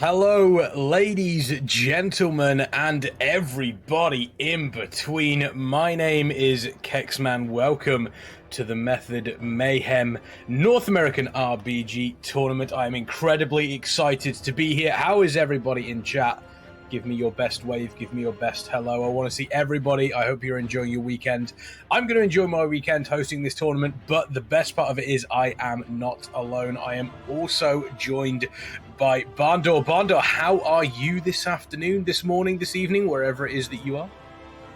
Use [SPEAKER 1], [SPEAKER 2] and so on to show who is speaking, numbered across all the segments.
[SPEAKER 1] Hello, ladies, gentlemen, and everybody in between. My name is Kexman. Welcome to the Method Mayhem North American RBG tournament. I am incredibly excited to be here. How is everybody in chat? Give me your best wave. Give me your best hello. I want to see everybody. I hope you're enjoying your weekend. I'm going to enjoy my weekend hosting this tournament, but the best part of it is I am not alone. I am also joined by Bandor. Bandor, how are you this afternoon, this morning, this evening, wherever it is that you are?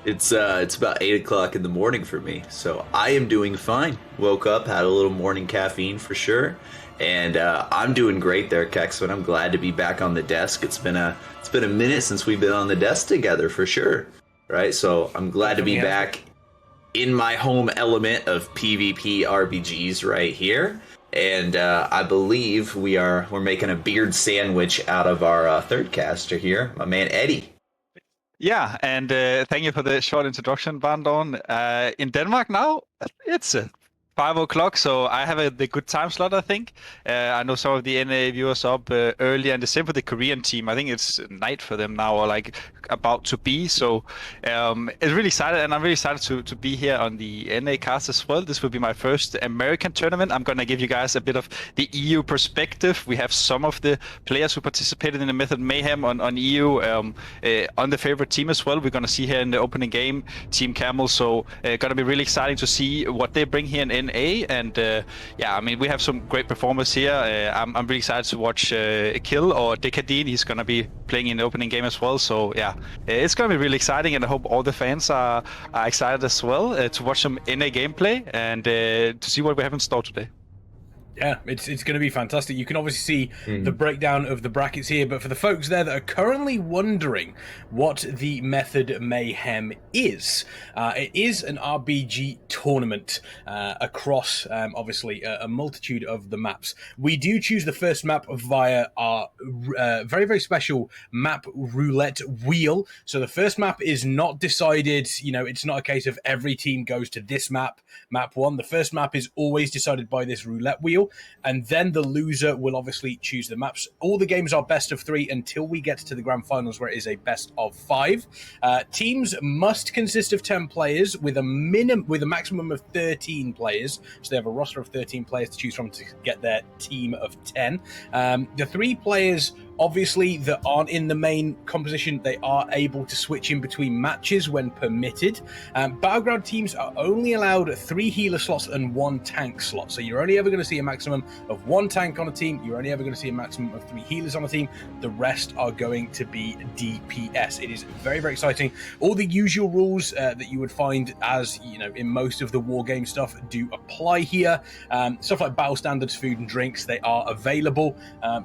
[SPEAKER 2] It's about 8 o'clock in the morning for me, so I am doing fine. Woke up, had a little morning caffeine for sure, and I'm doing great there, Kexman. I'm glad to be back on the desk. It's been a minute since we've been on the desk together for sure, right? So I'm glad to be back in my home element of PvP RBGs right here, and I believe we're making a beard sandwich out of our third caster here, my man Eddie.
[SPEAKER 3] Yeah, and thank you for the short introduction, Bandon. In Denmark now, it's 5 o'clock, so I have the good time slot, I think. I know some of the NA viewers up early, and the same for the Korean team. I think it's night for them now, or like about to be. So it's really excited, and I'm really excited to be here on the NA cast as well. This will be my first American tournament. I'm going to give you guys a bit of the EU perspective. We have some of the players who participated in the Method Mayhem on EU on the favorite team as well. We're going to see here in the opening game, Team Camel. So going to be really exciting to see what they bring here in NA. And yeah, I mean, we have some great performers here. I'm really excited to watch Kill or Decadine. He's going to be playing in the opening game as well. So yeah, it's going to be really exciting, and I hope all the fans are excited as well to watch some NA gameplay and to see what we have in store today.
[SPEAKER 1] Yeah, it's going to be fantastic. You can obviously see the breakdown of the brackets here, but for the folks there that are currently wondering what the Method Mayhem is, it is an RBG tournament across, obviously, a multitude of the maps. We do choose the first map via our very, very special map roulette wheel. So the first map is not decided, it's not a case of every team goes to this map, map one. The first map is always decided by this roulette wheel, and then the loser will obviously choose the maps. All the games are best of 3 until we get to the grand finals, where it is a best of 5. Teams must consist of 10 players with a maximum of 13 players. So they have a roster of 13 players to choose from to get their team of 10. The 3 players obviously that aren't in the main composition, they are able to switch in between matches when permitted. Battleground teams are only allowed 3 healer slots and 1 tank slot. So you're only ever going to see a maximum of 1 tank on a team. You're only ever going to see a maximum of 3 healers on a team. The rest are going to be DPS. It is very, very exciting. All the usual rules that you would find as, in most of the war game stuff do apply here. Stuff like battle standards, food and drinks, they are available.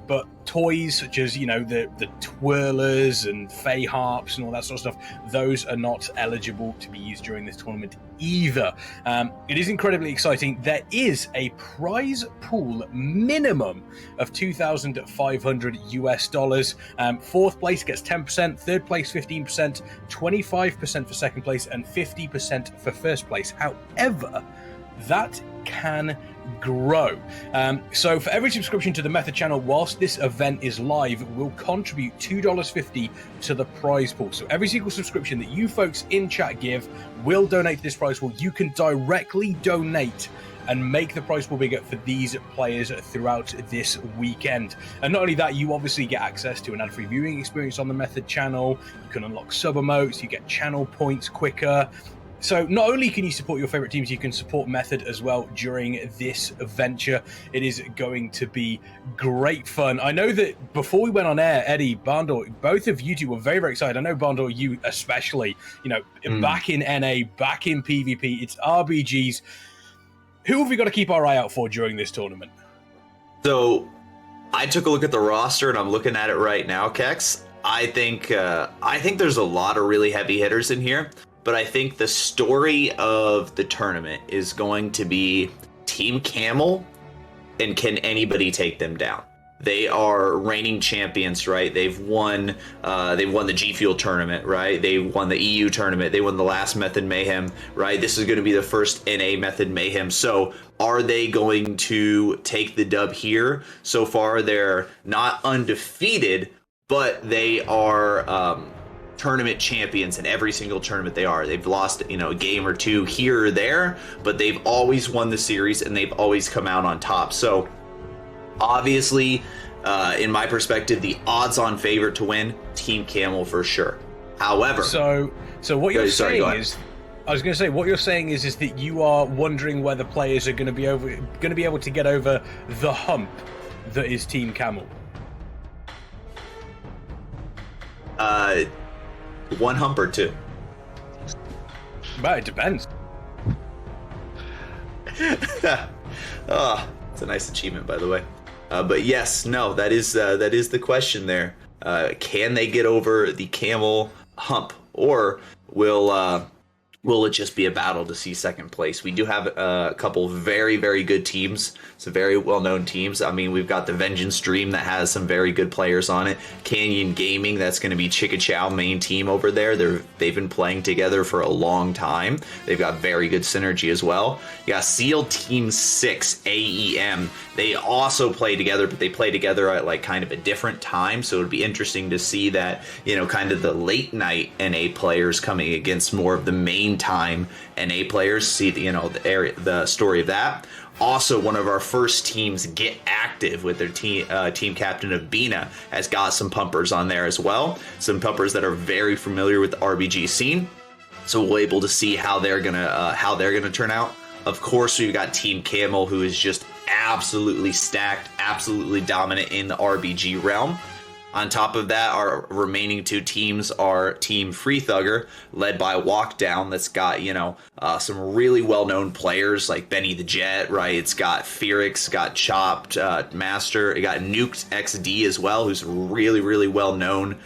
[SPEAKER 1] But toys such as, the twirlers and fey harps and all that sort of stuff, those are not eligible to be used during this tournament either. It is incredibly exciting. There is a prize pool minimum of $2,500 US. Fourth place gets 10%, third place 15%, 25% for second place, and 50% for first place. However, that can grow. So for every subscription to the Method channel whilst this event is live, we'll contribute $2.50 to the prize pool. So every single subscription that you folks in chat give will donate to this prize pool. You can directly donate and make the prize pool bigger for these players throughout this weekend. And not only that, you obviously get access to an ad-free viewing experience on the Method channel. You can unlock sub-emotes, you get channel points quicker. So not only can you support your favorite teams, you can support Method as well during this venture. It is going to be great fun. I know that before we went on air, Eddie, Bandor, both of you two were very, very excited. I know, Bandor, you especially, back in NA, back in PvP, it's RBGs. Who have we got to keep our eye out for during this tournament?
[SPEAKER 2] So I took a look at the roster, and I'm looking at it right now, Kex. I think there's a lot of really heavy hitters in here. But I think the story of the tournament is going to be Team Camel, and can anybody take them down? They are reigning champions, right? They've won the G Fuel tournament, right? They won the EU tournament. They won the last Method Mayhem, right? This is going to be the first NA Method Mayhem. So are they going to take the dub here? So far, they're not undefeated, but they are tournament champions in every single tournament they are. They've lost, a game or two here or there, but they've always won the series and they've always come out on top. So obviously, in my perspective, the odds-on favorite to win, Team Camel for sure. However,
[SPEAKER 1] so what you're saying is, I was going to say, what you're saying is that you are wondering whether players are going to be able to get over the hump that is Team Camel.
[SPEAKER 2] One hump or two.
[SPEAKER 1] Well, it depends.
[SPEAKER 2] Oh, it's a nice achievement, by the way. But yes, no, that is the question there. Can they get over the Camel hump, or will it just be a battle to see second place? We do have a couple very, very good teams, some very well-known teams. I mean, we've got the Vengeance Dream that has some very good players on it. Canyon Gaming, that's going to be Chicka Chow main team over there. They've been playing together for a long time. They've got very good synergy as well. You got SEAL Team 6, AEM. They also play together, but they play together at like kind of a different time. So it'd be interesting to see that, kind of the late night NA players coming against more of the main time NA players, see the story of that. Also, one of our first teams, Get Active, with their team captain of Bina, has got some pumpers on there as well. Some pumpers that are very familiar with the RBG scene. So we'll be able to see how they're gonna turn out. Of course, we've got Team Camel, who is just absolutely stacked, absolutely dominant in the RBG realm. On top of that, our remaining two teams are Team Free Thugger, led by Walkdown, that's got, some really well-known players like Benny the Jet, right? It's got Fearix, got Chopped, Master, it got Nuked XD as well, who's a really, really well-known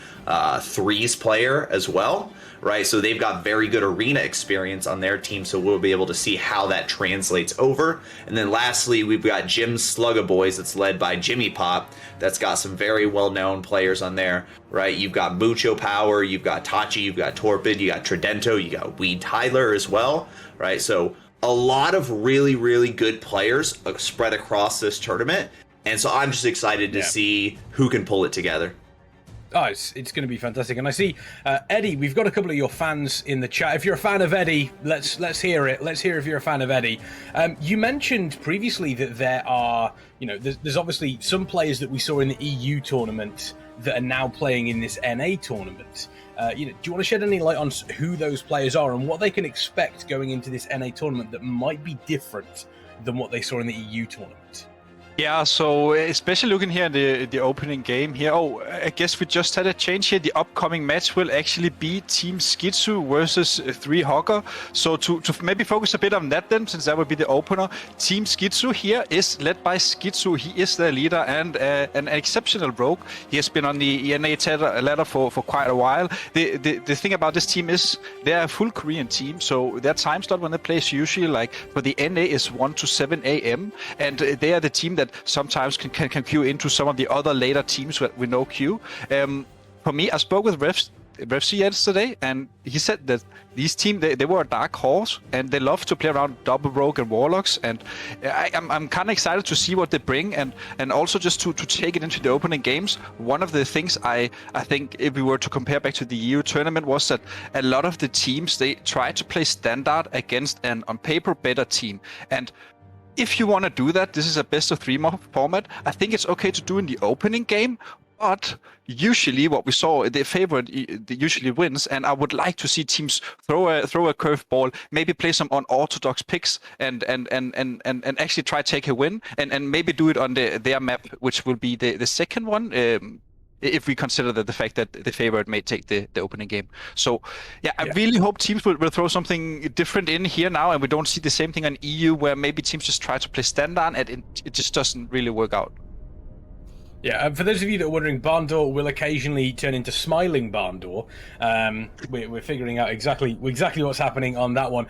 [SPEAKER 2] threes player as well, right? So they've got very good arena experience on their team, so we'll be able to see how that translates over. And then lastly, we've got Jim's Slugga Boys, that's led by Jimmy Pop, that's got some very well-known players on there, right? You've got Mucho Power, you've got Tachi, you've got Torpid, you got Tridento, you got Weed Tyler as well, right? So a lot of really, really good players spread across this tournament, and so I'm just excited to see who can pull it together.
[SPEAKER 1] Oh, it's going to be fantastic. And I see, Eddie, we've got a couple of your fans in the chat. If you're a fan of Eddie, let's hear it. Let's hear if you're a fan of Eddie. You mentioned previously that there are, there's obviously some players that we saw in the EU tournament that are now playing in this NA tournament. Do you want to shed any light on who those players are and what they can expect going into this NA tournament that might be different than what they saw in the EU tournament?
[SPEAKER 3] Yeah, so especially looking here in the opening game here. Oh, I guess we just had a change here. The upcoming match will actually be Team Skitsou versus 3Hogger. So to maybe focus a bit on that then, since that would be the opener. Team Skitsou here is led by Skitsou. He is their leader and an exceptional rogue. He has been on the ENA ladder for quite a while. The thing about this team is they're a full Korean team, so their time slot when they play is usually like for the NA is 1 to 7 a.m. and they are the team that sometimes can queue into some of the other later teams that we know queue. For me, I spoke with RefC yesterday, and he said that these teams, they were a dark horse, and they love to play around double rogue and warlocks, and I'm kind of excited to see what they bring, and also just to take it into the opening games. One of the things I think, if we were to compare back to the EU tournament, was that a lot of the teams, they try to play standard against an on paper better team, and if you want to do that, this is a best of 3 format. I think it's okay to do in the opening game, but usually what we saw, the favorite usually wins, and I would like to see teams throw a curveball, maybe play some unorthodox picks, and actually try to take a win, and maybe do it on their map, which will be the second one. If we consider the fact that the favorite may take the opening game. So, I really hope teams will throw something different in here now, and we don't see the same thing on EU, where maybe teams just try to play standard, and it just doesn't really work out.
[SPEAKER 1] Yeah, for those of you that are wondering, Barn Door will occasionally turn into Smiling Barn Door. We're figuring out exactly what's happening on that one.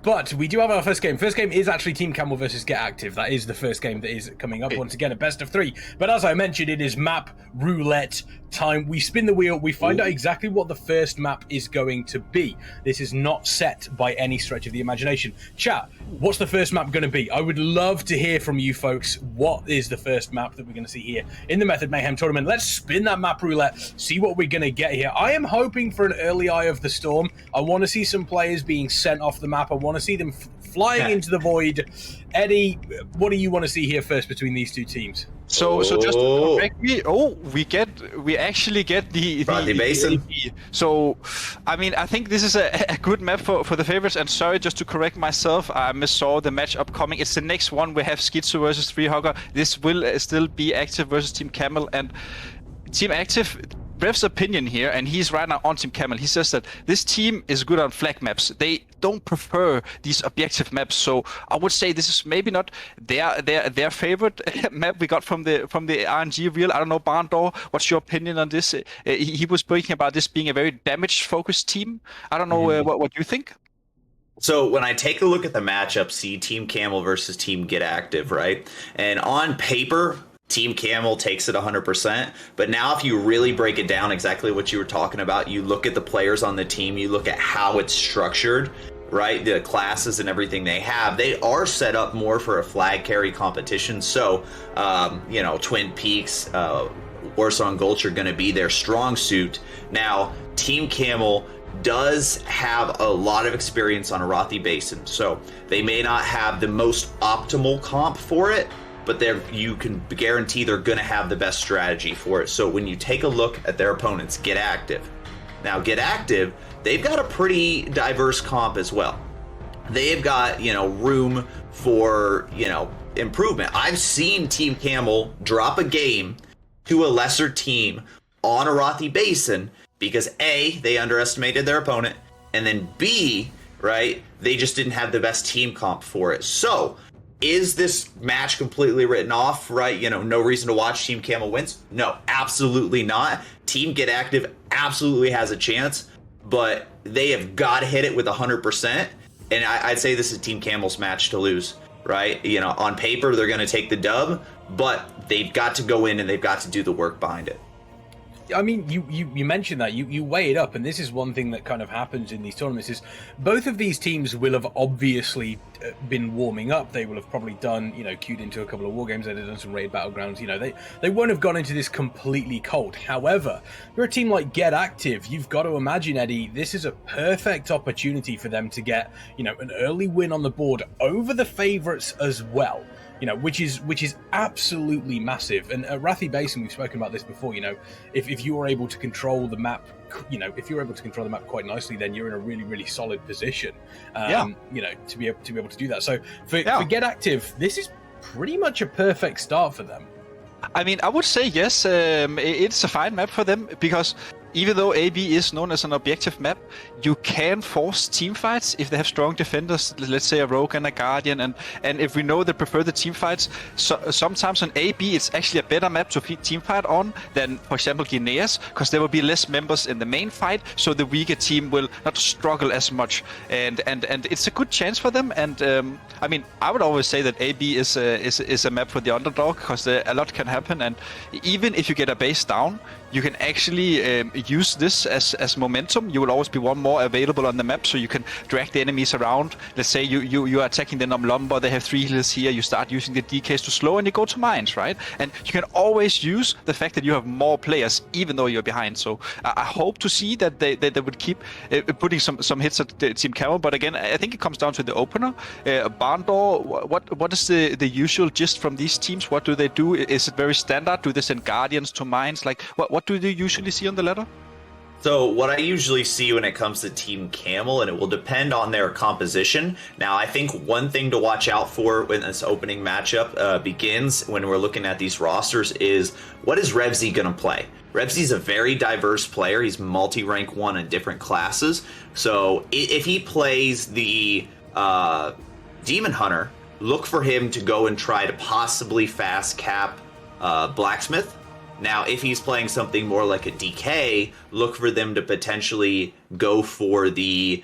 [SPEAKER 1] But we do have our first game. First game is actually Team Camel versus Get Active. That is the first game that is coming up. Once again, a best of 3. But as I mentioned, it is map roulette time. We spin the wheel. We find out exactly what the first map is going to be. This is not set by any stretch of the imagination. Chat, what's the first map going to be? I would love to hear from you folks. What is the first map that we're going to see here in in the Method Mayhem tournament. Let's spin that map roulette, see what we're going to get here. I am hoping for an early Eye of the Storm. I want to see some players being sent off the map. I want to see them flying into the void. Eddie, what do you want to see here first between these two teams?
[SPEAKER 3] So just to correct me, we actually get the
[SPEAKER 2] Basin.
[SPEAKER 3] So, I mean, I think this is a good map for the favorites. And sorry, just to correct myself, I missaw the match upcoming. It's the next one. We have Skitsou versus Freehugger. This will still be Active versus Team Camel, and Team Active. Brev's opinion here, and he's right now on Team Camel. He says that this team is good on flag maps. They don't prefer these objective maps, so I would say this is maybe not their favorite map we got from the RNG reel. I don't know, Barndor, what's your opinion on this? He was speaking about this being a very damage-focused team. I don't know what you think.
[SPEAKER 2] So when I take a look at the matchup, see Team Camel versus Team Get Active, right? And on paper, Team Camel takes it 100%, but now if you really break it down, exactly what you were talking about, you look at the players on the team, you look at how it's structured, right? The classes and everything they have, they are set up more for a flag carry competition. So, Twin Peaks, Warsaw and Gulch are going to be their strong suit. Now, Team Camel does have a lot of experience on Arathi Basin, so they may not have the most optimal comp for it, but you can guarantee they're going to have the best strategy for it. So when you take a look at their opponents, Get Active. Now, Get Active, they've got a pretty diverse comp as well. They've got, room for, improvement. I've seen Team Camel drop a game to a lesser team on Arathi Basin because A, they underestimated their opponent, and then B, right, they just didn't have the best team comp for it. So, is this match completely written off, right? No reason to watch Team Camel wins? No, absolutely not. Team Get Active absolutely has a chance, but they have got to hit it with 100%. And I'd say this is Team Camel's match to lose, right? On paper, they're going to take the dub, but they've got to go in and they've got to do the work behind it.
[SPEAKER 1] I mean, you mentioned that you weigh it up, and this is one thing that kind of happens in these tournaments is both of these teams will have obviously been warming up. They will have probably done, queued into a couple of war games. They've done some raid battlegrounds. They won't have gone into this completely cold. However, you're a team like Get Active. You've got to imagine, Eddie, this is a perfect opportunity for them to get, an early win on the board over the favorites as well. Which is absolutely massive. And at Arathi Basin, we've spoken about this before. If you are able to control the map, quite nicely, then you're in a really, really solid position. To be able to do that. So for Get Active, this is pretty much a perfect start for them.
[SPEAKER 3] I mean, I would say yes. It's a fine map for them because even though AB is known as an objective map, you can force team fights if they have strong defenders, let's say a Rogue and a Guardian, and if we know they prefer the team fights, so sometimes on AB it's actually a better map to team fight on than, for example, Guineas, because there will be less members in the main fight, so the weaker team will not struggle as much, and it's a good chance for them. And I mean, I would always say that AB is a map for the underdog, because a lot can happen, and even if you get a base down, you can actually use this as momentum. You will always be one more available on the map, so you can drag the enemies around. Let's say you are attacking the Lumber, they have 3 healers here, you start using the DKs to slow and you go to mines, right? And you can always use the fact that you have more players, even though you're behind. So I hope to see that they would keep putting some hits at the Team Camel, but again, I think it comes down to the opener. Barndor, what is the usual gist from these teams? What do they do? Is it very standard? Do they send Guardians to mines? Like, what do they usually see on the ladder?
[SPEAKER 2] So what I usually see when it comes to Team Camel, and it will depend on their composition. Now, I think one thing to watch out for when this opening matchup begins, when we're looking at these rosters, is what is Revzy going to play? Revzy's a very diverse player. He's multi-rank 1 in different classes. So if he plays the Demon Hunter, look for him to go and try to possibly fast cap Blacksmith. Now, if he's playing something more like a DK, look for them to potentially go for the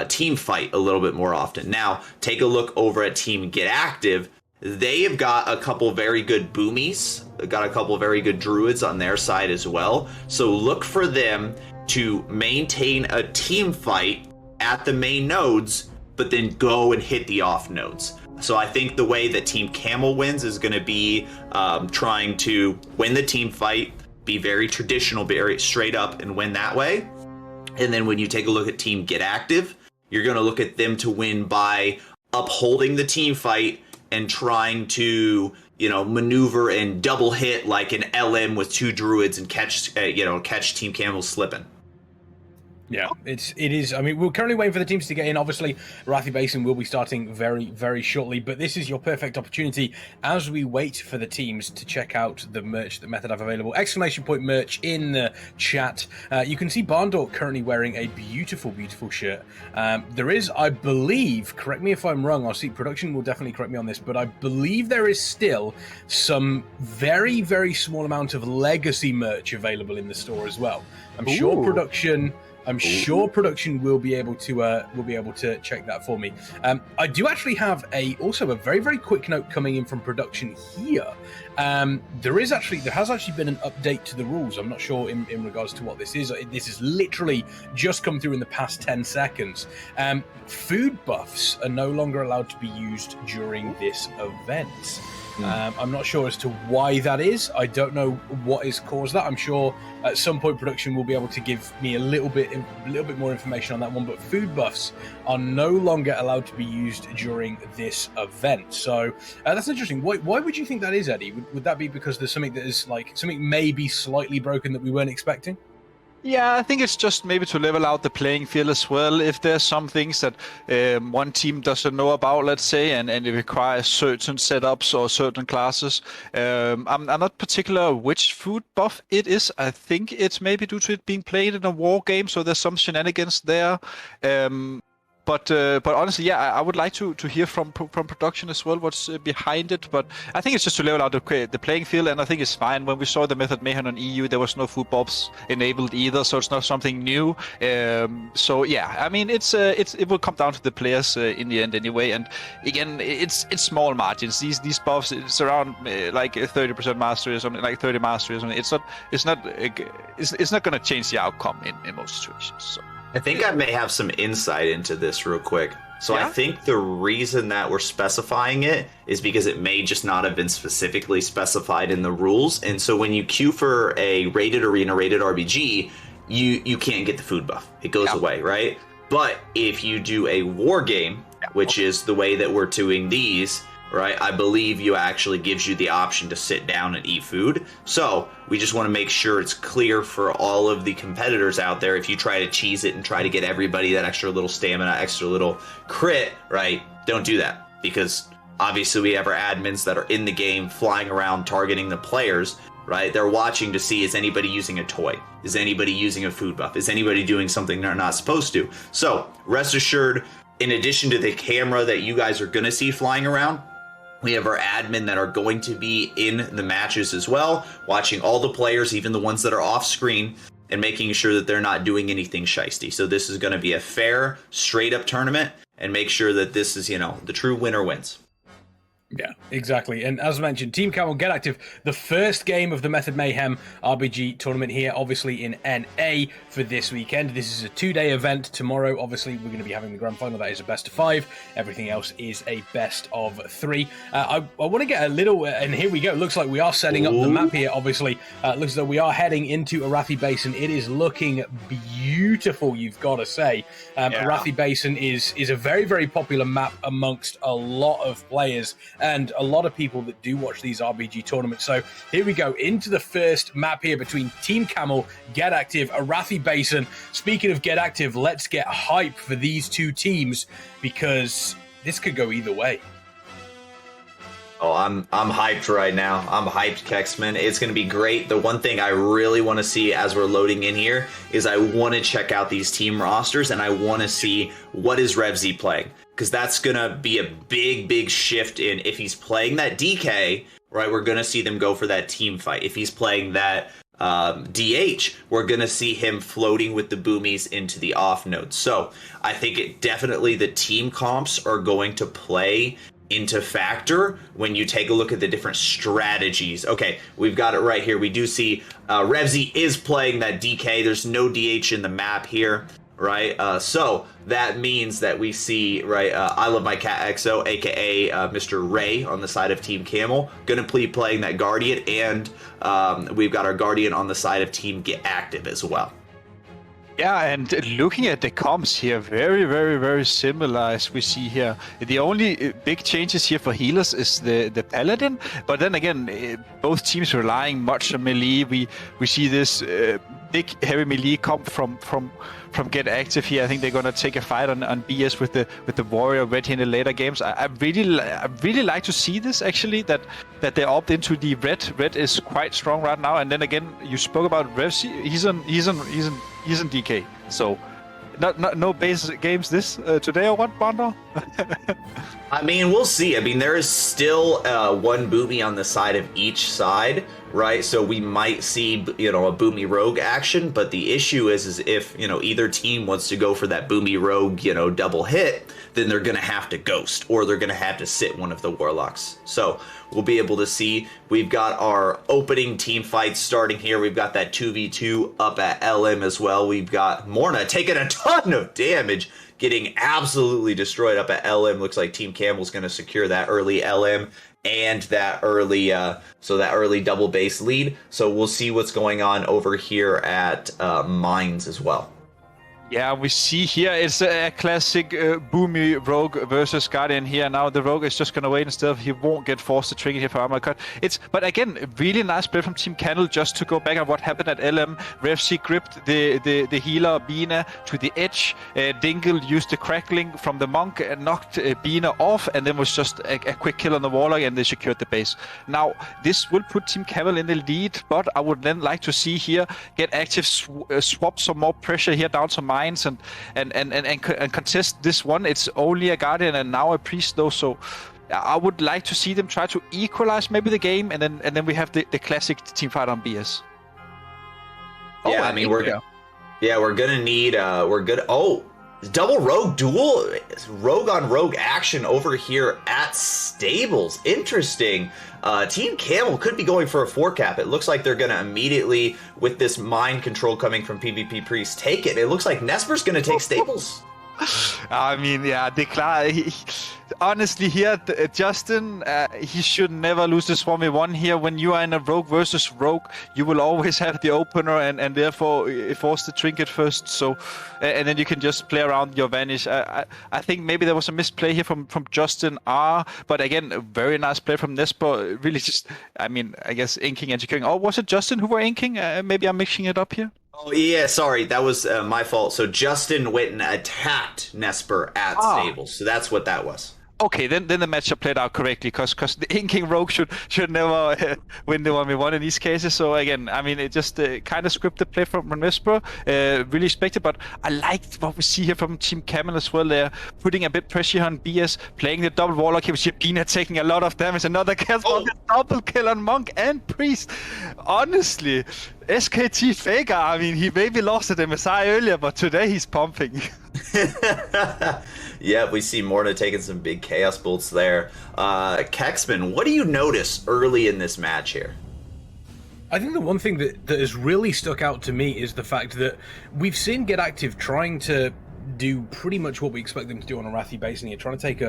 [SPEAKER 2] team fight a little bit more often. Now, take a look over at Team Get Active. They have got a couple very good boomies. They've got a couple very good druids on their side as well. So look for them to maintain a team fight at the main nodes, but then go and hit the off nodes. So I think the way that Team Camel wins is going to be trying to win the team fight, be very traditional, very straight up, and win that way. And then when you take a look at Team Get Active, you're going to look at them to win by upholding the team fight and trying to, maneuver and double hit like an LM with 2 druids and catch Team Camel slipping.
[SPEAKER 1] Yeah, it is. I mean, we're currently waiting for the teams to get in. Obviously, Arathi Basin will be starting very, very shortly, but this is your perfect opportunity as we wait for the teams to check out the merch that Method have available. Exclamation point merch in the chat. You can see Barndor currently wearing a beautiful, beautiful shirt. There is, I believe, correct me if I'm wrong, I'll see production will definitely correct me on this, but I believe there is still some very, very small amount of legacy merch available in the store as well. I'm sure production will be able to check that for me. I do actually have also a very, very quick note coming in from production here. There has actually been an update to the rules. I'm not sure in regards to what this is. This has literally just come through in the past 10 seconds. Food buffs are no longer allowed to be used during this event. I'm not sure as to why that is. I don't know what has caused that. I'm sure at some point production will be able to give me a little bit more information on that one. But food buffs are no longer allowed to be used during this event. So that's interesting. Why would you think that is, Eddie? Would that be because there's something that is like something maybe slightly broken that we weren't expecting?
[SPEAKER 3] Yeah, I think it's just maybe to level out the playing field as well. If there's some things that one team doesn't know about, let's say, and it requires certain setups or certain classes. I'm not particular which food buff it is. I think it's maybe due to it being played in a war game, so there's some shenanigans there. But honestly, yeah, I would like to hear from production as well what's behind it. But I think it's just to level out the playing field, and I think it's fine. When we saw the Method Mayhem on EU, there was no food buffs enabled either, so it's not something new. So yeah, I mean, it will come down to the players in the end anyway. And again, it's small margins. These buffs, it's around like 30% mastery or something, like 30 mastery or something. It's not going to change the outcome in most situations. So.
[SPEAKER 2] I think I may have some insight into this real quick. So
[SPEAKER 3] Yeah?
[SPEAKER 2] I think the reason that we're specifying it is because it may just not have been specifically specified in the rules. And so when you queue for a rated arena, rated RBG, you can't get the food buff. It goes away, right? But if you do a war game, which is the way that we're doing these, right, I believe you actually gives you the option to sit down and eat food. So we just want to make sure it's clear for all of the competitors out there. If you try to cheese it and try to get everybody that extra little stamina, extra little crit, right, don't do that. Because obviously we have our admins that are in the game flying around targeting the players, right? They're watching to see, is anybody using a toy? Is anybody using a food buff? Is anybody doing something they're not supposed to? So rest assured, in addition to the camera that you guys are going to see flying around, we have our admin that are going to be in the matches as well, watching all the players, even the ones that are off screen, and making sure that they're not doing anything shisty. So this is going to be a fair, straight up tournament, and make sure that this is, the true winner wins.
[SPEAKER 1] Yeah, exactly. And as mentioned, Team Camel Get Active, the first game of the Method Mayhem RBG tournament here, obviously in NA for this weekend. This is a 2-day event. Tomorrow, obviously, we're going to be having the grand final. That is a best of 5. Everything else is a best of 3. I want to get a little, and here we go. Looks like we are setting up the map here, obviously. Looks as though we are heading into Arathi Basin. It is looking beautiful, you've got to say. Arathi Basin is a very, very popular map amongst a lot of players and a lot of people that do watch these RBG tournaments. So here we go into the first map here between Team Camel, Get Active, Arathi Basin. Speaking of Get Active, let's get hype for these two teams because this could go either way.
[SPEAKER 2] Oh, I'm hyped right now. I'm hyped, Kexman. It's going to be great. The one thing I really want to see as we're loading in here is I want to check out these team rosters and I want to see what is RevZ playing. Because that's going to be a big, big shift in if he's playing that DK, right, we're going to see them go for that team fight. If he's playing that DH, we're going to see him floating with the boomies into the off nodes. So I think it definitely the team comps are going to play into factor when you take a look at the different strategies. Okay, we've got it right here. We do see RevZ is playing that DK. There's no DH in the map here. right? So that means that we see, right, I Love My Cat XO, aka Mr. Ray on the side of Team Camel, gonna be playing that Guardian, and we've got our Guardian on the side of Team Get Active as well.
[SPEAKER 3] Yeah, and looking at the comps here, very, very, very similar as we see here. The only big changes here for healers is the Paladin, but then again, both teams relying much on melee. We see this big heavy melee comp from Get Active here. I think they're gonna take a fight on BS with the Warrior Red here in the later games. I really like to see this actually, that they opt into the red. Red is quite strong right now, and then again, you spoke about Revsi. He's in DK, so no base games this today or what, Bondo?
[SPEAKER 2] I mean, we'll see. I mean, there is still one Boomy on the side of each side, right? So we might see, a Boomy Rogue action, but the issue is if, either team wants to go for that Boomy Rogue, double hit, then they're going to have to ghost, or they're going to have to sit one of the Warlocks. So we'll be able to see. We've got our opening team fights starting here. We've got that 2v2 up at LM as well. We've got Morna taking a ton of damage, getting absolutely destroyed up at LM. Looks like Team Camel's going to secure that early LM and that early double base lead. So we'll see what's going on over here at Mines as well.
[SPEAKER 3] Yeah, we see here it's a classic Boomy Rogue versus Guardian here. Now the Rogue is just gonna wait instead of he won't get forced to trigger here for armor cut. But again, really nice play from Team Camel. Just to go back on what happened at LM, Revsi gripped the healer Bina to the edge. Dingle used the crackling from the monk and knocked Bina off, and then was just a quick kill on the Warlock, and they secured the base. Now this will put Team Camel in the lead, but I would then like to see here Get Active swap some more pressure here down to Mines and contest this one. It's only a Guardian and now a Priest though, so I would like to see them try to equalize maybe the game, and then we have the classic team fight on BS.
[SPEAKER 2] Yeah, I mean we're gonna need double rogue duel, rogue on rogue action over here at Stables. Interesting. Team Camel could be going for a 4-cap. It looks like they're going to immediately, with this mind control coming from PvP Priest, take it. It looks like Nesper's going to take Stables.
[SPEAKER 3] I mean, yeah, honestly here, Justin, he should never lose this 1v1 here. When you are in a rogue versus rogue, you will always have the opener and therefore force the trinket first. So, and then you can just play around your vanish. I think maybe there was a misplay here from Justin R, but again, a very nice play from Nesper. Really just, I guess inking and securing. Oh, was it Justin who were inking? Maybe I'm mixing it up here.
[SPEAKER 2] Oh, yeah, sorry. That was my fault. So Justin went and attacked Nesper at Stables. So that's what that was.
[SPEAKER 3] Okay, then the matchup played out correctly, because the inking rogue should never win the 1v1 in these cases. So again, it just kind of scripted play from Nesper, really expected, but I liked what we see here from Team Camel as well. They're putting a bit pressure on BS, playing the double Warlock here with Bina taking a lot of damage. Another double kill on Monk and Priest. Honestly, SKT Faker, he maybe lost at MSI earlier, but today he's pumping.
[SPEAKER 2] Yeah, we see Morna taking some big Chaos Bolts there. Kexman, what do you notice early in this match here?
[SPEAKER 1] I think the one thing that has really stuck out to me is the fact that we've seen Get Active trying to do pretty much what we expect them to do on a Wrathy base, and you're trying to take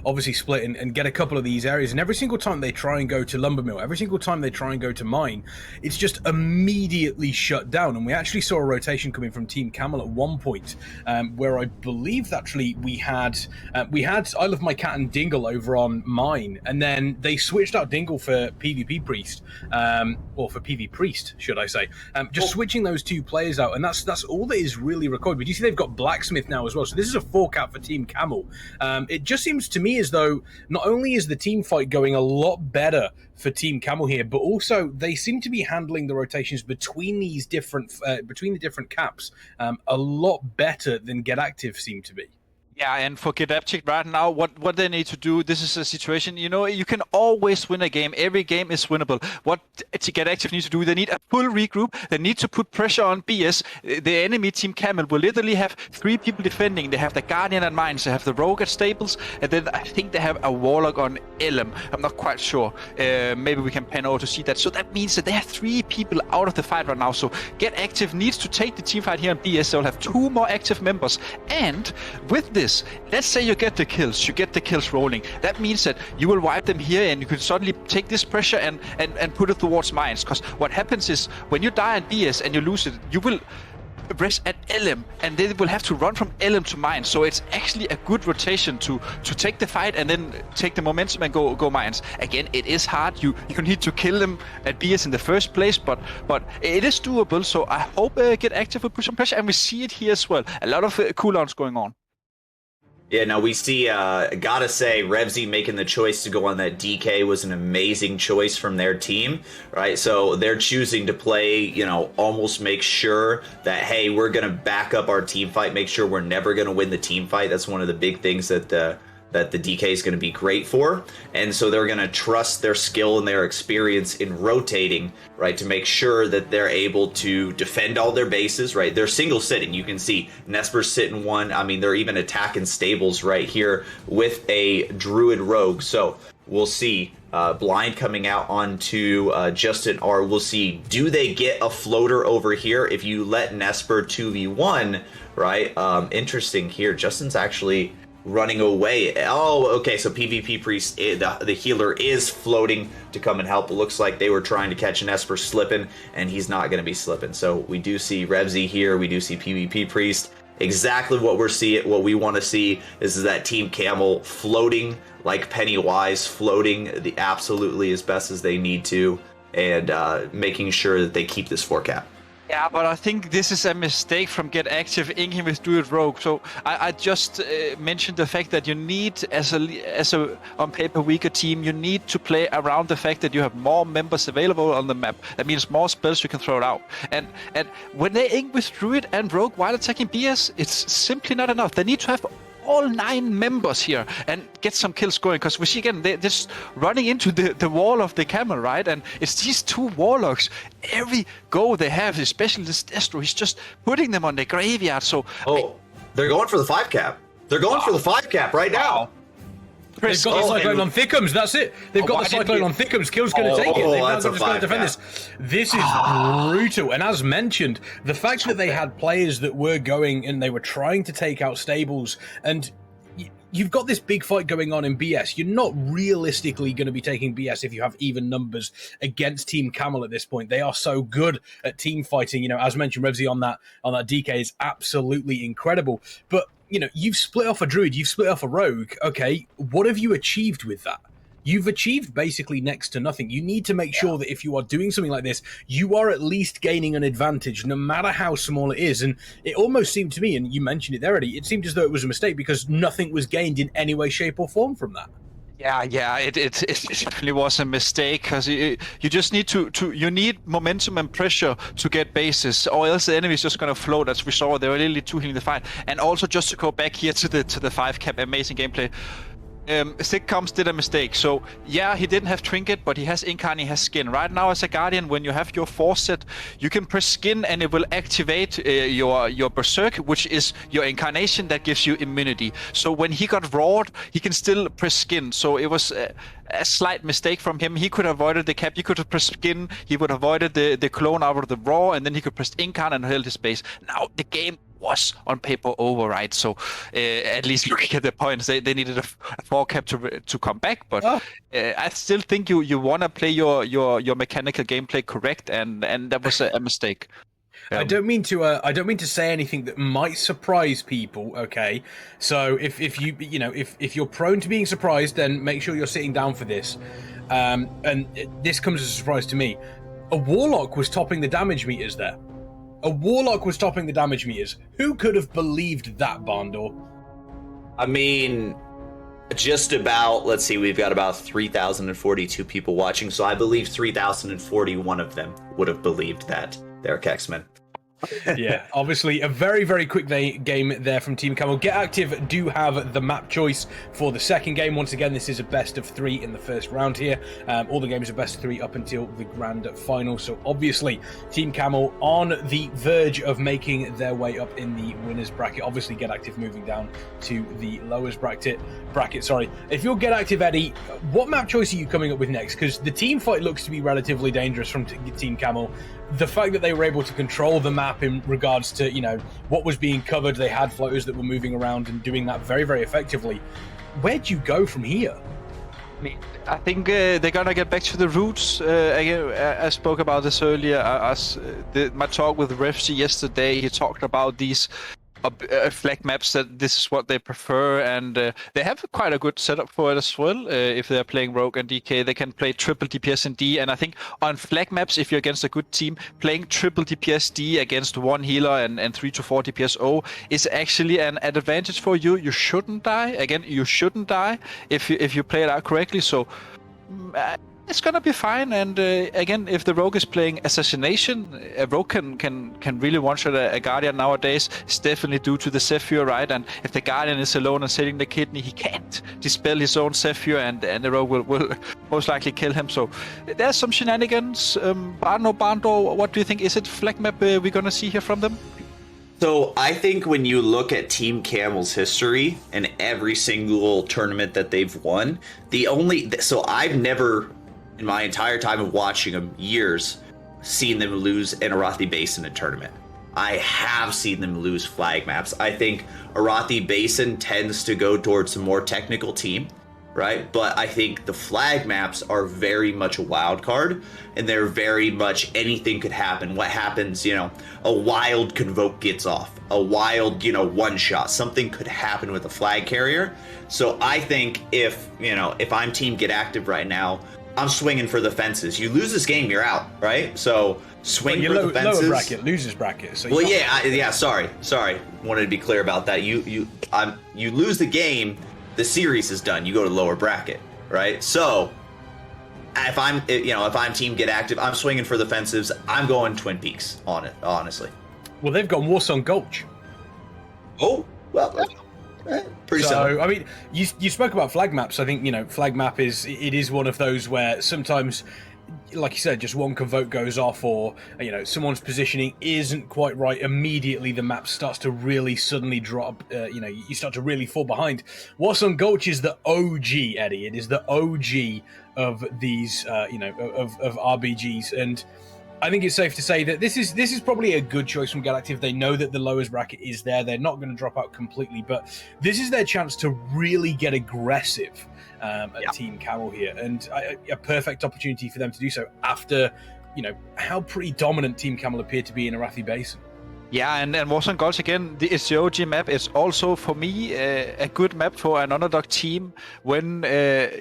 [SPEAKER 1] obviously split and get a couple of these areas, and every single time they try and go to Lumber Mill, every single time they try and go to Mine, it's just immediately shut down. And we actually saw a rotation coming from Team Camel at one point, where I believe actually we had I Love My Cat and Dingle over on Mine, and then they switched out Dingle for PvP Priest, or for PV Priest, should I say, switching those two players out, and that's all that is really recorded. But you see they've got Blacksmith now as well, so this is a 4-cap for Team Camel. It just seems to me as though not only is the team fight going a lot better for Team Camel here, but also they seem to be handling the rotations between these different between the different caps a lot better than Get Active seem to be.
[SPEAKER 3] Yeah, and for Get Abject right now, what they need to do, this is a situation, you can always win a game. Every game is winnable. What Get Active needs to do, they need a full regroup. They need to put pressure on BS. The enemy team Camel will literally have 3 people defending. They have the Guardian at Mines, they have the Rogue at Stables, and then I think they have a Warlock on Elm. I'm not quite sure. Maybe we can pan over to see that. So that means that they have 3 people out of the fight right now. So Get Active needs to take the team fight here on BS. They'll have 2 more active members. And with this, let's say you get the kills rolling. That means that you will wipe them here and you can suddenly take this pressure and put it towards Mines. Because what happens is when you die at BS and you lose it, you will rest at LM and they will have to run from LM to Mines. So it's actually a good rotation to take the fight and then take the momentum and go Mines. Again, it is hard. You need to kill them at BS in the first place, but it is doable. So I hope Get Active will put some pressure, and we see it here as well. A lot of cooldowns going on.
[SPEAKER 2] Yeah, now we see, gotta say, Revzy making the choice to go on that DK was an amazing choice from their team, right? So they're choosing to play, almost make sure that, hey, we're going to back up our team fight, make sure we're never going to win the team fight. That's one of the big things that the DK is going to be great for. And so they're going to trust their skill and their experience in rotating, right, to make sure that they're able to defend all their bases, right? They're single sitting. You can see Nesper's sitting one. I mean, they're even attacking Stables right here with a Druid Rogue. So we'll see Blind coming out onto Justin R. We'll see, do they get a floater over here if you let Nesper 2v1, right? Interesting here. Justin's actually running away. Oh, okay, so PvP Priest, the healer, is floating to come and help. It looks like they were trying to catch an Esper slipping, and he's not going to be slipping. So we do see Revzy here. We do see PvP Priest. Exactly what what we want to see is that Team Camel floating like Pennywise, floating absolutely as best as they need to, and making sure that they keep this 4-cap.
[SPEAKER 3] Yeah, but I think this is a mistake from Get Active inking with Druid Rogue. So I just mentioned the fact that you need, as a on paper weaker team, you need to play around the fact that you have more members available on the map. That means more spells you can throw out. And when they ink with Druid and Rogue while attacking BS, it's simply not enough. They need to have all 9 members here and get some kills going, because we see again they're just running into the wall of the Camel, right? And it's these 2 Warlocks. Every go they have, especially this Destro, he's just putting them on the graveyard. So
[SPEAKER 2] they're going for the 5-cap. They're going for the 5-cap right now.
[SPEAKER 1] They've got the Cyclone on Thickums, that's it. They've got the Cyclone on Thickums. Kill's going to take it. They've not just got to defend this. This is brutal. And as mentioned, the fact that they had players that were going and they were trying to take out Stables, and you've got this big fight going on in BS. You're not realistically going to be taking BS if you have even numbers against Team Camel at this point. They are so good at team fighting. As mentioned, Revzy on that DK is absolutely incredible. But you've split off a Druid, you've split off a Rogue. Okay, what have you achieved with that? You've achieved basically next to nothing. You need to make sure that if you are doing something like this, you are at least gaining an advantage, no matter how small it is. And it almost seemed to me, and you mentioned it there already, it seemed as though it was a mistake because nothing was gained in any way, shape, or form from that.
[SPEAKER 3] Yeah, it definitely was a mistake, because you just need you need momentum and pressure to get bases, or else the enemy is just going to float, as we saw. They were literally 2-healing the fight. And also, just to go back here to the 5-cap, amazing gameplay. Stickcoms did a mistake. So yeah, he didn't have Trinket, but he has Incarn, he has Skin. Right now as a Guardian, when you have your Force set, you can press Skin and it will activate your Berserk, which is your Incarnation that gives you immunity. So when he got Roared, he can still press Skin. So it was a slight mistake from him. He could have avoided the cap, he could have pressed Skin, he would have avoided the clone out of the Raw, and then he could press Incarn and held his base. Now the game was on paper over, right? So at least looking at the points, they needed a 4-cap to come back, but I still think you want to play your mechanical gameplay correct, and that was a mistake.
[SPEAKER 1] I don't mean to say anything that might surprise people. Okay, so if you're prone to being surprised, then make sure you're sitting down for this. And this comes as a surprise to me. A Warlock was topping the damage meters there. A Warlock was topping the damage meters. Who could have believed that, Barndor?
[SPEAKER 2] I mean, just about, let's see, we've got about 3,042 people watching, so I believe 3,041 of them would have believed that. They're Kexman.
[SPEAKER 1] Yeah, obviously a very, very quick game there from Team Camel. Get Active do have the map choice for the second game. Once again, this is a best of 3 in the first round here. All the games are best of 3 up until the grand final. So obviously, Team Camel on the verge of making their way up in the winners bracket. Obviously, Get Active moving down to the lowers bracket. Sorry. If you're Get Active, Eddie, what map choice are you coming up with next? Because the team fight looks to be relatively dangerous from Team Camel. The fact that they were able to control the map in regards to, you know, what was being covered, they had floaters that were moving around and doing that very, very effectively. Where do you go from here?
[SPEAKER 3] I think they're gonna get back to the roots. Again, I spoke about this earlier. My talk with Refsy yesterday, he talked about these flag maps, that this is what they prefer, and they have quite a good setup for it as well. If they're playing Rogue and DK, they can play triple DPS and D, and I think on flag maps, if you're against a good team, playing triple DPS D against one healer and 3 to 4 DPS O is actually an advantage for you. You shouldn't die. Again, you shouldn't die if you play it out correctly. So it's gonna be fine, and again, if the Rogue is playing Assassination, a Rogue can really one-shot a Guardian nowadays. It's definitely due to the Zephyr, right? And if the Guardian is alone and setting the kidney, he can't dispel his own Zephyr, and the Rogue will most likely kill him. So there's some shenanigans. Bando, what do you think? Is it flag map we're gonna see here from them?
[SPEAKER 2] So I think when you look at Team Camel's history and every single tournament that they've won, so I've never, in my entire time of watching them, years, seen them lose in Arathi Basin in a tournament. I have seen them lose flag maps. I think Arathi Basin tends to go towards a more technical team, right? But I think the flag maps are very much a wild card, and they're very much anything could happen. What happens, a wild Convoke gets off, a wild, one shot, something could happen with a flag carrier. So I think if I'm Team Get Active right now, I'm swinging for the fences. You lose this game, you're out, right? So swing for the fences.
[SPEAKER 1] Lower bracket, losers bracket. So
[SPEAKER 2] Sorry. Wanted to be clear about that. You lose the game, the series is done. You go to lower bracket, right? So if I'm Team Get Active, I'm swinging for the fences. I'm going Twin Peaks on it, honestly.
[SPEAKER 1] Well, they've got Warsong Gulch.
[SPEAKER 2] Oh, well. Pretty similar.
[SPEAKER 1] I mean, you spoke about flag maps. I think flag map is one of those where sometimes, like you said, just one Convoke goes off, or someone's positioning isn't quite right. Immediately, the map starts to really suddenly drop. You start to really fall behind. Warsong Gulch is the OG, Eddie. It is the OG of these, of RBGs, and I think it's safe to say that this is probably a good choice from Get Active. They know that the lowest bracket is there. They're not going to drop out completely, but this is their chance to really get aggressive at Team Camel here, and a perfect opportunity for them to do so after, how pretty dominant Team Camel appeared to be in Arathi Basin.
[SPEAKER 3] Yeah, and Warsong Gulch, again, it's the OG map. It's also, for me, a good map for an underdog team when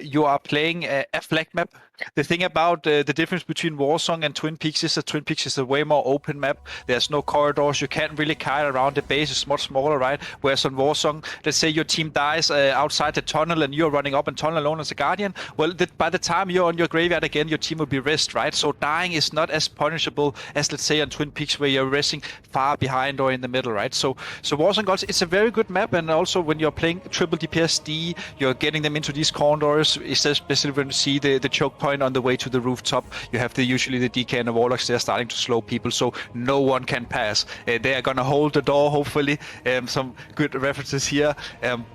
[SPEAKER 3] you are playing a flag map. The thing about the difference between Warsong and Twin Peaks is that Twin Peaks is a way more open map. There's no corridors. You can't really kite around. The base is much smaller, right? Whereas on Warsong, let's say your team dies outside the tunnel and you're running up and tunnel alone as a Guardian. Well, by the time you're on your graveyard again, your team will be rest, right? So dying is not as punishable as, let's say, on Twin Peaks, where you're resting far behind or in the middle, right? So Warsong Gulch, it's a very good map, and also when you're playing triple DPS D, you're getting them into these corridors, especially when you see the choke point on the way to the rooftop. You have usually the DK and the Warlocks. They're starting to slow people, so no one can pass. They are going to hold the door, hopefully. Some good references here,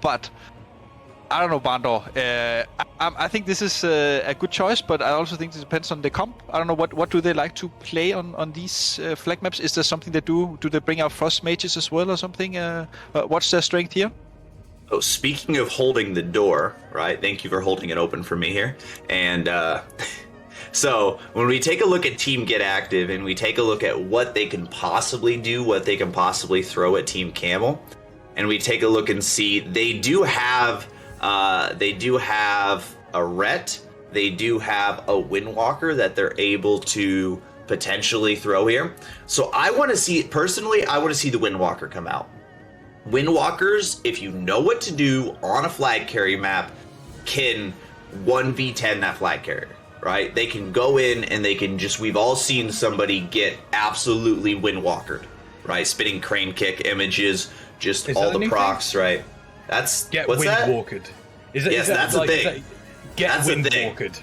[SPEAKER 3] but I don't know, Bando. I think this is a good choice, but I also think it depends on the comp. I don't know, what do they like to play on these flag maps? Is there something they do? Do they bring out Frost Mages as well or something? What's their strength here?
[SPEAKER 2] Oh, speaking of holding the door, right? Thank you for holding it open for me here. And so when we take a look at Team Get Active and we take a look at what they can possibly do, what they can possibly throw at Team Camel, and we take a look and see they do have a Ret, they do have a Windwalker that they're able to potentially throw here. So I want to see the Windwalker come out. Windwalkers, if you know what to do on a flag carry map, can 1v10 that flag carrier, right? They can go in and they can we've all seen somebody get absolutely Windwalkered. right? Spinning crane kick images, just
[SPEAKER 1] Is
[SPEAKER 2] all
[SPEAKER 1] that a
[SPEAKER 2] the
[SPEAKER 1] new
[SPEAKER 2] procs, right? That's
[SPEAKER 1] Get
[SPEAKER 2] what's that?
[SPEAKER 1] windwalkered. Is it?
[SPEAKER 2] Yes,
[SPEAKER 1] is that
[SPEAKER 2] that's a
[SPEAKER 1] like,
[SPEAKER 2] thing.
[SPEAKER 1] is that- Get
[SPEAKER 2] That's a thing.
[SPEAKER 1] windwalkered.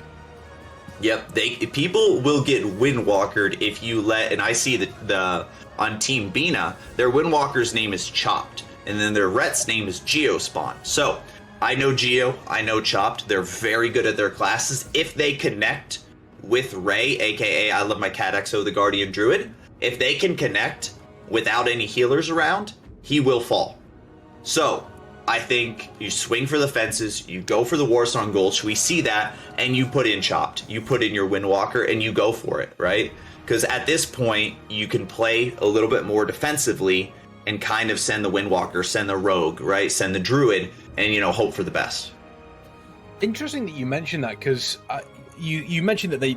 [SPEAKER 2] Yep, people will get windwalkered if you let, and I see the on Team Bina, their windwalker's name is Chopped, and then their Ret's name is Geospawn. So I know Geo, I know Chopped. They're very good at their classes. If they connect with Ray, aka I Love My Cat Exo, the Guardian Druid, if they can connect without any healers around, he will fall. So I think you swing for the fences, you go for the Warsong Gulch, we see that, and you put in Chopped. You put in your Windwalker, and you go for it, right? Because at this point, you can play a little bit more defensively and kind of send the Windwalker, send the Rogue, right? Send the Druid, and, hope for the best.
[SPEAKER 1] Interesting that you mentioned that, because you mentioned that they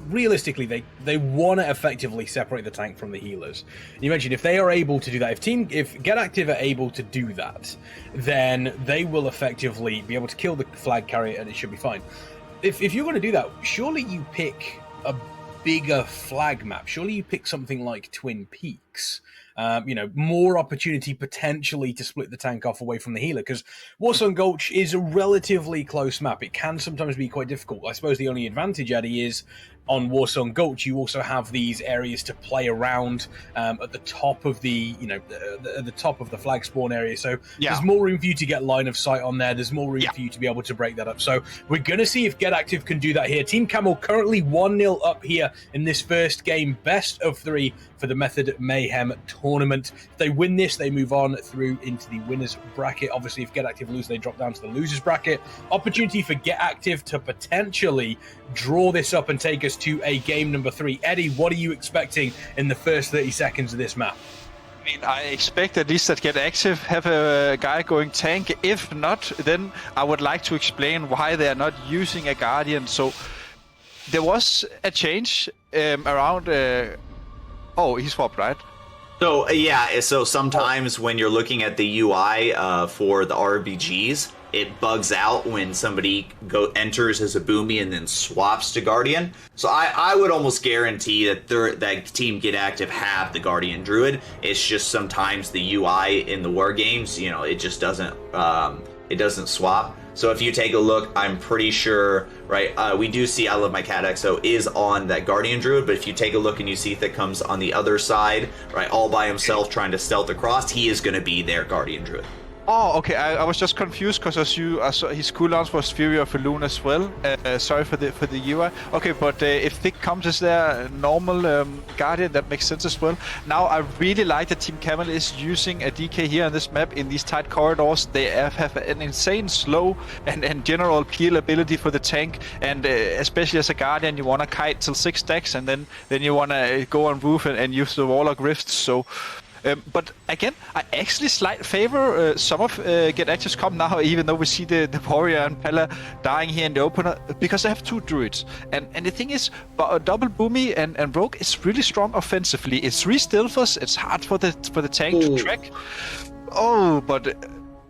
[SPEAKER 1] realistically they want to effectively separate the tank from the healers. You mentioned if they are able to do that, if Get Active are able to do that, then they will effectively be able to kill the flag carrier and it should be fine. If you're going to do that, surely you pick a bigger flag map. Surely you pick something like Twin Peaks. More opportunity potentially to split the tank off away from the healer, because Warsong Gulch is a relatively close map. It can sometimes be quite difficult. I suppose the only advantage, Eddie, is on Warsong Gulch you also have these areas to play around at the top of the at the top of the flag spawn area, so there's more room for you to get line of sight on there. There's more room for you to be able to break that up. So we're gonna see if Get Active can do that here. Team Camel currently 1-0 up here in this first game, best of 3 for the Method Mayhem tournament. If they win this, they move on through into the winners bracket. Obviously, if Get Active lose, they drop down to the losers bracket. Opportunity for Get Active to potentially draw this up and take us to a game number 3. Eddie, what are you expecting in the first 30 seconds of this map?
[SPEAKER 3] I mean, I expect at least that Get Active have a guy going tank. If not, then I would like to explain why they are not using a Guardian. So there was a change around... Oh, he swapped, right?
[SPEAKER 2] So sometimes when you're looking at the UI for the RBGs, it bugs out when somebody enters as a Boomy and then swaps to Guardian. So I would almost guarantee that Team Get Active have the Guardian Druid. It's just sometimes the UI in the war games, it just doesn't swap. So if you take a look, I'm pretty sure, right, we do see I Love My Cat Exo is on that Guardian Druid, but if you take a look and you see Thickcomes on the other side, right, all by himself trying to stealth across, he is going to be their Guardian Druid.
[SPEAKER 3] Oh, okay. I was just confused because I saw his cooldowns was Fury of Elune as well. Sorry for the UI. Okay, but if Thick comes as their normal Guardian, that makes sense as well. Now, I really like that Team Camel is using a DK here on this map in these tight corridors. They have an insane slow and general peel ability for the tank, and especially as a Guardian, you want to kite till 6 stacks, and then you want to go on roof and use the Warlock Rifts. So. But again, I actually slightly favor some of Get Active's comp now, even though we see the Warrior and Pella dying here in the opener, because they have 2 druids. And the thing is, double Boomy and Rogue is really strong offensively. It's 3 Stealthers, it's hard for the tank to track. Oh, but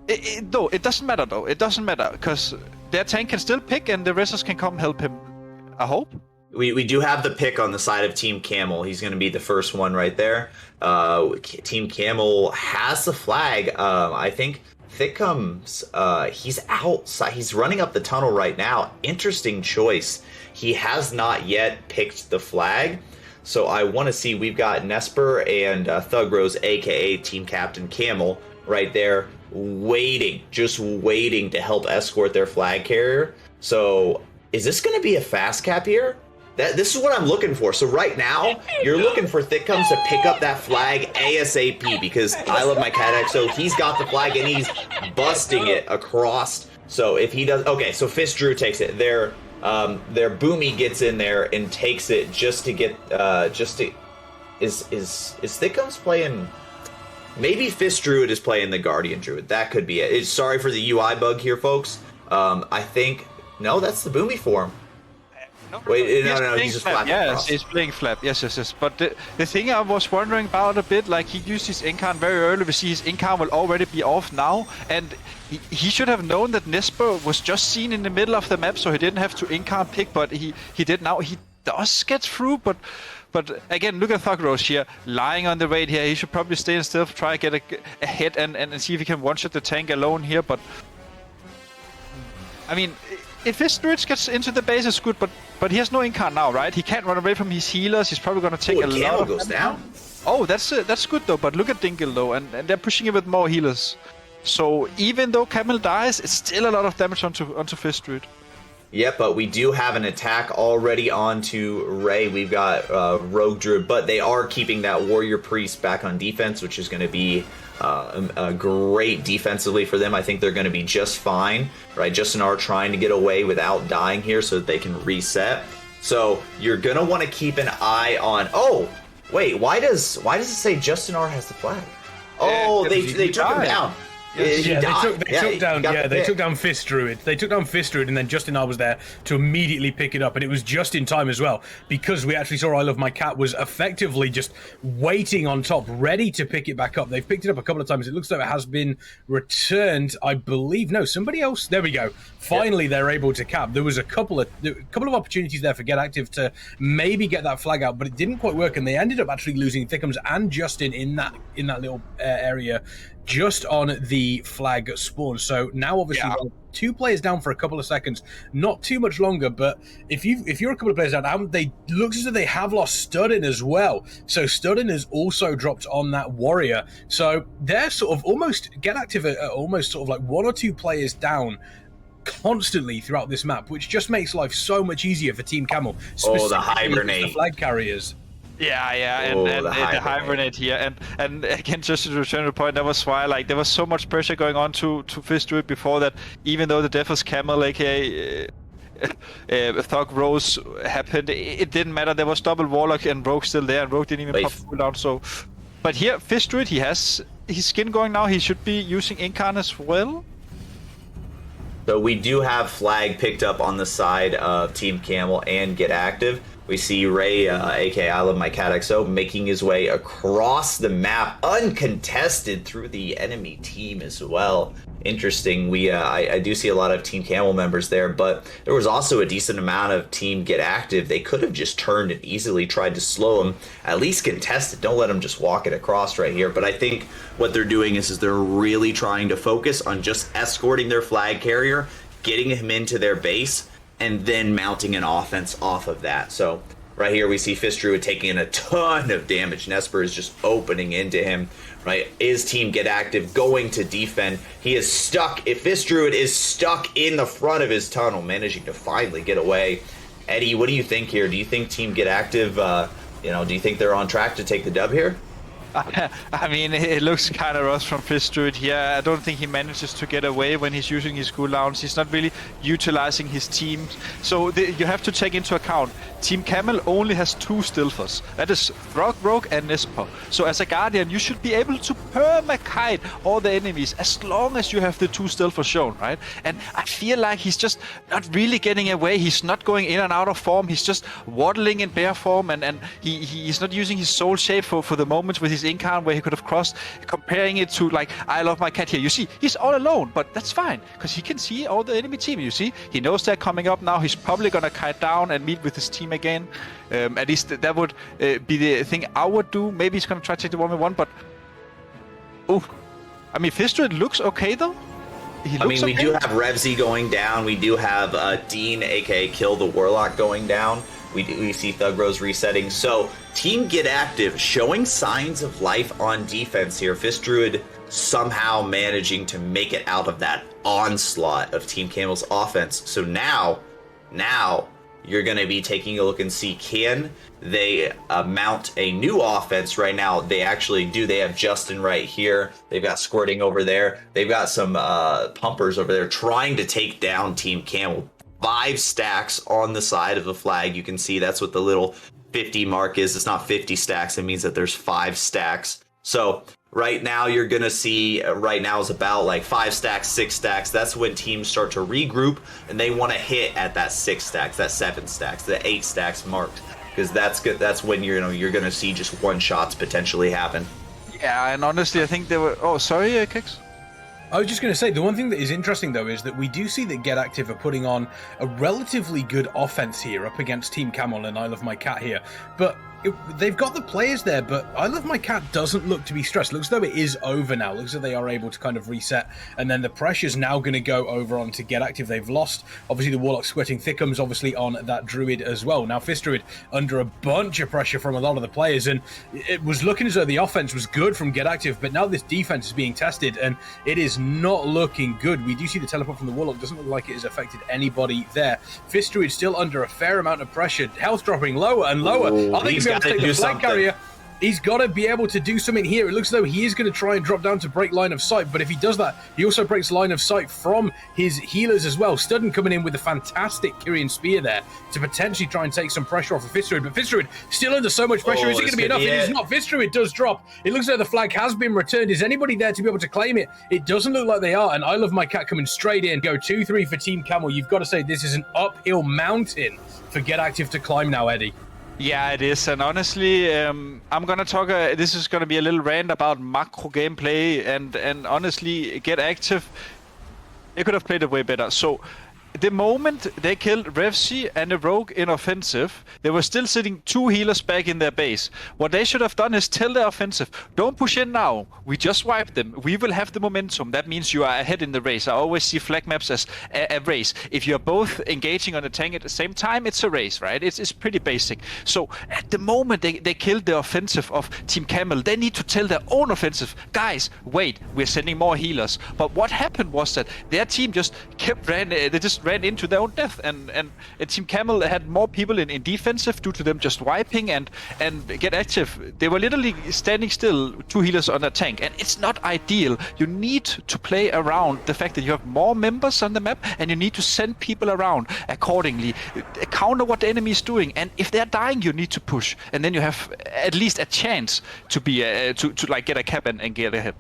[SPEAKER 3] it doesn't matter though. It doesn't matter, because their tank can still pick and the Rezzers can come help him. I hope.
[SPEAKER 2] We do have the pick on the side of Team Camel. He's going to be the first one right there. Team Camel has the flag. I think Thickcomes, he's outside. He's running up the tunnel right now. Interesting choice. He has not yet picked the flag. So I want to see, we've got Nesper and Thug Rose, a.k.a. Team Captain Camel, right there, just waiting to help escort their flag carrier. So is this going to be a fast cap here? This is what I'm looking for. So right now, you're looking for Thickcomes to pick up that flag ASAP, because I Love My Cat Exo, he's got the flag and he's busting it across. So if he does, okay, so Fist Drew takes it. Their Boomy gets in there and takes it just to get, is Thickcomes playing? Maybe Fist Druid is playing the Guardian Druid. That could be it. Sorry for the UI bug here, folks. I think, no, that's the Boomy form. Wait, no, he's just flapping across.
[SPEAKER 3] He's playing flap, yes. But the thing I was wondering about a bit, like, he used his incarn very early. We see his incarn will already be off now, and he should have known that Nesper was just seen in the middle of the map, so he didn't have to incarn pick, but he did now. He does get through, but But again, look at Thugros here, lying on the raid here. He should probably stay in stealth, try to get a hit and see if he can one-shot the tank alone here. But I mean, if his Druid gets into the base, it's good. But he has no incarn now, right? He can't run away from his healers. He's probably going to take a lot
[SPEAKER 2] Camel
[SPEAKER 3] of
[SPEAKER 2] goes down.
[SPEAKER 3] Oh, that's good though. But look at Dingle though, and they're pushing him with more healers. So even though Camel dies, it's still a lot of damage onto Fist Druid.
[SPEAKER 2] Yep, but we do have an attack already onto Ray. We've got Rogue Druid, but they are keeping that Warrior Priest back on defense, which is going to be great defensively for them. I think they're going to be just fine, right? Justin R trying to get away without dying here so that they can reset. So you're going to want to keep an eye on... Oh, wait, why does it say Justin R has the flag? Oh, they took him down.
[SPEAKER 1] They took down Fist Druid. They took down Fist Druid, and then Justin R was there to immediately pick it up, and it was just in time as well, because we actually saw I Love My Cat was effectively just waiting on top, ready to pick it back up. They've picked it up a couple of times. It looks like it has been returned, I believe. No, somebody else. There we go. Finally, they're able to cap. There was a couple of opportunities there for Get Active to maybe get that flag out, but it didn't quite work, and they ended up actually losing Thickums and Justin in that little area, just on the flag spawn. So now obviously two players down for a couple of seconds, not too much longer, but if you're a couple of players down, they looks as though they have lost Studin as well. So Studin has also dropped on that warrior. So they're sort of almost Get Active almost sort of like one or two players down constantly throughout this map, which just makes life so much easier for Team Camel.
[SPEAKER 2] Oh, the hibernate.
[SPEAKER 1] The flag carriers.
[SPEAKER 3] And the hibernate here, and again, just to return to the point, that was why there was so much pressure going on to Fist Druid before that. Even though the death was Camel, aka Thug Rose happened, it didn't matter. There was double Warlock and Rogue still there, and Rogue didn't even pop cooldown. So, but here Fist Druid, he has his skin going now. He should be using Incarn as well.
[SPEAKER 2] So we do have flag picked up on the side of Team Camel and Get Active. We see Ray, aka I Love My Cat XO, making his way across the map, uncontested through the enemy team as well. Interesting. I do see a lot of Team Camel members there, but there was also a decent amount of Team Get Active. They could have just turned and easily tried to slow him, at least contest it. Don't let him just walk it across right here. But I think what they're doing is they're really trying to focus on just escorting their flag carrier, getting him into their base, and then mounting an offense off of that. So right here we see Fist Druid taking a ton of damage. Nesper is just opening into him, right? Is Team Get Active going to defend? He is stuck. If Fist Druid is stuck in the front of his tunnel, managing to finally get away. Eddie, what do you think here? Do you think Team Get Active, do you think they're on track to take the dub here?
[SPEAKER 3] I mean, it looks kind of rough from Fist Druid here. I don't think he manages to get away when he's using his cooldowns. He's not really utilizing his team. So you have to take into account, Team Camel only has 2 Stilfers. That is Frog, Rogue, and Nesper. So as a Guardian, you should be able to perma-kite all the enemies as long as you have the 2 Stilfers shown, right? And I feel like he's just not really getting away. He's not going in and out of form. He's just waddling in bear form, and he's not using his soul shape for the moments with his Incarn where he could have crossed, comparing it to I Love My Cat here. You see, he's all alone, but that's fine, because he can see all the enemy team. You see, he knows they're coming up now. He's probably gonna kite down and meet with his team again. At least that would be the thing I would do. Maybe he's gonna try to take the 1v1, but I mean, Fist Druid looks okay though.
[SPEAKER 2] We do have Revzy going down. We do have Dean, aka Kill the Warlock, going down. We see Thug Rose resetting. So Team Get Active showing signs of life on defense here. Fist Druid somehow managing to make it out of that onslaught of Team Camel's offense. So now you're going to be taking a look and see, can they mount a new offense right now? They actually do. They have Justin right here. They've got Squirting over there. They've got some pumpers over there trying to take down Team Camel. 5 stacks on the side of the flag. You can see that's what the little 50 mark is. It's not 50 stacks. It means that there's 5 stacks. So right now you're going to see, right now is about 5 stacks, 6 stacks. That's when teams start to regroup and they want to hit at that 6 stacks, that 7 stacks, the 8 stacks marked. Because that's good. That's when you're going to see just one shots potentially happen.
[SPEAKER 3] Yeah, and honestly, I think they were... Oh, sorry, Kix?
[SPEAKER 1] I was just going to say, the one thing that is interesting, though, is that we do see that Get Active are putting on a relatively good offense here up against Team Camel and I Love My Cat here. But they've got the players there, but I Love My Cat doesn't look to be stressed. Looks as though it is over now. Looks as though they are able to kind of reset, and then the pressure's now going to go over on to Get Active. They've lost, obviously, the Warlock squirting Thickums, obviously, on that Druid as well. Now, Fist Druid under a bunch of pressure from a lot of the players, and it was looking as though the offense was good from Get Active, but now this defense is being tested, and it is not looking good. We do see the teleport from the Warlock. Doesn't look like it has affected anybody there. Fist Druid still under a fair amount of pressure. Health dropping lower and lower.
[SPEAKER 2] Ooh,
[SPEAKER 1] I think he's able to take the flag carrier. He's got to be able to do something here. It looks as though he is going to try and drop down to break line of sight, but if he does that, he also breaks line of sight from his healers as well. Studden coming in with a fantastic Kyrian Spear there to potentially try and take some pressure off of Fist Druid, but Fist Druid still under so much pressure. Is it going to be enough? It is not. Fist Druid does drop. It looks as though the flag has been returned. Is anybody there to be able to claim it? It doesn't look like they are, and I Love My Cat coming straight in. Go 2-3 for Team Camel. You've got to say this is an uphill mountain for Get Active to climb now, Eddie.
[SPEAKER 3] Yeah, it is, and honestly, I'm gonna talk. This is gonna be a little rant about macro gameplay, and honestly, Get Active. They could have played it way better. So, the moment they killed Revsi and the Rogue in offensive, they were still sitting 2 healers back in their base. What they should have done is tell the offensive, don't push in now. We just wiped them. We will have the momentum. That means you are ahead in the race. I always see flag maps as a race. If you're both engaging on the tank at the same time, it's a race, right? It's pretty basic. So at the moment they killed the offensive of Team Camel, they need to tell their own offensive, guys, wait, we're sending more healers. But what happened was that their team just they just ran into their own death, and Team Camel had more people in defensive due to them just wiping and Get Active. They were literally standing still, 2 healers on a tank, and it's not ideal. You need to play around the fact that you have more members on the map, and you need to send people around accordingly, counter what the enemy is doing, and if they're dying, you need to push, and then you have at least a chance to be to like get a cap and get ahead.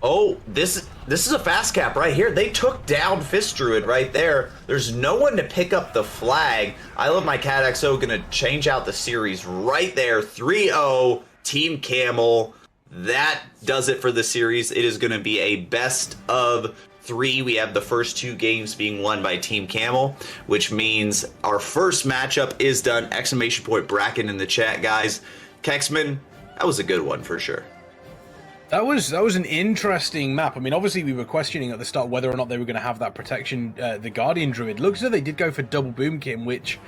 [SPEAKER 2] Oh, this is a fast cap right here. They took down Fist Druid right there. There's no one to pick up the flag. I Love My Cat XO gonna change out the series right there. 3-0, Team Camel. That does it for the series. It is gonna be a best of 3. We have the first 2 games being won by Team Camel, which means our first matchup is done. Exclamation point bracket in the chat, guys. Kexman, that was a good one for sure.
[SPEAKER 1] That was an interesting map. I mean, obviously we were questioning at the start whether or not they were going to have that protection, the Guardian Druid. Looks as though they did go for double Boomkin, which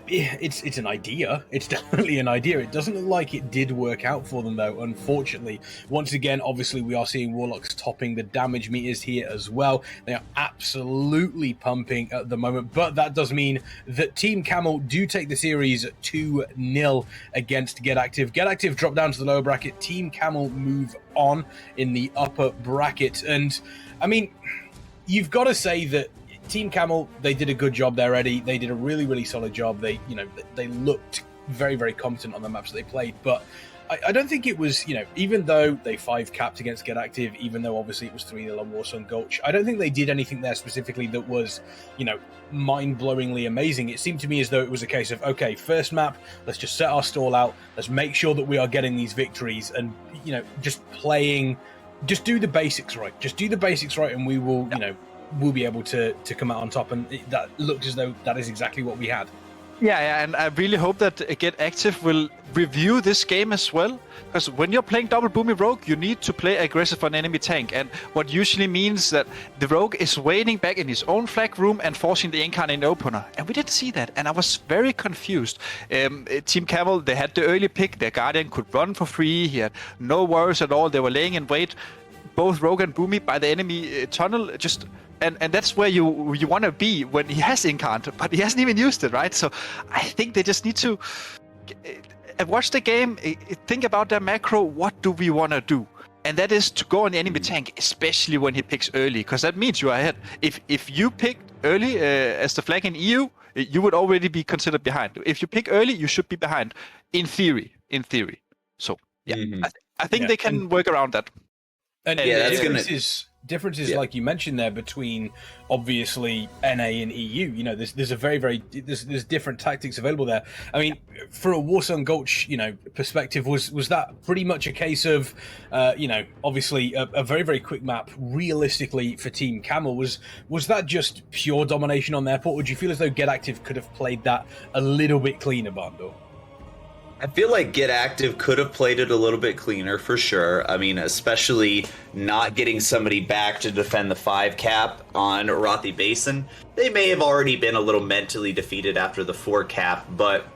[SPEAKER 1] it's an idea. It's definitely an idea. It doesn't look like it did work out for them though, unfortunately. Once again, obviously we are seeing Warlocks topping the damage meters here as well. They are absolutely pumping at the moment, but that does mean that Team Camel do take the series 2-0 against Get Active. Get Active drop down to the lower bracket. Team Camel move on in the upper bracket, and I mean, you've got to say that Team Camel, they did a good job there, Eddie. They did a really, really solid job. They looked very, very competent on the maps that they played, but I don't think it was, even though they 5-capped against Get Active, even though obviously it was 3-0 on Warsong Gulch, I don't think they did anything there specifically that was, mind-blowingly amazing. It seemed to me as though it was a case of, okay, first map, let's just set our stall out, let's make sure that we are getting these victories, and, just do the basics right. Just do the basics right, and we will, we'll be able to come out on top, and that looks as though that is exactly what we had.
[SPEAKER 3] Yeah, and I really hope that Get Active will review this game as well, because when you're playing double Boomy Rogue, you need to play aggressive on enemy tank, and what usually means that the Rogue is waiting back in his own flag room and forcing the incarnate opener, and we didn't see that, and I was very confused. Team Camel, they had the early pick, their Guardian could run for free, he had no worries at all, they were laying in wait, both Rogue and Boomy by the enemy tunnel, just... And that's where you want to be when he has Incant, but he hasn't even used it, right? So I think they just need to watch the game, think about their macro, what do we want to do? And that is to go on the enemy tank, especially when he picks early, because that means you are ahead. If you picked early as the flag in EU, you would already be considered behind. If you pick early, you should be behind, in theory. So, yeah, I think they can work around that.
[SPEAKER 1] And differences like you mentioned there between obviously NA and EU. There's a very there's different tactics available there. I mean, for a Warsong Gulch perspective, was that pretty much a case of obviously a very, very quick map realistically for Team Camel? Was that just pure domination on their part, or do you feel as though Get Active could have played that a little bit cleaner, Bando?
[SPEAKER 2] I feel like Get Active could have played it a little bit cleaner for sure. I mean, especially not getting somebody back to defend the 5 cap on Rothi Basin. They may have already been a little mentally defeated after the 4 cap, but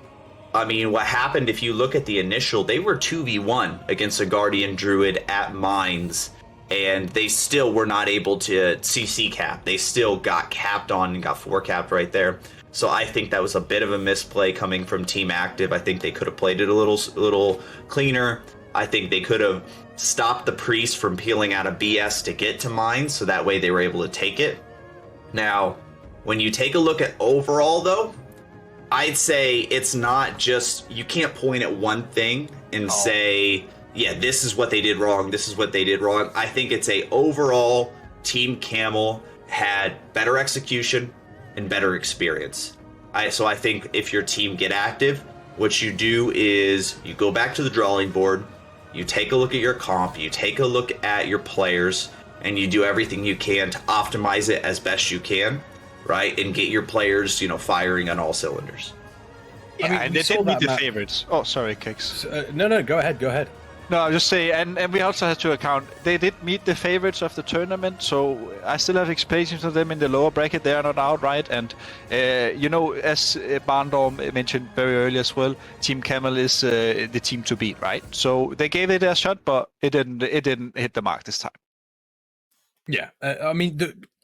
[SPEAKER 2] I mean, what happened if you look at the initial, they were 2v1 against a Guardian Druid at Mines, and they still were not able to CC cap. They still got capped on and got 4 capped right there. So I think that was a bit of a misplay coming from Team Active. I think they could have played it a little cleaner. I think they could have stopped the Priest from peeling out of BS to get to Mines, so that way they were able to take it. Now, when you take a look at overall, though, I'd say it's not just, you can't point at one thing and say, yeah, this is what they did wrong, this is what they did wrong. I think it's a overall Team Camel had better execution and better experience. So I think if your team Get Active, what you do is you go back to the drawing board, you take a look at your comp, you take a look at your players, and you do everything you can to optimize it as best you can, right? And get your players, firing on all cylinders.
[SPEAKER 3] Yeah, and they did meet the favorites. Oh, sorry, Kicks.
[SPEAKER 1] No, go ahead.
[SPEAKER 3] No, I'll just say, and we also have to account, they did meet the favorites of the tournament, so I still have expectations of them in the lower bracket. They are not out, right? And, as Barndorm mentioned very early as well, Team Camel is the team to beat, right? So they gave it a shot, but it didn't hit the mark this time.
[SPEAKER 1] Yeah, I mean,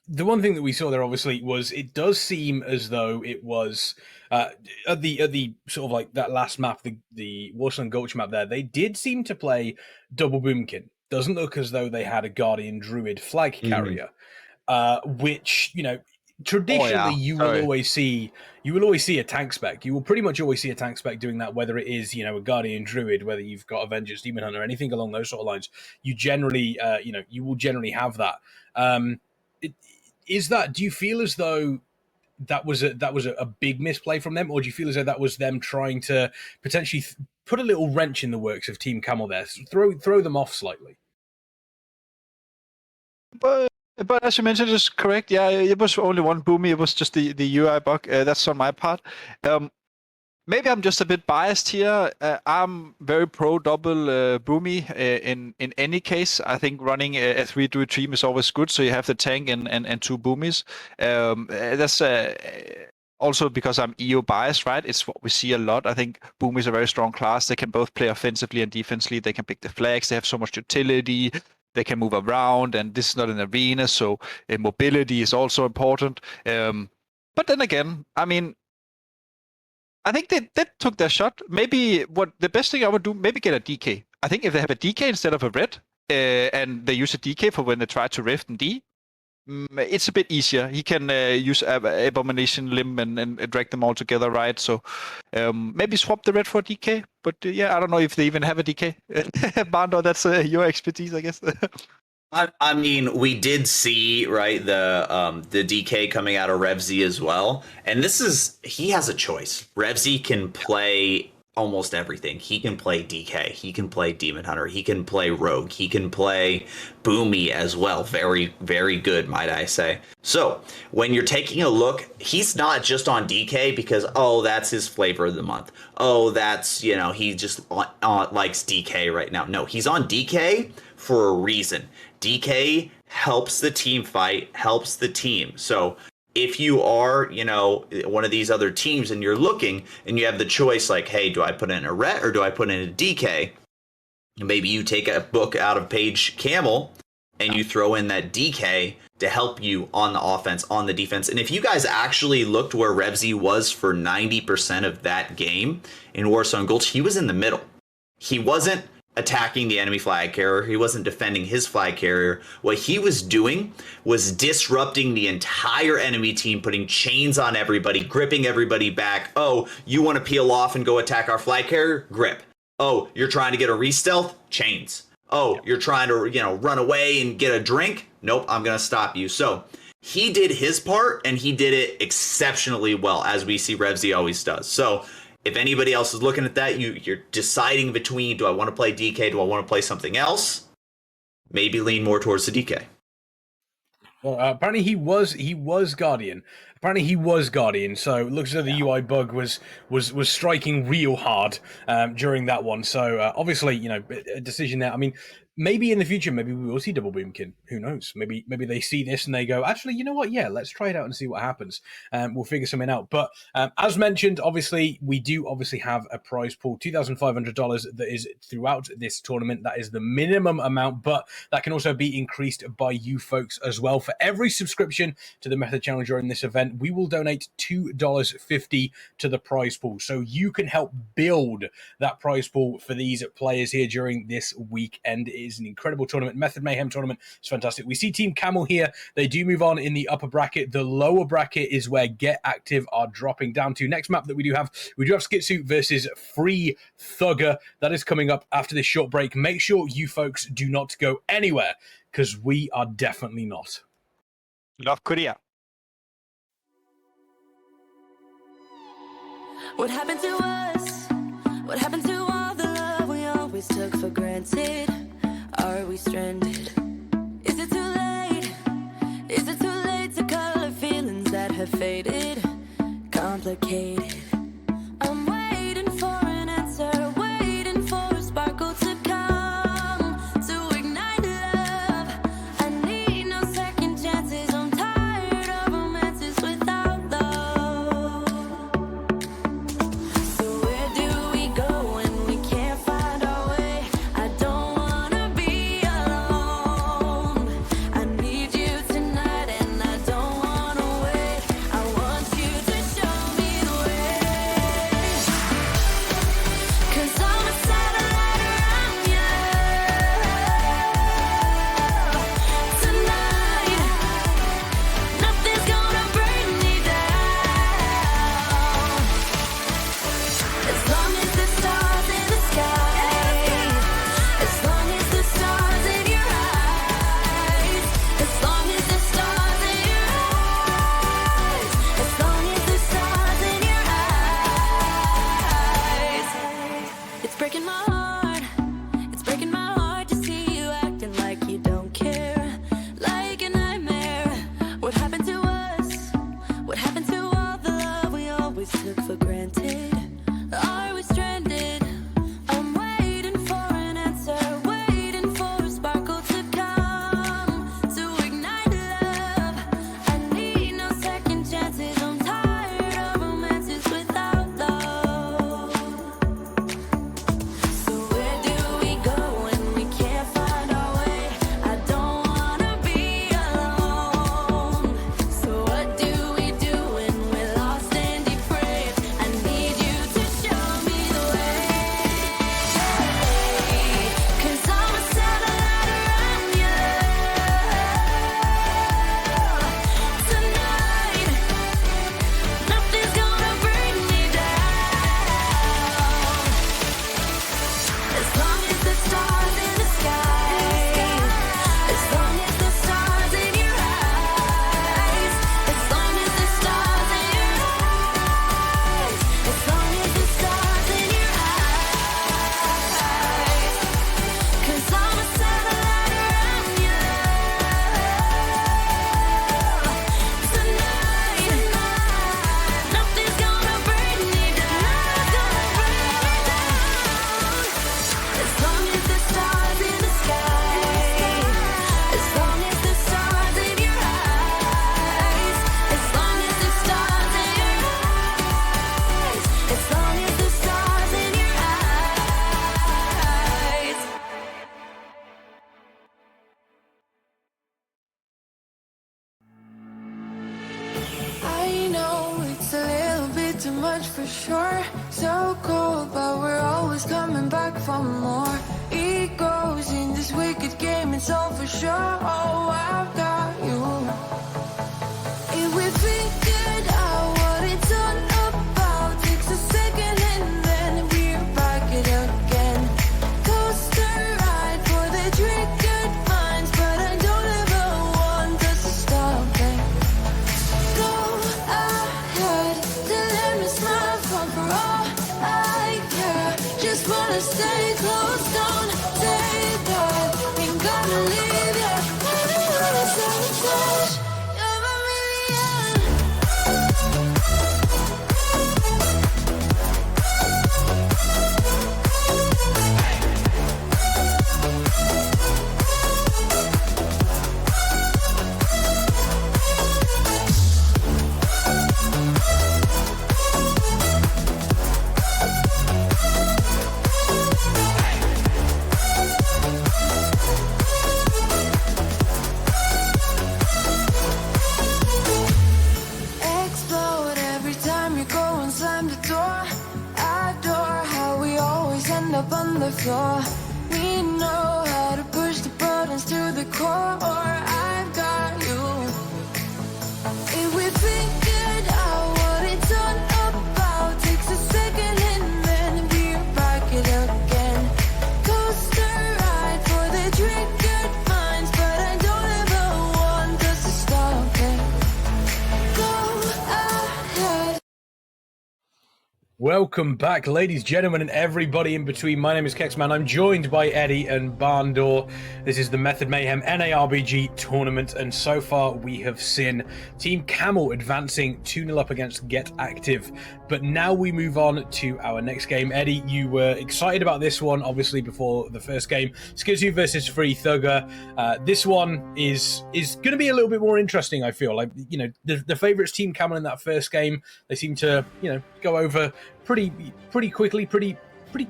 [SPEAKER 1] the one thing that we saw there, obviously, was it does seem as though it was at the sort of like that last map, the Warsland Gulch map there, they did seem to play double boomkin. Doesn't look as though they had a Guardian Druid flag carrier, which, traditionally you will always see a tank spec. You will pretty much always see a tank spec doing that, whether it is, a Guardian Druid, whether you've got Avengers, Demon Hunter, anything along those sort of lines. You generally, you will generally have that. Do you feel as though that was a big misplay from them, or do you feel as though that was them trying to potentially put a little wrench in the works of Team Camel there, throw them off slightly?
[SPEAKER 3] But as you mentioned, it's correct. Yeah, it was only one boomy. It was just the UI bug. That's on my part. Maybe I'm just a bit biased here. I'm very pro double boomy in any case. I think running a 3 druid team is always good, so you have the tank and 2 boomies. That's also because I'm EO biased, right? It's what we see a lot. I think boomies are a very strong class. They can both play offensively and defensively. They can pick the flags. They have so much utility. They can move around, and this is not an arena, so mobility is also important. But then again, I mean, I think they took their shot. Maybe the best thing I would do, maybe get a DK. I think if they have a DK instead of a red, and they use a DK for when they try to rift and D, it's a bit easier. He can use Abomination Limb and drag them all together, right? So maybe swap the red for a DK. But yeah, I don't know if they even have a DK. Bando, that's your expertise, I guess.
[SPEAKER 2] I mean, we did see, right, the DK coming out of Revzy as well. And he has a choice. Revzy can play almost everything. He can play DK. He can play Demon Hunter. He can play Rogue. He can play Boomy as well. Very, very good, might I say. So when you're taking a look, he's not just on DK because, that's his flavor of the month. That's, he just likes DK right now. No, he's on DK for a reason. DK helps the team fight, helps the team. So if you are, one of these other teams and you're looking and you have the choice like, hey, do I put in a ret or do I put in a DK? Maybe you take a book out of page Camel and you throw in that DK to help you on the offense, on the defense. And if you guys actually looked where Revzy was for 90% of that game in Warzone Gulch, he was in the middle. He wasn't attacking the enemy flag carrier. He wasn't defending his flag carrier. What he was doing was disrupting the entire enemy team, putting chains on everybody, gripping everybody back. Oh, you want to peel off and go attack our flag carrier? Grip. Oh, you're trying to get a re-stealth? Chains. Oh, you're trying to, run away and get a drink? Nope, I'm going to stop you. So he did his part, and he did it exceptionally well, as we see Revzy always does. So if anybody else is looking at that, you're deciding between, do I want to play DK? Do I want to play something else? Maybe lean more towards the DK.
[SPEAKER 1] Well, apparently he was Guardian. Apparently he was Guardian. So it looks as though the UI bug was striking real hard during that one. So obviously, you know, a decision there. I mean, maybe in the future, maybe we will see Double Boomkin. Who knows? Maybe they see this and they go, actually, you know what? Yeah, let's try it out and see what happens. We'll figure something out. But as mentioned, obviously, we do obviously have a prize pool, $2,500 that is throughout this tournament. That is the minimum amount, but that can also be increased by you folks as well. For every subscription to the Method Channel during this event, we will donate $2.50 to the prize pool. So you can help build that prize pool for these players here during this weekend. It is an incredible tournament. Method Mayhem tournament is fantastic. We see Team Camel here. They do move on in the upper bracket. The lower bracket is where Get Active are dropping down to. Next map that we do have Skitsou versus Free Thugger. That is coming up after this short break. Make sure you folks do not go anywhere, because we are definitely not.
[SPEAKER 3] Love Korea.
[SPEAKER 4] What happened to us? What happened to all the love we always took for granted? Are we stranded? Is it too late? Is it too late to color feelings that have faded? Complicated. I'm waiting for an answer, waiting for a sparkle to come to ignite love. I need no second chances. I'm tired of romances without love. So where do we go when we can't find our way? I don't wanna be alone. I need you tonight and I don't wanna wait. I want you to show me the way. 'Cause I'm a satellite around you tonight. Nothing's gonna bring me down. As long as the stars in the sky, as long as the stars in your eyes, as long as the stars in your eyes, as long as the stars in your eyes. It's breaking my heart, it's breaking my heart to see you acting like you don't care, like a nightmare. What happened to us? What happened to all the love we always took for granted? Are we stranded? I'm waiting for an answer, waiting for a sparkle to come to ignite love. I need no second chances. I'm tired of romances without love. So where do we go when we can't find our way? I don't wanna be alone. So what do we do when we're lost and depraved? I need you to show me the way. 'Cause I'm a satellite around you tonight. Nothing's gonna bring me down. As long as the stars in the sky, as long as the stars in your eyes, as long as the stars in your eyes, as long as the stars in your eyes. 'Cause I'm a satellite around you tonight. Nothing's gonna bring me down. As long as the stars in the sky, as long as the stars in your eyes, as long as the stars in your eyes, as long as the stars in your eyes.
[SPEAKER 5] I know it's a little bit too much for sure. So cold, but we're always coming back for more. Egos in this wicked game, it's all for sure. Oh, I've got you. If we figured out what it's all about, takes a second and then we're back it again. Coaster ride for the triggered minds, but I don't ever want us to stop it. Go ahead, the limits not fun for all I care. Just wanna stay close, don't say that. Ain't gonna leave ya. so we know how to push the buttons to the core. I've got you. If we figured out what it's all about, takes a second and then we're back it again. Coaster ride for the triggered minds, but I don't ever want us to stop it. Go ahead.
[SPEAKER 1] Welcome back, ladies, gentlemen, and everybody in between. My name is Kexman. I'm joined by Eddie and Barndor. This is the Method Mayhem NARBG tournament, and so far we have seen Team Camel advancing 2-0 up against Get Active. But now we move on to our next game. Eddie, you were excited about this one, obviously, before the first game. Skitsou versus Free Thugger. This one is going to be a little bit more interesting, I feel. Like, you know, the favourites Team Camel in that first game, they seem to, you know, go over pretty quickly, pretty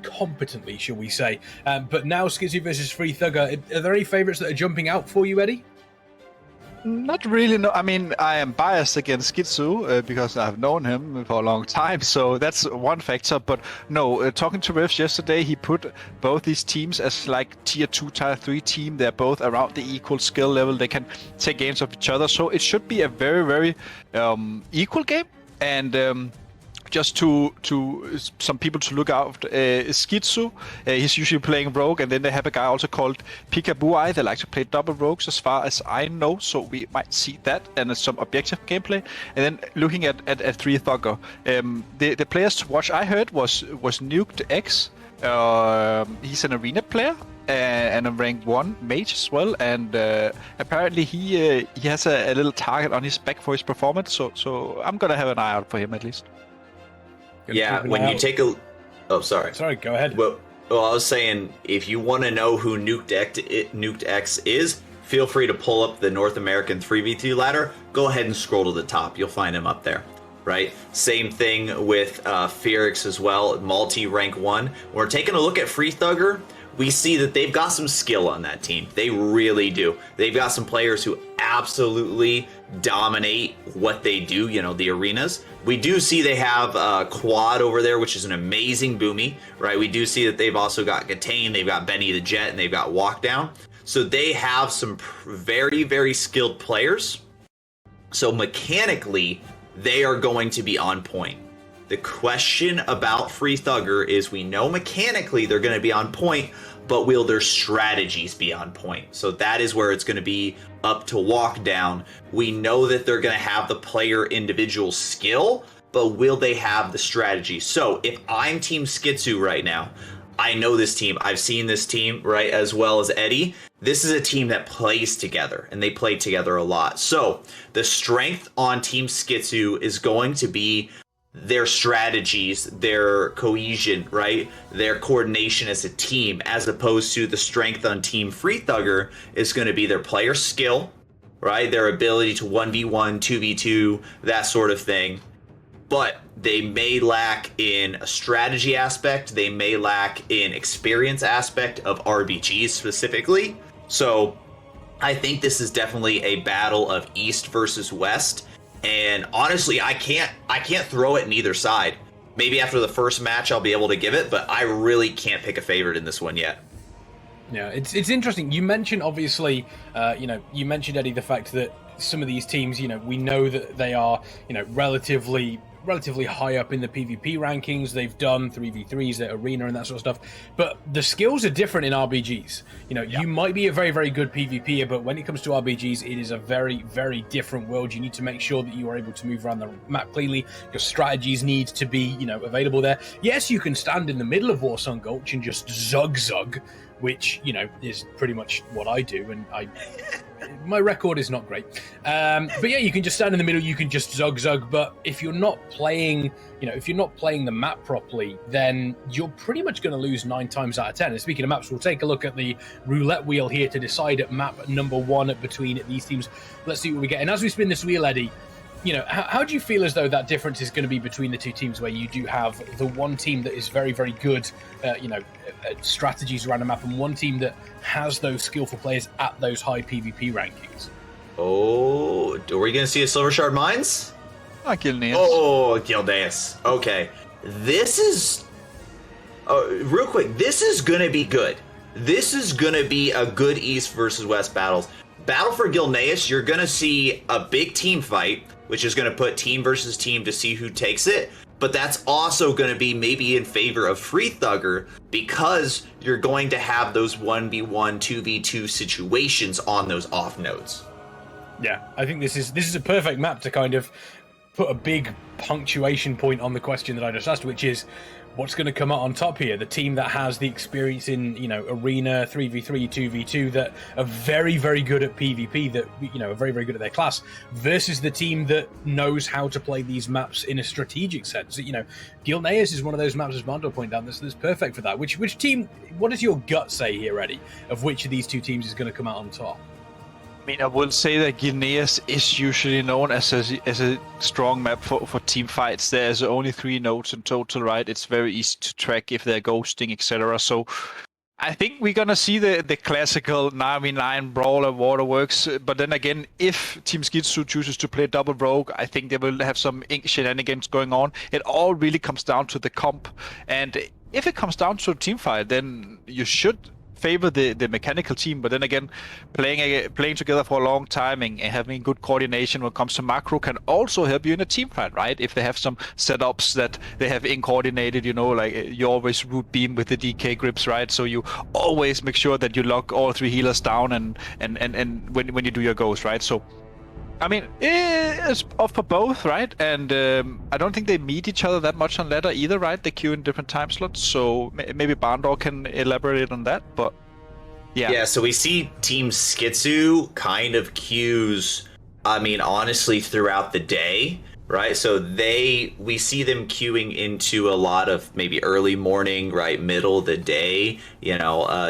[SPEAKER 1] competently, shall we say. But now Skitsou versus Free Thugger, are there any favourites that are jumping out for you, Eddie?
[SPEAKER 3] Not really, no. I mean, I am biased against Skitsou because I've known him for a long time, so that's one factor. But no, talking to Rivs yesterday, he put both these teams as like tier 2, tier 3 team. They're both around the equal skill level. They can take games of each other, so it should be a very, very equal game. And just to some people to look out, Skitsou, he's usually playing rogue, and then they have a guy also called Pikabuai. They like to play double rogues as far as I know, so we might see that and some objective gameplay. And then looking at Free Thugger, the players to watch I heard was Nuked X. He's an arena player and a rank 1 mage as well, and apparently he has a little target on his back for his performance, so I'm gonna have an eye out for him at least.
[SPEAKER 2] Yeah, when you take a... Oh, sorry.
[SPEAKER 1] Sorry, go ahead.
[SPEAKER 2] Well, I was saying, if you want to know who Nuked X is, feel free to pull up the North American 3v3 ladder. Go ahead and scroll to the top. You'll find him up there, right? Same thing with Fearix as well, multi rank 1. We're taking a look at Free Thugger. We see that they've got some skill on that team. They really do. They've got some players who absolutely dominate what they do, you know, the arenas. We do see they have Quad over there, which is an amazing boomy, right? We do see that they've also got Gatane, they've got Benny the Jet, and they've got Walkdown. So they have some very, very skilled players. So mechanically, they are going to be on point. The question about Free Thugger is, we know mechanically they're going to be on point, but will their strategies be on point? So that is where it's going to be up to Walkdown. We know that they're going to have the player individual skill, but will they have the strategy? So if I'm Team Skitsou right now, I know this team. I've seen this team, right, as well as Eddie. This is a team that plays together, and they play together a lot. So the strength on Team Skitsou is going to be their strategies, their cohesion, right? Their coordination as a team, as opposed to the strength on Team Free Thugger is going to be their player skill, right? Their ability to 1v1, 2v2, that sort of thing. But they may lack in a strategy aspect. They may lack in experience aspect of RBGs specifically. So I think this is definitely a battle of East versus West. And honestly, I can't throw it in either side. Maybe after the first match I'll be able to give it, but I really can't pick a favorite in this one yet.
[SPEAKER 1] Yeah, it's interesting. You mentioned, obviously, you mentioned, Eddie, the fact that some of these teams, you know, we know that they are, you know, relatively high up in the PvP rankings. They've done 3v3s, their arena and that sort of stuff. But the skills are different in RBGs. You know, you might be a very, very good PvPer, but when it comes to RBGs, it is a very, very different world. You need to make sure that you are able to move around the map cleanly. Your strategies need to be, you know, available there. Yes, you can stand in the middle of Warsong Gulch and just zug, which, you know, is pretty much what I do, and my record is not great. But yeah, you can just stand in the middle, you can just zug, but if you're not playing, you know, if you're not playing the map properly, then you're pretty much going to lose 9 times out of 10. And speaking of maps, we'll take a look at the roulette wheel here to decide map number 1 between these teams. Let's see what we get. And as we spin this wheel, Eddie, you know, how do you feel as though that difference is going to be between the two teams, where you do have the one team that is very, very good, at strategies around the map, and one team that has those skillful players at those high PvP rankings?
[SPEAKER 2] Oh, are we going to see a Silver Shard Mines?
[SPEAKER 3] Gilneas.
[SPEAKER 2] Oh, Gilneas. Okay. This is... real quick, this is going to be good. This is going to be a good East versus West battles. Battle for Gilneas, you're going to see a big team fight, which is going to put team versus team to see who takes it. But that's also going to be maybe in favor of Free Thugger because you're going to have those 1v1, 2v2 situations on those off nodes.
[SPEAKER 1] Yeah, I think this is a perfect map to kind of put a big punctuation point on the question that I just asked, which is what's going to come out on top here? The team that has the experience in, arena, 3v3, 2v2, that are very, very good at PvP, that, are very, very good at their class, versus the team that knows how to play these maps in a strategic sense. Gilneas is one of those maps, as Mondo pointed out, that's perfect for that. Which team, what does your gut say here, Eddie, of which of these two teams is going to come out on top?
[SPEAKER 3] I mean, I would say that Gilneas is usually known as a strong map for team fights. There's only 3 nodes in total, right? It's very easy to track if they're ghosting, etc. So I think we're going to see the classical 9v9 brawler waterworks. But then again, if Team Skitsou chooses to play double rogue, I think they will have some shenanigans going on. It all really comes down to the comp. And if it comes down to a team fight, then you should favor the mechanical team, but then again, playing together for a long time and having good coordination when it comes to macro can also help you in a team fight, right? If they have some setups that they have in-coordinated, like you always root beam with the DK grips, right? So you always make sure that you lock all 3 healers down and when you do your goes, right? So I mean, it's off for both, right? And I don't think they meet each other that much on ladder either, right? They queue in different time slots, so maybe Bandor can elaborate on that, but yeah.
[SPEAKER 2] Yeah, so we see Team Skitsou kind of queues, honestly, throughout the day, right? So we see them queuing into a lot of maybe early morning, right, middle of the day,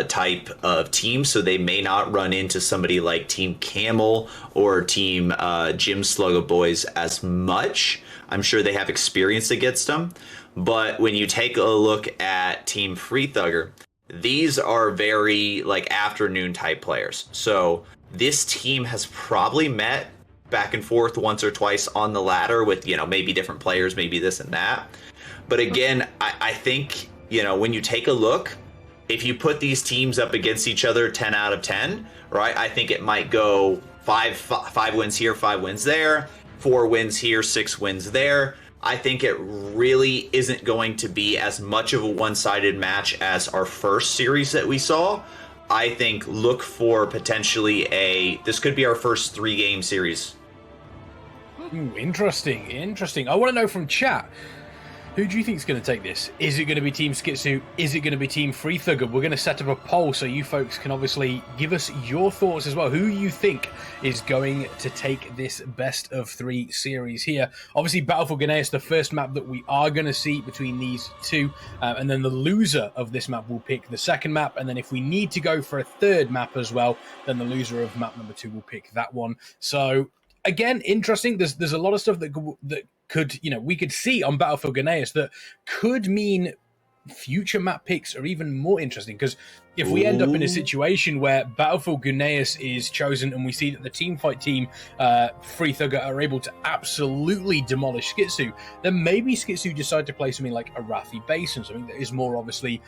[SPEAKER 2] type of team. So they may not run into somebody like Team Camel or Team Jim Slugga Boys as much. I'm sure they have experience against them. But when you take a look at Team Free Thugger, these are very afternoon type players. So this team has probably met back and forth once or twice on the ladder with, maybe different players, maybe this and that. But again, I think, when you take a look, if you put these teams up against each other 10 out of 10, right, I think it might go five wins here, 5 wins there, 4 wins here, 6 wins there. I think it really isn't going to be as much of a one-sided match as our first series that we saw. I think look for potentially this could be our first 3-game series.
[SPEAKER 1] Ooh, interesting. I want to know from chat, who do you think is going to take this? Is it going to be Team Skitsou? Is it going to be Team Free Thugger? We're going to set up a poll so you folks can obviously give us your thoughts as well. Who you think is going to take this best of 3 series here? Obviously, Battle for Gilneas, the first map that we are going to see between these two. And then the loser of this map will pick the second map. And then if we need to go for a third map as well, then the loser of map number 2 will pick that one. So again, interesting. There's a lot of stuff that could, we could see on Battle for Gilneas that could mean future map picks are even more interesting. Because if we end up in a situation where Battle for Gilneas is chosen and we see that the team fight team, Free Thugger, are able to absolutely demolish Skitsou, then maybe Skitsou decide to play something like a Rathi Basin, something that is more obviously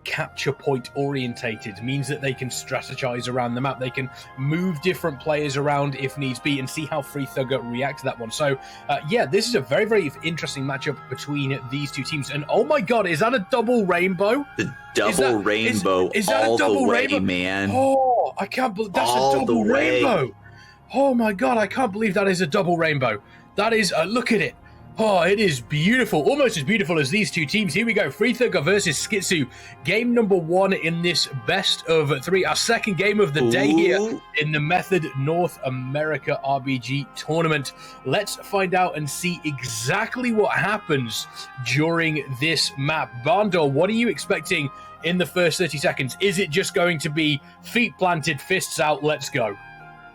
[SPEAKER 1] capture point orientated, means that they can strategize around the map, they can move different players around if needs be, and see how Free Thugger react to that one. So this is a very, very interesting matchup between these two teams. And oh my god, is that a double rainbow?
[SPEAKER 2] The double rainbow
[SPEAKER 1] is that
[SPEAKER 2] all
[SPEAKER 1] a double
[SPEAKER 2] the way,
[SPEAKER 1] rainbow?
[SPEAKER 2] man.
[SPEAKER 1] Oh, I can't believe that's
[SPEAKER 2] all
[SPEAKER 1] a double
[SPEAKER 2] the way.
[SPEAKER 1] rainbow. Oh my god, I can't believe that is a double rainbow. That is look at it. Oh, it is beautiful. Almost as beautiful as these two teams. Here we go. Free Thugger versus Skitsou. Game number 1 in this best of 3. Our second game of the day here in the Method North America RBG tournament. Let's find out and see exactly what happens during this map. Bandor, what are you expecting in the first 30 seconds? Is it just going to be feet planted, fists out, let's go?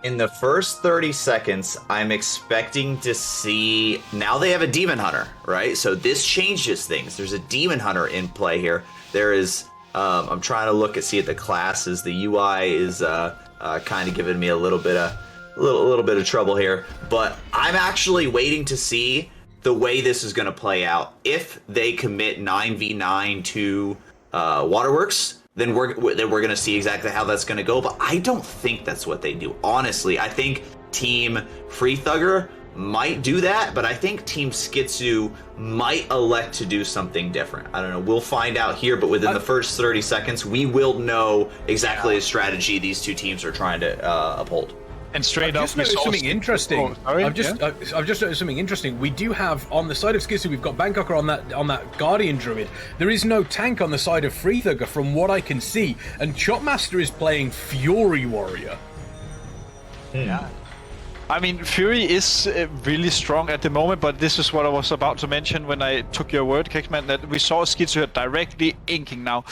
[SPEAKER 2] In the first 30 seconds, I'm expecting to see... Now they have a Demon Hunter, right? So this changes things. There's a Demon Hunter in play here. There is... I'm trying to look and see at the classes. The UI is kind of giving me a little bit of trouble here. But I'm actually waiting to see the way this is going to play out. If they commit 9v9 to Waterworks, then we're going to see exactly how that's going to go. But I don't think that's what they do. Honestly, I think Team Free Thugger might do that, but I think Team Skitsou might elect to do something different. I don't know. We'll find out here, but within the first 30 seconds, we will know exactly the strategy these two teams are trying to uphold.
[SPEAKER 3] And straight up,
[SPEAKER 1] I've just noticed something interesting. I've just noticed something interesting. We do have on the side of Skitsou, we've got Bangkoker on that Guardian Druid. There is no tank on the side of Free Thugger, from what I can see, and Chopmaster is playing Fury Warrior.
[SPEAKER 3] Yeah. I mean, Fury is really strong at the moment, but this is what I was about to mention when I took your word, Kexman, that we saw Skitsou directly inking now.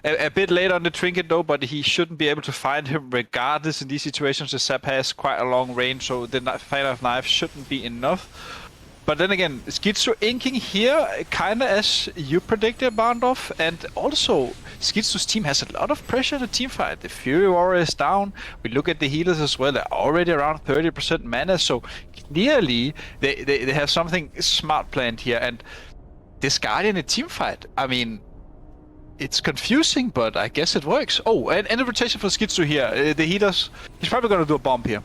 [SPEAKER 3] A bit late on the trinket though, but he shouldn't be able to find him regardless in these situations. The Sap has quite a long range, so the Fan of Knife shouldn't be enough. But then again, Skitsou inking here, kinda as you predicted, Barndorf, and also Skitsou's team has a lot of pressure in the team fight. The Fury Warrior is down. We look at the healers as well, they're already around 30% mana, so clearly they have something smart planned here. And this Guardian in team fight, I mean, it's confusing, but I guess it works. Oh, and a rotation for Skitsou here. The healers, he's probably going to do a bomb here.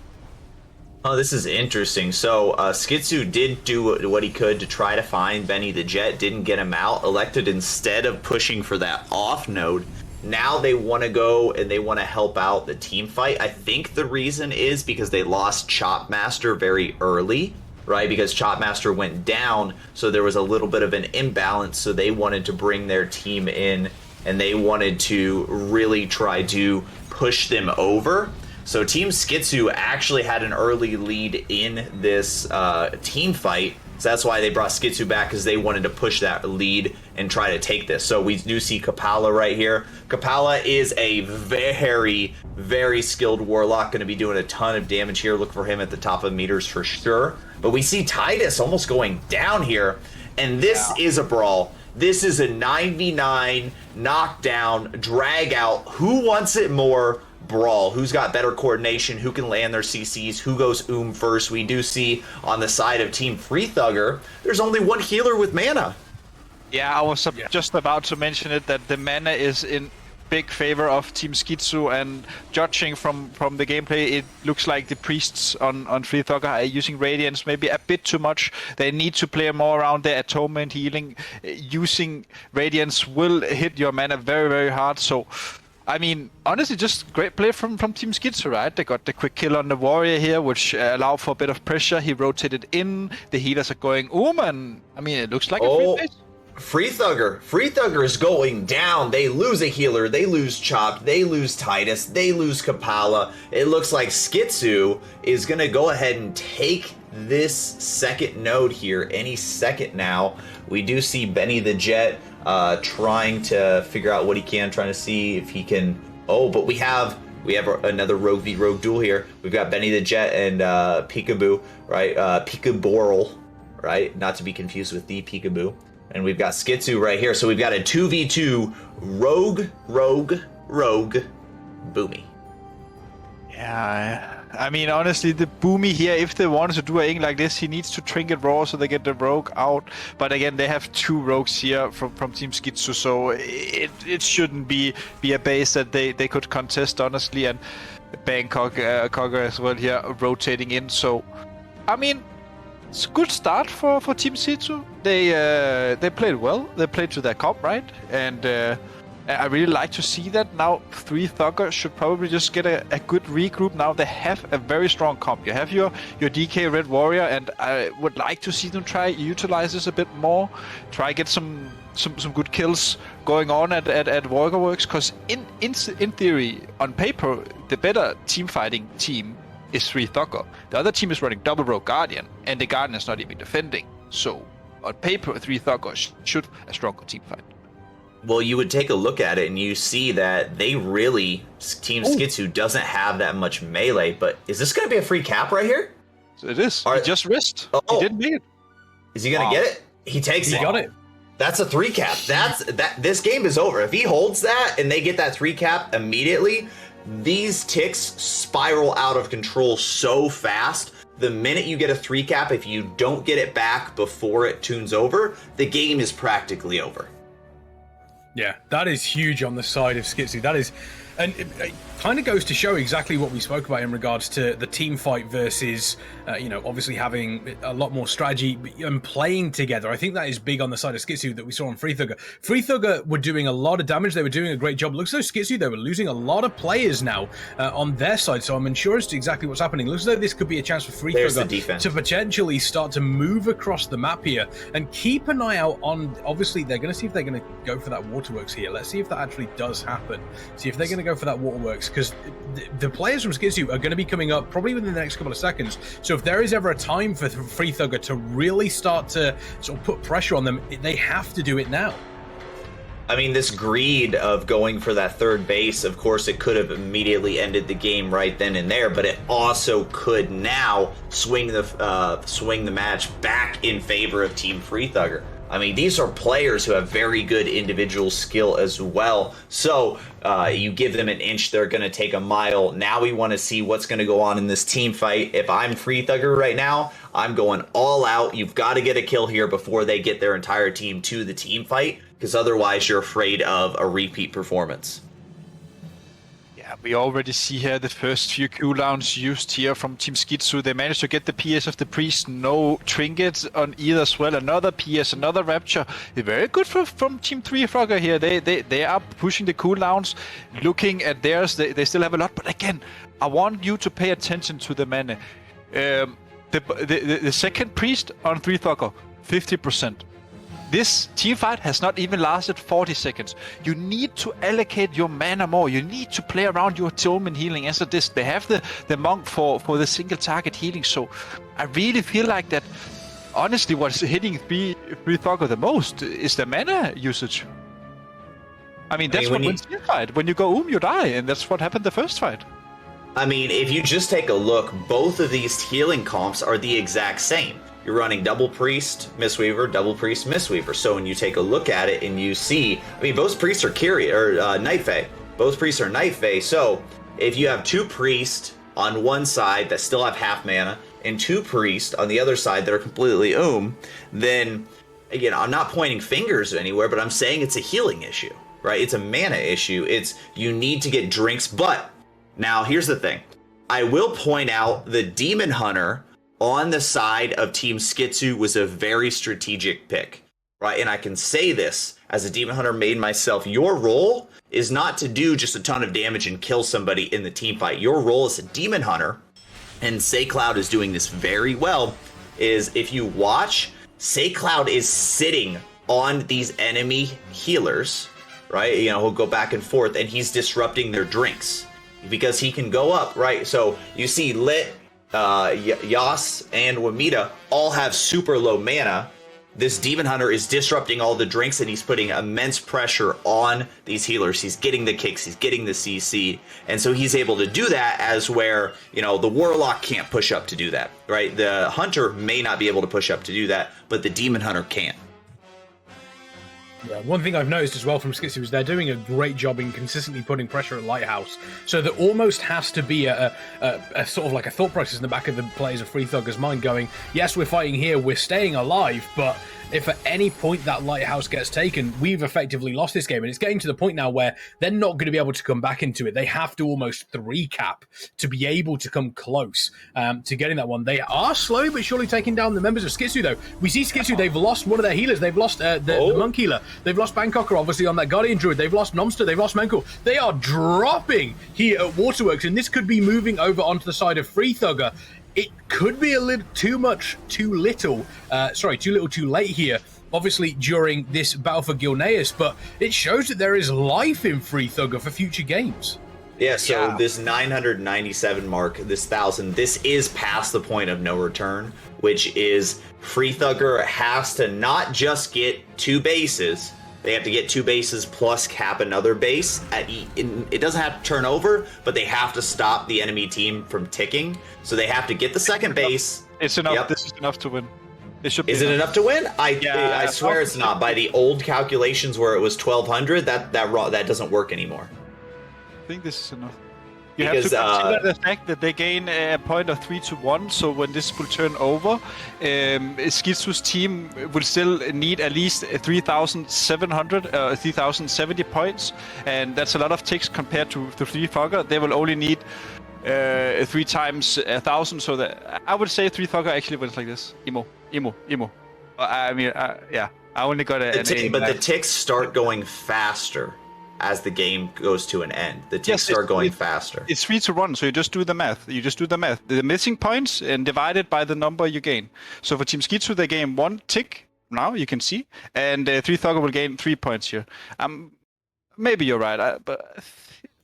[SPEAKER 2] Oh, this is interesting. So Skitsou did do what he could to try to find Benny the Jet, didn't get him out, elected instead of pushing for that off node. Now they want to go and they want to help out the team fight. I think the reason is because they lost Chopmaster very early, right? Because Chopmaster went down, so there was a little bit of an imbalance, so they wanted to bring their team in and they wanted to really try to push them over. So Team Skitsou actually had an early lead in this team fight. So that's why they brought Skitsou back, because they wanted to push that lead and try to take this. So we do see Kapala right here. Kapala is a very, very skilled warlock, going to be doing a ton of damage here. Look for him at the top of meters for sure. But we see Titus almost going down here. And this is a brawl. This is a 9v9 knockdown, drag out. Who wants it more? Brawl. Who's got better coordination? Who can land their CCs? Who goes first? We do see on the side of Team Free Thugger, there's only one healer with mana.
[SPEAKER 3] Yeah, I was just about to mention it, that the mana is in big favor of Team Skitsou, and judging from the gameplay, it looks like the priests on Free Thugger are using Radiance maybe a bit too much. They need to play more around their atonement healing. Using Radiance will hit your mana very, very hard, so I mean, honestly, just great play from Team Skitsou, right? They got the quick kill on the warrior here, which allowed for a bit of pressure. He rotated in. The healers are going and I mean, it looks like a free place.
[SPEAKER 2] Free Thugger is going down. They lose a healer. They lose Chopped. They lose Titus. They lose Kapala. It looks like Skitsou is going to go ahead and take this second node here any second now. We do see Benny the Jet trying to figure out what he can, trying to see if he can. Oh, but we have another rogue v rogue duel here. We've got Benny the Jet and Peekaboo, right? Peekaboral, right? Not to be confused with the Peekaboo. And we've got Skitsou right here. So we've got a 2v2 rogue Boomy.
[SPEAKER 3] Yeah, I mean, honestly, the Boomy here, if they wanted to do a thing like this, he needs to trinket raw so they get the rogue out. But again, they have two rogues here from Team Skitsou, so it shouldn't be a base that they could contest, honestly. And Bangkok as well here rotating in. So, I mean, it's a good start for Team Skitsou. They played well. They played to their comp, right? And I really like to see that. Now, Free Thugger should probably just get a good regroup. Now they have a very strong comp. You have your DK Red Warrior, and I would like to see them try utilize this a bit more. Try get some good kills going on at Warriorworks, because in theory, on paper, the better team fighting team is Free Thugger. The other team is running double rogue Guardian, and the Guardian is not even defending. So on paper, Free Thugger should have a stronger team fight.
[SPEAKER 2] Well, you would take a look at it and you see that they really, Team Skitsou doesn't have that much melee, but is this going to be a free cap right here?
[SPEAKER 3] So it is. He just risked. He didn't make it.
[SPEAKER 2] Is he going to get it? He takes it.
[SPEAKER 1] He got it.
[SPEAKER 2] That's a 3 cap. This game is over. If he holds that and they get that 3 cap immediately, these ticks spiral out of control so fast. The minute you get a 3 cap, if you don't get it back before it tunes over, the game is practically over.
[SPEAKER 1] Yeah, that is huge on the side of Skitsou. That is, and it kind of goes to show exactly what we spoke about in regards to the team fight versus, obviously having a lot more strategy and playing together. I think that is big on the side of Skitsou that we saw on Free Thugger. Free Thugger were doing a lot of damage. They were doing a great job. Looks as though Skitsou, they were losing a lot of players now on their side. So I'm unsure as to exactly what's happening. Looks as though this could be a chance for Free Thugger to potentially start to move across the map here and keep an eye out on, obviously, they're going to see if they're going to go for that waterworks here. Let's see if that actually does happen. See if they're going to go for that waterworks, because the players from Skitsou are going to be coming up probably within the next couple of seconds. So if there is ever a time for Free Thugger to really start to sort of put pressure on them, they have to do it now.
[SPEAKER 2] I mean, this greed of going for that third base, of course, it could have immediately ended the game right then and there, but it also could now swing the match back in favor of Team Free Thugger. I mean, these are players who have very good individual skill as well. So you give them an inch, they're going to take a mile. Now we want to see what's going to go on in this team fight. If I'm Free Thugger right now, I'm going all out. You've got to get a kill here before they get their entire team to the team fight, because otherwise you're afraid of a repeat performance.
[SPEAKER 3] Yeah, we already see here the first few cooldowns used here from Team Skitsou. They managed to get the PS of the Priest, no trinkets on either as well. Another PS, another Rapture. Very good from Team 3 Frogger here. They are pushing the cooldowns, looking at theirs. They still have a lot, but again, I want you to pay attention to the mana. The second Priest on 3 Frogger, 50%. This team fight has not even lasted 40 seconds. You need to allocate your mana more. You need to play around your Tillman healing. As this, they have the monk for the single target healing. So I really feel like that, honestly, what's hitting Free Thugger the most is the mana usage. I mean, that's what wins team fight. When you go you die, and that's what happened the first fight.
[SPEAKER 2] I mean, if you just take a look, both of these healing comps are the exact same. You're running double priest, Mistweaver, double priest, Mistweaver. So when you take a look at it and you see, I mean, both priests are Night Fae. Both priests are Night Fae. So if you have two priests on one side that still have half mana and two priests on the other side that are completely then, again, I'm not pointing fingers anywhere, but I'm saying it's a healing issue, right? It's a mana issue. It's, you need to get drinks. But now here's the thing. I will point out the Demon Hunter on the side of Team Skitsou was a very strategic pick, right? And I can say this as a Demon Hunter main myself. Your role is not to do just a ton of damage and kill somebody in the team fight. Your role as a Demon Hunter, and SayCloud is doing this very well, is if you watch, SayCloud is sitting on these enemy healers, right? You know, he'll go back and forth and he's disrupting their drinks because he can go up, right? So you see Lit, Yas and Wamita all have super low mana. This Demon Hunter is disrupting all the drinks and he's putting immense pressure on these healers. He's getting the kicks, he's getting the CC, and so he's able to do that as where, you know, the Warlock can't push up to do that, right? The Hunter may not be able to push up to do that, but the Demon Hunter can.
[SPEAKER 1] Yeah, one thing I've noticed as well from Skitsou is they're doing a great job in consistently putting pressure at Lighthouse. So there almost has to be a sort of like a thought process in the back of the players of Free Thugger's mind going, yes, we're fighting here, we're staying alive, but if at any point that Lighthouse gets taken, we've effectively lost this game. And it's getting to the point now where they're not going to be able to come back into it. They have to almost 3-cap to be able to come close to getting that one. They are slowly but surely taking down the members of Skitsou, though. We see Skitsou, they've lost one of their healers. They've lost the Monk healer. They've lost Bangkoker, obviously, on that Guardian Druid. They've lost Nomster. They've lost Menkel. They are dropping here at Waterworks, and this could be moving over onto the side of Free Thugger. It could be a little too much, too little, too late here, obviously, during this battle for Gilneas, but it shows that there is life in Free Thugger for future games.
[SPEAKER 2] Yeah, so this 997 mark, this 1,000, this is past the point of no return, which is Free Thugger has to not just get 2 bases, they have to get 2 bases plus cap another base. It doesn't have to turn over, but they have to stop the enemy team from ticking. So they have to get the second base.
[SPEAKER 3] It's enough. Yep. This is enough to win. It should be.
[SPEAKER 2] Is it enough to win? I swear it's not. By the old calculations where it was 1,200, that doesn't work anymore.
[SPEAKER 3] I think this is enough. You have to consider the fact that they gain a point of 3-1, so when this will turn over, Skitsou's team will still need at least 3,700, 3,070 points, and that's a lot of ticks compared to Free Thugger. They will only need 3 times 1,000, so that I would say Free Thugger actually wins like this. Emo. I mean, yeah, I only got
[SPEAKER 2] but the ticks start going faster as the game goes to an end. The ticks start going faster.
[SPEAKER 3] It's 3-1, so you just do the math. The missing points and divided by the number you gain. So for Team Skitsou, they gain 1 tick now, you can see, and Free Thugger will gain 3 points here. Maybe you're right, but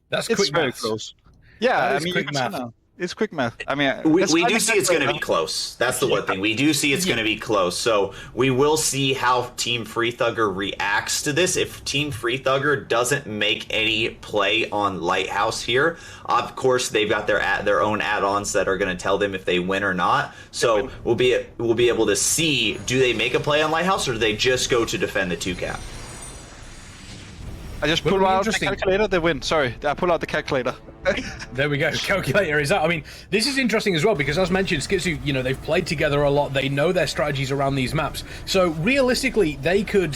[SPEAKER 1] that's
[SPEAKER 3] it's
[SPEAKER 1] quick
[SPEAKER 3] very
[SPEAKER 1] maths.
[SPEAKER 3] close. Yeah,
[SPEAKER 1] That is quick math.
[SPEAKER 3] It's quick math. I mean,
[SPEAKER 2] we do see it's going to be close. That's the one thing. We do see it's going to be close. So we will see how Team Free Thugger reacts to this. If Team Free Thugger doesn't make any play on Lighthouse here, of course they've got their own add-ons that are going to tell them if they win or not. So we'll be able to see, do they make a play on Lighthouse or do they just go to defend the 2-cap?
[SPEAKER 3] I just pull out the calculator, they win. Sorry, I pull out the calculator.
[SPEAKER 1] There we go. Calculator is out. I mean, this is interesting as well because, as mentioned, Skitsou, they've played together a lot. They know their strategies around these maps. So realistically, they could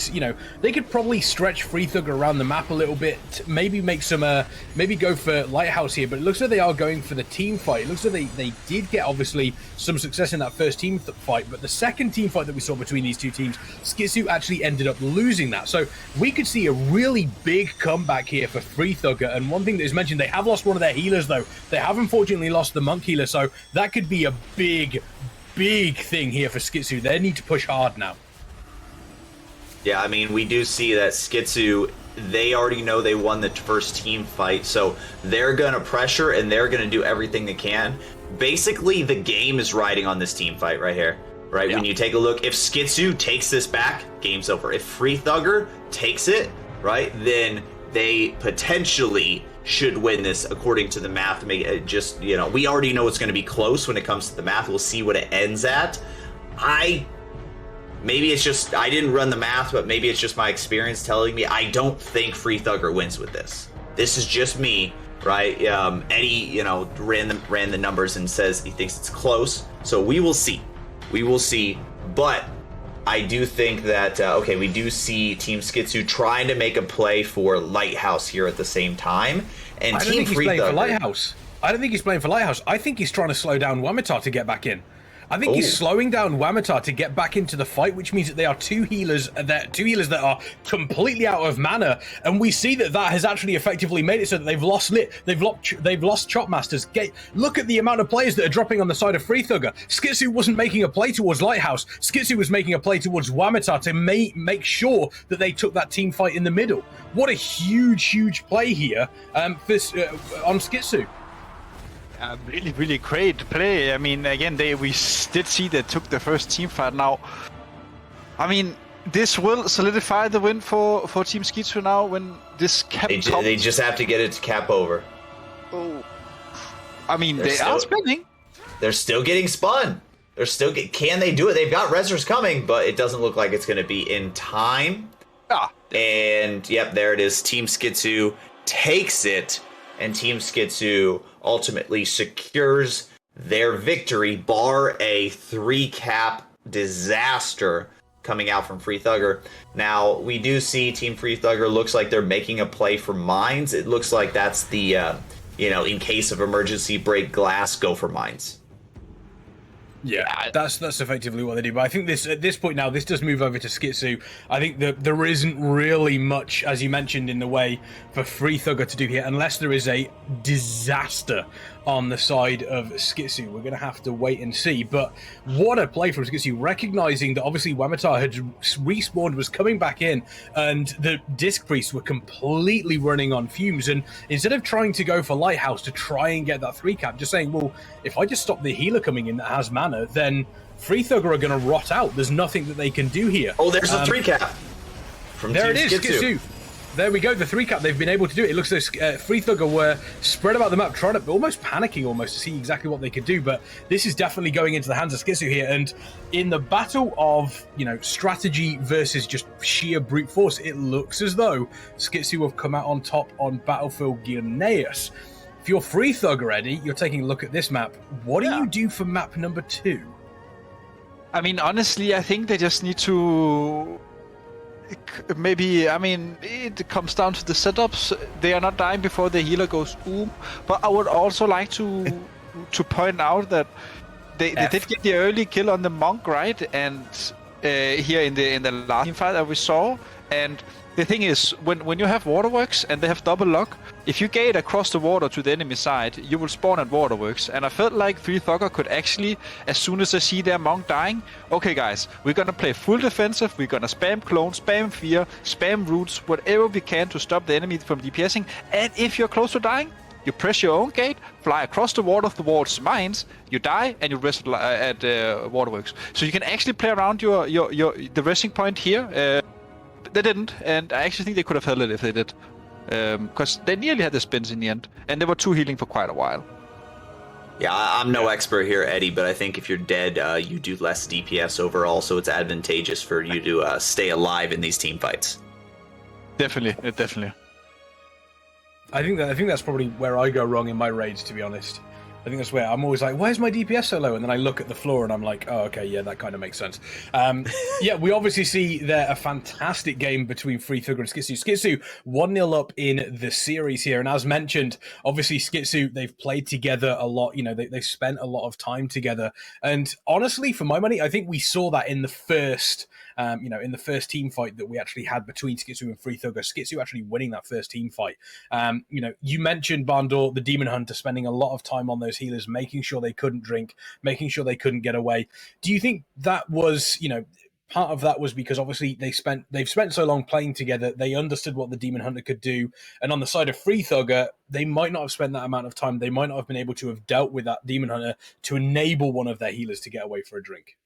[SPEAKER 1] probably stretch Free Thugger around the map a little bit. Maybe make some, maybe go for Lighthouse here. But it looks like they are going for the team fight. It looks like they did get obviously some success in that first team fight, but the second team fight that we saw between these two teams, Skitsou actually ended up losing that. So we could see a really big comeback here for Free Thugger. And one thing that is mentioned, they have lost one of their healers though. They have unfortunately lost the monk healer, so that could be a big thing here for Skitsou. They need to push hard now.
[SPEAKER 2] Yeah, I mean, we do see that Skitsou, they already know they won the first team fight, so they're gonna pressure and they're gonna do everything they can. Basically, the game is riding on this team fight right here, right? Yeah. When you take a look, if Skitsou takes this back, game's over. If Free Thugger takes it, right, then they potentially should win this according to the math. Make it just, we already know it's going to be close when it comes to the math. We'll see what it ends at. Maybe it's just, I didn't run the math, but maybe it's just my experience telling me I don't think Free Thugger wins with this. This is just me, right? Eddie, ran the numbers and says he thinks it's close. So we will see. But I do think that, we do see Team Skitsou trying to make a play for Lighthouse here at the same time. And
[SPEAKER 1] I don't think he's playing for Lighthouse. I don't think he's playing for Lighthouse. I think he's trying to slow down Wamatar to get back in. I think he's slowing down Wamatar to get back into the fight, which means that they are two healers that are completely out of mana, and we see that has actually effectively made it so that they've lost they've lost Chop Masters. Look at the amount of players that are dropping on the side of Free Thugger. Skitsou wasn't making a play towards Lighthouse. Skitsou was making a play towards Wamatar to make sure that they took that team fight in the middle. What a huge play here on Skitsou.
[SPEAKER 3] Really, really great play. I mean, again, we did see they took the first team fight. Now, I mean, this will solidify the win for Team Skitsou now when this cap comes.
[SPEAKER 2] They just have to get it to cap over.
[SPEAKER 3] Oh, I mean, they are spinning.
[SPEAKER 2] They're still getting spun. Can they do it? They've got Rezzers coming, but it doesn't look like it's going to be in time. And yep, there it is. Team Skitsou takes it, and Team Skitsou ultimately secures their victory, bar a 3-cap disaster coming out from Free Thugger. Now, we do see Team Free Thugger looks like they're making a play for mines. It looks like that's the, in case of emergency, break glass, go for mines.
[SPEAKER 1] Yeah, that's effectively what they do. But I think at this point now, this does move over to Skitsou. I think that there isn't really much, as you mentioned, in the way for Free Thugger to do here, unless there is a disaster on the side of Skitsou. We're going to have to wait and see. But what a play from Skitsou, recognizing that obviously Wamatar had respawned, was coming back in, and the Disc Priests were completely running on fumes. And instead of trying to go for Lighthouse to try and get that 3-cap, just saying, well, if I just stop the healer coming in that has mana, then Free Thugger are going to rot out. There's nothing that they can do here.
[SPEAKER 2] Oh, there's a 3-cap from
[SPEAKER 1] there
[SPEAKER 2] Team
[SPEAKER 1] it is,
[SPEAKER 2] Skitsou.
[SPEAKER 1] There we go, the 3-cap. They've been able to do it. It looks like Free Thugger were spread about the map, trying to almost panicking to see exactly what they could do. But this is definitely going into the hands of Skitsou here. And in the battle of strategy versus just sheer brute force, it looks as though Skitsou have come out on top on Battlefield Guineas. If you're Free Thugger, Eddie, you're taking a look at this map. What do you do for map number 2?
[SPEAKER 3] I mean, honestly, I think they just need to... Maybe, I mean, it comes down to the setups. They are not dying before the healer goes boom. But I would also like to point out that they did get the early kill on the monk, right? And here in the last team fight that we saw. And the thing is, when you have waterworks and they have double lock, if you gate across the water to the enemy side, you will spawn at waterworks. And I felt like Free Thugger could actually, as soon as they see their monk dying, okay guys, we're gonna play full defensive, we're gonna spam clone, spam fear, spam roots, whatever we can to stop the enemy from DPSing. And if you're close to dying, you press your own gate, fly across the water towards mines, you die, and you rest at waterworks. So you can actually play around the resting point here. They didn't, and I actually think they could have held it if they did. Because they nearly had the spins in the end, and they were 2 healing for quite a while.
[SPEAKER 2] Yeah, I'm no expert here, Eddie, but I think if you're dead, you do less DPS overall, so it's advantageous for you to stay alive in these team fights.
[SPEAKER 3] Definitely.
[SPEAKER 1] I think that's probably where I go wrong in my raids, to be honest. I think that's where I'm always like, why is my DPS so low? And then I look at the floor and I'm like, oh, okay, yeah, that kind of makes sense. Yeah, we obviously see there a fantastic game between Free Thugger and Skitsou. Skitsou 1-0 up in the series here. And as mentioned, obviously Skitsou, they've played together a lot. You know, they've spent a lot of time together. And honestly, for my money, I think we saw that in the first... in the first team fight that we actually had between Skitsou and Free Thugger, Skitsou actually winning that first team fight. You mentioned Bandor, the Demon Hunter, spending a lot of time on those healers, making sure they couldn't drink, making sure they couldn't get away. Do you think that was, part of that was because obviously they've spent so long playing together, they understood what the Demon Hunter could do, and on the side of Free Thugger, they might not have spent that amount of time, they might not have been able to have dealt with that Demon Hunter to enable one of their healers to get away for a drink?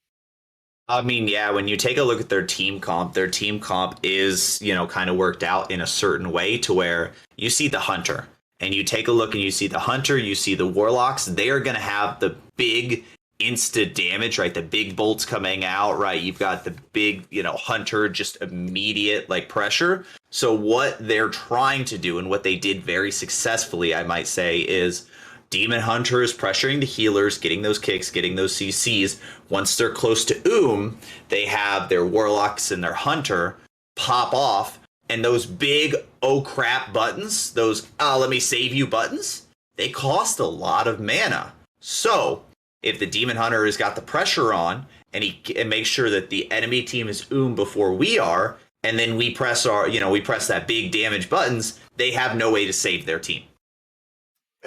[SPEAKER 2] I mean, yeah, when you take a look at their team comp is, kind of worked out in a certain way to where you see the Hunter, and you take a look and you see the Hunter, you see the Warlocks, they are going to have the big instant damage, right? The big bolts coming out, right? You've got the big, Hunter, just immediate, pressure. So what they're trying to do, and what they did very successfully, I might say, is... Demon Hunters pressuring the healers, getting those kicks, getting those CCs. Once they're close to they have their Warlocks and their Hunter pop off, and those big oh crap buttons, those let me save you buttons, they cost a lot of mana. So if the Demon Hunter has got the pressure on, and he makes sure that the enemy team is before we are, and then we press that big damage buttons, they have no way to save their team.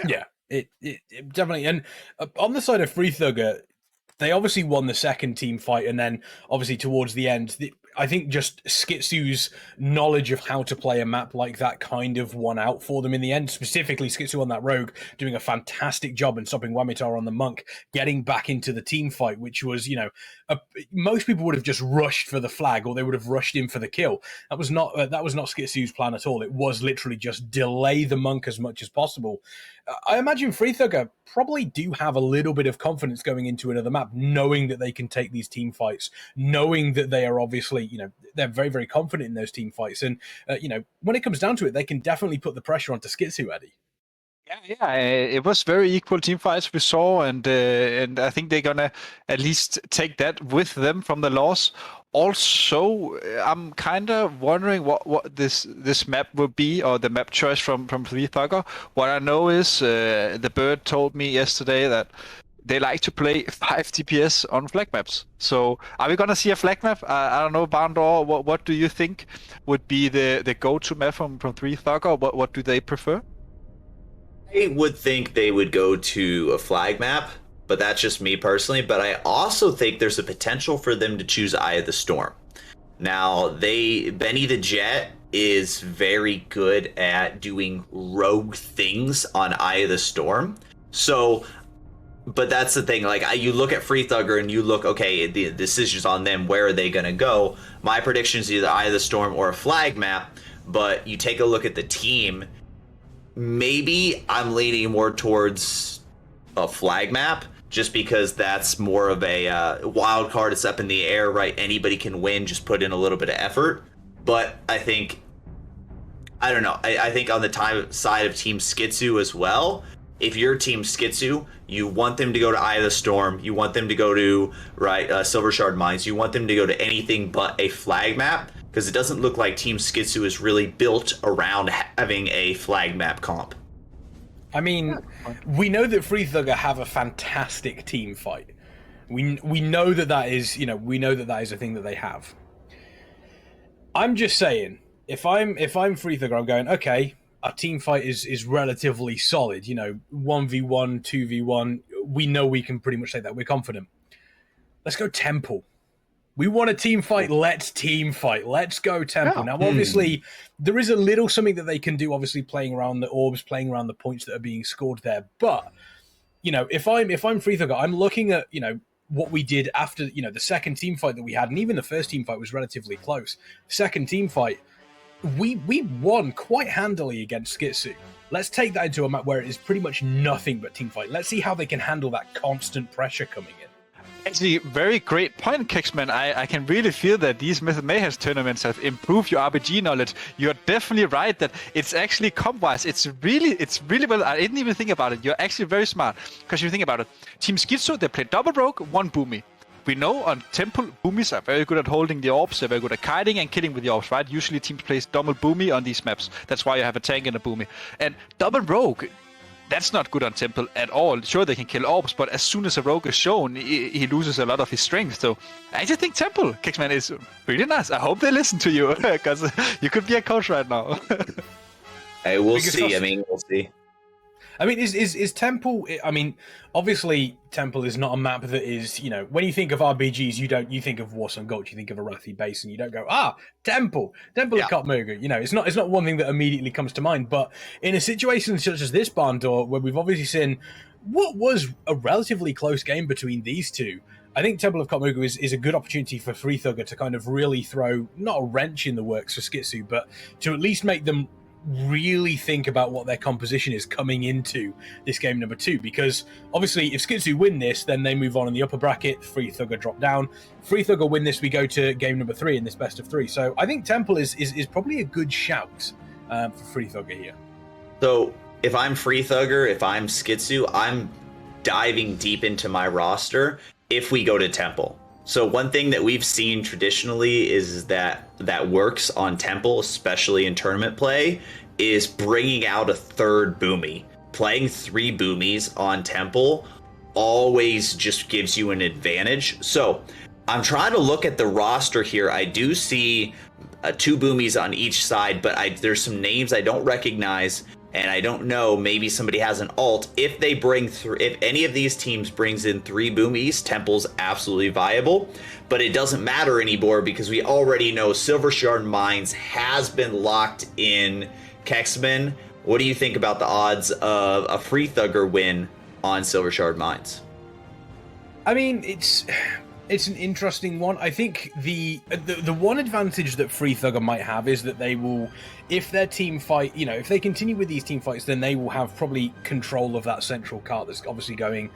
[SPEAKER 1] Yeah. It definitely, and on the side of Free Thugger, they obviously won the second team fight, and then obviously towards the end, I think just Skitsou's knowledge of how to play a map like that kind of won out for them in the end. Specifically, Skitsou on that rogue doing a fantastic job in stopping Wamitar on the monk, getting back into the team fight, which was, most people would have just rushed for the flag, or they would have rushed in for the kill. That was not Skitsou's plan at all. It was literally just delay the monk as much as possible. I imagine Free Thugger probably do have a little bit of confidence going into another map, knowing that they can take these team fights, knowing that they are obviously, they're very, very confident in those team fights. And, when it comes down to it, they can definitely put the pressure onto Skitsou, Eddie.
[SPEAKER 3] Yeah, it was very equal team fights we saw, and I think they're gonna at least take that with them from the loss. Also, I'm kind of wondering what this map will be, or the map choice from Free Thugger. What I know is the bird told me yesterday that they like to play 5 DPS on flag maps. So are we gonna see a flag map? I don't know, Bandor. What do you think would be the go-to map from Free Thugger? What do they prefer?
[SPEAKER 2] I would think they would go to a flag map, but that's just me personally. But I also think there's a potential for them to choose Eye of the Storm. Now, Benny the Jet is very good at doing rogue things on Eye of the Storm. So, but that's the thing. You look at Free Thugger and you look, okay, the decision's on them. Where are they going to go? My prediction is either Eye of the Storm or a flag map. But you take a look at the team. Maybe I'm leaning more towards a flag map, just because that's more of a wild card. It's up in the air, right? Anybody can win, just put in a little bit of effort. But I think, I don't know, I think on the side of Team Skitsou as well, if you're Team Skitsou, you want them to go to Eye of the Storm. You want them to go to Silver Shard Mines. You want them to go to anything but a flag map, because it doesn't look like Team Skitsou is really built around having a flag map comp.
[SPEAKER 1] I mean, we know that Free Thugger have a fantastic team fight. We know that is, you know, we know that is a thing that they have. I'm just saying, if I'm Free Thugger, I'm going, okay, our team fight is relatively solid. You know, 1v1, 2v1. We know we can pretty much say that. We're confident. Let's go Temple. We want a team fight. Let's team fight. Let's go Temple. Now, obviously, there is a little something that they can do, obviously, playing around the orbs, playing around the points that are being scored there. But, you know, if I'm Free Thugger, I'm looking at, you know, what we did after, you know, the second team fight that we had, and even the first team fight was relatively close. Second team fight, we won quite handily against Skitsou. Let's take that into a map where it is pretty much nothing but team fight. Let's see how they can handle that constant pressure coming in.
[SPEAKER 3] Actually, very great point, Kexman. I can really feel that these Mayhem tournaments have improved your RBG knowledge. You're definitely right that it's actually comp-wise. It's really well. I didn't even think about it. You're actually very smart, because you think about it. Team Skitsou, they play double rogue, one boomy. We know on Temple, boomies are very good at holding the orbs. They're very good at kiting and killing with the orbs, right? Usually teams play double boomy on these maps. That's why you have a tank and a boomy. And double rogue, that's not good on Temple at all. Sure, they can kill orbs, but as soon as a rogue is shown, he loses a lot of his strength. So I just think Temple, Kexman, is really nice. I hope they listen to you, because you could be a coach right now.
[SPEAKER 2] Hey, we'll see. I mean, we'll see.
[SPEAKER 1] I mean, is Temple? I mean, obviously, Temple is not a map that is, you know, when you think of RBGs, you think of Warsong Gulch, you think of Arathi Basin, you don't go, Temple of Kotmugu. You know, it's not one thing that immediately comes to mind. But in a situation such as this barn door, where we've obviously seen what was a relatively close game between these two, I think Temple of Kotmugu is a good opportunity for Free Thugger to kind of really throw not a wrench in the works for Skitsou, but to at least make them really think about what their composition is coming into this game number 2, because obviously if Skitsou win this, then they move on in the upper bracket. Free Thugger drop down. Free Thugger win this, we go to game number 3 in this best of 3. So I think Temple is probably a good shout for Free Thugger here.
[SPEAKER 2] So if I'm Free Thugger, if I'm Skitsou, I'm diving deep into my roster if we go to Temple. So one thing that we've seen traditionally is that works on Temple, especially in tournament play, is bringing out a third boomy. Playing 3 boomies on Temple always just gives you an advantage. So I'm trying to look at the roster here. I do see 2 boomies on each side, but there's some names I don't recognize. And I don't know, maybe somebody has an alt. If they if any of these teams brings in 3 boomies, Temple's absolutely viable. But it doesn't matter anymore, because we already know Silver Shard Mines has been locked in. Kexman, what do you think about the odds of a Free Thugger win on Silver Shard Mines?
[SPEAKER 1] I mean, it's an interesting one. I think the one advantage that Free Thugger might have is that they will, if their team fight, you know, if they continue with these team fights, then they will have probably control of that central cart that's obviously going,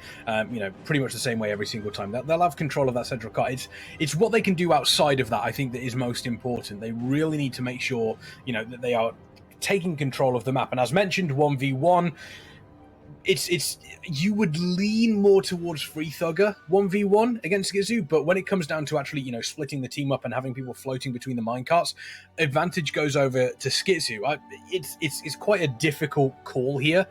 [SPEAKER 1] you know, pretty much the same way every single time. They'll have control of that central cart. It's what they can do outside of that, I think, that is most important. They really need to make sure, you know, that they are taking control of the map. And as mentioned, 1v1, it's you would lean more towards Free Thugger 1v1 against Skitsou, but when it comes down to actually, you know, splitting the team up and having people floating between the minecarts, advantage goes over to Skitsou. It's quite a difficult call here.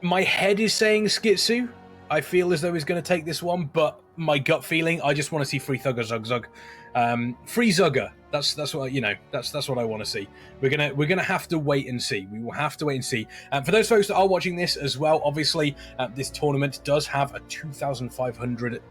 [SPEAKER 1] My head is saying Skitsou. I feel as though he's going to take this one, but my gut feeling, I just want to see Free Thugger Zug. Free Zugger. That's what, you know, that's what I want to see. We're gonna have to wait and see. We will have to wait and see. For those folks that are watching this as well, obviously this tournament does have a $2,500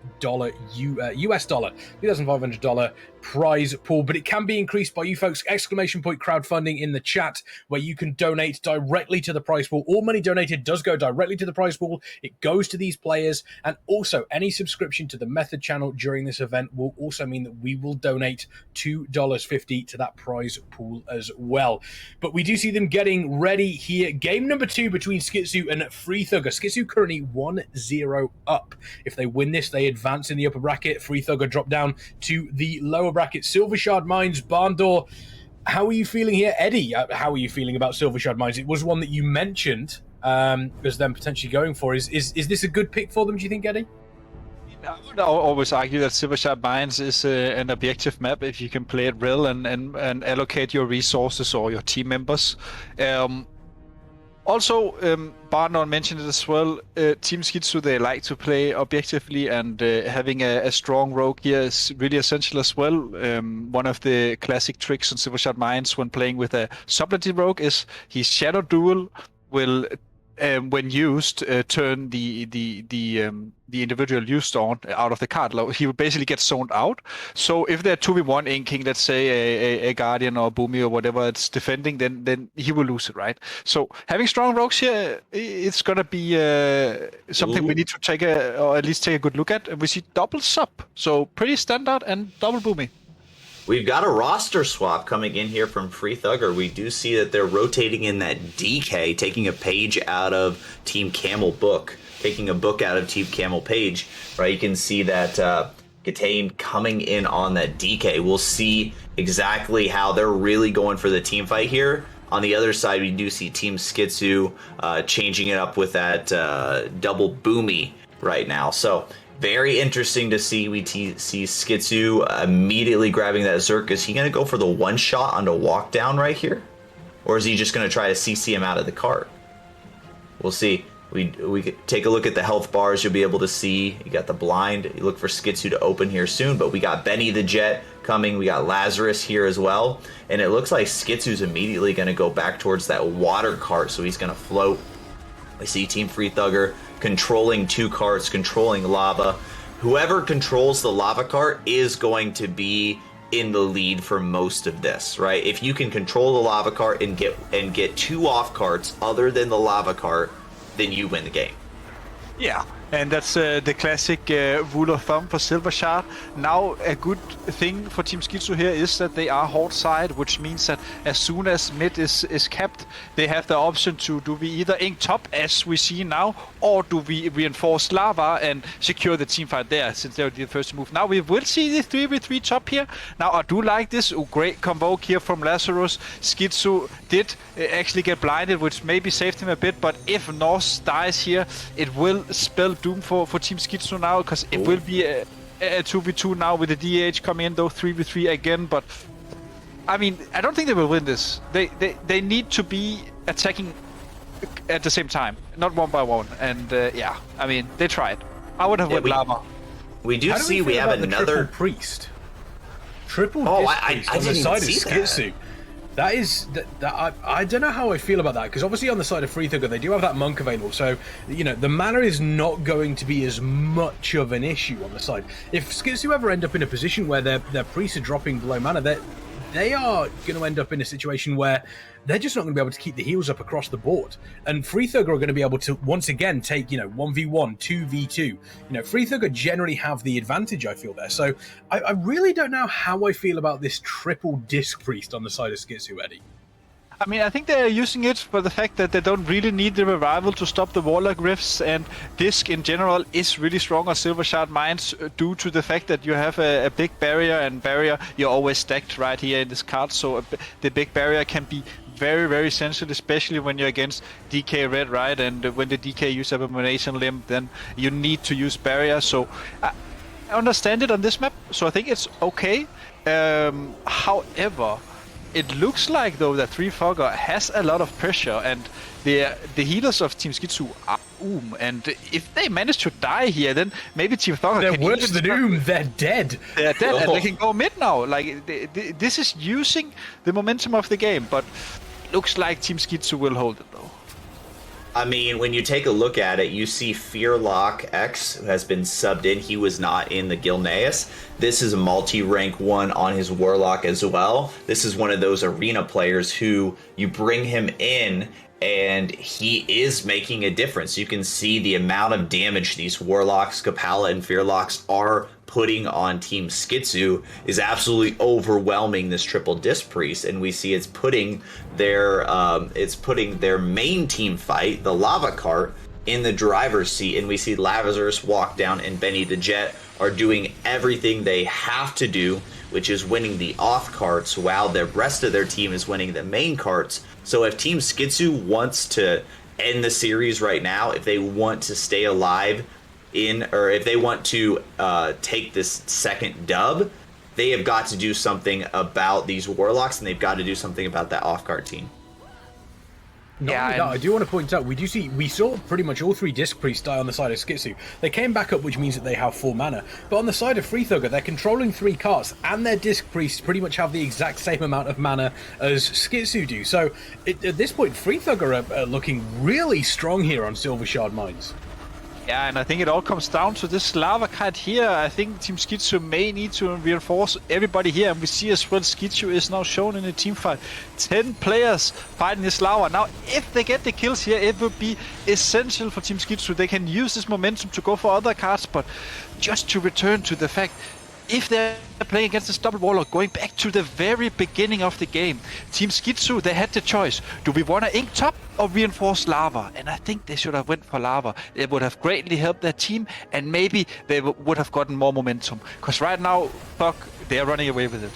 [SPEAKER 1] US dollar, $2,500 prize pool, but it can be increased by you folks. Exclamation point crowdfunding in the chat, where you can donate directly to the prize pool. All money donated does go directly to the prize pool. It goes to these players, and also any subscription to the Method channel during this event will also mean that we will donate $2.50 to that prize pool as well. But we do see them getting ready here. Game number 2 between Skitsou and Free Thugger. Skitsou currently 1-0 up. If they win this, they advance in the upper bracket. Free Thugger drop down to the lower bracket. Silver Shard Mines, barn door. How are you feeling here, Eddie? How are you feeling about Silver Shard Mines? It was one that you mentioned as them potentially going for. Is this a good pick for them, do you think, Eddie?
[SPEAKER 3] I would always argue that Silvershard Mines is an objective map if you can play it real and allocate your resources or your team members. Also, Barnon mentioned it as well, Team Skitsou, they like to play objectively, and having a strong rogue here is really essential as well. One of the classic tricks on Silvershard Mines when playing with a subtlety rogue is his Shadow Duel will, when used, turn the individual used on out of the card. He will basically get zoned out. So if they're 2v1 inking, let's say a Guardian or Boomy or whatever it's defending, then he will lose it, right? So having strong rogues here, it's going to be something we need to take or at least take a good look at. And we see double sub, so pretty standard and double Boomy.
[SPEAKER 2] We've got a roster swap coming in here from Free Thugger. We do see that they're rotating in that DK, taking a page out of Team Camel book, taking a book out of Team Camel page, right? You can see that Gatane coming in on that DK. We'll see exactly how they're really going for the team fight here. On the other side, we do see Team Skitsou changing it up with that double Boomy right now. So very interesting to see. We see Skitsou immediately grabbing that Zerk. Is he going to go for the one shot on the walk down right here? Or is he just going to try to CC him out of the cart? We'll see. We could take a look at the health bars. You'll be able to see. You got the blind. You look for Skitsou to open here soon. But we got Benny the Jet coming. We got Lazarus here as well. And it looks like Skitsou's immediately going to go back towards that water cart. So he's going to float. We see Team Free Thugger controlling two carts, controlling lava. Whoever controls the lava cart is going to be in the lead for most of this, right? If you can control the lava cart and get two off carts other than the lava cart, then you win the game.
[SPEAKER 3] Yeah, and that's the classic rule of thumb for Silvershard. Now, a good thing for Team Skitsou here is that they are horde side, which means that as soon as mid is capped, they have the option to do we either ink top, as we see now, or do we reinforce lava and secure the team fight there, since they're the first move. Now, we will see the 3v3 top here. Now, I do like this. Great convoke here from Lazarus. Skitsou did actually get blinded, which maybe saved him a bit, but if Norse dies here, it will spell doom for Team Skitsou now, because it will be a 2v2 now with the DH coming in, though 3v3 again. But I mean, I don't think they will win this. They need to be attacking at the same time, not one by one. And yeah, I mean, they tried. I would have went lava.
[SPEAKER 2] We do see we have another
[SPEAKER 1] priest. Triple
[SPEAKER 2] I
[SPEAKER 1] on the
[SPEAKER 2] didn't
[SPEAKER 1] side of
[SPEAKER 2] see
[SPEAKER 1] Skitsou. That is I don't know how I feel about that, because obviously on the side of Free Thugger they do have that monk available, so you know the mana is not going to be as much of an issue on the side. If Skitsou ever end up in a position where their priests are dropping below mana, they are going to end up in a situation where they're just not going to be able to keep the heals up across the board. And Free Thugger are going to be able to once again take, 1v1, 2v2. Free Thugger generally have the advantage, I feel, there. So I really don't know how I feel about this triple disc priest on the side of Skitsou, Eddie.
[SPEAKER 3] I mean, I think they're using it for the fact that they don't really need the revival to stop the Warlock rifts, and Disc in general is really strong on Silvershard Mines due to the fact that you have a big barrier, and barrier you're always stacked right here in this card, so the big barrier can be very, very sensitive, especially when you're against DK Red, right? And when the DK use Abomination Limb, then you need to use barrier. So I understand it on this map, so I think it's okay. However, it looks like, though, that Free Thugger has a lot of pressure, and the healers of Team Skitsou are and if they manage to die here, then maybe Team Thugger
[SPEAKER 1] can... They're worse than they're dead.
[SPEAKER 3] They're dead, and they can go mid now. Like, this is using the momentum of the game, but looks like Team Skitsou will hold it, though.
[SPEAKER 2] I mean, when you take a look at it, you see Fearlock X, who has been subbed in. He was not in the Gilneas. This is a multi-rank 1 on his Warlock as well. This is one of those arena players who you bring him in, and he is making a difference. You can see the amount of damage these Warlocks, Kapala, and Fearlocks are putting on Team Skitsou is absolutely overwhelming this triple disc priest, and we see it's putting their main team fight, the lava cart, in the driver's seat, and we see Lazarus walk down and Benny the Jet are doing everything they have to do, which is winning the off carts while the rest of their team is winning the main carts. So if Team Skitsou wants to end the series right now, if they want to stay alive or if they want to take this second dub, they have got to do something about these Warlocks, and they've got to do something about that off-guard team.
[SPEAKER 1] Not only that, I do want to point out, we saw pretty much all 3 Disc Priests die on the side of Skitsou. They came back up, which means that they have 4 mana. But on the side of Freethugger, they're controlling 3 carts, and their Disc Priests pretty much have the exact same amount of mana as Skitsou do. So at this point, Freethugger are looking really strong here on Silver Shard Mines.
[SPEAKER 3] Yeah, and I think it all comes down to this lava kite here. I think Team Skitsou may need to reinforce everybody here, and we see as well Skitsou is now shown in a team fight. 10 players fighting this lava. Now, if they get the kills here, it would be essential for Team Skitsou. They can use this momentum to go for other cards, but just to return to the fact, if they're playing against this double Warlock, going back to the very beginning of the game, Team Skitsou, they had the choice. Do we want to ink top or reinforce lava? And I think they should have went for lava. It would have greatly helped their team, and maybe they would have gotten more momentum. Because right now, they're running away with it.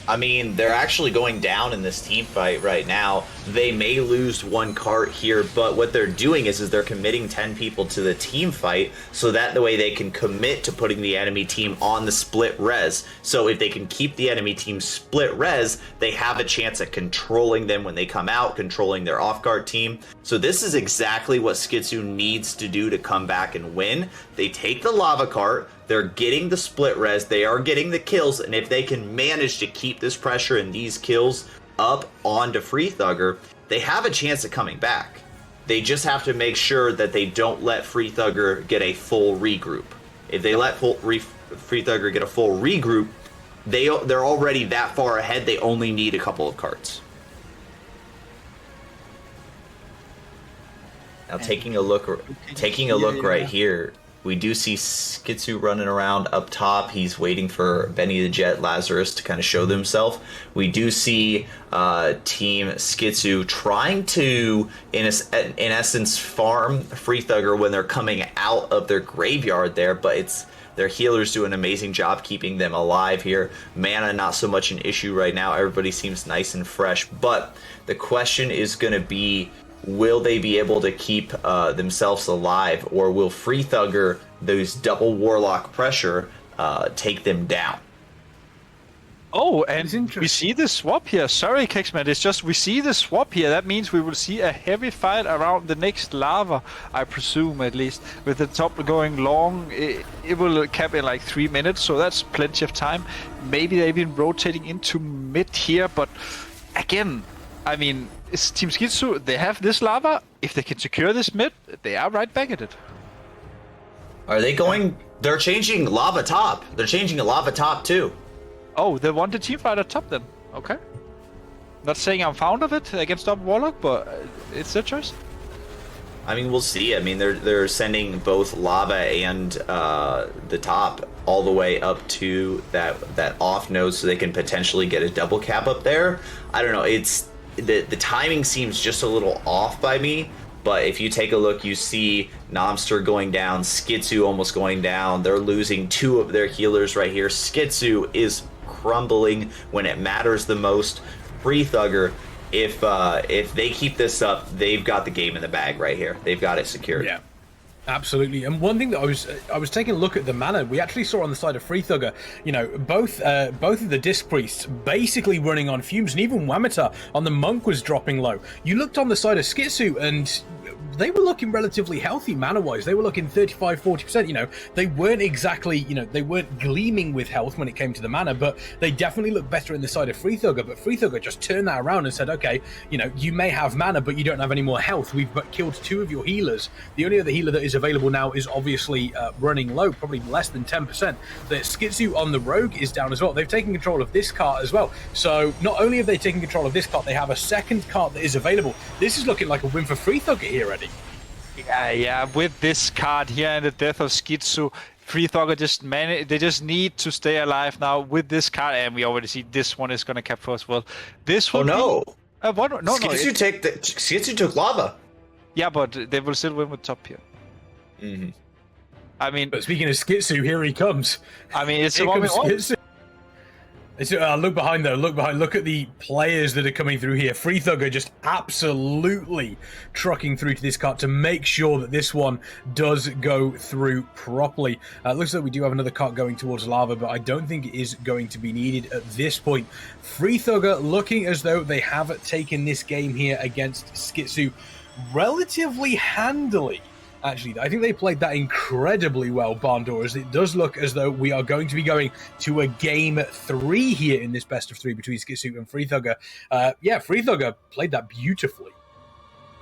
[SPEAKER 2] I mean, they're actually going down in this team fight right now. They may lose 1 cart here, but what they're doing is they're committing 10 people to the team fight, so that the way they can commit to putting the enemy team on the split res. So if they can keep the enemy team split res, they have a chance at controlling them when they come out, controlling their off-guard team. So this is exactly what Skitsou needs to do to come back and win. They take the lava cart, they're getting the split res, they are getting the kills, and if they can manage to keep this pressure and these kills up onto Freethugger, they have a chance at coming back. They just have to make sure that they don't let Freethugger get a full regroup. If they let Freethugger get a full regroup, they're already that far ahead, they only need a couple of carts. Now taking a look right here, we do see Skitsou running around up top. He's waiting for Benny the Jet, Lazarus to kind of show themselves. We do see Team Skitsou trying to, in essence, farm Freethugger when they're coming out of their graveyard there, but their healers do an amazing job keeping them alive here. Mana, not so much an issue right now. Everybody seems nice and fresh, but the question is going to be, will they be able to keep themselves alive, or will Freethugger, those double Warlock pressure, take them down?
[SPEAKER 3] Oh, and we see the swap here. Sorry, Kexman, it's just we see the swap here. That means we will see a heavy fight around the next lava, I presume, at least. With the top going long, it will cap in like 3 minutes, so that's plenty of time. Maybe they've been rotating into mid here, but again, I mean, it's Team Skitsou, they have this lava. If they can secure this mid, they are right back at it.
[SPEAKER 2] Are they going? They're changing lava top. They're changing a lava top too.
[SPEAKER 3] Oh, they want the team fight at top then. Okay. Not saying I'm fond of it against Double Warlock, but it's their choice.
[SPEAKER 2] I mean, we'll see. I mean, they're sending both lava and the top all the way up to that off node, so they can potentially get a double cap up there. I don't know. It's the timing seems just a little off by me. But if you take a look, you see Nomster going down, Skitsou almost going down. They're losing 2 of their healers right here. Skitsou is crumbling when it matters the most. Freethugger, if they keep this up, they've got the game in the bag right here. They've got it secured.
[SPEAKER 1] Yeah. Absolutely, and one thing that I was taking a look at the mana we actually saw on the side of Freethugger, you know, both of the Disc Priests basically running on fumes, and even Wamata on the Monk was dropping low. You looked on the side of Skitsou, and they were looking relatively healthy mana-wise. They were looking 35-40%, you know. They weren't exactly, you know, they weren't gleaming with health when it came to the mana, but they definitely looked better in the side of Freethugger. But Freethugger just turned that around and said, okay, you know, you may have mana, but you don't have any more health. We've killed 2 of your healers. The only other healer that is available now is obviously running low, probably less than 10%. The Skitsou on the Rogue is down as well. They've taken control of this cart as well. So not only have they taken control of this cart, they have a second cart that is available. This is looking like a win for Freethugger here, Eddie.
[SPEAKER 3] Yeah, with this card here and the death of Skitsou, Freethugger just need to stay alive now with this card, and we already see this one is gonna cap for us well. This one.
[SPEAKER 2] No, Skitsou took lava.
[SPEAKER 3] Yeah, but they will still win with top here.
[SPEAKER 2] Mm-hmm.
[SPEAKER 3] I mean,
[SPEAKER 1] but speaking of Skitsou, here he comes.
[SPEAKER 3] I mean, it's
[SPEAKER 1] here comes Skitsou. Look behind though. Look behind. Look at the players that are coming through here. Thugger just absolutely trucking through to this cart to make sure that this one does go through properly. Looks like we do have another cart going towards lava, but I don't think it is going to be needed at this point. Thugger looking as though they have taken this game here against Skitsou relatively handily. Actually, I think they played that incredibly well, Barndor, as it does look as though we are going to be going to a game 3 here in this best of 3 between Skitsou and Thugger. Thugger played that beautifully.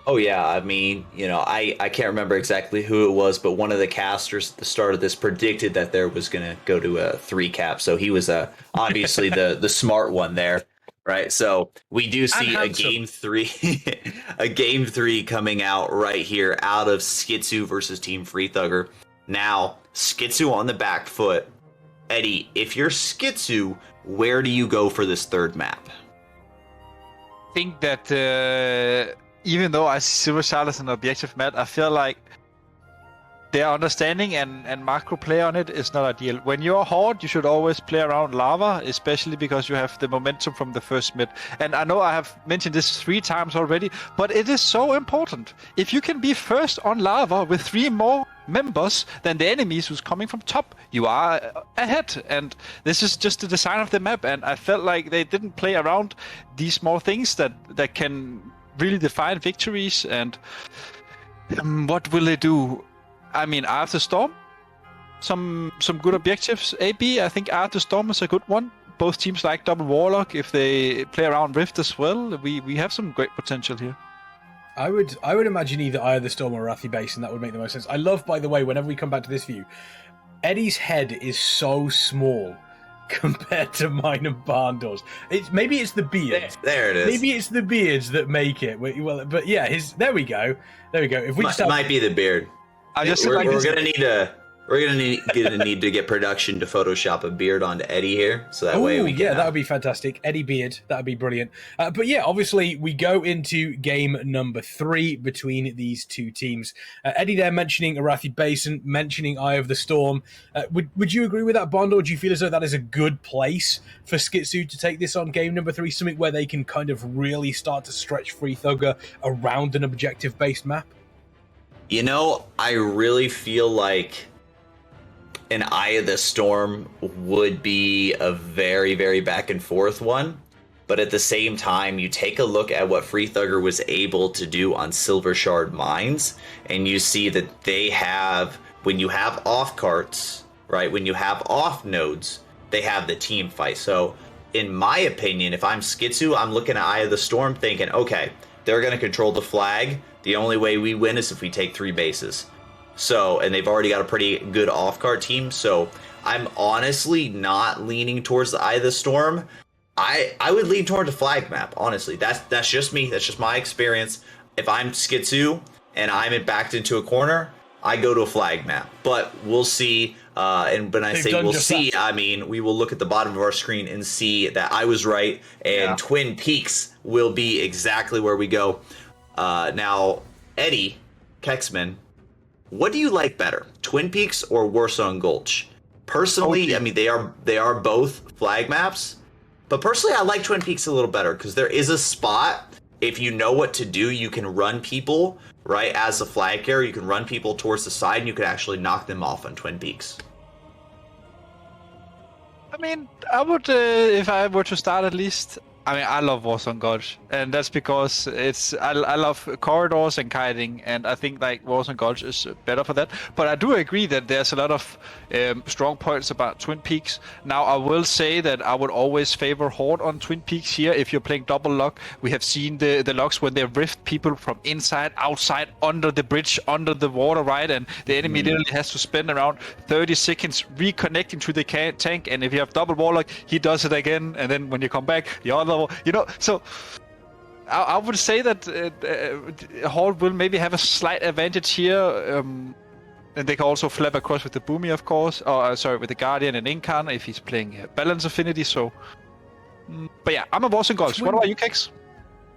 [SPEAKER 2] Oh yeah, I mean, I can't remember exactly who it was, but one of the casters at the start of this predicted that there was going to go to a 3 cap, so he was obviously the smart one there. Right, so we do see a game 3, a game 3 coming out right here out of Skitsou versus Team Thugger. Now, Skitsou on the back foot. Eddie, if you're Skitsou, where do you go for this third map?
[SPEAKER 3] I think that even though I see Silver Shard as an objective map, I feel like their understanding and macro play on it is not ideal. When you're Horde, you should always play around lava, especially because you have the momentum from the first mid. And I know I have mentioned this 3 times already, but it is so important. If you can be first on lava with 3 more members than the enemies who's coming from top, you are ahead. And this is just the design of the map. And I felt like they didn't play around these small things that can really define victories. And what will they do? I mean, Eye of the Storm, some good objectives. AB, I think Eye of the Storm is a good one. Both teams like double Warlock. If they play around Rift as well, we have some great potential here.
[SPEAKER 1] I would imagine either Eye of the Storm or Wrathy Basin. That would make the most sense. I love, by the way, whenever we come back to this view, Eddie's head is so small compared to mine and Barndor's. Maybe it's the beard.
[SPEAKER 2] There it is.
[SPEAKER 1] Maybe it's the beards that make it. Well, but yeah, there we go. If we
[SPEAKER 2] might be the beard. We're gonna need to get production to Photoshop a beard onto Eddie here, so that way we can.
[SPEAKER 1] That would be fantastic. Eddie beard, that would be brilliant. But yeah, obviously we go into game number 3 between these 2 teams. Eddie there mentioning Wrathy Basin, mentioning Eye of the Storm. Would you agree with that, Bond, or do you feel as though that is a good place for Skitsou to take this on game number 3, something where they can kind of really start to stretch Thugger around an objective-based map?
[SPEAKER 2] I really feel like an Eye of the Storm would be a very, very back and forth one. But at the same time, you take a look at what Thugger was able to do on Silver Shard Mines, and you see that they have, when you have off carts, right, when you have off nodes, they have the team fight. So in my opinion, if I'm Skitsou, I'm looking at Eye of the Storm thinking, okay, they're going to control the flag. The only way we win is if we take 3 bases. So, and they've already got a pretty good off-card team, so I'm honestly not leaning towards the Eye of the Storm. I would lean toward the flag map, honestly. That's just me. That's just my experience. If I'm Skitsou and I'm backed into a corner, I go to a flag map. But we'll see. And when I say we'll see, I mean we will look at the bottom of our screen and see that I was right, and Twin Peaks will be exactly where we go. Now, Eddie, Kexman, what do you like better, Twin Peaks or Warsong Gulch? Personally, I mean, they are both flag maps, but personally, I like Twin Peaks a little better because there is a spot, if you know what to do, you can run people, right, as a flag carrier, you can run people towards the side, and you can actually knock them off on Twin Peaks.
[SPEAKER 3] I mean, I would, if I were to start at least, I mean, I love Warsong Gulch, and that's because I love corridors and kiting, and I think like Warsong Gulch is better for that. But I do agree that there's a lot of strong points about Twin Peaks. Now, I will say that I would always favor Horde on Twin Peaks here if you're playing double lock. We have seen the locks when they rift people from inside, outside, under the bridge, under the water, right? And the enemy literally has to spend around 30 seconds reconnecting to the tank, and if you have double warlock, he does it again, and then when you come back, the other, so I would say that Horde will maybe have a slight advantage here, and they can also flap across with the Boomy, of course, or with the Guardian and Incarn if he's playing Balance Affinity. So, but yeah, I'm a Warsong Gulch. What about you, Kex?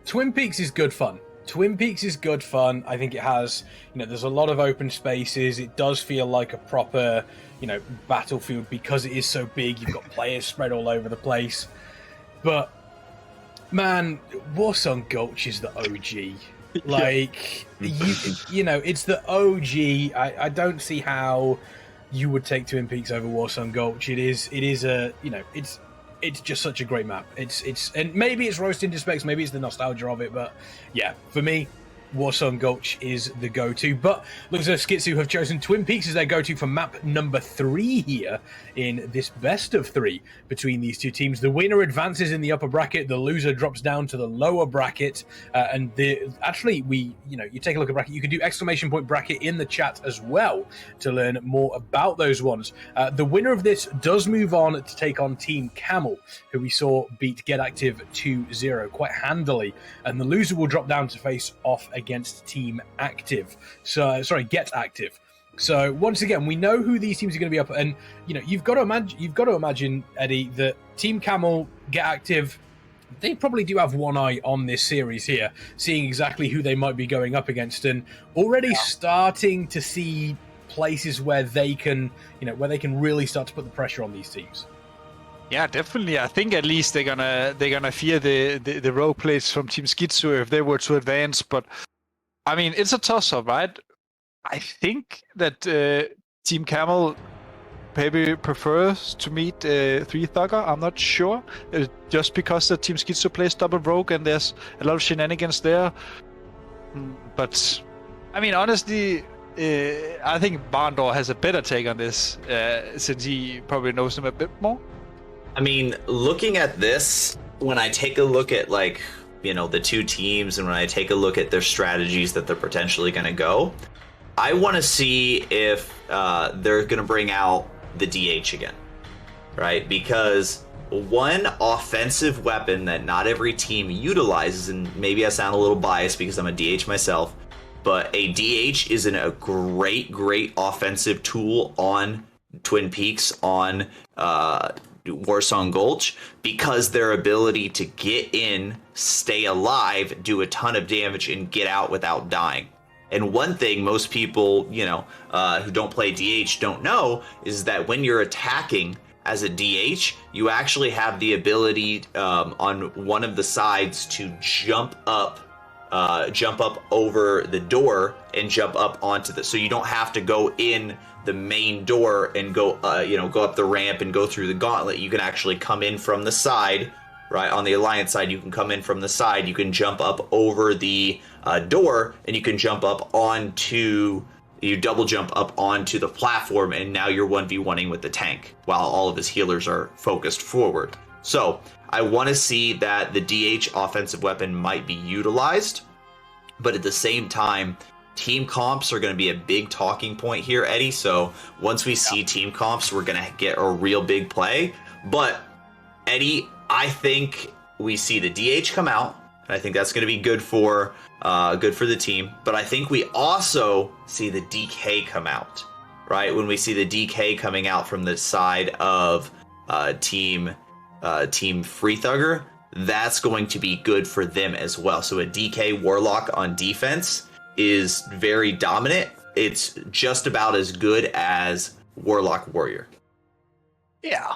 [SPEAKER 1] Twin Peaks is good fun. Twin Peaks is good fun. I think it has, there's a lot of open spaces. It does feel like a proper, battlefield because it is so big. You've got players spread all over the place. But, man, Warsong Gulch is the OG. Like, it's the OG. I don't see how you would take Twin Peaks over Warsong Gulch. It is it's just such a great map. And maybe it's roasting to specs, maybe it's the nostalgia of it, but yeah, for me, Warsong Gulch is the go-to. But looks like Skitsou have chosen Twin Peaks as their go-to for map number 3 here in this best of 3 between these two teams. The winner advances in the upper bracket, the loser drops down to the lower bracket, and you take a look at bracket, you can do ! bracket in the chat as well to learn more about those ones. The winner of this does move on to take on Team Camel, who we saw beat Get Active 2-0 quite handily, and the loser will drop down to face off against Team Active. Get Active. So once again, we know who these teams are going to be up, and you've got to imagine, Eddie, that Team Camel, Get Active, they probably do have one eye on this series here, seeing exactly who they might be going up against, and already starting to see places where they can really start to put the pressure on these teams.
[SPEAKER 3] Yeah, definitely. I think at least they're gonna fear the rogue plays from Team Skitsou if they were to advance. But I mean, it's a toss-up, right? I think that Team Camel maybe prefers to meet 3 Thugger. I'm not sure. Just because the Team Skitsou plays double rogue and there's a lot of shenanigans there. But I mean, honestly, I think Barndor has a better take on this since he probably knows them a bit more.
[SPEAKER 2] I mean, looking at this, when I take a look at the two teams, and when I take a look at their strategies that they're potentially going to go, I want to see if they're going to bring out the DH again, right? Because one offensive weapon that not every team utilizes, and maybe I sound a little biased because I'm a DH myself, but a DH is a great offensive tool on Twin Peaks, on Warsong Gulch, because their ability to get in, stay alive, do a ton of damage, and get out without dying. And one thing most people, who don't play DH don't know is that when you're attacking as a DH, you actually have the ability on one of the sides to jump up over the door and jump up onto so you don't have to go in the main door and go up the ramp and go through the gauntlet. You can actually come in from the side, right? On the Alliance side, you can come in from the side. You can jump up over the door, and you can double jump up onto the platform, and now you're 1v1ing with the tank while all of his healers are focused forward. So I want to see that the DH offensive weapon might be utilized, but at the same time, team comps are going to be a big talking point here, Eddie. So once we see team comps, we're going to get a real big play. But Eddie, I think we see the DH come out, and I think that's going to be good for the team. But I think we also see the DK come out, right? When we see the DK coming out from the side of Team Free Thugger, that's going to be good for them as well. So a DK Warlock on defense is very dominant. It's just about as good as Warlock Warrior.
[SPEAKER 3] Yeah.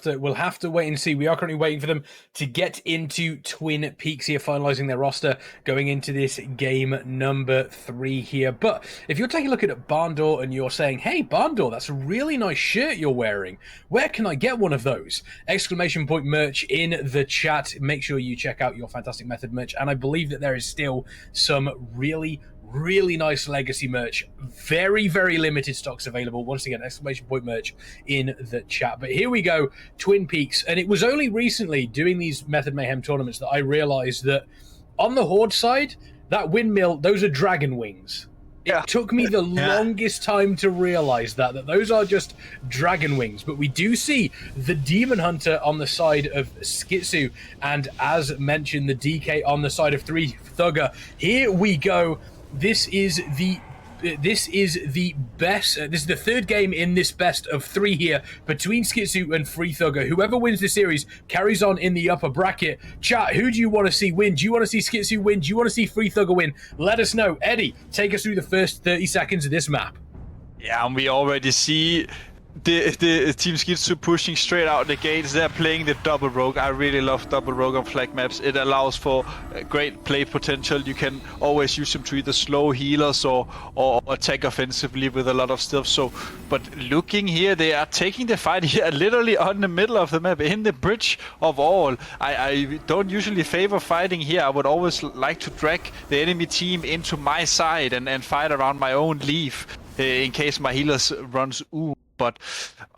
[SPEAKER 1] We'll have to wait and see. We are currently waiting for them to get into Twin Peaks here, finalizing their roster going into this game number 3 here. But if you're taking a look at Barndor and you're saying, hey, Barndor, that's a really nice shirt you're wearing. Where can I get one of those? ! Merch in the chat. Make sure you check out your Fantastic Method merch. And I believe that there is still some really nice legacy merch. Very limited stocks available. Once again, ! Merch in the chat. But here we go, Twin Peaks. And it was only recently doing these Method Mayhem tournaments that I realized that on the Horde side, that windmill, those are dragon wings. It took me the longest time to realize that those are just dragon wings. But we do see the Demon Hunter on the side of Skitsou, and as mentioned, the DK on the side of 3 Thugger. Here we go. This is the this is the best. This is the third game in this best of 3 here between Skitsou and Free Thugger. Whoever wins the series carries on in the upper bracket. Chat, who do you want to see win? Do you want to see Skitsou win? Do you want to see Free Thugger win? Let us know. Eddie, take us through the first 30 seconds of this map.
[SPEAKER 3] Yeah, and we already see the Team Skitsou pushing straight out the gates. They're playing the double rogue. I really love double rogue on flag maps. It allows for great play potential. You can always use them to either slow healers or attack offensively with a lot of stuff. So, but looking here, they are taking the fight here literally on the middle of the map, in the bridge of all. I don't usually favor fighting here. I would always like to drag the enemy team into my side and fight around my own leaf in case my healers runs ooh. But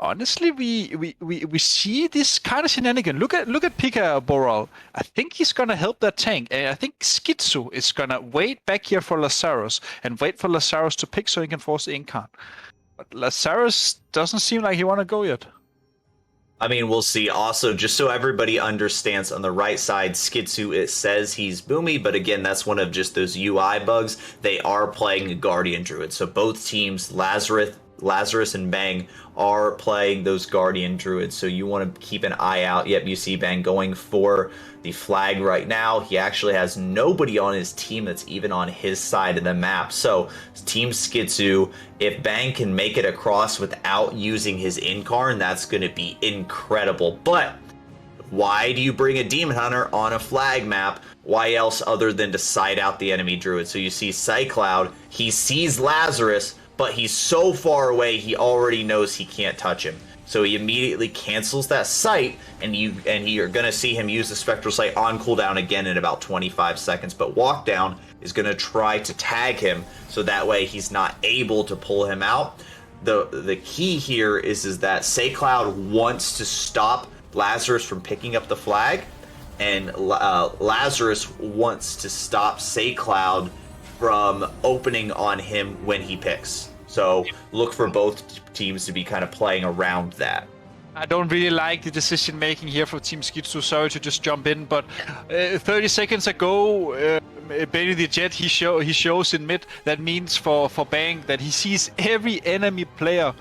[SPEAKER 3] honestly, we see this kind of shenanigan. Look at Pika Boral. I think he's gonna help that tank, and I think Skitsou is gonna wait back here for Lazarus and wait for Lazarus to pick so he can force the Incarn. But Lazarus doesn't seem like he wanna go yet.
[SPEAKER 2] I mean, we'll see. Also, just so everybody understands, on the right side, Skitsou, it says he's Boomy, but again, that's one of just those UI bugs. They are playing a Guardian Druid, so both teams, Lazarus and Veng, are playing those Guardian Druids, so you want to keep an eye out. Yep, you see Veng going for the flag right now. He actually has nobody on his team that's even on his side of the map. So Team Skitsou, if Veng can make it across without using his Incarn, that's going to be incredible. But why do you bring a Demon Hunter on a flag map? Why else other than to side out the enemy Druid? So you see Cycloud, he sees Lazarus, but he's so far away he already knows he can't touch him. So he immediately cancels that sight, and you're gonna see him use the Spectral Sight on cooldown again in about 25 seconds. But Walkdown is gonna try to tag him, so that way he's not able to pull him out. The key here is that Saycloud wants to stop Lazarus from picking up the flag, and Lazarus wants to stop Saycloud from opening on him when he picks. So look for both teams to be kind of playing around that.
[SPEAKER 3] I don't really like the decision making here for Team Skitsou. Sorry to just jump in, but 30 seconds ago, Benny the Jet, he shows in mid. That means for Bang that he sees every enemy player.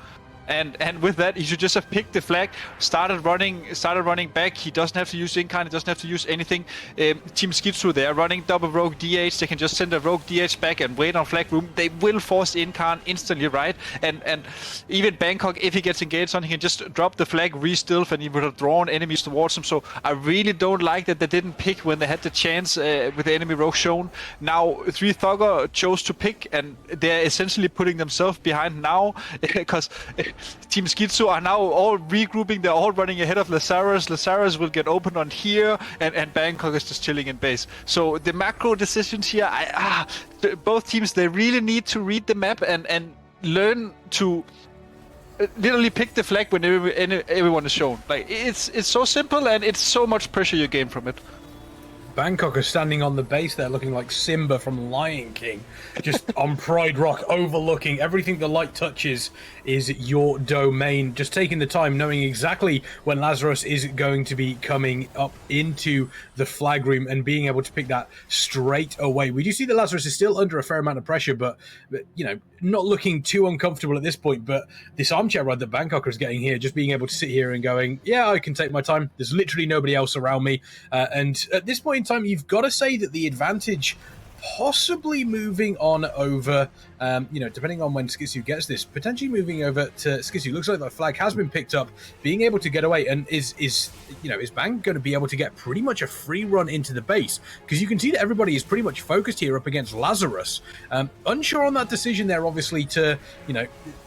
[SPEAKER 3] And with that, he should just have picked the flag, started running back. He doesn't have to use Incarn, he doesn't have to use anything. Team Skitsou, they are running double Rogue DH. They can just send a Rogue DH back and wait on flag room. They will force Incarn instantly, right? And even Bangkok, if he gets engaged on, he can just drop the flag, re-stealth, and he would have drawn enemies towards him. So I really don't like that they didn't pick when they had the chance with the enemy Rogue shown. Now, Free Thugger chose to pick, and they're essentially putting themselves behind now because Team Skitsou are now all regrouping. They're all running ahead of Lazarus. Lazarus will get opened on here, and Bangkok is just chilling in base. So the macro decisions here, both teams, they really need to read the map and learn to literally pick the flag when everyone is shown. Like it's so simple, and it's so much pressure you gain from it.
[SPEAKER 1] Bangkok are standing on the base there looking like Simba from Lion King, just on Pride Rock, overlooking everything the light touches is your domain, just taking the time, knowing exactly when Lazarus is going to be coming up into the flag room and being able to pick that straight away. We do see that Lazarus is still under a fair amount of pressure, but you know, not looking too uncomfortable at this point. But this armchair ride that Bangkok is getting here, just being able to sit here and going, yeah, I can take my time. There's literally nobody else around me. And at this point in time, you've got to say that the advantage possibly moving on over, you know, depending on when Skitsou gets this, potentially moving over to Skitsou. Looks like that flag has been picked up, being able to get away, and is Bang going to be able to get pretty much a free run into the base? Because you can see that everybody is pretty much focused here up against Lazarus. Unsure on that decision there, obviously, to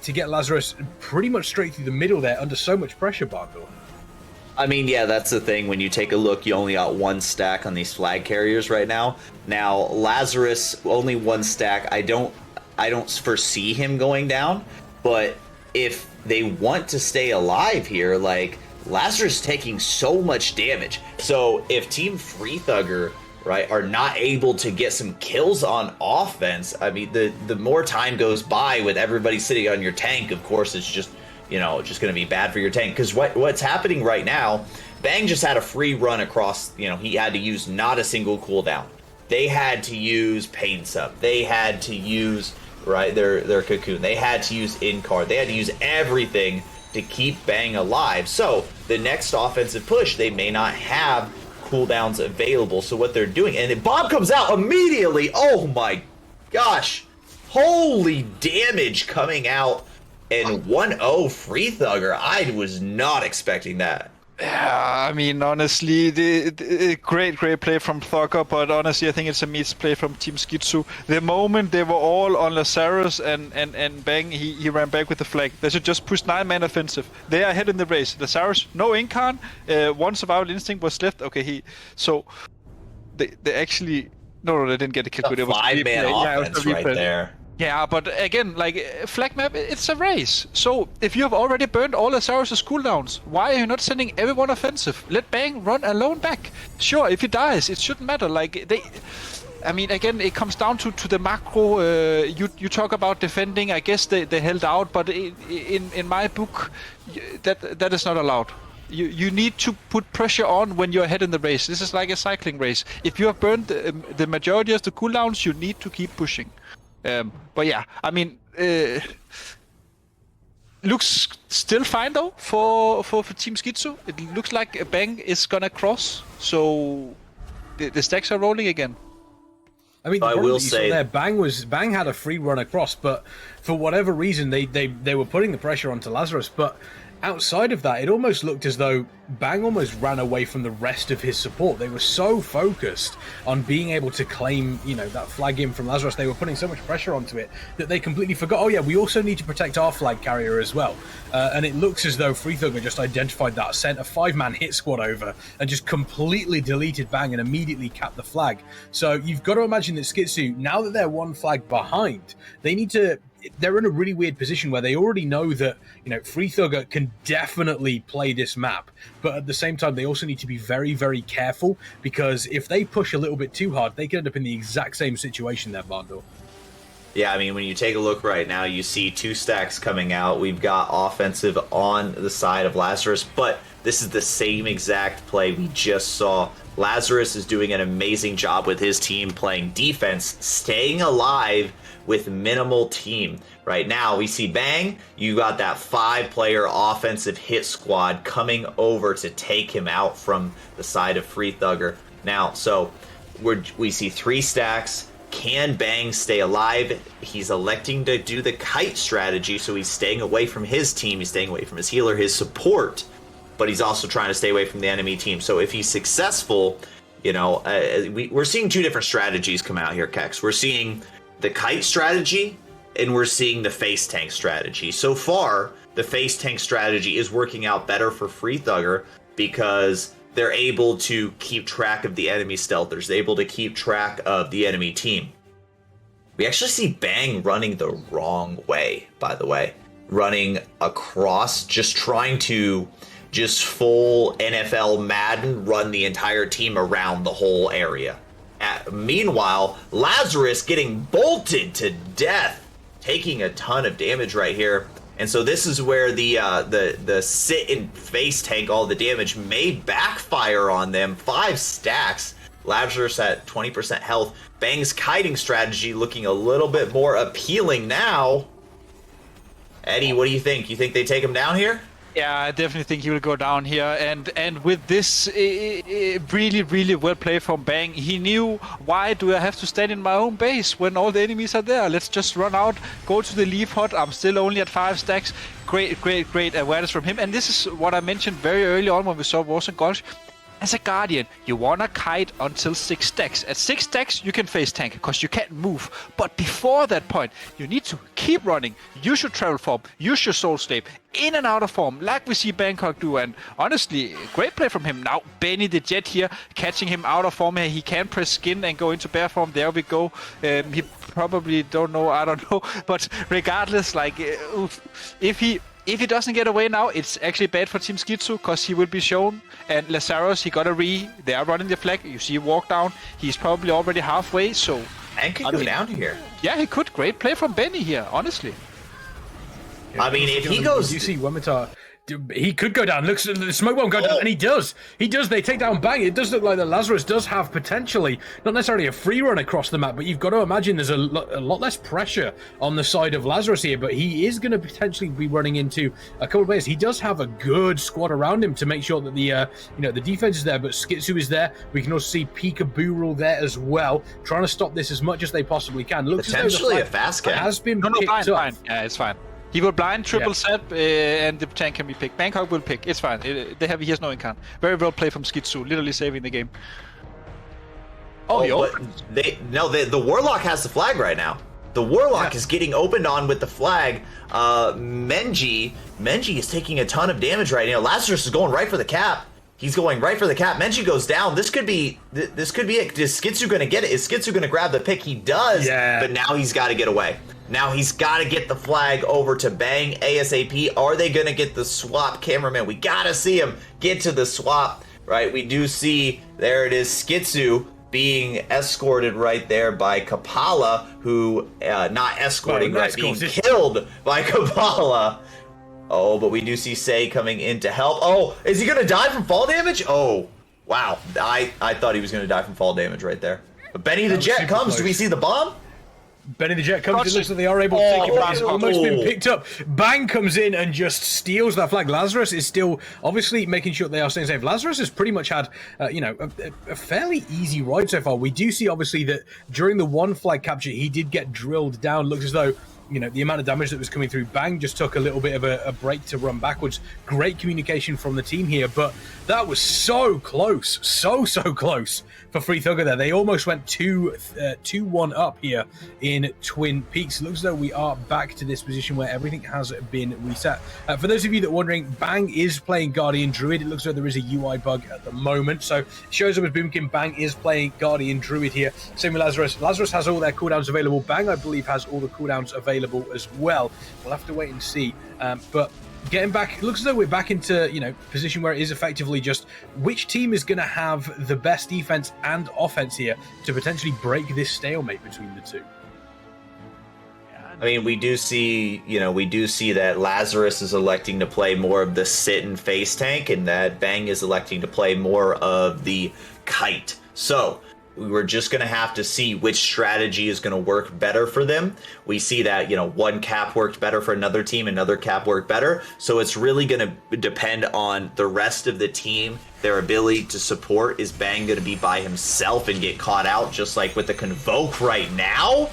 [SPEAKER 1] get Lazarus pretty much straight through the middle there under so much pressure, Barkle.
[SPEAKER 2] I mean, yeah, that's the thing. When you take a look, you only got one stack on these flag carriers right now. Now, Lazarus, only one stack. I don't foresee him going down, but if they want to stay alive here, like, Lazarus taking so much damage. So if Team Free Thugger, right, are not able to get some kills on offense, I mean, the more time goes by with everybody sitting on your tank, of course, it's just just going to be bad for your tank. Because what's happening right now, Bang just had a free run across, he had to use not a single cooldown. They had to use Pain Sub. They had to use right? Their cocoon. They had to use in-card. They had to use everything to keep Bang alive. So the next offensive push, they may not have cooldowns available. So what they're doing, and Bob comes out immediately. Oh my gosh. Holy damage coming out, and 1-0 Free Thugger. I was not expecting that.
[SPEAKER 3] Yeah, I mean, honestly, the great play from Thugger, but honestly, I think it's a misplay from Team Skitsou. The moment they were all on Lazarus and Bang, he ran back with the flag. They should just push 9-man offensive. They are ahead in the race. Lazarus, no incarn. One survival instinct was left. Okay, so they actually... No, they didn't get a kill.
[SPEAKER 2] A 5-man offense right there.
[SPEAKER 3] Yeah, but again, like, flag map, it's a race. So, if you have already burned all Lazarus' cooldowns, why are you not sending everyone offensive? Let Bang run alone back. Sure, if he dies, it shouldn't matter. Like, I mean, again, it comes down to the macro. You talk about defending. I guess they held out, but in my book, that is not allowed. You need to put pressure on when you're ahead in the race. This is like a cycling race. If you have burned the majority of the cooldowns, you need to keep pushing. But yeah, I mean, looks still fine though for Team Skitsou. It looks like Bang is gonna cross, so the stacks are rolling again.
[SPEAKER 1] I mean, I will say there, Bang had a free run across, but for whatever reason, they were putting the pressure onto Lazarus. But outside of that, it almost looked as though Bang almost ran away from the rest of his support. They were so focused on being able to claim, that flag in from Lazarus. They were putting so much pressure onto it that they completely forgot, oh yeah, we also need to protect our flag carrier as well. And it looks as though Free Thugger just identified that, sent a 5-man hit squad over, and just completely deleted Bang and immediately capped the flag. So you've got to imagine that Skitsou, now that they're one flag behind, they're in a really weird position where they already know that, Free Thugger can definitely play this map. But at the same time, they also need to be very, very careful, because if they push a little bit too hard, they could end up in the exact same situation there, Bando.
[SPEAKER 2] Yeah, I mean, when you take a look right now, you see 2 stacks coming out. We've got offensive on the side of Lazarus, but this is the same exact play we just saw. Lazarus is doing an amazing job with his team playing defense, staying alive with minimal team. Right now, we see Bang, you got that 5-player offensive hit squad coming over to take him out from the side of Free Thugger. Now, so we see 3 stacks. Can Bang stay alive? He's electing to do the kite strategy, so he's staying away from his team, he's staying away from his healer, his support, but he's also trying to stay away from the enemy team. So if he's successful, we're seeing 2 different strategies come out here, Kex. We're seeing the kite strategy, and we're seeing the face tank strategy. So far, the face tank strategy is working out better for Free Thugger because they're able to keep track of the enemy stealthers. They're able to keep track of the enemy team. We actually see Bang running the wrong way, by the way. Running across, just trying to full NFL Madden run the entire team around the whole area. Meanwhile, Lazarus getting bolted to death, taking a ton of damage right here. And so this is where the sit and face tank all the damage may backfire on them. 5 stacks. Lazarus at 20% health. Bang's kiting strategy looking a little bit more appealing now. Eddie, what do you think? You think they take him down here?
[SPEAKER 3] Yeah, I definitely think he will go down here, and with this really, really well played from Bang. He knew, why do I have to stand in my own base when all the enemies are there? Let's just run out, go to the leaf hut. I'm still only at 5 stacks. Great awareness from him. And this is what I mentioned very early on when we saw Wars and Gulch. As a Guardian, you want to kite until 6 stacks. At 6 stacks, you can face tank because you can't move. But before that point, you need to keep running. Use your travel form. Use your soul slave. In and out of form, like we see Bangkok do. And honestly, great play from him. Now, Benny the Jet here, catching him out of form here. He can press skin and go into bear form. There we go. He probably don't know. I don't know. But regardless, if he doesn't get away now, it's actually bad for Team Skitsou because he will be shown. And Lazarus, he got a they are running the flag. You see him walk down. He's probably already halfway, so...
[SPEAKER 2] And could go down here.
[SPEAKER 3] Yeah, he could. Great play from Benny here, honestly.
[SPEAKER 2] I mean, if he goes...
[SPEAKER 1] You see Wemitar, he could go down. Looks, the smoke won't go down, and he does. He does. They take down Bang. It does look like that Lazarus does have potentially, not necessarily a free run across the map, but you've got to imagine there's a lot less pressure on the side of Lazarus here, but he is going to potentially be running into a couple of players. He does have a good squad around him to make sure that the the defense is there, but Skitsou is there. We can also see Peekaboo there as well, trying to stop this as much as they possibly can. Looks
[SPEAKER 2] potentially a fast cap.
[SPEAKER 1] Has been
[SPEAKER 3] No,
[SPEAKER 1] picked
[SPEAKER 3] fine,
[SPEAKER 1] up.
[SPEAKER 3] fine. Yeah, it's fine. He will blind, triple set, and the tank can be picked. Bangkok will pick. It's fine. He has no incant. Very well played from Skitsou, literally saving the game.
[SPEAKER 2] The Warlock has the flag right now. The Warlock is getting opened on with the flag. Menji is taking a ton of damage right now. Lazarus is going right for the cap. He's going right for the cap. Menji goes down. This could be it. Is Skitsou going to get it? Is Skitsou going to grab the pick? He does. Yeah. But now he's got to get away. Now he's got to get the flag over to Bang ASAP. Are they going to get the swap? Cameraman, we got to see him get to the swap, right? We do see, there it is, Skitsou being escorted right there by Kapala, who, not escorting, being killed by Kapala. Oh, but we do see Say coming in to help. Oh, is he going to die from fall damage? Oh, wow. I thought he was going to die from fall damage right there. But Benny the Jet comes. Close. Do we see the bomb?
[SPEAKER 1] Benny the Jet comes. It looks like they are able to take it back. It's almost been picked up. Bang comes in and just steals that flag. Lazarus is still obviously making sure they are staying safe. Lazarus has pretty much had, a fairly easy ride so far. We do see obviously that during the one flag capture, he did get drilled down. Looks as though, the amount of damage that was coming through. Bang just took a little bit of a break to run backwards. Great communication from the team here, but that was so close, so close for Free Thugger there. They almost went 2-1 up here in Twin Peaks. Looks as though we are back to this position where everything has been reset. For those of you that are wondering, Bang is playing Guardian Druid. It looks as though there is a UI bug at the moment, so it shows up as Boomkin. Bang is playing Guardian Druid here. Same with Lazarus. Lazarus has all their cooldowns available. Bang, I believe, has all the cooldowns available as well. We'll have to wait and see. But getting back, it looks as though we're back into position where it is effectively just which team is going to have the best defense and offense here to potentially break this stalemate between the two.
[SPEAKER 2] I mean, we do see that Lazarus is electing to play more of the sit and face tank, and that Bang is electing to play more of the kite. So we're just going to have to see which strategy is going to work better for them. We see that, one cap worked better for another team, another cap worked better. So it's really going to depend on the rest of the team, their ability to support. Is Bang going to be by himself and get caught out just like with the Convoke right now?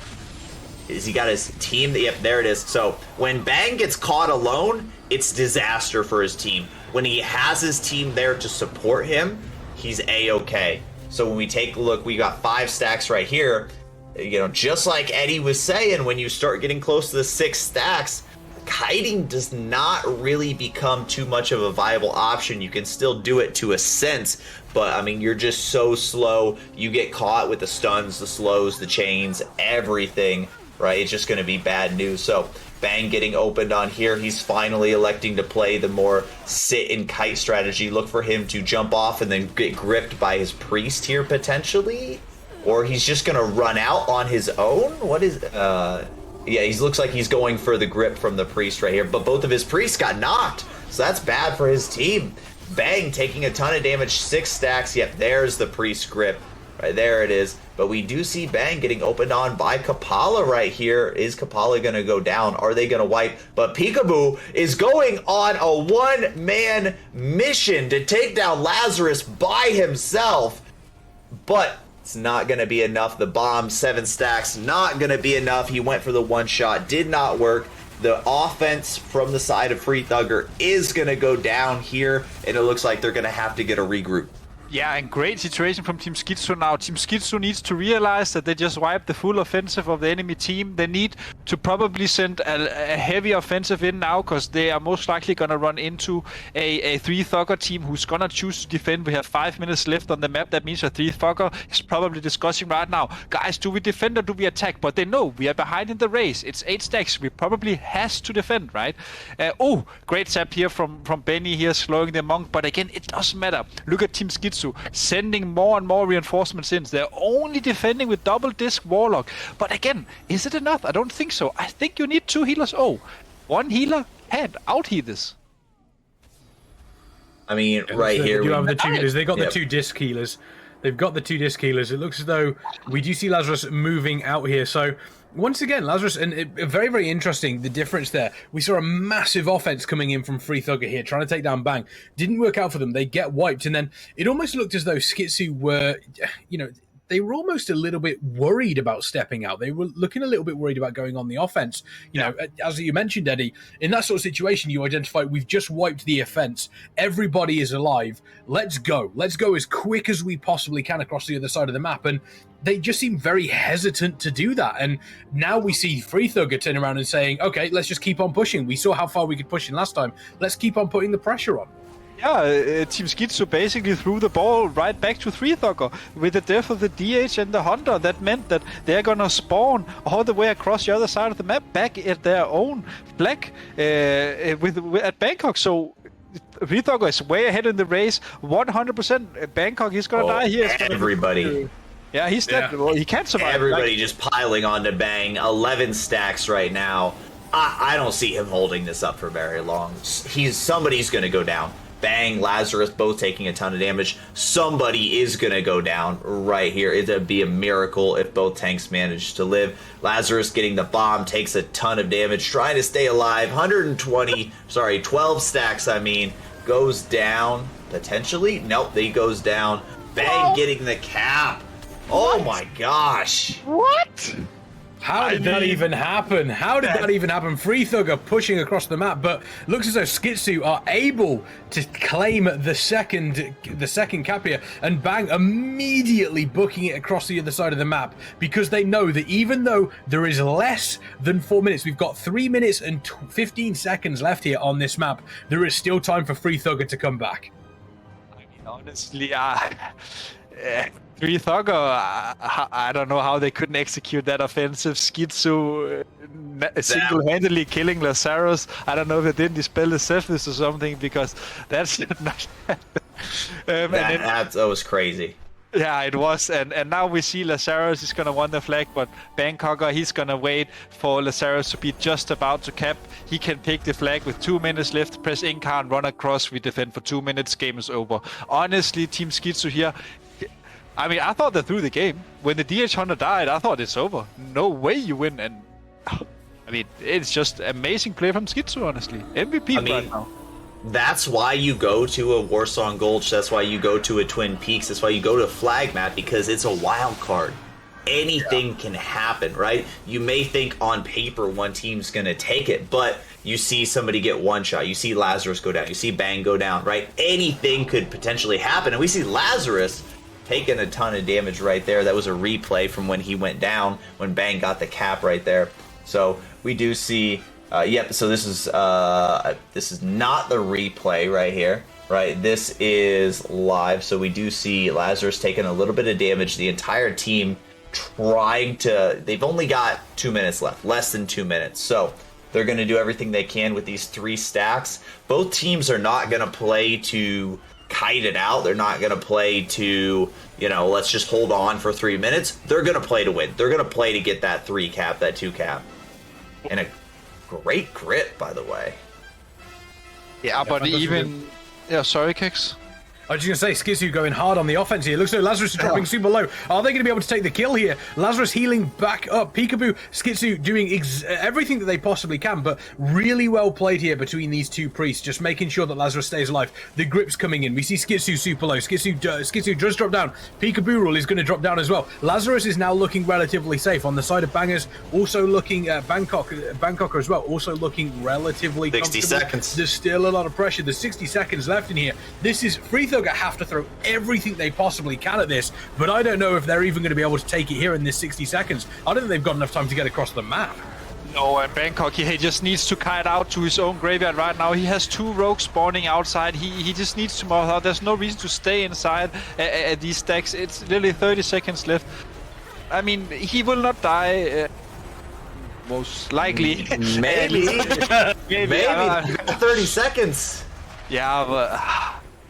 [SPEAKER 2] Is he got his team? Yep, there it is. So when Bang gets caught alone, it's disaster for his team. When he has his team there to support him, he's A-okay. So when we take a look, we got 5 stacks right here. Just like Eddie was saying, when you start getting close to the 6 stacks, kiting does not really become too much of a viable option. You can still do it to a sense, but I mean, you're just so slow. You get caught with the stuns, the slows, the chains, everything, right? It's just going to be bad news. So Bang getting opened on here. He's finally electing to play the more sit and kite strategy. Look for him to jump off and then get gripped by his priest here potentially. Or he's just going to run out on his own. What is... yeah, he looks like he's going for the grip from the priest right here. But both of his priests got knocked. So that's bad for his team. Bang taking a ton of damage. 6 stacks. Yep, there's the priest grip. Right there it is. But we do see Bang getting opened on by Kapala right here. Is Kapala going to go down? Are they going to wipe? But Peekaboo is going on a one-man mission to take down Lazarus by himself. But it's not going to be enough. The bomb, 7 stacks, not going to be enough. He went for the one shot. Did not work. The offense from the side of Free Thugger is going to go down here. And it looks like they're going to have to get a regroup.
[SPEAKER 3] Yeah, and great situation from Team Skitsou now. Team Skitsou needs to realize that they just wiped the full offensive of the enemy team. They need to probably send a heavy offensive in now, because they are most likely going to run into a 3-Thugger team who's going to choose to defend. We have 5 minutes left on the map. That means a 3-Thugger is probably discussing right now, guys, do we defend or do we attack? But they know we are behind in the race. It's 8 stacks. We probably has to defend, right? Oh, great tap here from Benny here, slowing the Monk. But again, it doesn't matter. Look at Team Skitsou. Sending more and more reinforcements in. They're only defending with double disc Warlock. But again, is it enough? I don't think so. I think you need 2 healers. Oh, one healer can't out-heal this.
[SPEAKER 2] I mean, right
[SPEAKER 1] So
[SPEAKER 2] here.
[SPEAKER 1] they do have the two healers. They got
[SPEAKER 2] Yep.
[SPEAKER 1] the two disc healers. They've got the two disc healers. It looks as though we do see Lazarus moving out here. So once again, Lazarus, and very, very interesting, the difference there. We saw a massive offense coming in from Free Thugger here, trying to take down Bang. Didn't work out for them. They get wiped. And then it almost looked as though Skitsou were, they were almost a little bit worried about stepping out. They were looking a little bit worried about going on the offense. You know, as you mentioned, Eddie, in that sort of situation, you identify, we've just wiped the offense. Everybody is alive. Let's go. Let's go as quick as we possibly can across the other side of the map. And they just seem very hesitant to do that. And now we see Free Thugger turn around and saying, okay, let's just keep on pushing. We saw how far we could push in last time. Let's keep on putting the pressure on.
[SPEAKER 3] Yeah, Team Skitsou basically threw the ball right back to Free Thugger. With the death of the DH and the Hunter, that meant that they're gonna spawn all the way across the other side of the map, back at their own flag at Bangkok. So Free Thugger is way ahead in the race, 100%. Bangkok, he's gonna die here.
[SPEAKER 2] Everybody.
[SPEAKER 3] Yeah, he's dead.
[SPEAKER 1] Yeah.
[SPEAKER 3] Well, he can't survive.
[SPEAKER 2] Everybody just piling onto Bang. 11 stacks right now. I don't see him holding this up for very long. Somebody's going to go down. Bang, Lazarus, both taking a ton of damage. Somebody is going to go down right here. It'd be a miracle if both tanks manage to live. Lazarus getting the bomb, takes a ton of damage, trying to stay alive. 12 stacks, goes down, potentially. Nope, he goes down. Bang getting the cap. Oh my gosh.
[SPEAKER 3] What?
[SPEAKER 1] How did that even happen? How did that even happen? Free Thugger pushing across the map, but looks as though Skitsou are able to claim the second cap here, and Bang immediately booking it across the other side of the map, because they know that even though there is less than 4 minutes, we've got 3 minutes and 15 seconds left here on this map, there is still time for Free Thugger to come back.
[SPEAKER 3] I mean, honestly, Free Thugger, I don't know how they couldn't execute that offensive. Skitsou single-handedly killing Lazarus. I don't know if they didn't dispel the Cephas or something, because that's not
[SPEAKER 2] that was crazy.
[SPEAKER 3] Yeah, it was. And now we see Lazarus is going to win the flag, but Bangkoker, he's going to wait for Lazarus to be just about to cap. He can pick the flag with 2 minutes left, press incar and run across. We defend for 2 minutes, game is over. Honestly, Team Skitsou here, I mean, I thought they threw the game. When the DH Hunter died, I thought it's over. No way you win. And I mean, it's just amazing play from Skitsou, honestly. MVP right now.
[SPEAKER 2] That's why you go to a Warsong Gulch. That's why you go to a Twin Peaks. That's why you go to a flag map, because it's a wild card. Anything can happen, right? You may think on paper one team's going to take it, but you see somebody get one shot. You see Lazarus go down. You see Bang go down, right? Anything could potentially happen. And we see Lazarus taking a ton of damage right there. That was a replay from when he went down, when Bang got the cap right there. So we do see, so this is not the replay right here, right? This is live. So we do see Lazarus taking a little bit of damage. The entire team trying to, they've only got 2 minutes left, less than 2 minutes. So they're going to do everything they can with these 3 stacks. Both teams are not going to play to kite it out. They're not going to play to, let's just hold on for 3 minutes. They're going to play to win. They're going to play to get that 3 cap, that 2 cap. And a great grit, by the way.
[SPEAKER 3] Yeah, but even... Yeah, sorry, Kix.
[SPEAKER 1] I was just going to say, Skitsou going hard on the offense here. Looks like Lazarus is dropping super low. Are they going to be able to take the kill here? Lazarus healing back up. Peekaboo, Skitsou doing everything that they possibly can, but really well played here between these two priests, just making sure that Lazarus stays alive. The grip's coming in. We see Skitsou super low. Skitsou does drop down. Peekaboo rule is going to drop down as well. Lazarus is now looking relatively safe. On the side of Bangers, also looking Bangkoker as well, also looking relatively
[SPEAKER 2] 60
[SPEAKER 1] comfortable.
[SPEAKER 2] seconds.
[SPEAKER 1] There's still a lot of pressure. There's 60 seconds left in here. This is Free Thugger have to throw everything they possibly can at this, but I don't know if they're even going to be able to take it here in this 60 seconds. I don't think they've got enough time to get across the map.
[SPEAKER 3] No, and Bangkok, he just needs to kite out to his own graveyard right now. He has 2 rogues spawning outside. He just needs to mouth out. There's no reason to stay inside these stacks. It's literally 30 seconds left. I mean, he will not die. Most likely.
[SPEAKER 2] Maybe. Maybe. 30 seconds.
[SPEAKER 3] Yeah, but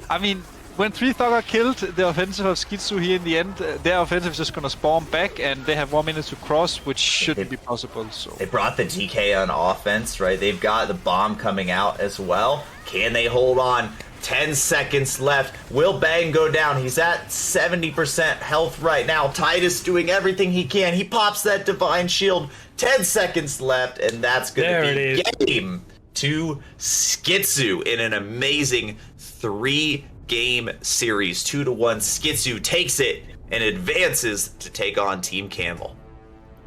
[SPEAKER 3] I mean, when 3 Thugger killed the offensive of Skitsou here in the end, their offensive is just going to spawn back, and they have 1 minute to cross, which shouldn't be possible. So
[SPEAKER 6] they brought the DK on offense, right? They've got the bomb coming out as well. Can they hold on? 10 seconds left. Will Veng go down? He's at 70% health right now. Titus doing everything he can. He pops that Divine Shield. 10 seconds left, and that's going to be game to Skitsou in an amazing 3-game series. 2-1. Skitsou takes it and advances to take on Team Camel.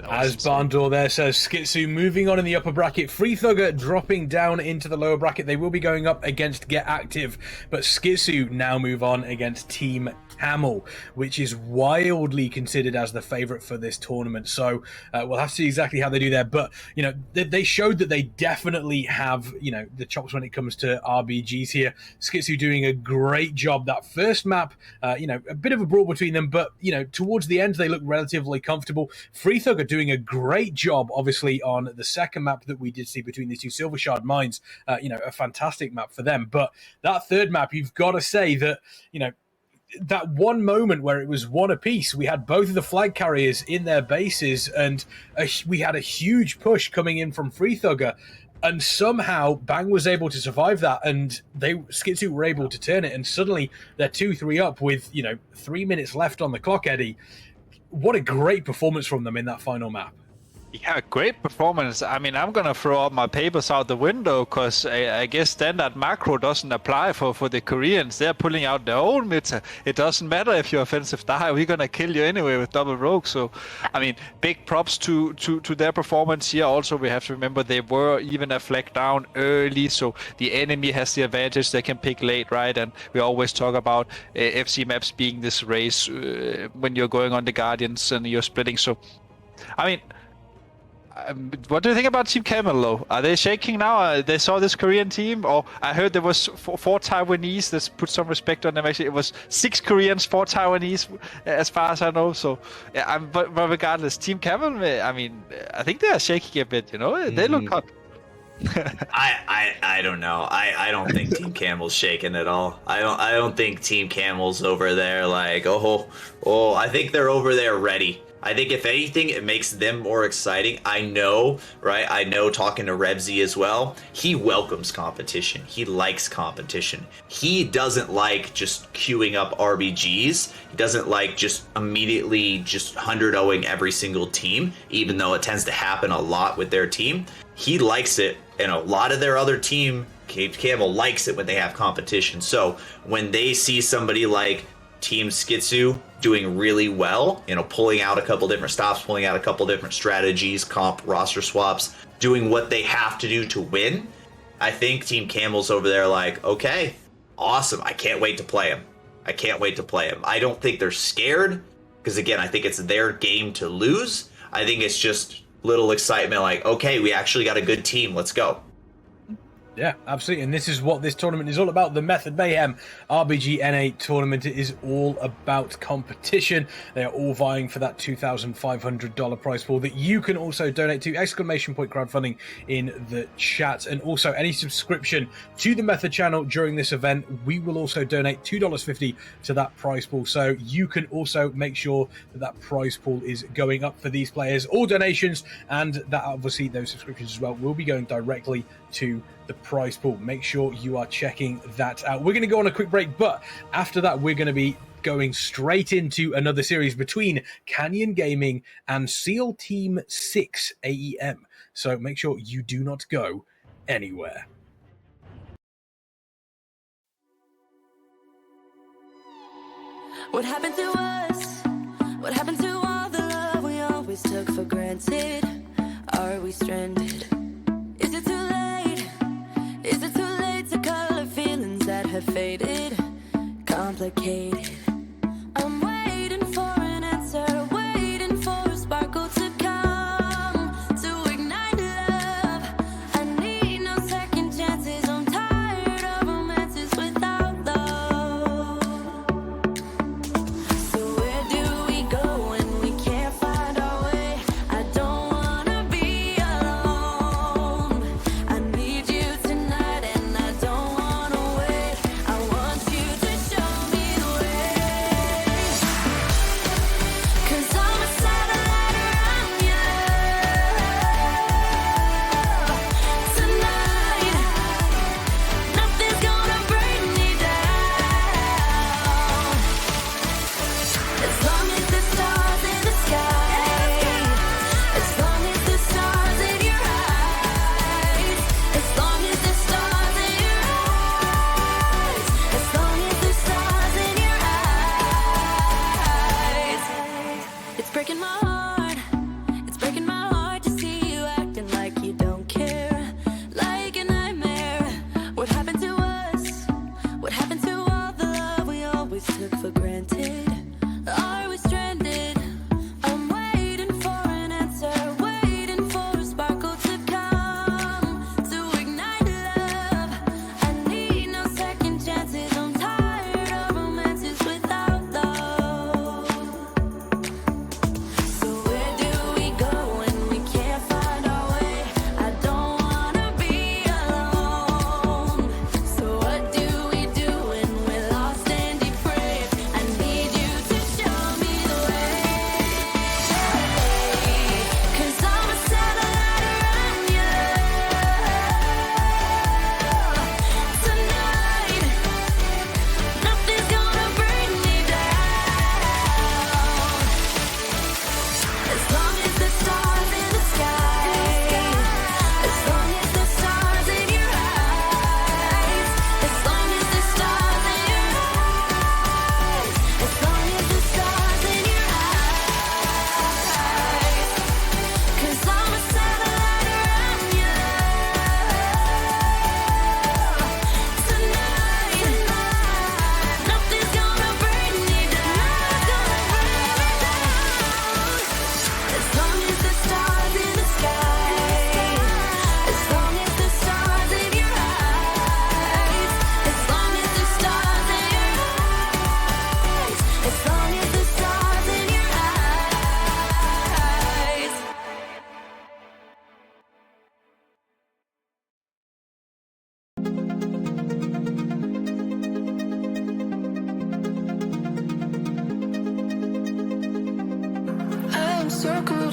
[SPEAKER 1] As Barndor there says, Skitsou moving on in the upper bracket. Free Thugger dropping down into the lower bracket. They will be going up against Get Active, but Skitsou now move on against Team Camel, which is wildly considered as the favorite for this tournament. So we'll have to see exactly how they do there. But, you know, they showed that they definitely have, you know, the chops when it comes to RBGs here. Skitsou doing a great job. That first map, you know, a bit of a brawl between them, but, you know, towards the end, they look relatively comfortable. Free Thugger doing a great job, obviously, on the second map that we did see between these two Silver Shard mines. You know, a fantastic map for them. But that third map, you've got to say that, you know, that one moment where it was one apiece, we had both of the flag carriers in their bases, and we had a huge push coming in from Free Thugger, and somehow Bang was able to survive that, and Skitsou were able to turn it, and suddenly they're 2-3 up with, you know, 3 minutes left on the clock, Eddie. What a great performance from them in that final map.
[SPEAKER 3] Yeah, great performance. I mean, I'm going to throw all my papers out the window because I guess standard macro doesn't apply for the Koreans. They're pulling out their own meta. It doesn't matter if you're offensive die. We're going to kill you anyway with double rogue. So, I mean, big props to their performance here. Also, we have to remember they were even a flag down early. So the enemy has the advantage. They can pick late, right? And we always talk about FC maps being this race when you're going on the Guardians and you're splitting. So, I mean, what do you think about Team Camel, though? Are they shaking now? They saw this Korean team? Or I heard there was 4 Taiwanese. Let's put some respect on them. Actually, it was 6 Koreans, 4 Taiwanese, as far as I know. So, yeah, but regardless, Team Camel, I mean, I think they are shaking a bit, you know? They look hot.
[SPEAKER 6] I don't know. I don't think Team Camel's shaking at all. I don't think Team Camel's over there like, I think they're over there ready. I think if anything, it makes them more exciting. I know, right? I know, talking to Rebsy as well, he welcomes competition. He likes competition. He doesn't like just queuing up RBGs. He doesn't like just immediately just 100-0ing every single team, even though it tends to happen a lot with their team. He likes it, and a lot of their other team, Camel, likes it when they have competition. So when they see somebody like Team Skitsou doing really well, you know, pulling out a couple different stops, pulling out a couple different strategies, comp, roster swaps, doing what they have to do to win, I think Team Camel's over there like, okay, awesome. I can't wait to play him. I don't think they're scared because, again, I think it's their game to lose. I think it's just little excitement like, okay, we actually got a good team. Let's go.
[SPEAKER 1] Yeah, absolutely. And this is what this tournament is all about. The Method Mayhem RBG NA tournament. It is all about competition. They are all vying for that $2,500 prize pool that you can also donate to. ! Crowdfunding in the chat. And also any subscription to the Method channel during this event, we will also donate $2.50 to that prize pool. So you can also make sure that that prize pool is going up for these players. All donations and that obviously those subscriptions as well will be going directly to the prize pool. Make sure you are checking that out. We're going to go on a quick break, but after that we're going to be going straight into another series between Canyon Gaming and SEAL Team 6 AEM. So make sure you do not go anywhere.
[SPEAKER 4] What happened to us? What happened to all the love we always took for granted? Are we stranded? Is it too late? Is it too late to color feelings that have faded? Complicated. I'm waiting for an answer, waiting for a sparkle to come to ignite love. I need no second chances. I'm tired of romances without love. So where do we go when we can't find our way? I don't wanna be alone. I need you tonight and I don't wanna wait. I want you to show me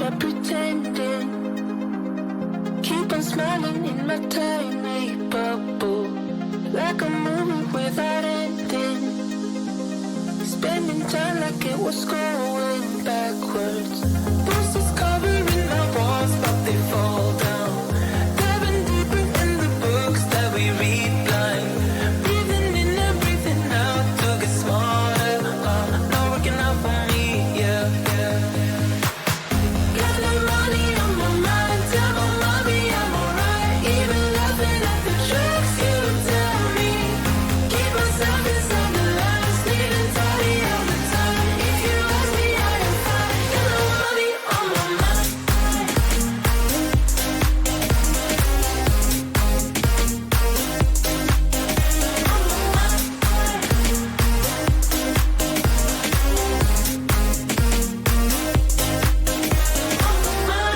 [SPEAKER 5] good at pretending. Keep on smiling in my tiny bubble, like a movie without ending. Spending time like it was going backwards. Posters covering my walls, but they fall down. Diving deeper in the books that we read blind. Breathing in and breathing out to get smarter. Not working out for me, yeah. Got no money on my mind, tell my mommy I'm alright. Even laughing at the jokes you tell me. Keep myself inside the lines, needing tidy all the time. If you ask me, I am fine. Got no money on my mind.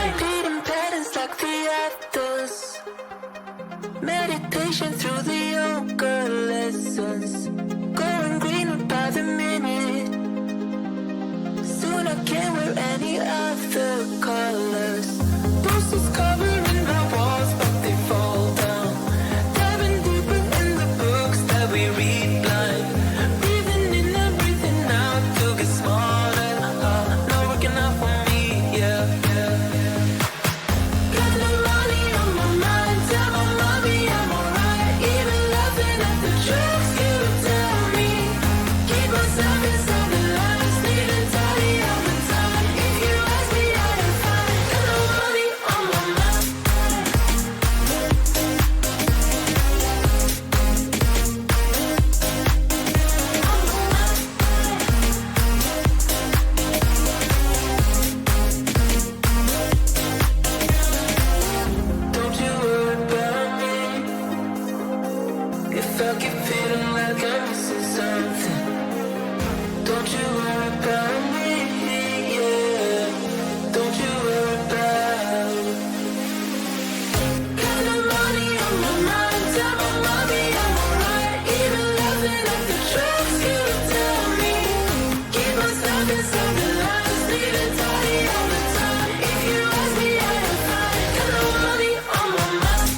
[SPEAKER 5] Repeating patterns like the others. Meditation through the yoga lessons. Going greener by the minute. Soon I can't wear any other colors. Posters covering my walls, but they fall down. Diving deeper in the books that we read blind. Breathing in and breathing out to get smarter. Not working out for me, yeah. Got no money on my mind, tell my mommy I'm alright. Even laughing at the jokes you tell me. Keep myself inside the lines, needing tidy all the time. If you ask me, I am fine. Got no money on my mind. Don't you worry about me. If I keep feeling like I'm missing something, don't you worry about me, yeah. Don't you worry about it. Got no money on my mind, tell my mommy I'm alright. Even laughing at the jokes you tell me. Keep myself inside the lines, needing tidy all the time. If you ask me, I am fine. Got no money on my mind.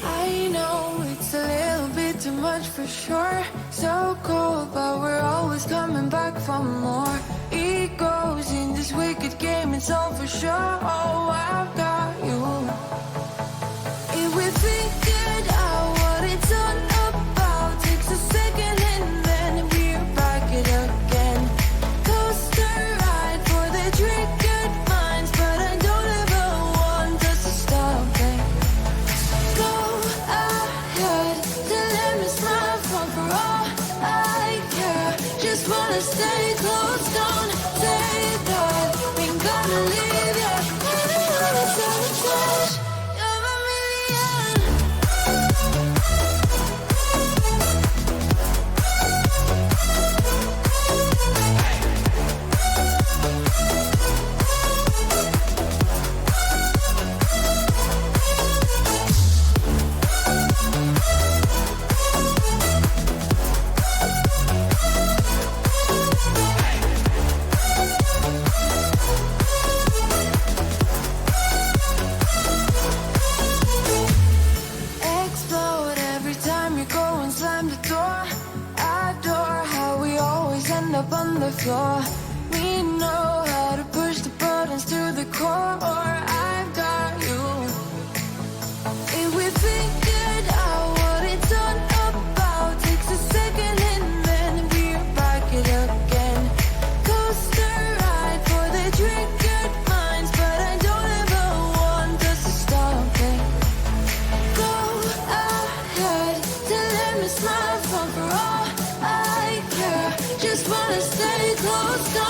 [SPEAKER 5] I know it's a little bit too much for sure. So cold, but we're always coming back for more. Egos in this wicked game, it's all for sure. Oh, I've got you. If we figured out what it's all about, takes a second and then we're back it again. Coaster ride for the triggered minds, but I don't ever want us to stop it. Go ahead, then let me smile for all I care. Just wanna stay close, don't say that we gonna leave ya. It's all a touch of a million. Explode every time you go and slam the door. Adore how we always end up on the floor. We know how to push the buttons to the core. I've got you. If we figured out what it's all about, takes a second and then we're back it again. Coaster ride for the triggered minds, but I don't ever want us to stop it. Go ahead, then let me smile for all I care. Just wanna stay close, don't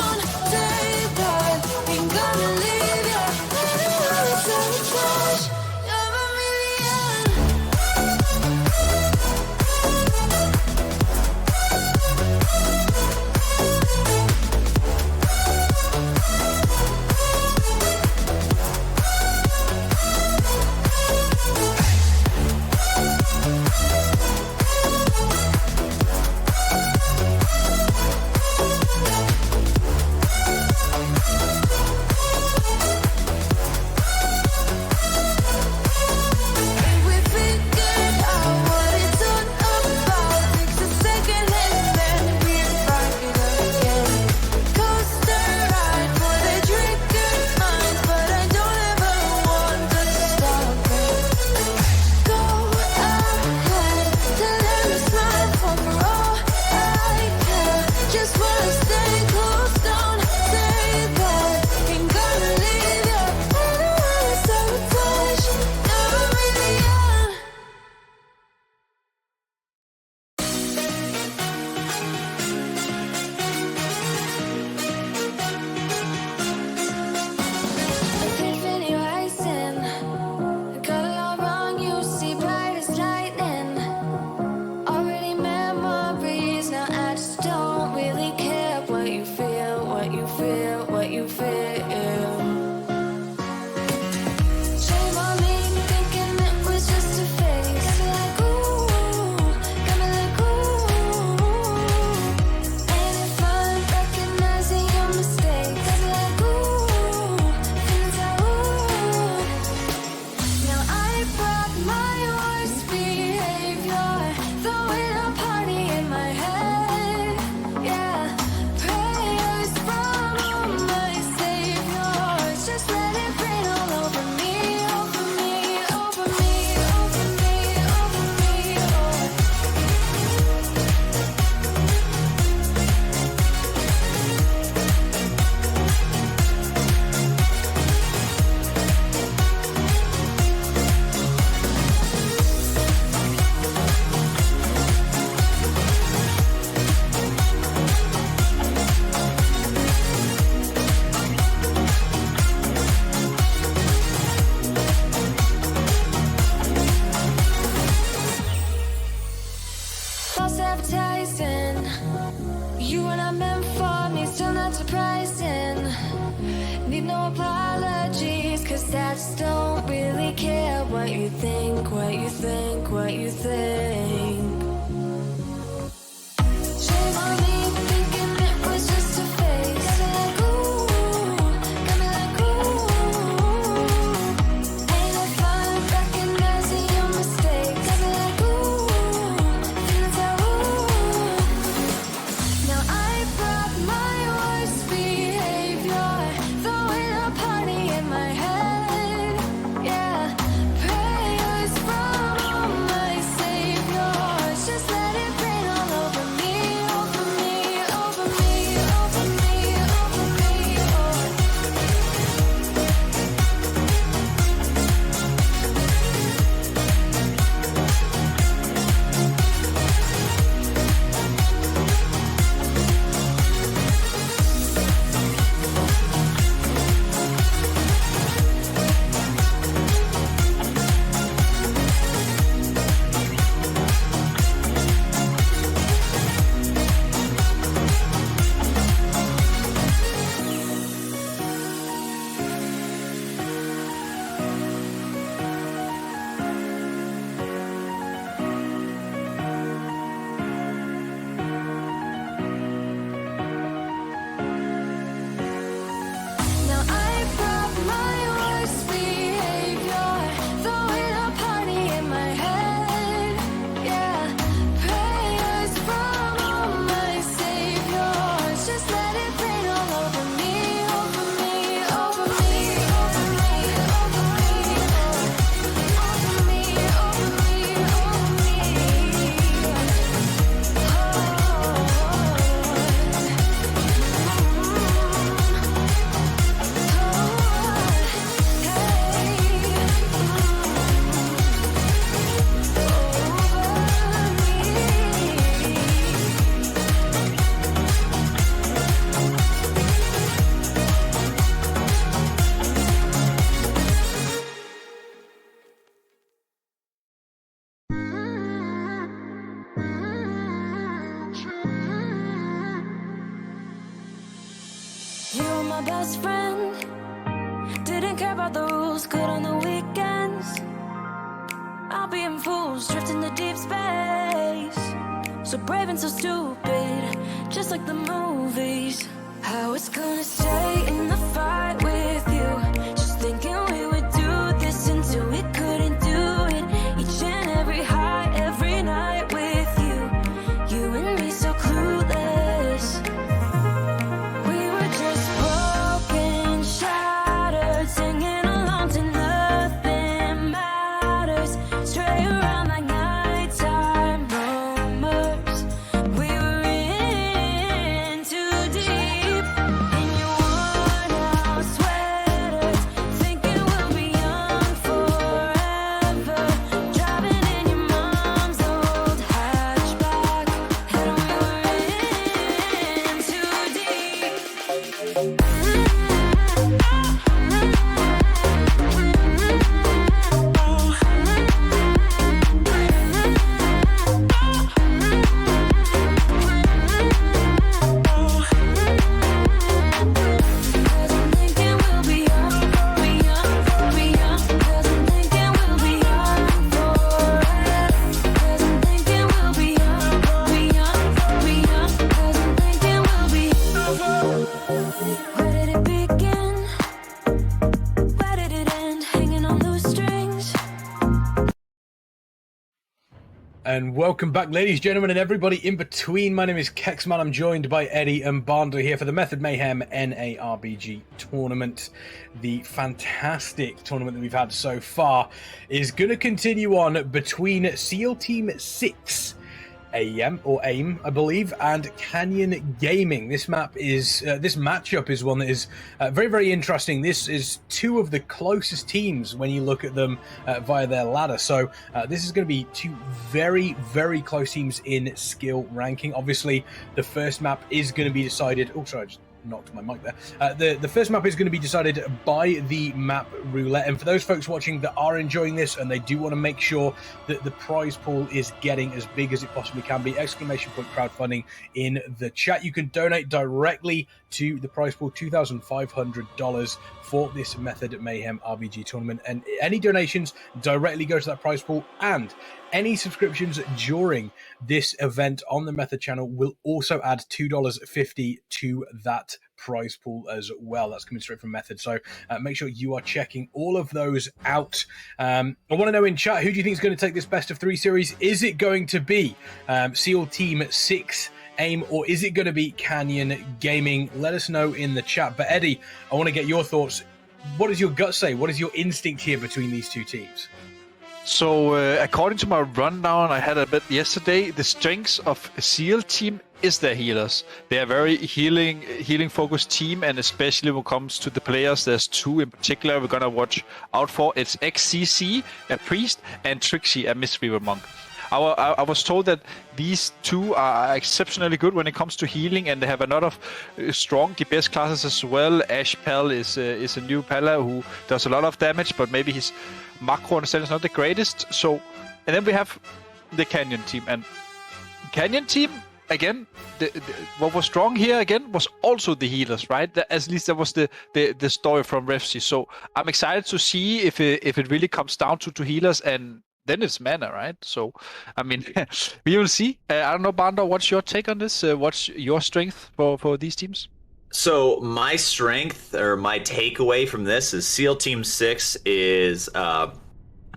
[SPEAKER 4] you think, what you think, what you think. Shame on me, thinking it was just a phase. Got me like ooh, got me like ooh. Ain't no fun recognizing your mistakes. Got me like ooh, feeling so ooh. Now I brought my worst behavior, throwing a party in my head. Yeah, prayers from my saviors. Just let it rain all over me, over me, over me, over me, over me. Now I brought my worst behavior, throwing a party in my head. Yeah, prayers from all my saviors. Just let it rain all over me, over me, over me, over me, over me, over me, over me, over You were my best friend. Didn't care about the rules, good on the weekends. I'll be in fools, drifting to deep space. So brave and so stupid, just like the movies. I was gonna stay in the fight with you, just thinking we would do this until we couldn't do it. Each and every high, every night with you. You and me so clueless. We were just broken, shattered, singing along to nothing matters. Stray around like nighttime rumors. We were in too deep. In your worn out sweaters, thinking we'll be young forever. Driving in your mom's old hatchback, and we were in too deep. Cause I'm thinking we'll be young, be young, be young. Cause I'm thinking we'll be young forever. Cause I'm thinking we'll be young, be young, be young. Cause I'm thinking we'll be. Where did it begin? Where did it end? Hanging on those strings.
[SPEAKER 1] And welcome back, ladies, gentlemen, and everybody in between. My name is Kexman. I'm joined by Eddie and Bando here for the Method Mayhem NARBG tournament. The fantastic tournament that we've had so far is going to continue on between SEAL Team 6 AM or AIM, I believe, and Canyon Gaming. This map is this matchup is one that is very, very interesting. This is two of the closest teams when you look at them via their ladder. So this is going to be two very, very close teams in skill ranking. Obviously, the first map is going to be decided. Oh, sorry, I just knocked my mic there. The first map is going to be decided by the map roulette, and for those folks watching that are enjoying this and they do want to make sure that the prize pool is getting as big as it possibly can be, ! Crowdfunding in the chat. You can donate directly to the prize pool, $2,500 for this Method Mayhem RBG tournament, and any donations directly go to that prize pool, and any subscriptions during this event on the Method channel will also add $2.50 to that prize pool as well. That's coming straight from Method, so make sure you are checking all of those out. I want to know in chat, who do you think is going to take this best of 3 series? Is it going to be SEAL Team 6 AIM, or is it going to be Canyon Gaming? Let us know in the chat. But Eddie, I want to get your thoughts. What does your gut say? What is your instinct here between these two teams?
[SPEAKER 3] So, according to my rundown I had a bit yesterday, the strengths of SEAL Team is their healers. They are very healing focused team, and especially when it comes to the players, there's 2 in particular we're gonna watch out for. It's XCC, a priest, and Trixie, a Mistweaver monk. I was told that these 2 are exceptionally good when it comes to healing, and they have a lot of strong DPS classes as well. Ashpal is a new Pala who does a lot of damage, but maybe his macro understanding is not the greatest. So, and then we have the Canyon team, and Canyon team again. What was strong here again was also the healers, right? At least that was the story from Refsy. So I'm excited to see if it really comes down to healers, and then it's mana, right? So, I mean, we will see. I don't know, Bando, what's your take on this? What's your strength for these teams?
[SPEAKER 2] So my strength, or my takeaway from this, is SEAL Team 6 is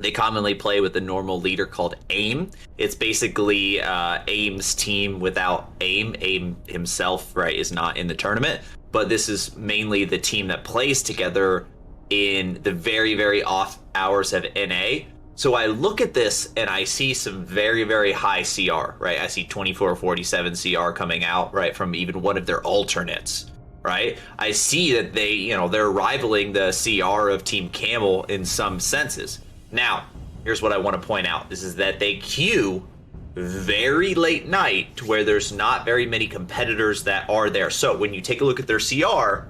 [SPEAKER 2] they commonly play with the normal leader called AIM. It's basically AIM's team without AIM. AIM himself, right, is not in the tournament, but this is mainly the team that plays together in the very, very off hours of NA. So I look at this and I see some very, very high CR, right? I see 2447 CR coming out, right, from even one of their alternates, right? I see that they're rivaling the CR of Team Camel in some senses. Now, here's what I want to point out. This is that they queue very late night to where there's not very many competitors that are there. So when you take a look at their CR,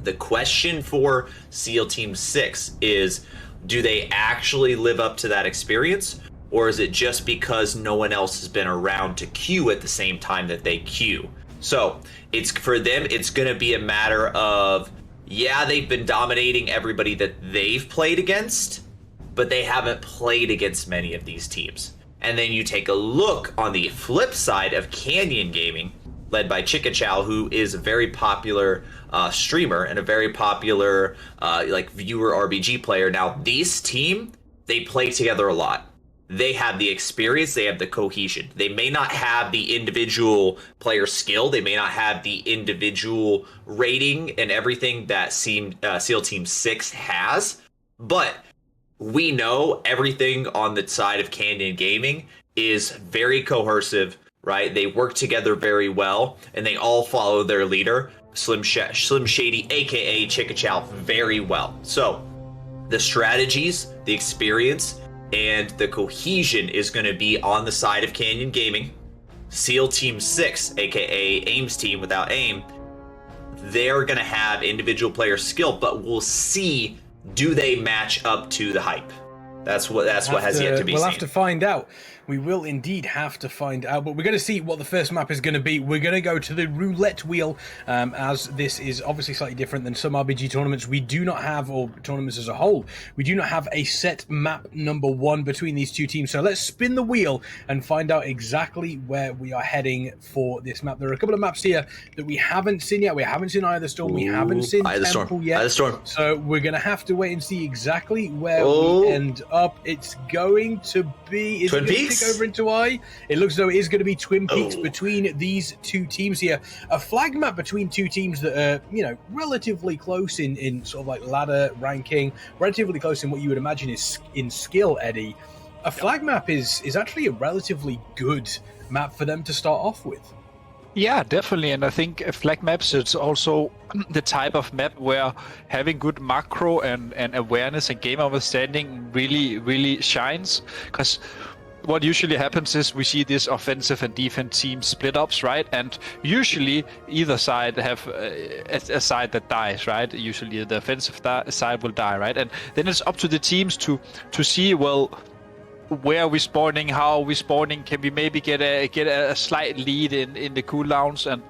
[SPEAKER 2] the question for SEAL Team 6 is, do they actually live up to that experience, or is it just because no one else has been around to queue at the same time that they queue? So it's for them, it's going to be a matter of, yeah, they've been dominating everybody that they've played against, but they haven't played against many of these teams. And then you take a look on the flip side of Canyon Gaming, led by Skitsou, who is a very popular streamer and a very popular viewer RBG player. Now, this team, they play together a lot. They have the experience, they have the cohesion. They may not have the individual player skill, they may not have the individual rating and everything that SEAL Team 6 has, but we know everything on the side of Canyon Gaming is very cohesive, right? They work together very well, and they all follow their leader, Slim Shady, aka Skitsou, very well. So the strategies, the experience, and the cohesion is going to be on the side of Canyon Gaming. SEAL Team 6, aka AIM's team without AIM, they're going to have individual player skill, but we'll see, do they match up to the hype? That's what has yet to be seen.
[SPEAKER 1] We'll have to find out. We will indeed have to find out, but we're going to see what the first map is going to be. We're going to go to the roulette wheel, as this is obviously slightly different than some RBG tournaments. We do not have, or tournaments as a whole, we do not have a set map number 1 between these two teams. So let's spin the wheel and find out exactly where we are heading for this map. There are a couple of maps here that we haven't seen yet. We haven't seen Eye of the Storm. We haven't seen Temple yet.
[SPEAKER 2] Eye of the Storm.
[SPEAKER 1] So we're going to have to wait and see exactly where we end up. It's going to be...
[SPEAKER 2] Twin Peaks?
[SPEAKER 1] Over into Eye. It looks as though it is going to be Twin Peaks between these two teams here. A flag map between two teams that are, relatively close in sort of like ladder ranking, relatively close in what you would imagine is in skill, Eddie. A flag map is actually a relatively good map for them to start off with.
[SPEAKER 3] Yeah, definitely. And I think flag maps, it's also the type of map where having good macro and awareness and game understanding really, really shines. Because what usually happens is we see this offensive and defense team split ups, right? And usually either side have a side that dies, right? Usually the offensive side will die, right? And then it's up to the teams to see, well, where are we spawning? How are we spawning? Can we maybe get a slight lead in the cooldowns? And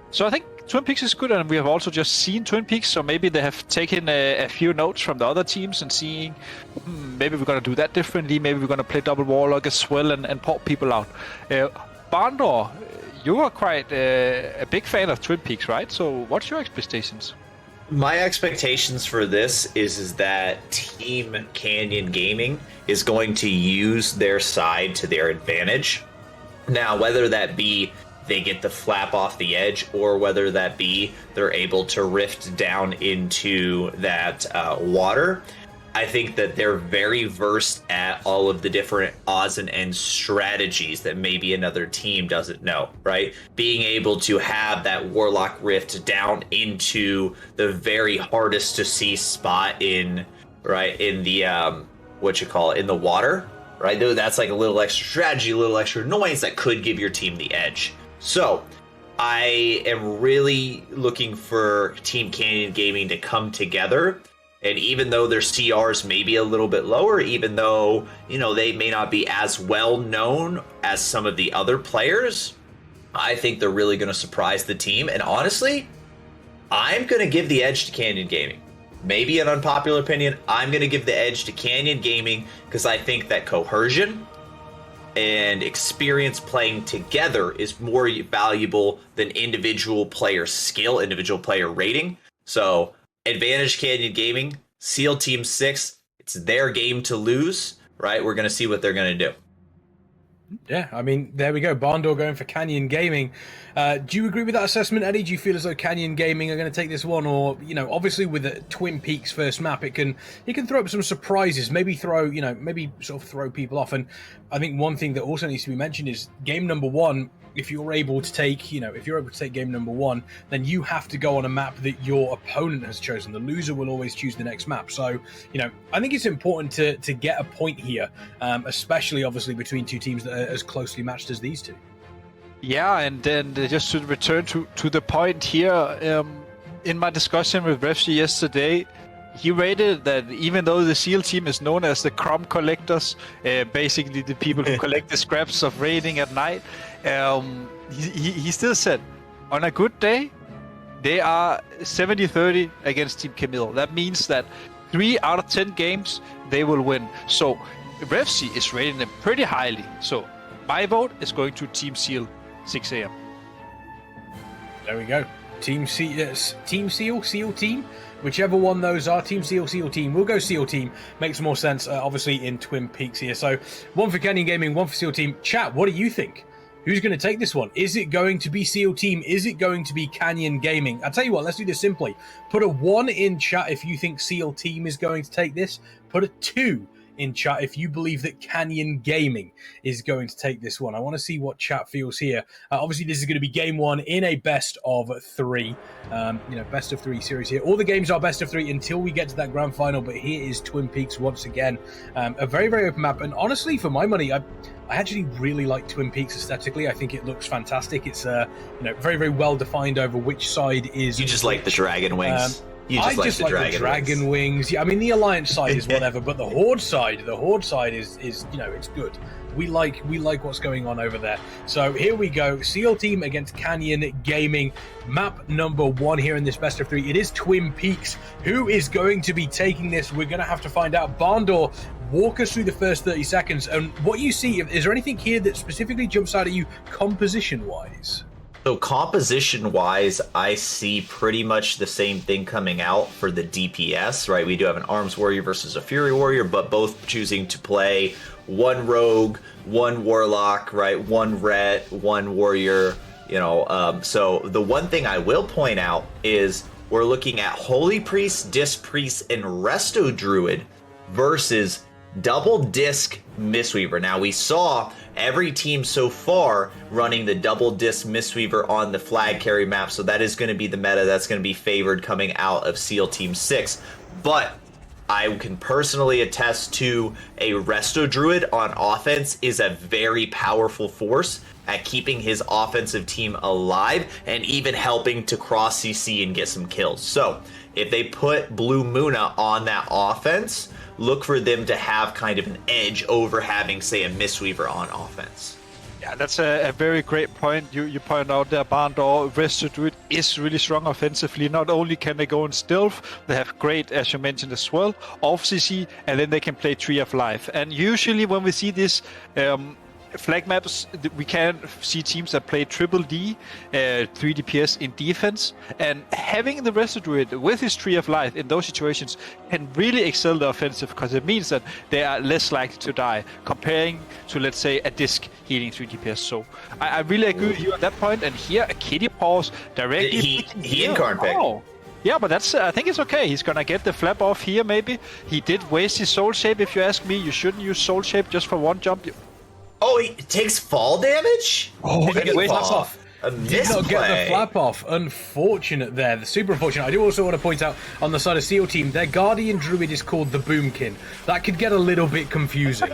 [SPEAKER 3] so I think Twin Peaks is good, and we have also just seen Twin Peaks, so maybe they have taken a few notes from the other teams and seeing maybe we're going to do that differently, maybe we're going to play double warlock as well and pop people out. Bandor, you are quite a big fan of Twin Peaks, right? So what's your expectations?
[SPEAKER 2] My expectations for this is that Team Canyon Gaming is going to use their side to their advantage. Now, whether that be they get the flap off the edge, or whether that be they're able to rift down into that water, I think that they're very versed at all of the different odds and ends strategies that maybe another team doesn't know, right? Being able to have that Warlock Rift down into the very hardest to see spot in the in the water, right? That's like a little extra strategy, a little extra noise that could give your team the edge. So I am really looking for Team Canyon Gaming to come together. And even though their CRs may be a little bit lower, even though, they may not be as well known as some of the other players, I think they're really going to surprise the team. And honestly, I'm going to give the edge to Canyon Gaming. Maybe an unpopular opinion, I'm going to give the edge to Canyon Gaming because I think that cohesion and experience playing together is more valuable than individual player skill, individual player rating. So advantage Canyon Gaming, SEAL Team 6, it's their game to lose, right? We're going to see what they're going to do.
[SPEAKER 1] Yeah, I mean, there we go. Barndor going for Canyon Gaming. Do you agree with that assessment, Eddie? Do you feel as though Canyon Gaming are going to take this one? Or, obviously with the Twin Peaks first map, it can throw up some surprises, maybe throw people off. And I think one thing that also needs to be mentioned is game number one. If you're able to take game number one, then you have to go on a map that your opponent has chosen. The loser will always choose the next map. So, I think it's important to get a point here, especially obviously between two teams that are as closely matched as these two. Yeah, and then just to return to the point here, in my discussion with Refsy yesterday, he rated that even though the SEAL team is known as the crumb collectors, basically the people who collect the scraps of raiding at night, he still said, on a good day, they are 70-30 against Team Camel. That means that 3 out of 10 games, they will win. So Refsy is rating them pretty highly. So my vote is going to Team SEAL 6 a.m. There we go. Team SEAL team. Whichever one those are, Team SEAL team. We'll go SEAL team. Makes more sense, obviously, in Twin Peaks here. So, one for Canyon Gaming, one for SEAL team. Chat, what do you think? Who's going to take this one? Is it going to be SEAL team? Is it going to be Canyon Gaming? I'll tell you what, let's do this simply. Put a 1 in chat if you think SEAL team is going to take this. Put a 2 in chat if you believe that Canyon Gaming is going to take this one. I want to see what chat feels here. Obviously, this is going to be game 1 in a best of 3. Best of 3 series here. All the games are best of 3 until we get to that grand final, but here is Twin Peaks once again. A very, very open map, and honestly, for my money, I actually really like Twin Peaks aesthetically. I think it looks fantastic. It's very, very well defined over which side is.
[SPEAKER 2] You just like the dragon wings.
[SPEAKER 1] I just like the dragon wings. Yeah, I mean the Alliance side is whatever, but the Horde side is it's good. We like what's going on over there. So here we go. SEAL team against Canyon Gaming. Map number 1 here in this best of 3. It is Twin Peaks. Who is going to be taking this? We're going to have to find out. Bandor, walk us through the first 30 seconds and what you see. Is there anything here that specifically jumps out at you composition-wise?
[SPEAKER 2] So composition-wise, I see pretty much the same thing coming out for the DPS, right? We do have an Arms Warrior versus a Fury Warrior, but both choosing to play 1 Rogue, 1 Warlock, right? 1 Ret, 1 Warrior, So the one thing I will point out is we're looking at Holy Priest, Disc Priest, and Resto Druid versus Double Disc Mistweaver. Now we saw every team so far running the Double Disc Mistweaver on the flag carry map, so that is going to be the meta that's going to be favored coming out of SEAL Team 6. But I can personally attest to a Resto Druid on offense is a very powerful force at keeping his offensive team alive and even helping to cross CC and get some kills. So if they put Blue Muna on that offense, look for them to have kind of an edge over having, say, a Mistweaver on offense.
[SPEAKER 3] Yeah, that's a very great point. You point out there, Barndor. Resto Druid is really strong offensively. Not only can they go in stealth, they have great, as you mentioned as well, off CC, and then they can play Tree of Life. And usually when we see this flag maps, we can see teams that play triple D, 3 DPS in defense, and having the Resto Druid with his Tree of Life in those situations can really excel the offensive, because it means that they are less likely to die comparing to, let's say, a disc healing 3 DPS. So I really agree with you on that point. And here a Kitty Paws directly.
[SPEAKER 2] He incarn pick.
[SPEAKER 3] Oh. Yeah, but that's. I think it's okay. He's gonna get the flap off here. Maybe he did waste his Soul Shape. If you ask me, you shouldn't use Soul Shape just for one jump.
[SPEAKER 2] Oh, he takes fall damage?
[SPEAKER 3] Oh,
[SPEAKER 2] Did
[SPEAKER 3] wait,
[SPEAKER 1] that's off. Did not get the flap off. Unfortunate there. The super unfortunate. I do also want to point out on the side of SEAL team, their Guardian Druid is called the Boomkin. That could get a little bit confusing.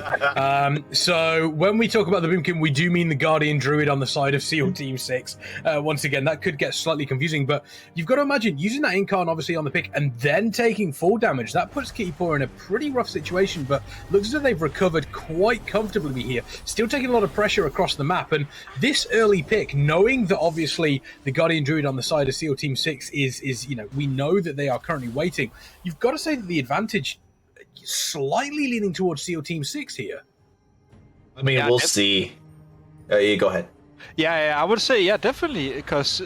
[SPEAKER 1] So when we talk about the Boomkin, we do mean the Guardian Druid on the side of SEAL Team 6. Once again, that could get slightly confusing, but you've got to imagine using that Incarn obviously on the pick and then taking full damage. That puts Kitty Paw in a pretty rough situation, but looks as though they've recovered quite comfortably here. Still taking a lot of pressure across the map, and this early pick, knowing that obviously the Guardian Druid on the side of SEAL Team 6 is, you know, we know that they are currently waiting. You've got to say that the advantage is slightly leaning towards SEAL Team 6 here.
[SPEAKER 2] I mean, we'll see. Yeah, go ahead.
[SPEAKER 3] Yeah, I would say, yeah, definitely, because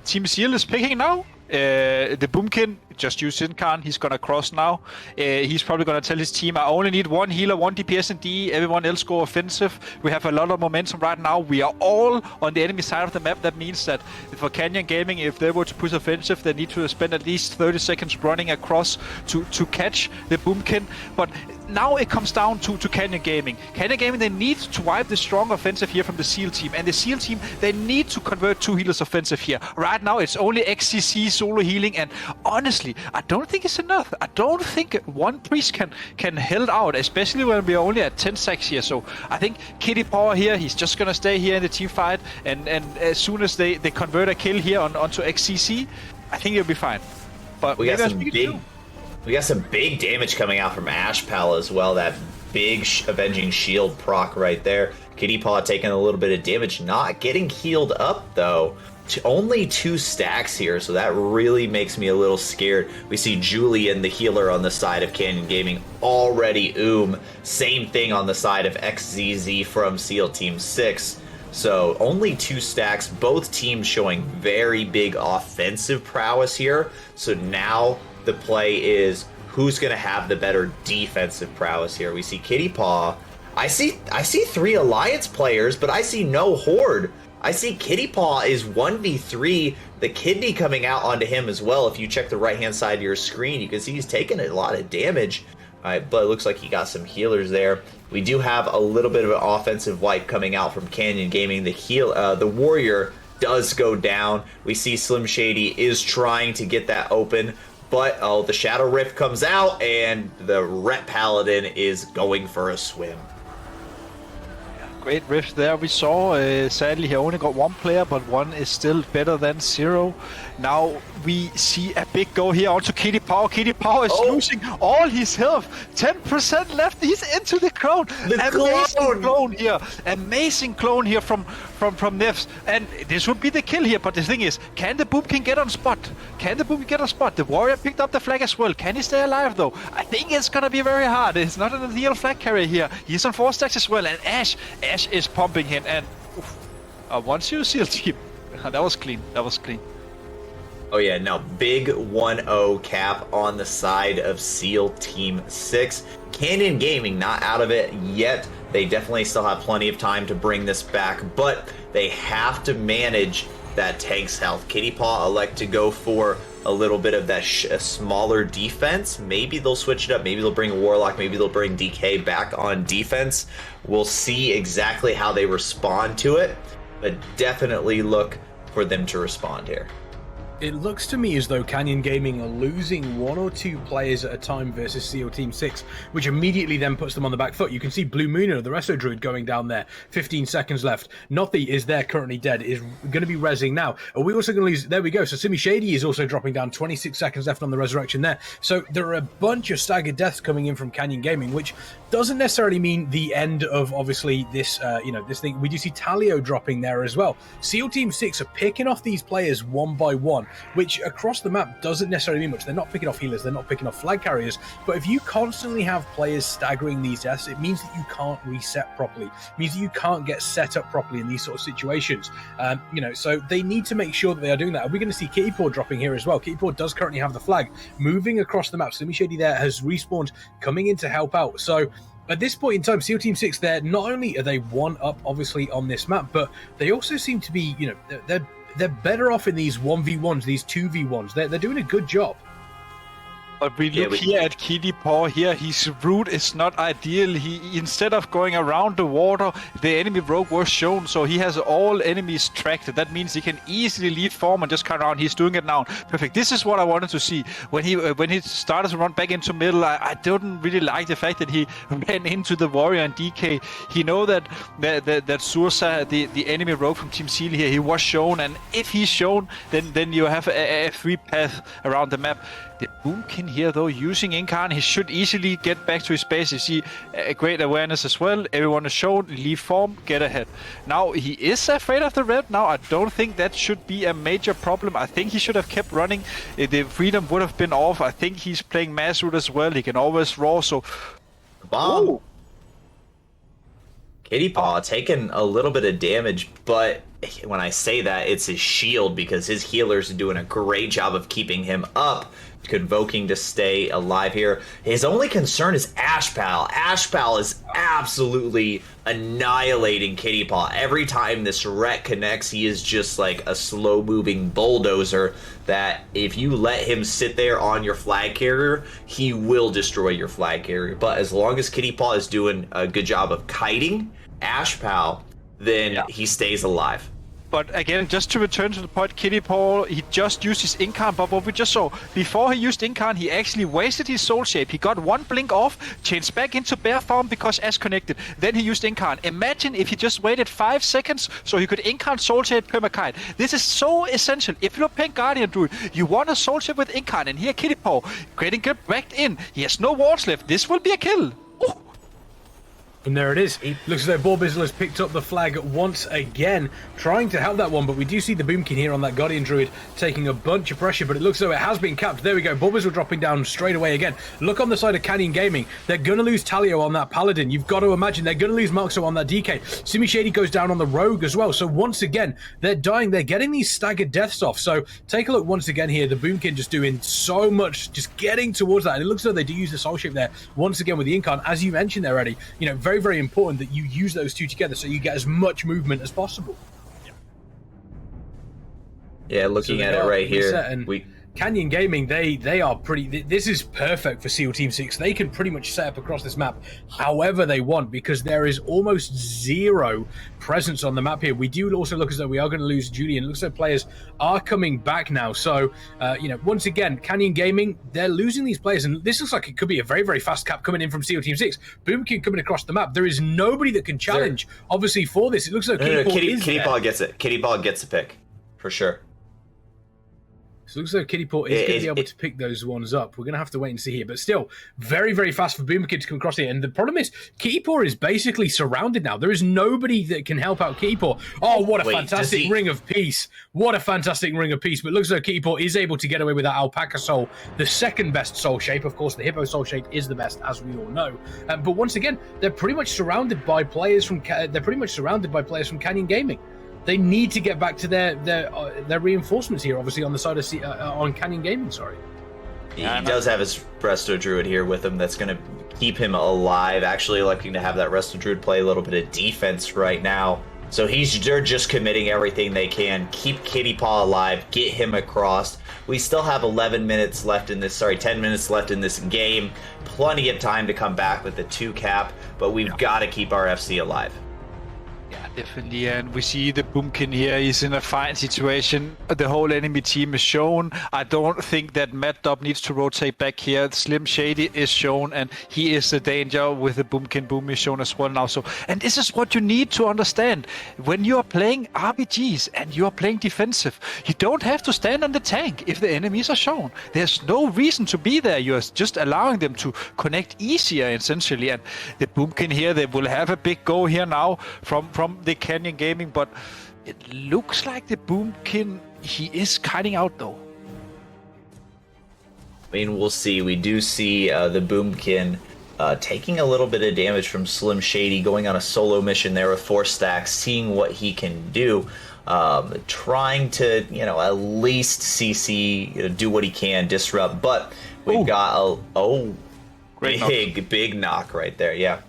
[SPEAKER 3] Team SEAL is picking now. The Boomkin just used Incarn. He's gonna cross now. He's probably gonna tell his team, I only need one healer, one DPS and D. Everyone else go offensive. We have a lot of momentum right now. We are all on the enemy side of the map. That means that for Canyon Gaming, if they were to push offensive, they need to spend at least 30 seconds running across to catch the Boomkin. But now it comes down to Canyon Gaming. Canyon Gaming, they need to wipe the strong offensive here from the SEAL team. And the SEAL team, they need to convert 2 healers offensive here. Right now, it's only XCC solo healing. And honestly, I don't think it's enough. I don't think one priest can hold out, especially when we're only at 10 sacks here. So I think Kitty Power here, he's just going to stay here in the team fight. And as soon as they convert a kill here onto XCC, I think it'll be fine. But
[SPEAKER 2] we got some big damage coming out from Ashpal as well. That big Avenging Shield proc right there. Kitty Paw taking a little bit of damage, not getting healed up though. Only 2 stacks here, so that really makes me a little scared. We see Julian, the healer on the side of Canyon Gaming, already Same thing on the side of XZZ from SEAL Team 6. So only 2 stacks, both teams showing very big offensive prowess here. So now the play is who's going to have the better defensive prowess here. We see Kitty Paw. I see 3 Alliance players, but I see no Horde. I see Kitty Paw is 1v3, the kidney coming out onto him as well. If you check the right-hand side of your screen, you can see he's taking a lot of damage. All right, but it looks like he got some healers there. We do have a little bit of an offensive wipe coming out from Canyon Gaming. The Warrior does go down. We see Slim Shady is trying to get that open, but the Shadow Rift comes out, and the Ret Paladin is going for a swim.
[SPEAKER 3] Great rift there we saw. Sadly, he only got 1 player, but 1 is still better than 0. Now we see a big go here onto Kitty Power. Kitty Power is losing all his health. 10% left. He's into the clone. Amazing clone here. Amazing clone here from Nefs. And this would be the kill here. But the thing is, can the Boomkin get on spot? The Warrior picked up the flag as well. Can he stay alive though? I think it's gonna be very hard. It's not an ideal flag carrier here. He's on 4 stacks as well. And Ash is pumping him. And once you SEAL team, that was clean. Oh
[SPEAKER 2] yeah, no, big 1-0 cap on the side of SEAL Team 6. Canyon Gaming not out of it yet. They definitely still have plenty of time to bring this back, but they have to manage that tank's health. Kitty Paw elect to go for a little bit of that smaller defense. Maybe they'll switch it up. Maybe they'll bring Warlock. Maybe they'll bring DK back on defense. We'll see exactly how they respond to it, but definitely look for them to respond here.
[SPEAKER 1] it looks to me as though Canyon Gaming are losing 1 or 2 players at a time versus SEAL Team 6, which immediately then puts them on the back foot. You can see Blue Mooner, the Resto Druid, going down there. 15 seconds left. Nothi is there, currently dead, is going to be rezzing now. Are we also going to lose? There we go. So Simi Shady is also dropping down. 26 seconds left on the resurrection there. So there are a bunch of staggered deaths coming in from Canyon Gaming, which doesn't necessarily mean the end of, obviously, this this thing. We do see Talio dropping there as well. SEAL Team 6 are picking off these players one by one, which across the map doesn't necessarily mean much. They're not picking off healers, they're not picking off flag carriers, but if you constantly have players staggering these deaths, it means that you can't reset properly. It means that you can't get set up properly in these sort of situations. So they need to make sure that they are doing that. Are we going to see Kitty Paw dropping here as well? Kitty Paw does currently have the flag moving across the map. Simi Shady there has respawned, coming in to help out. So at this point in time, SEAL Team 6, they're not only are they one up, obviously, on this map, but they also seem to be, they're better off in these 1v1s, these 2v1s. They're doing a good job.
[SPEAKER 3] But we look here at Kitty Paw here, his route is not ideal. He instead of going around the water, the enemy rogue was shown, so he has all enemies tracked. That means he can easily leave form and just cut around. He's doing it now. Perfect. This is what I wanted to see. When he started to run back into middle, I didn't really like the fact that he ran into the warrior and DK. He know that Sursa, the enemy rogue from Team Seal here, he was shown, and if he's shown, then you have a free path around the map. The Boomkin here, though, using Incarn, he should easily get back to his base. You see a great awareness as well. Everyone is shown, leave form, get ahead. Now, he is afraid of the red. Now, I don't think that should be a major problem. I think he should have kept running. The freedom would have been off. I think he's playing mass route as well. He can always raw, so...
[SPEAKER 2] Bomb.
[SPEAKER 3] Ooh.
[SPEAKER 2] Kitty Paw taking a little bit of damage, but when I say that, it's his shield because his healers are doing a great job of keeping him up, convoking to stay alive here. His only concern is Ashpal. Ashpal is absolutely annihilating Kitty Paw. Every time this wreck connects, he is just like a slow-moving bulldozer that if you let him sit there on your flag carrier, he will destroy your flag carrier. But as long as Kitty Paw is doing a good job of kiting Ashpal, then he stays alive.
[SPEAKER 3] But again, just to return to the point, Kitty Paw, he just used his Incarn, but what we just saw, before he used Incarn, he actually wasted his soul shape. He got one blink off, changed back into bear form because as connected. Then he used Incarn. Imagine if he just waited 5 seconds so he could Incarn soul shape permakite. This is so essential. If you're playing Guardian Druid, you want a soul shape with Incarn, and here Kitty Paw, getting backed in. He has no wards left. This will be a kill. Ooh.
[SPEAKER 1] And there it is. Looks as though Borbizzle has picked up the flag once again, trying to help that one, but we do see the Boomkin here on that Guardian Druid taking a bunch of pressure, but it looks as though it has been capped. There we go. Borbizzle dropping down straight away again. Look on the side of Canyon Gaming. They're going to lose Talio on that Paladin. You've got to imagine they're going to lose Marxo on that DK. Simi Shady goes down on the Rogue as well. So once again, they're dying. They're getting these staggered deaths off. So take a look once again here. The Boomkin just doing so much, just getting towards that. And it looks as though they do use the Soul Shape there once again with the Incarn. As you mentioned there already, very, very important that you use those two together so you get as much movement as possible.
[SPEAKER 2] Yeah, looking at it right here,
[SPEAKER 1] Canyon Gaming, they are pretty... This is perfect for SEAL Team 6. They can pretty much set up across this map however they want because there is almost zero presence on the map here. We do also look as though we are going to lose Julian. It looks like players are coming back now. So, once again, Canyon Gaming, they're losing these players. And this looks like it could be a very, very fast cap coming in from SEAL Team 6. Boomkin coming across the map. There is nobody that can challenge, obviously, for this. It looks like
[SPEAKER 2] Kitty Paw gets it. Kitty Paw gets a pick, for sure.
[SPEAKER 1] So it looks like Kitty Paw is going to be able to pick those ones up. We're going to have to wait and see here. But still, very, very fast for Boomkin to come across here. And the problem is, Kitty Paw is basically surrounded now. There is nobody that can help out Kitty Paw. Oh, what a fantastic Ring of Peace. What a fantastic Ring of Peace. But it looks like Kitty Paw is able to get away with that Alpaca Soul, the second best soul shape. Of course, the Hippo Soul shape is the best, as we all know. But once again, they're pretty much surrounded by players from Canyon Gaming. They need to get back to their reinforcements here, obviously on the side of on Canyon Gaming. Sorry,
[SPEAKER 2] he does have his Resto Druid here with him. That's going to keep him alive. Actually, electing to have that Resto Druid play a little bit of defense right now. So they're just committing everything they can. Keep Kitty Paw alive. Get him across. We still have 10 minutes left in this game. Plenty of time to come back with the 2 cap, but we've got to keep our FC alive.
[SPEAKER 3] Yeah, Definitely, and we see the Boomkin here. He's in a fine situation. The whole enemy team is shown. I don't think that Mad Dog needs to rotate back here. Slim Shady is shown, and he is the danger with the Boomkin. Boom is shown as well now. So, and this is what you need to understand. When you are playing RBGs and you are playing defensive, you don't have to stand on the tank if the enemies are shown. There's no reason to be there. You're just allowing them to connect easier, essentially. And the Boomkin here, they will have a big go here now from the Canyon Gaming, but it looks like the Boomkin, he is kiting out though.
[SPEAKER 2] I mean, we'll see. We do see the Boomkin taking a little bit of damage from Slim Shady, going on a solo mission there with 4 stacks, seeing what he can do, trying to, at least CC, do what he can, disrupt. But we've got a big knock right there. Yeah.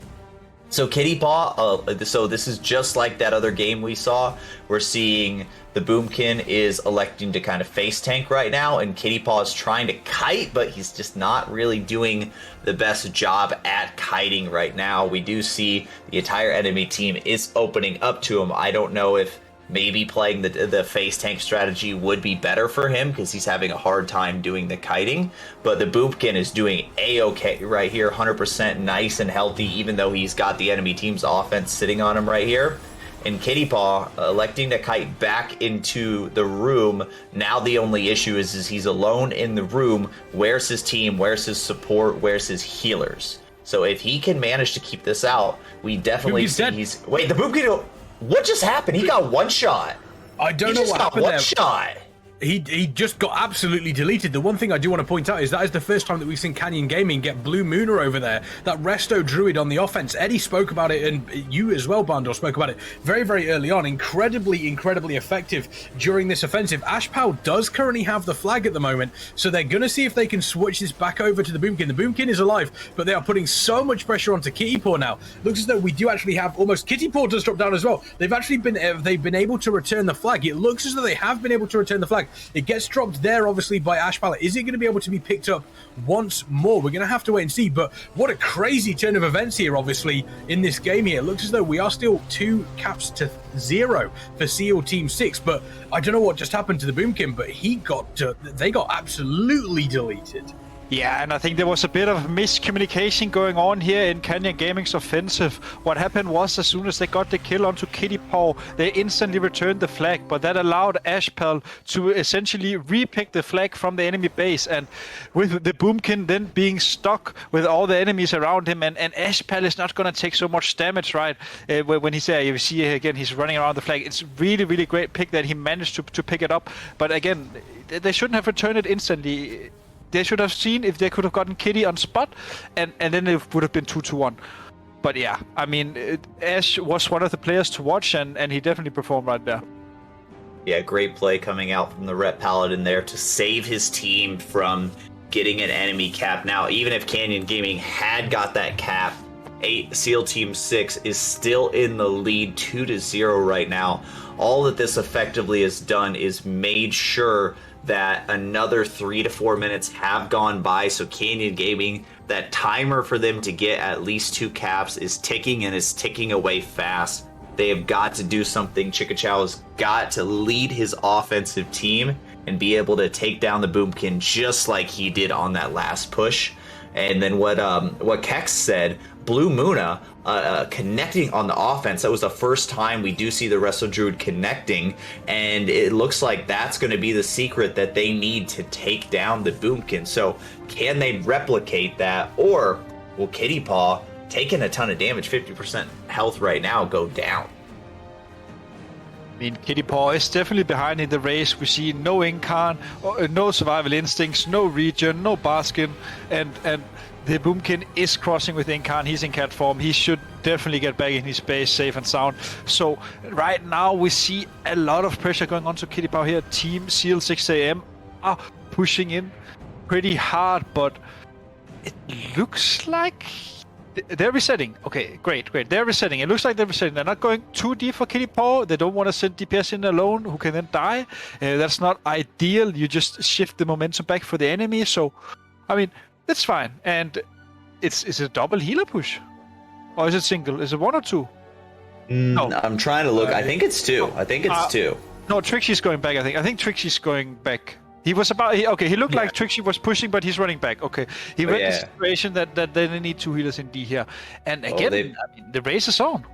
[SPEAKER 2] So Kitty Paw, so this is just like that other game we saw. We're seeing the Boomkin is electing to kind of face tank right now, and Kitty Paw is trying to kite, but he's just not really doing the best job at kiting right now. We do see the entire enemy team is opening up to him. I don't know if maybe playing the face tank strategy would be better for him because he's having a hard time doing the kiting. But the Boomkin is doing A-okay right here, 100% nice and healthy, even though he's got the enemy team's offense sitting on him right here. And Kitty Paw electing to kite back into the room. Now the only issue is he's alone in the room. Where's his team? Where's his support? Where's his healers? So if he can manage to keep this out, we definitely see he's... Wait, the Boomkin... What just happened? He got one shot.
[SPEAKER 1] I don't know what happened there.
[SPEAKER 2] One shot.
[SPEAKER 1] He just got absolutely deleted. The one thing I do want to point out is that is the first time that we've seen Canyon Gaming get Blue Mooner over there. That Resto Druid on the offense. Eddie spoke about it, and you as well, Bandor, spoke about it very, very early on. Incredibly effective during this offensive. Ashpal does currently have the flag at the moment, so they're going to see if they can switch this back over to the Boomkin. The Boomkin is alive, but they are putting so much pressure onto Kitty Paw now. Looks as though we do actually have almost... Kitty Paw does drop down as well. They've been able to return the flag. It looks as though they have been able to return the flag. It gets dropped there, obviously, by Ash Pallet. Is it going to be able to be picked up once more? We're going to have to wait and see, but what a crazy turn of events here, obviously, in this game here. It looks as though we are still 2 caps to 0 for SEAL Team 6, but I don't know what just happened to the Boomkin, but they got absolutely deleted.
[SPEAKER 3] Yeah, and I think there was a bit of miscommunication going on here in Canyon Gaming's offensive. What happened was, as soon as they got the kill onto Kitty Paw, they instantly returned the flag, but that allowed Ashpal to essentially re-pick the flag from the enemy base. And with the Boomkin then being stuck with all the enemies around him, and Ashpal is not going to take so much damage, right? When he's there, you see again, he's running around the flag. It's really great pick that he managed to pick it up. But again, they shouldn't have returned it instantly. They should have seen if they could have gotten Kitty on spot, and then it would have been 2-1. But yeah, I mean, Ash was one of the players to watch, and he definitely performed right there.
[SPEAKER 2] Yeah, great play coming out from the Ret Paladin there to save his team from getting an enemy cap. Now, even if Canyon Gaming had got that cap, SEAL Team 6 is still in the lead 2-0 right now. All that this effectively has done is made sure that another 3 to 4 minutes have gone by. So Canyon Gaming, that timer for them to get at least 2 caps is ticking, and is ticking away fast. They have got to do something. Chikachow has got to lead his offensive team and be able to take down the Boomkin just like he did on that last push. And then what Kex said, Blue Muna connecting on the offense. That was the first time we do see the Wrestle Druid connecting, and it looks like that's going to be the secret that they need to take down the Boomkin. So can they replicate that, or will Kitty Paw, taking a ton of damage, 50% health right now, go down?
[SPEAKER 3] I mean, Kitty Paw is definitely behind in the race. We see no Incarn, no survival instincts, no regen, no baskin, and the Boomkin is crossing with Incarn. He's in cat form. He should definitely get back in his base safe and sound. So right now we see a lot of pressure going on to Kitty Paw here. Team SEAL 6am are pushing in pretty hard, but it looks like they're resetting. Okay, great. They're resetting. It looks like they're resetting. They're not going too deep for Kitty Paw. They don't want to send DPS in alone, who can then die. That's not ideal. You just shift the momentum back for the enemy. So, I mean, that's fine. And is it a double healer push? Or is it single? Is it 1 or 2? No.
[SPEAKER 2] I'm trying to look. I think it's 2. I think it's 2.
[SPEAKER 3] No, Trixie's going back, I think. I think Trixie's going back. He was about... he looked like Trixie was pushing, but he's running back. Okay. He read the situation that they need 2 healers in D here. And again, I mean, the race is on.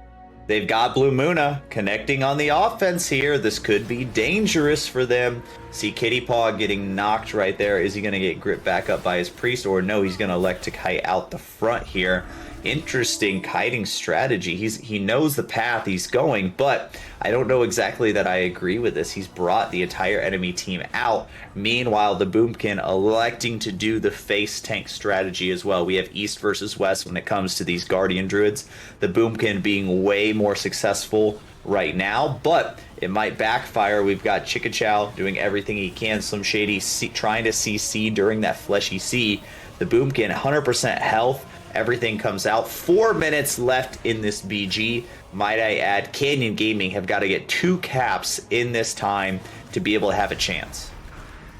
[SPEAKER 2] They've got Blue Muna connecting on the offense here. This could be dangerous for them. See Kitty Paw getting knocked right there. Is he going to get gripped back up by his priest? Or no, he's going to elect to kite out the front here. Interesting kiting strategy. He knows the path he's going, but I don't know exactly that I agree with this. He's brought the entire enemy team out. Meanwhile, the Boomkin electing to do the face tank strategy as well. We have East versus West when it comes to these Guardian Druids. The Boomkin being way more successful right now, but it might backfire. We've got Chikachow doing everything he can. Slim Shady trying to CC during that fleshy sea. The Boomkin 100% health. Everything comes out. 4 minutes left in this BG. Might I add, Canyon Gaming have got to get 2 caps in this time to be able to have a chance.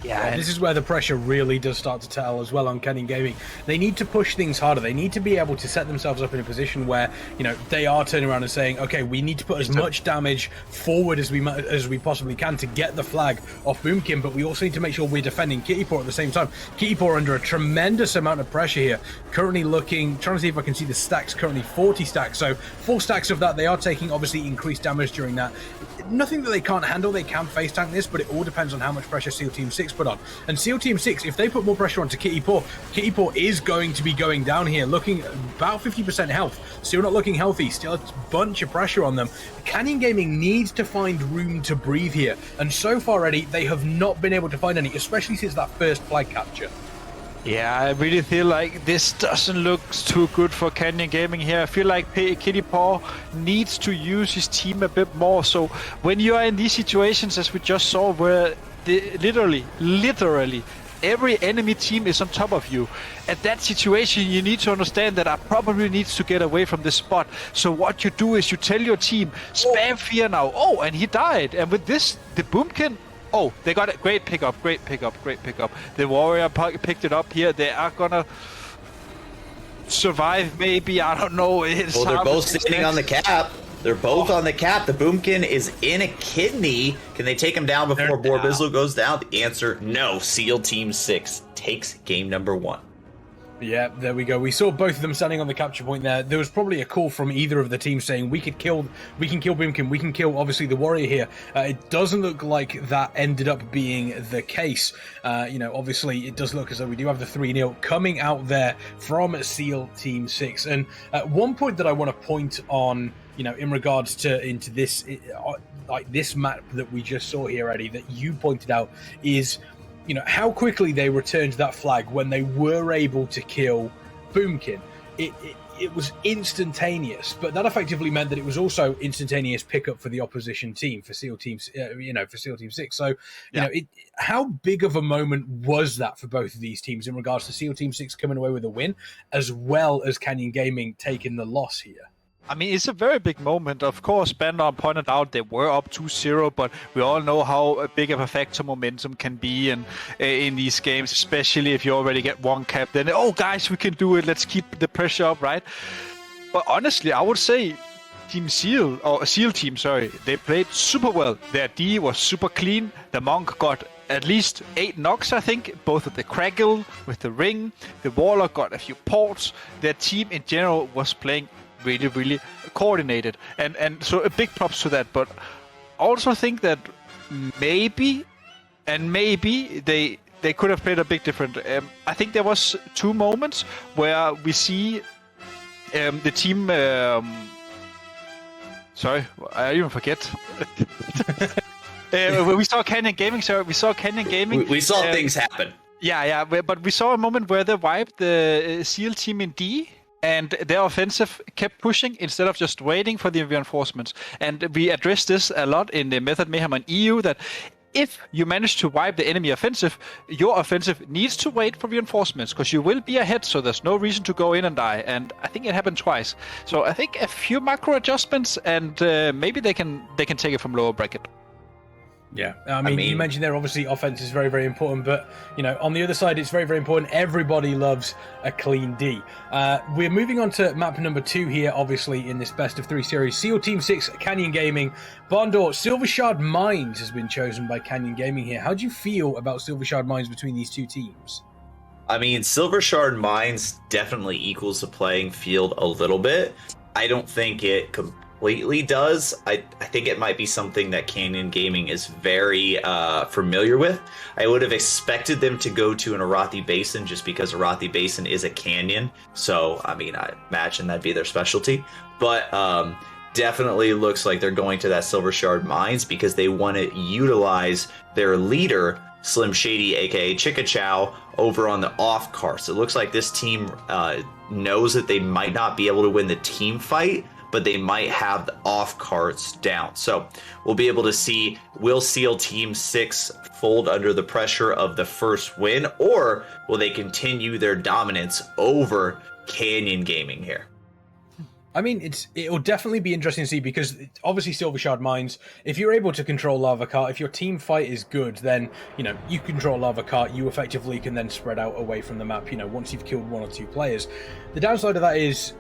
[SPEAKER 1] Yeah, this is where the pressure really does start to tell as well on Canyon Gaming. They need to push things harder. They need to be able to set themselves up in a position where, you know, they are turning around and saying, okay, we need to put as much damage forward as we possibly can to get the flag off Boomkin, but we also need to make sure we're defending Kitty Paw at the same time. Kitty Paw under a tremendous amount of pressure here. Currently trying to see if I can see the stacks, currently 40 stacks. So 4 stacks of that. They are taking obviously increased damage during that. Nothing that they can't handle. They can face tank this, but it all depends on how much pressure SEAL Team 6 put on. And SEAL Team 6, if they put more pressure onto Kitty Paw is going to be going down here, looking about 50% health. Still not looking healthy, still a bunch of pressure on them. Canyon Gaming needs to find room to breathe here, and so far, Eddie, they have not been able to find any, especially since that first flag capture.
[SPEAKER 3] Yeah, I really feel like this doesn't look too good for Canyon Gaming here. I feel like Kitty Paw needs to use his team a bit more. So when you are in these situations, as we just saw, where literally every enemy team is on top of you, at that situation you need to understand that I probably needs to get away from this spot. So what you do is you tell your team, spam fear now. Oh, and he died. And with this, the Boomkin, oh, they got it. Great pickup. The Warrior picked it up here. They are gonna survive, maybe. I don't know.
[SPEAKER 2] Well, they're both standing on the cap. They're both on the cap. The Boomkin is in a kidney. Can they take him down before Borbizzle goes down? The answer, no. SEAL Team 6 takes game number 1.
[SPEAKER 1] Yeah, there we go. We saw both of them standing on the capture point there. There was probably a call from either of the teams saying we can kill Boomkin, we can kill obviously the Warrior here. It doesn't look like that ended up being the case. You know, obviously it does look as though we do have the 3-0 coming out there from SEAL Team 6. And one point that I want to point on, you know, in regards to into this like this map that we just saw here, Eddie, that you pointed out is, you know, how quickly they returned that flag when they were able to kill Boomkin. It was instantaneous, but that effectively meant that it was also instantaneous pickup for the opposition team, for SEAL Team, for SEAL Team 6. So, you know, how big of a moment was that for both of these teams in regards to SEAL Team 6 coming away with a win, as well as Canyon Gaming taking the loss here?
[SPEAKER 3] I mean, it's a very big moment. Of course, Bandon pointed out they were up 2-0, but we all know how big of a factor momentum can be in these games, especially if you already get 1 cap. Then, oh, guys, we can do it. Let's keep the pressure up, right? But honestly, I would say Team SEAL, or SEAL Team, sorry, they played super well. Their D was super clean. The Monk got at least 8 knocks, I think, both with the Craggle, with the Ring. The Warlock got a few ports. Their team in general was playing really coordinated, and so a big props to that. But I also think that maybe they could have played a bit different. I think there was 2 moments where we see the team sorry, I even forget. We saw Canyon Gaming. We saw
[SPEAKER 2] things happen.
[SPEAKER 3] Yeah, but we saw a moment where they wiped the SEAL team in D, and their offensive kept pushing instead of just waiting for the reinforcements. And we addressed this a lot in the Method Mayhem on EU, that if you manage to wipe the enemy offensive, your offensive needs to wait for reinforcements, because you will be ahead, so there's no reason to go in and die. And I think it happened twice. So I think a few macro adjustments, and maybe they can take it from lower bracket.
[SPEAKER 1] Yeah, I mean, you mentioned there, obviously, offense is very, very important, but, on the other side, it's very, very important. Everybody loves a clean D. We're moving on to map number 2 here, obviously, in this best of 3 series. SEAL Team 6, Canyon Gaming. Bondor, Silver Shard Mines has been chosen by Canyon Gaming here. How do you feel about Silver Shard Mines between these two teams?
[SPEAKER 2] I mean, Silver Shard Mines definitely equals the playing field a little bit. I don't think it completely does. I think it might be something that Canyon Gaming is very familiar with. I would have expected them to go to an Arathi Basin just because Arathi Basin is a canyon. So, I mean, I imagine that'd be their specialty. But definitely looks like they're going to that Silver Shard Mines because they want to utilize their leader, Slim Shady, aka Chicka Chow, over on the off carts. It looks like this team knows that they might not be able to win the team fight, but they might have the off carts down. So we'll be able to see, will SEAL Team 6 fold under the pressure of the first win, or will they continue their dominance over Canyon Gaming here?
[SPEAKER 1] I mean, it'll definitely be interesting to see because obviously Silver Shard Mines, if you're able to control Lava Cart, if your team fight is good, then, you control Lava Cart, you effectively can then spread out away from the map, once you've killed 1 or 2 players. The downside of that is,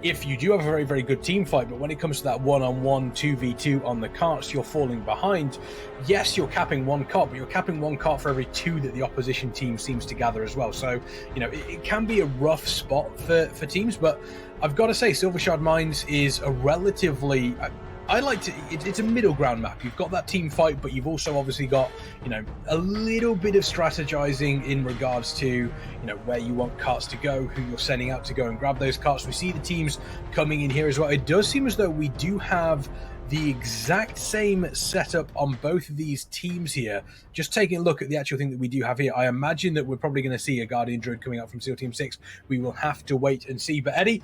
[SPEAKER 1] if you do have a very, very good team fight, but when it comes to that 1-on-1, 2v2 on the carts, you're falling behind. Yes, you're capping 1 cart, but you're capping 1 cart for every 2 that the opposition team seems to gather as well. So, it can be a rough spot for teams, but I've got to say, Silver Shard Mines is a relatively... it's a middle ground map. You've got that team fight, but you've also obviously got, a little bit of strategizing in regards to, where you want carts to go, who you're sending out to go and grab those carts. We see the teams coming in here as well. It does seem as though we do have the exact same setup on both of these teams here. Just taking a look at the actual thing that we do have here, I imagine that we're probably going to see a Guardian Druid coming out from SEAL Team 6. We will have to wait and see. But Eddie,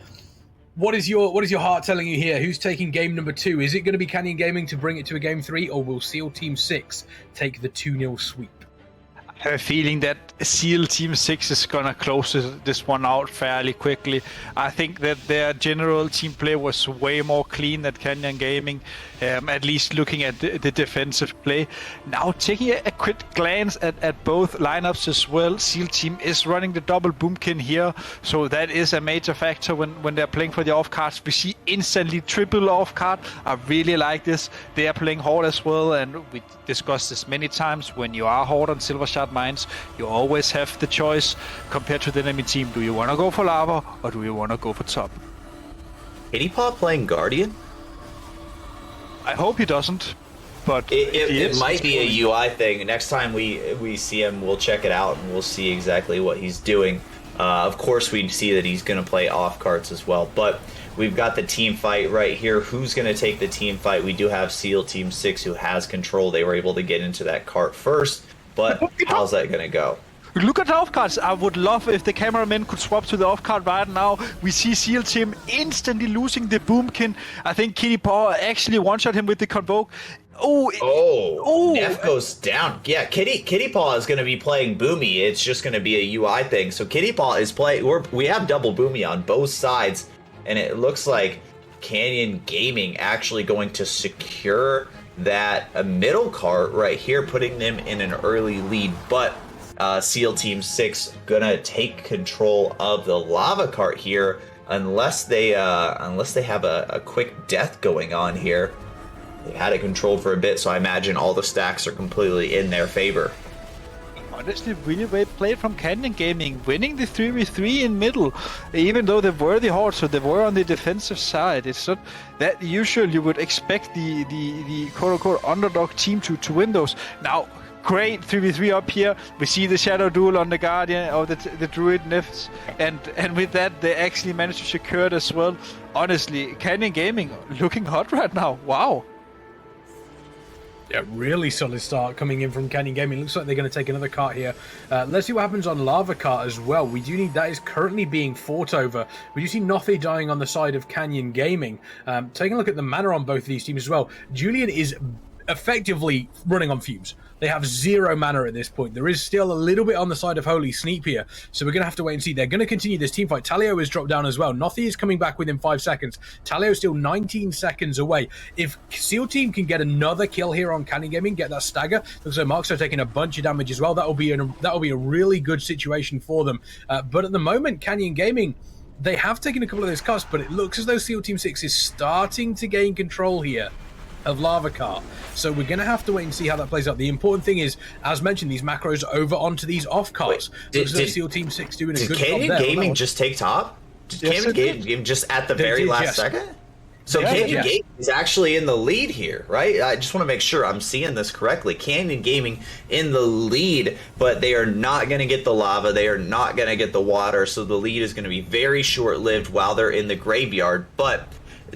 [SPEAKER 1] what is your heart telling you here? Who's taking game number 2? Is it going to be Canyon Gaming to bring it to a game 3, or will SEAL Team 6 take the 2-0 sweep?
[SPEAKER 3] I have a feeling that SEAL Team 6 is going to close this one out fairly quickly. I think that their general team play was way more clean than Canyon Gaming, at least looking at the defensive play. Now, taking a quick glance at both lineups as well, SEAL Team is running the double boomkin here, so that is a major factor when they're playing for the off-cards. We see instantly triple off-card. I really like this. They are playing hard as well, and we discussed this many times. When you are hard on Silver Shard Mines, you always have the choice compared to the enemy team. Do you want to go for lava or do you want to go for top?
[SPEAKER 2] Kitty Paw playing Guardian?
[SPEAKER 3] I hope he doesn't, but
[SPEAKER 2] it might be a UI thing. Next time we see him, we'll check it out and we'll see exactly what he's doing. Of course, we see that he's going to play off carts as well, but we've got the team fight right here. Who's going to take the team fight? We do have SEAL Team 6 who has control. They were able to get into that cart first, but how's that going to go?
[SPEAKER 3] Look at the off-cards. I would love if the cameraman could swap to the off-card right now. We see SEAL Team instantly losing the boomkin. I think Kitty Paw actually one-shot him with the Convoke.
[SPEAKER 2] Neff goes down. Yeah, Kitty Paw is going to be playing Boomy. It's just going to be a UI thing. So Kitty Paw is playing... We have double Boomy on both sides, and it looks like Canyon Gaming actually going to secure that middle cart right here, putting them in an early lead. But SEAL Team 6 gonna take control of the lava cart here, unless they have a quick death going on here. They've had it controlled for a bit, so I imagine all the stacks are completely in their favor.
[SPEAKER 3] Honestly, really well played from Canyon Gaming, winning the 3v3 in middle, even though they were the horde, so they were on the defensive side. It's not that usual. You would expect the quote-unquote underdog team to win those. Now, great 3v3 up here. We see the Shadow Duel on the Guardian, or the Druid Nifts, and with that, they actually managed to secure it as well. Honestly, Canyon Gaming looking hot right now. Wow.
[SPEAKER 1] Yeah, really solid start coming in from Canyon Gaming. Looks like they're going to take another cart here. Let's see what happens on Lava Cart as well. We do need... That is currently being fought over. We do see Nothy dying on the side of Canyon Gaming. Taking a look at the mana on both of these teams as well. Julian is effectively running on fumes. They have 0 mana at this point. There is still a little bit on the side of Holy Sneep here, so we're going to have to wait and see. They're going to continue this team fight. Talio has dropped down as well. Nothi is coming back within 5 seconds. Talio is still 19 seconds away. If SEAL Team can get another kill here on Canyon Gaming, get that stagger, looks like Mark's taking a bunch of damage as well. That'll be a really good situation for them. But at the moment, Canyon Gaming, they have taken a couple of those cuts, but it looks as though SEAL Team 6 is starting to gain control here of Lava Cart. So we're going to have to wait and see how that plays out. The important thing is, as mentioned, these macros over onto these off carts. Did SEAL Team 6 doing a good job there?
[SPEAKER 2] Did Canyon Gaming just take top? Did Canyon Gaming just at the very last second? So Canyon Gaming is actually in the lead here, right? I just want to make sure I'm seeing this correctly. Canyon Gaming in the lead, but they are not going to get the lava. They are not going to get the water. So the lead is going to be very short-lived while they're in the graveyard. But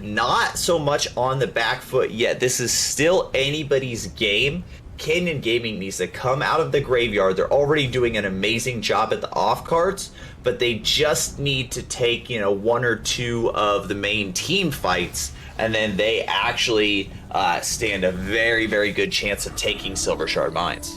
[SPEAKER 2] not so much on the back foot yet. This is still anybody's game. Canyon Gaming needs to come out of the graveyard. They're already doing an amazing job at the off cards, but they just need to take, 1 or 2 of the main team fights, and then they actually stand a very, very good chance of taking Silver Shard Mines.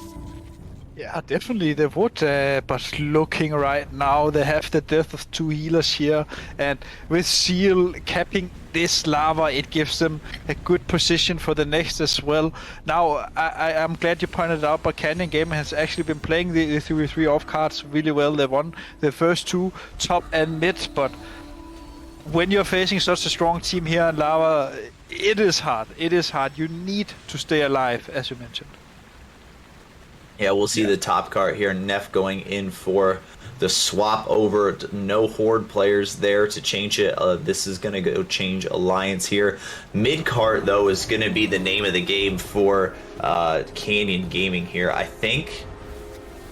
[SPEAKER 3] Yeah, definitely they would, but looking right now, they have the death of 2 healers here, and with Seal capping this lava, it gives them a good position for the next as well. Now, I'm glad you pointed out, but Canyon Gaming has actually been playing the 3v3 off cards really well. They won the first 2, top and mid, but when you're facing such a strong team here in lava, it is hard. It is hard. You need to stay alive, as you mentioned.
[SPEAKER 2] Yeah, we'll see the top cart here. Neff going in for the swap over. No Horde players there to change it. This is going to go change Alliance here. Mid cart, though, is going to be the name of the game for Canyon Gaming here. I think.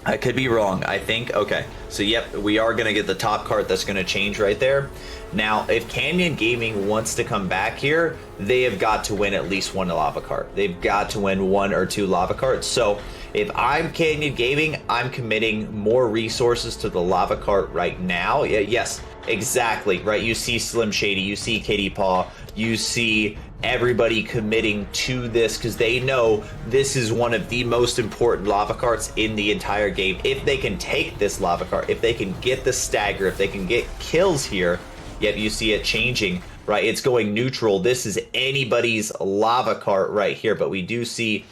[SPEAKER 2] I could be wrong. I think. Okay. So, yep, we are going to get the top cart that's going to change right there. Now, if Canyon Gaming wants to come back here, they have got to win at least 1 lava cart. They've got to win 1 or 2 lava carts. So, if I'm Canyon Gaming, I'm committing more resources to the lava cart right now. Yes, exactly, right? You see Slim Shady, you see Kitty Paw, you see everybody committing to this because they know this is one of the most important lava carts in the entire game. If they can take this lava cart, if they can get the stagger, if they can get kills here, yet you see it changing, right? It's going neutral. This is anybody's lava cart right here, but we do see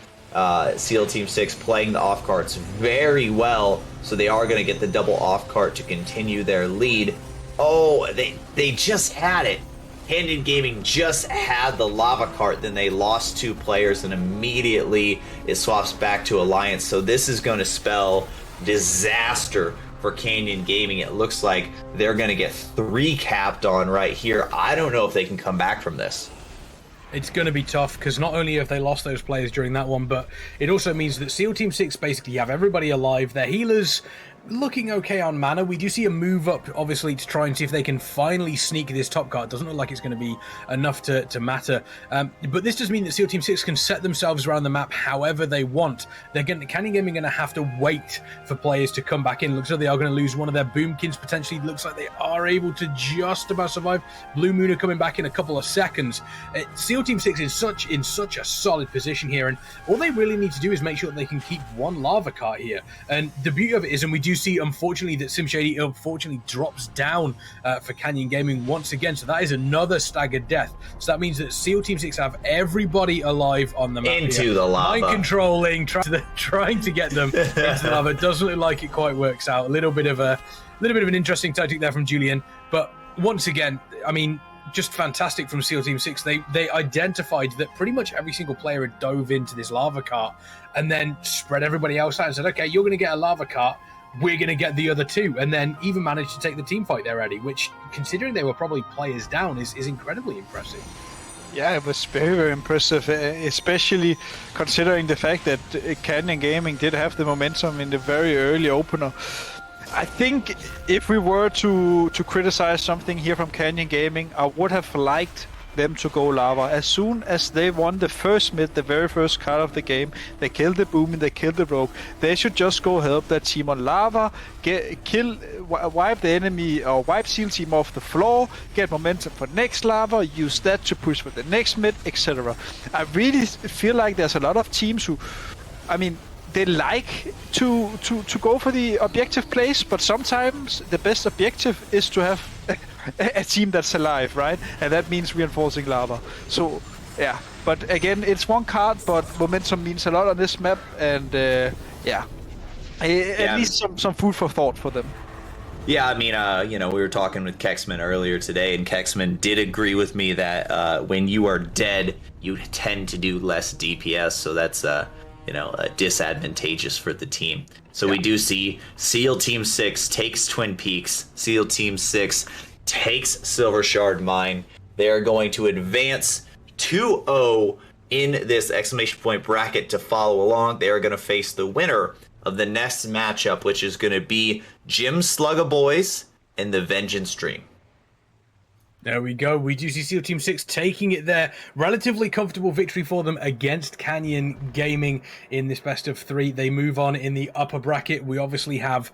[SPEAKER 2] SEAL Team 6 playing the off carts very well, so they are going to get the double off cart to continue their lead. Oh, they just had it. Canyon Gaming just had the lava cart, then they lost 2 players, and immediately it swaps back to Alliance. So this is going to spell disaster for Canyon Gaming. It looks like they're going to get 3 capped on right here. I don't know if they can come back from this.
[SPEAKER 1] It's going to be tough because not only have they lost those players during that one, but it also means that SEAL Team 6 basically have everybody alive. Their healers looking okay on mana. We do see a move up, obviously, to try and see if they can finally sneak this top card. Doesn't look like it's going to be enough to matter. But this does mean that SEAL Team 6 can set themselves around the map however they want. Canyon Gaming are going to have to wait for players to come back in. Looks like they are going to lose one of their Boomkins potentially. Looks like they are able to just about survive. Blue Moon are coming back in a couple of seconds. SEAL Team 6 is in such a solid position here, and all they really need to do is make sure that they can keep 1 lava cart here. And the beauty of it is, and we do see, unfortunately, that SimShady unfortunately drops down for Canyon Gaming once again. So that is another staggered death. So that means that SEAL Team 6 have everybody alive on the map
[SPEAKER 2] into
[SPEAKER 1] here.
[SPEAKER 2] The lava.
[SPEAKER 1] Mind controlling, trying to get them into the lava. It doesn't look like it quite works out. A little bit of an interesting tactic there from Julian. But once again, I mean, just fantastic from SEAL Team 6. They identified that pretty much every single player had dove into this lava cart and then spread everybody else out and said, okay, you're going to get a lava cart, we're going to get the other 2, and then even managed to take the team fight there, Eddie, which, considering they were probably players down, is incredibly impressive.
[SPEAKER 3] Yeah, it was very, very impressive, especially considering the fact that Canyon Gaming did have the momentum in the very early opener. I think if we were to criticize something here from Canyon Gaming, I would have liked them to go lava. As soon as they won the first mid, the very first card of the game, they killed the Boomin, they killed the Rogue. They should just go help their team on lava, wipe the enemy or wipe Seal Team off the floor, get momentum for next lava, use that to push for the next mid, etc. I really feel like there's a lot of teams who, I mean, they like to go for the objective plays, but sometimes the best objective is to have a team that's alive, right? And that means reinforcing lava. So, yeah. But again, it's one card, but momentum means a lot on this map, and at least some food for thought for them.
[SPEAKER 2] Yeah, I mean, we were talking with Kexman earlier today, and Kexman did agree with me that when you are dead, you tend to do less DPS, so that's disadvantageous for the team. So we do see SEAL Team 6 takes Twin Peaks, SEAL Team 6 takes Silver Shard Mine. They are going to advance 2-0 in this exclamation point bracket to follow along. They are going to face the winner of the next matchup, which is going to be Jim Slugga Boys and the Vengeance Dream.
[SPEAKER 1] There we go. We do see SEAL Team 6 taking it there. Relatively comfortable victory for them against Canyon Gaming in this best of 3. They move on in the upper bracket. We obviously have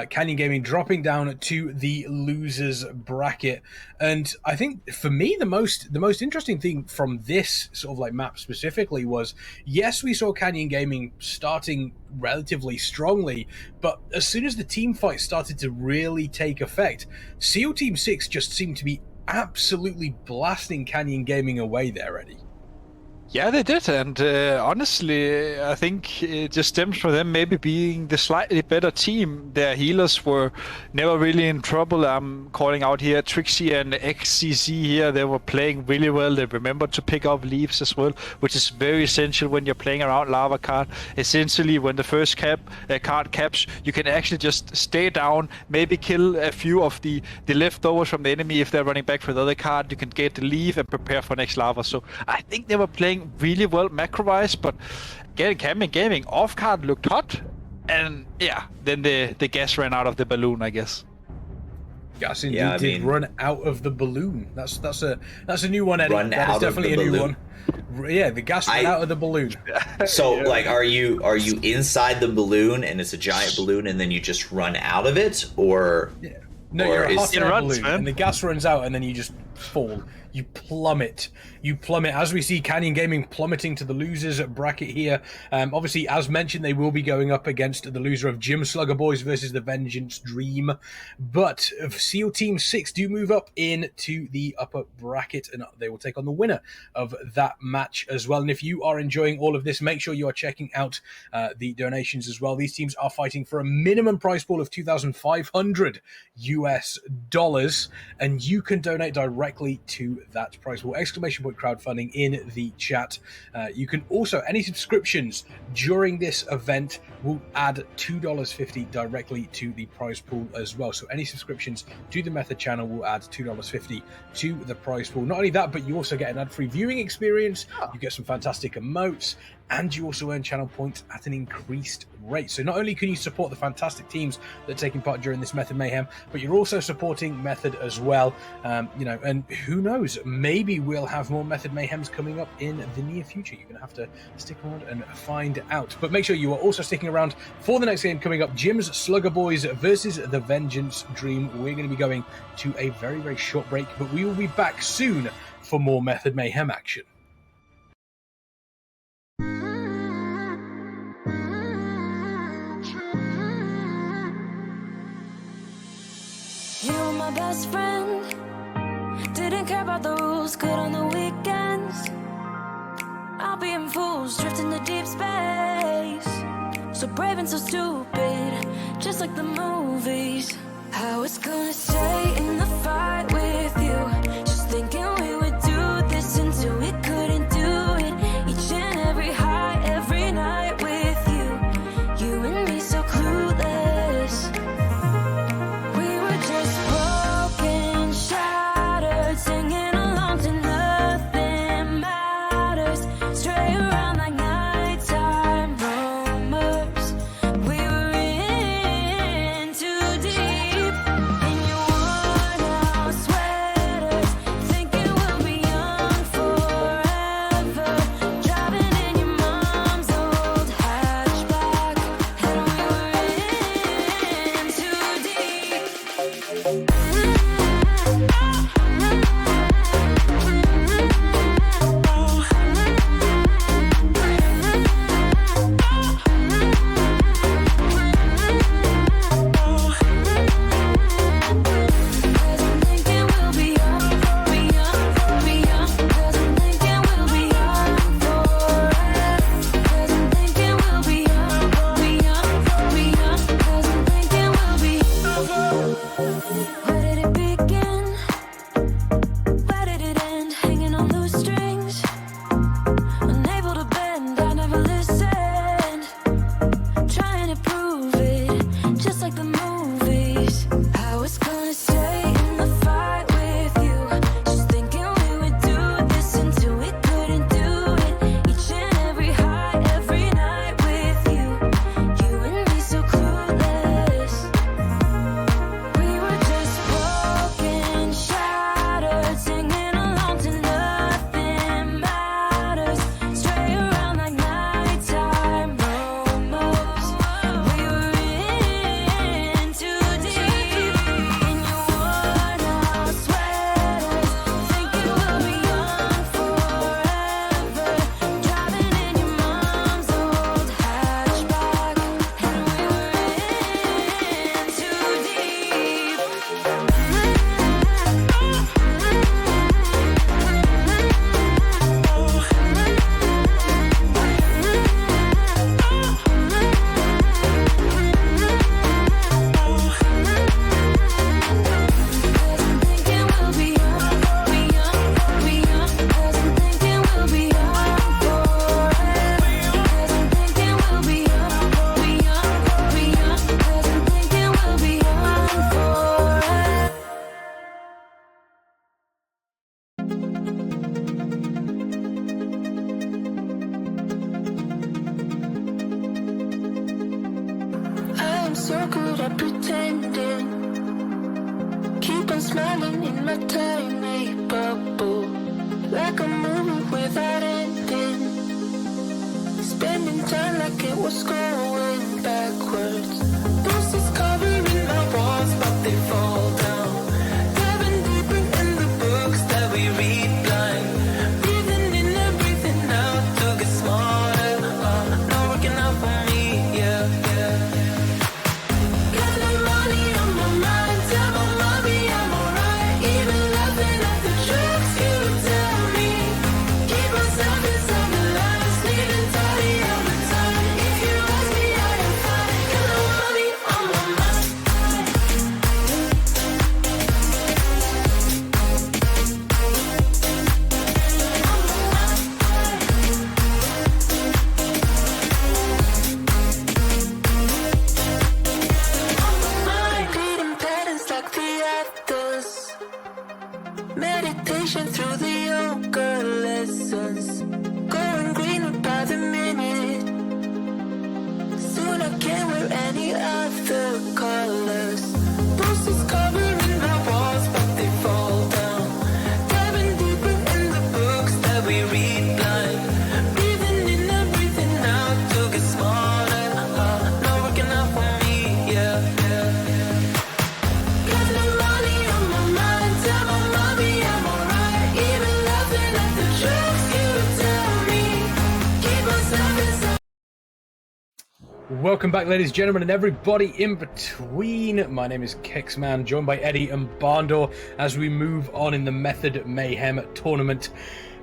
[SPEAKER 1] Canyon Gaming dropping down to the losers bracket. And I think for me, the most interesting thing from this sort of like map specifically was, yes, we saw Canyon Gaming starting relatively strongly, but as soon as the team fight started to really take effect, SEAL Team 6 just seemed to be absolutely blasting Canyon Gaming away there, Eddie.
[SPEAKER 3] Yeah, they did, and honestly, I think it just stems from them maybe being the slightly better team. Their healers were never really in trouble. I'm calling out here Trixie and XCC here. They were playing really well. They remembered to pick up leaves as well, which is very essential when you're playing around lava card. Essentially, when the first card caps, you can actually just stay down, maybe kill a few of the leftovers from the enemy. If they're running back for the other card, you can get the leave and prepare for next lava. So I think they were playing really well macro-wise, but getting Camel Gaming off card looked hot, and then the gas ran out of the balloon, I guess.
[SPEAKER 1] Gas indeed did run out of the balloon. That's a new one, Eddie. That is definitely a new one. Yeah, the gas ran out of the balloon.
[SPEAKER 2] So, like, are you inside the balloon and it's a giant balloon, and then you just run out of it, or? Yeah.
[SPEAKER 1] No, you're a hot air balloon, and the gas runs out, and then you just fall. You plummet. As we see Canyon Gaming plummeting to the losers bracket here. Obviously, as mentioned, they will be going up against the loser of Jim Slugga Boys versus the Vengeance Dream. But SEAL Team 6 do move up into the upper bracket, and they will take on the winner of that match as well. And if you are enjoying all of this, make sure you are checking out the donations as well. These teams are fighting for a minimum prize pool of $2,500 US, and you can donate directly to that prize pool. Exclamation point crowdfunding in the chat. You can also, any subscriptions during this event will add $2.50 directly to the prize pool as well. So any subscriptions to the Method channel will add $2.50 to the prize pool. Not only that, but you also get an ad-free viewing experience. You get some fantastic emotes, and you also earn channel points at an increased rate. So not only can you support the fantastic teams that are taking part during this Method Mayhem, but you're also supporting Method as well. And who knows, maybe we'll have more Method Mayhems coming up in the near future. You're going to have to stick around and find out. But make sure you are also sticking around for the next game coming up, Jim's Slugga Boys versus the Vengeance Dream. We're going to be going to a very, very short break, but we will be back soon for more Method Mayhem action.
[SPEAKER 4] You were my best friend. Didn't care about the rules, good on the weekends. I'll be in fools, drifting to deep space. So brave and so stupid, just like the movies. I was gonna stay in the fight with you, just thinking we would do this until we couldn't do it. Each and every high, every night with you. You and me so clueless. We were just broken, shattered, singing along to nothing matters. Stray around like nighttime rumors. We were in too deep, and you won.
[SPEAKER 5] so good at pretending. Keep on smiling in my tiny bubble, like a movie without ending. Spending time like it was going backwards. Bruises covering my walls, but they fall down. Diving deeper in the books that we read blind. Breathing in and breathing out to get smarter. Not working out for me, yeah. Got no money on my mind, tell my mommy I'm alright. Even laughing at the jokes you tell me. Keep myself inside the lines, leaving tidy all the time. If you ask me, I am fine. Got no money on my mind. Repeating patterns like the others. Meditation through the yoga lessons. Going greener by the minute. Soon I can't wear any other colors. Bruises covering my walls, but they fall down. Diving deeper in the books that we read blind. Breathing in and breathing out to get smarter. Not working out for me, yeah. Got no money on my mind, tell my mommy I'm alright. Even laughing at the jokes you tell me. Keep myself inside.
[SPEAKER 1] Welcome back, ladies, gentlemen, and everybody in between. My name is Kexman, joined by Eddie and Barndor as we move on in the Method Mayhem tournament.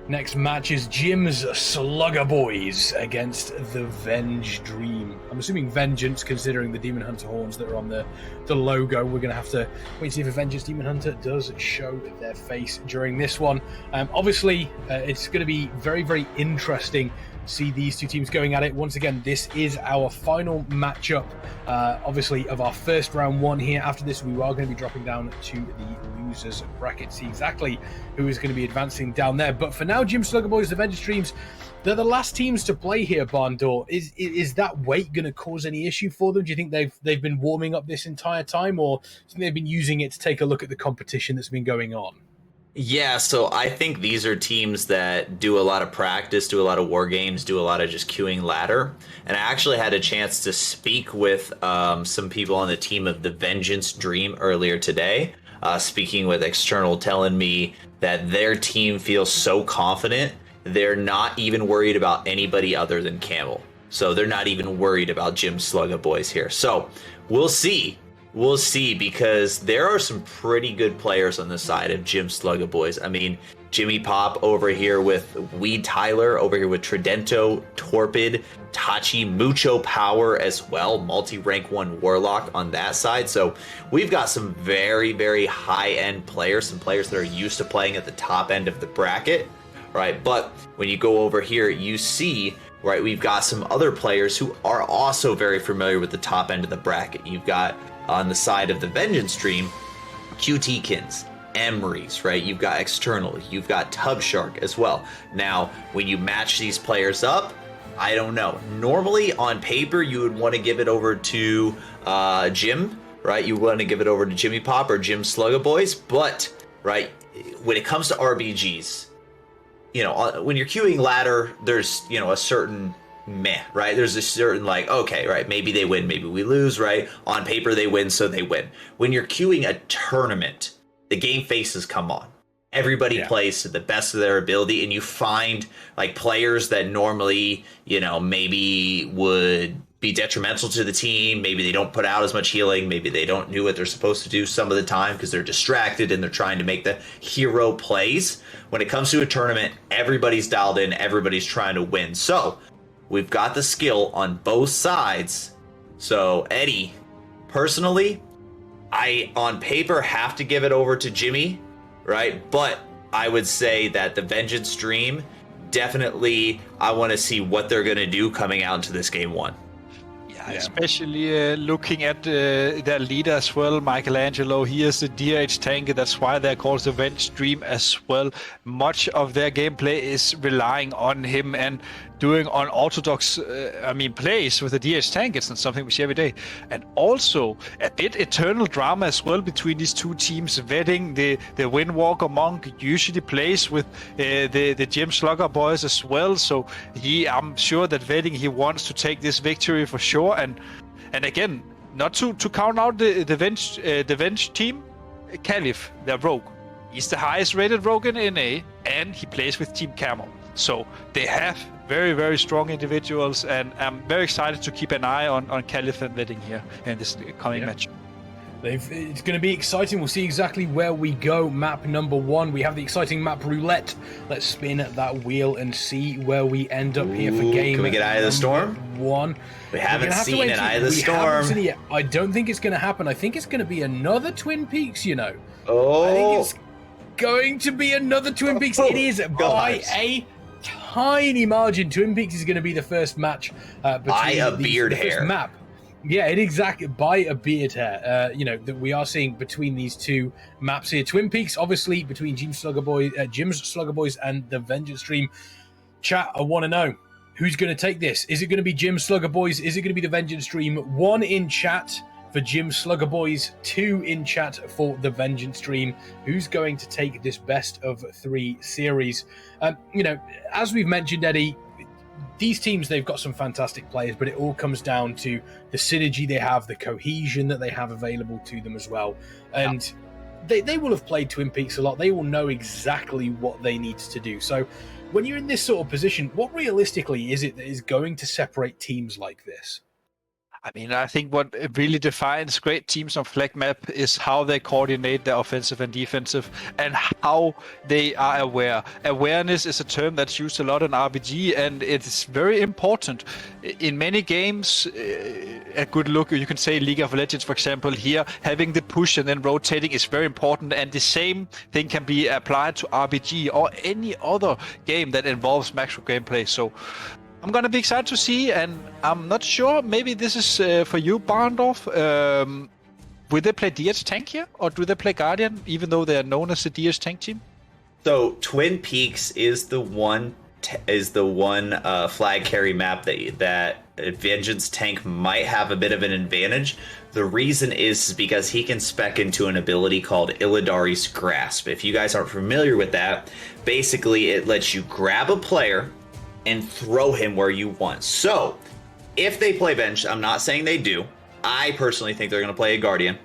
[SPEAKER 1] Next match is Jim's Slugga Boys against the Venge Dream. I'm assuming Vengeance, considering the Demon Hunter horns that are on the logo. We're going to have to wait and see if a Vengeance Demon Hunter does show their face during this one. Obviously, it's going to be very, very interesting to see these two teams going at it. Once again, this is our final matchup, obviously, of our first round one here. After this, we are going to be dropping down to the losers bracket, see exactly who is going to be advancing down there. But for now, Jim Slugga Boys, the Vengeance Dreams, they're the last teams to play here, Barndor. Is that weight going to cause any issue for them? Do you think they've been warming up this entire time, or do you think they've been using it to take a look at the competition that's been going on?
[SPEAKER 2] Yeah, so I think these are teams that do a lot of practice, do a lot of war games, do a lot of just queuing ladder. And I actually had a chance to speak with some people on the team of the Vengeance Dream earlier today, speaking with external telling me that their team feels so confident, they're not even worried about anybody other than Camel. So they're not even worried about Jim Slugga Boys here. So we'll see. We'll see, because there are some pretty good players on the side of Jim Slugga Boys. I mean, Jimmy Pop over here with Weed Tyler, over here with Tridento, Torpid, Tachi, Mucho Power as well, multi-rank 1 Warlock on that side. So we've got some very, very high-end players, some players that are used to playing at the top end of the bracket, right? But when you go over here, you see, right, we've got some other players who are also very familiar with the top end of the bracket. You've got on the side of the Vengeance Dream, QT-Kins, Emery's, right? You've got External, you've got Tub Shark as well. Now, when you match these players up, I don't know. Normally, on paper, you would want to give it over to Jim, right? You want to give it over to Jimmy Pop or Jim Slugga Boys, but, right, when it comes to RBGs, you know, when you're queuing ladder, there's, you know, a certain meh, right? There's a certain like, okay, right, maybe they win, maybe we lose, right? On paper they win, so they win. When you're queuing a tournament, the game faces come on. Everybody plays to the best of their ability, and you find like players that normally, you know, maybe would be detrimental to the team. Maybe they don't put out as much healing. Maybe they don't do what they're supposed to do some of the time because they're distracted and they're trying to make the hero plays. When it comes to a tournament, everybody's dialed in, everybody's trying to win. So we've got the skill on both sides. So Eddie, personally, I on paper have to give it over to Jimmy, right? But I would say that the Vengeance Dream, definitely I want to see what they're going to do coming out into this game one.
[SPEAKER 3] Yeah, especially looking at their leader as well, Michelangelo. He is the DH tank. That's why they're called the Veng Stream as well. Much of their gameplay is relying on him and doing unorthodox, plays with the DH tank. It's not something we see every day. And also a bit eternal drama as well between these two teams. Veng, the Windwalker Monk, usually plays with the Gym Slugga boys as well. So I'm sure that Veng, he wants to take this victory for sure. And again, not to count out the Veng team, Caliph, their rogue. He's the highest rated rogue in NA, and he plays with Team Camel. So they have very, very strong individuals, and I'm very excited to keep an eye on Caliph and Veng here in this coming match.
[SPEAKER 1] It's going to be exciting. We'll see exactly where we go. Map number 1. We have the exciting map roulette. Let's spin that wheel and see where we end up here for game.
[SPEAKER 2] Can we get Eye of the Storm?
[SPEAKER 1] 1.
[SPEAKER 2] We haven't seen an Eye of the Storm.
[SPEAKER 1] I don't think it's going to happen. I think it's going to be another Twin Peaks, I think
[SPEAKER 2] Oh,
[SPEAKER 1] it's going to be another Twin Peaks. It is by a tiny margin. Twin Peaks is going to be the first match
[SPEAKER 2] by a beard hair.
[SPEAKER 1] Map. Yeah, exactly, by a beard hair, that we are seeing between these two maps here. Twin Peaks, obviously, between Jim's Slugga Boys and the Vengeance Stream. Chat, I want to know, who's going to take this? Is it going to be Jim's Slugga Boys? Is it going to be the Vengeance Stream? 1 in chat for Jim's Slugga Boys, 2 in chat for the Vengeance Stream. Who's going to take this best of 3 series? As we've mentioned, Eddie, these teams, they've got some fantastic players, but it all comes down to the synergy they have, the cohesion that they have available to them as well. And they will have played Twin Peaks a lot. They will know exactly what they need to do. So when you're in this sort of position, what realistically is it that is going to separate teams like this?
[SPEAKER 3] I think what really defines great teams on flag map is how they coordinate their offensive and defensive, and how they are aware. Awareness is a term that's used a lot in RBG, and it's very important. In many games, a good look, you can say League of Legends, for example, here, having the push and then rotating is very important, and the same thing can be applied to RBG or any other game that involves macro gameplay. So I'm going to be excited to see, and I'm not sure, maybe this is for you, Barndorf. Will they play DH tank here, or do they play Guardian, even though they are known as the DH tank team?
[SPEAKER 2] So Twin Peaks is the one flag carry map that Vengeance tank might have a bit of an advantage. The reason is because he can spec into an ability called Illidari's Grasp. If you guys aren't familiar with that, basically it lets you grab a player and throw him where you want. So, if they play Venge, I'm not saying they do. I personally think they're going to play a Guardian.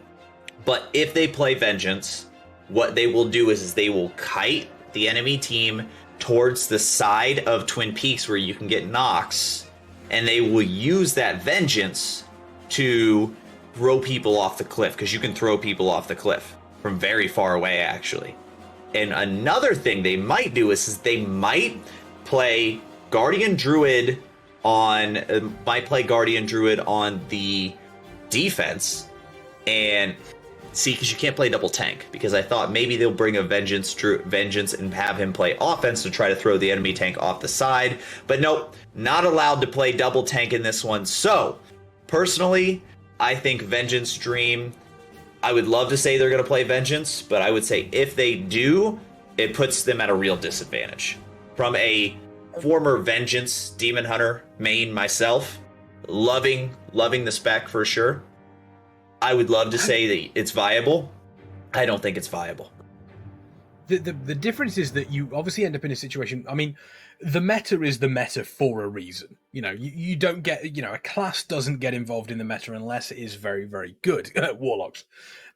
[SPEAKER 2] But if they play Vengeance, what they will do is they will kite the enemy team towards the side of Twin Peaks where you can get knocks, and they will use that Vengeance to throw people off the cliff, because you can throw people off the cliff from very far away, actually. And another thing they might do is they might play Guardian Druid on the defense, and see, because you can't play double tank, because I thought maybe they'll bring a Vengeance and have him play offense to try to throw the enemy tank off the side, but nope, not allowed to play double tank in this one. So personally, I think Vengeance Dream, I would love to say they're going to play Vengeance, but I would say if they do, it puts them at a real disadvantage. From a former Vengeance Demon Hunter main myself, loving the spec for sure. I would love to say that it's viable. I don't think it's viable.
[SPEAKER 1] The difference is that you obviously end up in a situation. The meta is the meta for a reason. You don't get, a class doesn't get involved in the meta unless it is very, very good. Warlocks.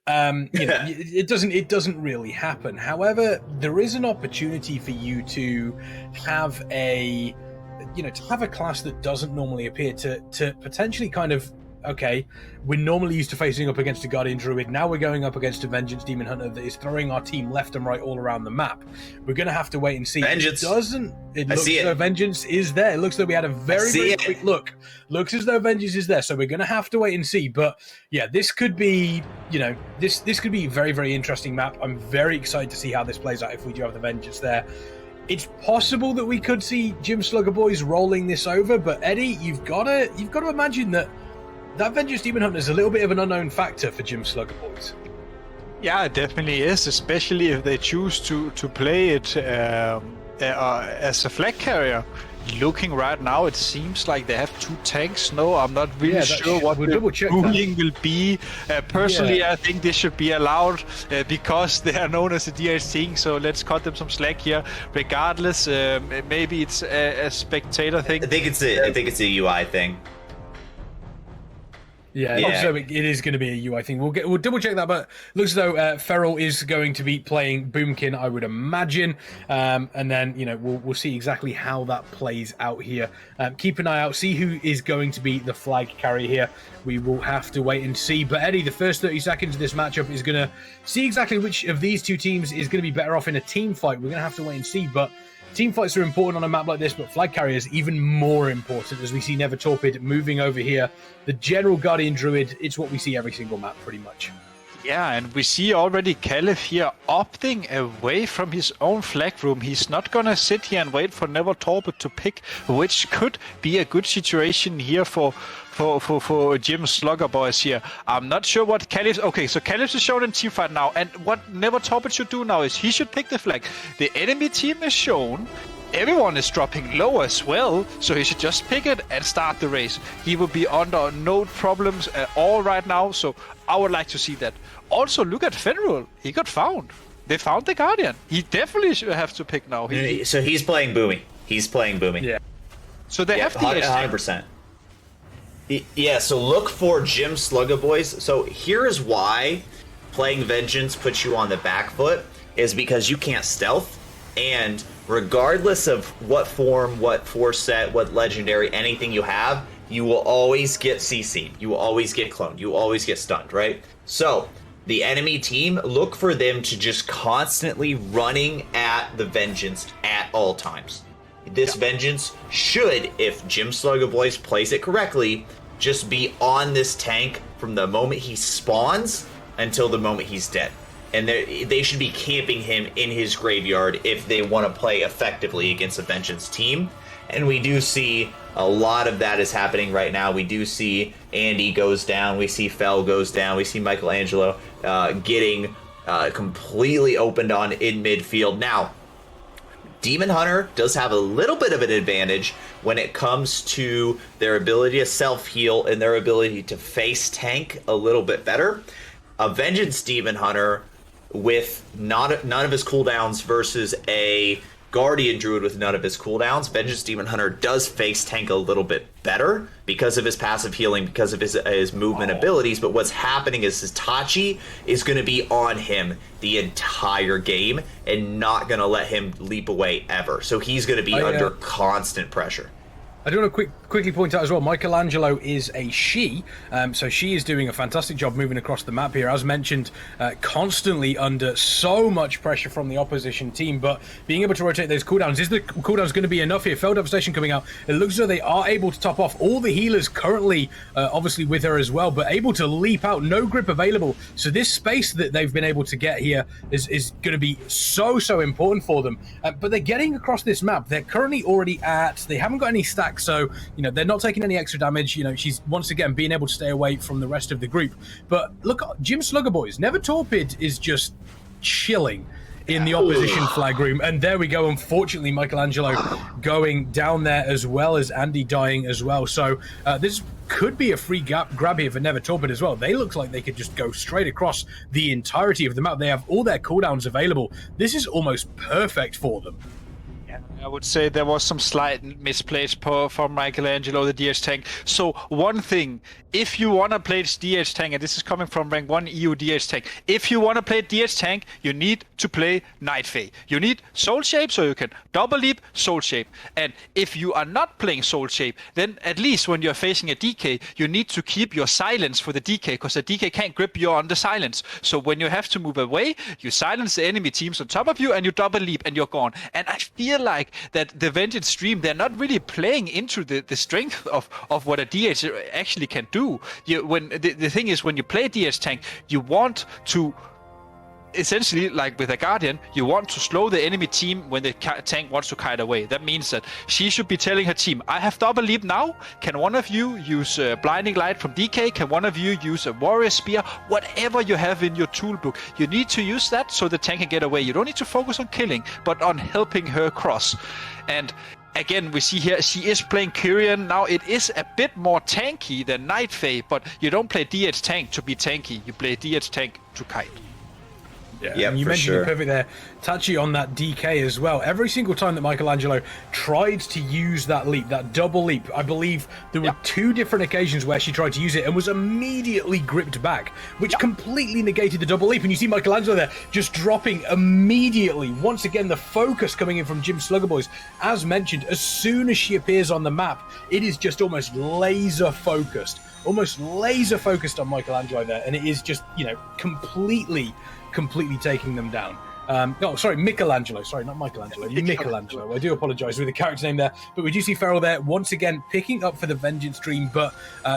[SPEAKER 1] It doesn't really happen. However, there is an opportunity for you to have a class that doesn't normally appear to potentially kind of, okay, we're normally used to facing up against a Guardian Druid. Now we're going up against a Vengeance Demon Hunter that is throwing our team left and right all around the map. We're going to have to wait and see.
[SPEAKER 2] Vengeance.
[SPEAKER 1] It looks as though Vengeance is there. It looks as though we had a very, very quick look. Looks as though Vengeance is there. So we're going to have to wait and see. But yeah, this could be, this could be a very, very interesting map. I'm very excited to see how this plays out if we do have the Vengeance there. It's possible that we could see Jim Slugga Boys rolling this over, but Eddie, you've got to imagine that that Vengeance Demon Hunter is a little bit of an unknown factor for Jim Slugga boys.
[SPEAKER 3] Yeah, it definitely is, especially if they choose to play it as a flag carrier. Looking right now, it seems like they have 2 tanks. No, I'm not really sure what the ruling will be. Personally, I think this should be allowed because they are known as the DH team. So let's cut them some slack here. Regardless, maybe it's a spectator thing.
[SPEAKER 2] I think it's a UI thing.
[SPEAKER 1] Yeah. So it is going to be a UI thing. We'll double check that, but looks as though Feral is going to be playing Boomkin, I would imagine, and then we'll see exactly how that plays out here. Keep an eye out, see who is going to be the flag carrier here. We will have to wait and see. But Eddie, the first 30 seconds of this matchup is going to see exactly which of these 2 teams is going to be better off in a team fight. We're going to have to wait and see, but team fights are important on a map like this, but flag carriers even more important, as we see Never Torpid moving over here. The general Guardian Druid, it's what we see every single map, pretty much.
[SPEAKER 3] Yeah, and we see already Caliph here opting away from his own flag room. He's not gonna sit here and wait for Never Torpid to pick, which could be a good situation here for Jim Slugga boys here. I'm not sure what Caliph... Okay, so Caliph is shown in teamfight now, and what Never Torpid should do now is he should pick the flag. The enemy team is shown. Everyone is dropping low as well, so he should just pick it and start the race. He will be under no problems at all right now, so I would like to see that. Also, look at Federal. He got found. They found the Guardian. He definitely should have to pick now.
[SPEAKER 2] So he's playing Boomy.
[SPEAKER 1] Yeah.
[SPEAKER 3] So they have the
[SPEAKER 2] 100%. Yeah, so look for Jim Slugga boys. So here's why playing Vengeance puts you on the back foot, is because you can't stealth, and regardless of what form, what force set, what legendary, anything you have, you will always get CC'd. You will always get cloned. You will always get stunned, right? So the enemy team, look for them to just constantly running at the Vengeance at all times. This Vengeance should, if Jim Slugga boys plays it correctly, just be on this tank from the moment he spawns until the moment he's dead. And they should be camping him in his graveyard if they want to play effectively against a Vengeance team. And we do see a lot of that is happening right now. We do see Andy goes down. We see Fell goes down. We see Michelangelo getting completely opened on in midfield. Now, Demon Hunter does have a little bit of an advantage when it comes to their ability to self-heal and their ability to face tank a little bit better. A Vengeance Demon Hunter with none of his cooldowns versus a Guardian Druid with none of his cooldowns, Vengeance Demon Hunter does face tank a little bit better because of his passive healing, because of his movement abilities. But what's happening is his Tachi is going to be on him the entire game and not going to let him leap away ever. So he's going to be under constant pressure.
[SPEAKER 1] I do want to quickly point out as well, Michelangelo is a she, so she is doing a fantastic job moving across the map here, as mentioned, constantly under so much pressure from the opposition team, but being able to rotate those cooldowns. Is the cooldowns going to be enough here? Fell Devastation coming out. It looks as though they are able to top off all the healers currently, obviously with her as well, but able to leap out, no grip available. So this space that they've been able to get here is going to be so important for them. But they're getting across this map. They're currently already they haven't got any stacks, so they're not taking any extra damage. She's once again being able to stay away from the rest of the group. But look, Jim Slugga boys, Never Torpid is just chilling in the opposition flag room, and there we go. Unfortunately, Michelangelo going down there, as well as Andy dying as well. So this could be a free grab here for Never Torpid as well. They look like they could just go straight across the entirety of the map. They have all their cooldowns available. This is almost perfect for them.
[SPEAKER 3] I would say there was some slight misplays for Michelangelo, the DH tank. So one thing, if you want to play DH tank, and this is coming from rank 1 EU DH tank, if you want to play DH tank, you need to play Night Fae. You need Soul Shape so you can double leap Soul Shape. And if you are not playing Soul Shape, then at least when you're facing a DK, you need to keep your silence for the DK, because the DK can't grip you on the silence. So when you have to move away, you silence the enemy teams on top of you and you double leap and you're gone. And I feel like that the Vengeance stream, they're not really playing into the strength of what a DH actually can do. The thing is, when you play DH tank, you want to essentially, like with a Guardian, you want to slow the enemy team when the tank wants to kite away. That means that she should be telling her team, I have double leap now. Can one of you use Blinding Light from DK? Can one of you use a Warrior Spear? Whatever you have in your toolbook, you need to use that so the tank can get away. You don't need to focus on killing, but on helping her cross. And again, we see here, she is playing Kyrian. Now, it is a bit more tanky than Night Fae, but you don't play DH tank to be tanky. You play DH tank to kite.
[SPEAKER 1] Yeah, and you mentioned it perfect there, Tachi, on that DK as well. Every single time that Michelangelo tried to use that leap, that double leap, I believe there were 2 different occasions where she tried to use it and was immediately gripped back, which completely negated the double leap. And you see Michelangelo there just dropping immediately. Once again, the focus coming in from Jim Slugga Boys. As mentioned, as soon as she appears on the map, it is just almost laser focused on Michelangelo there. And it is just, completely taking them down. Michelangelo. Sorry, not Michelangelo. Michelangelo. I do apologise with the character name there. But we do see Feral there once again picking up for the Vengeance Dream. But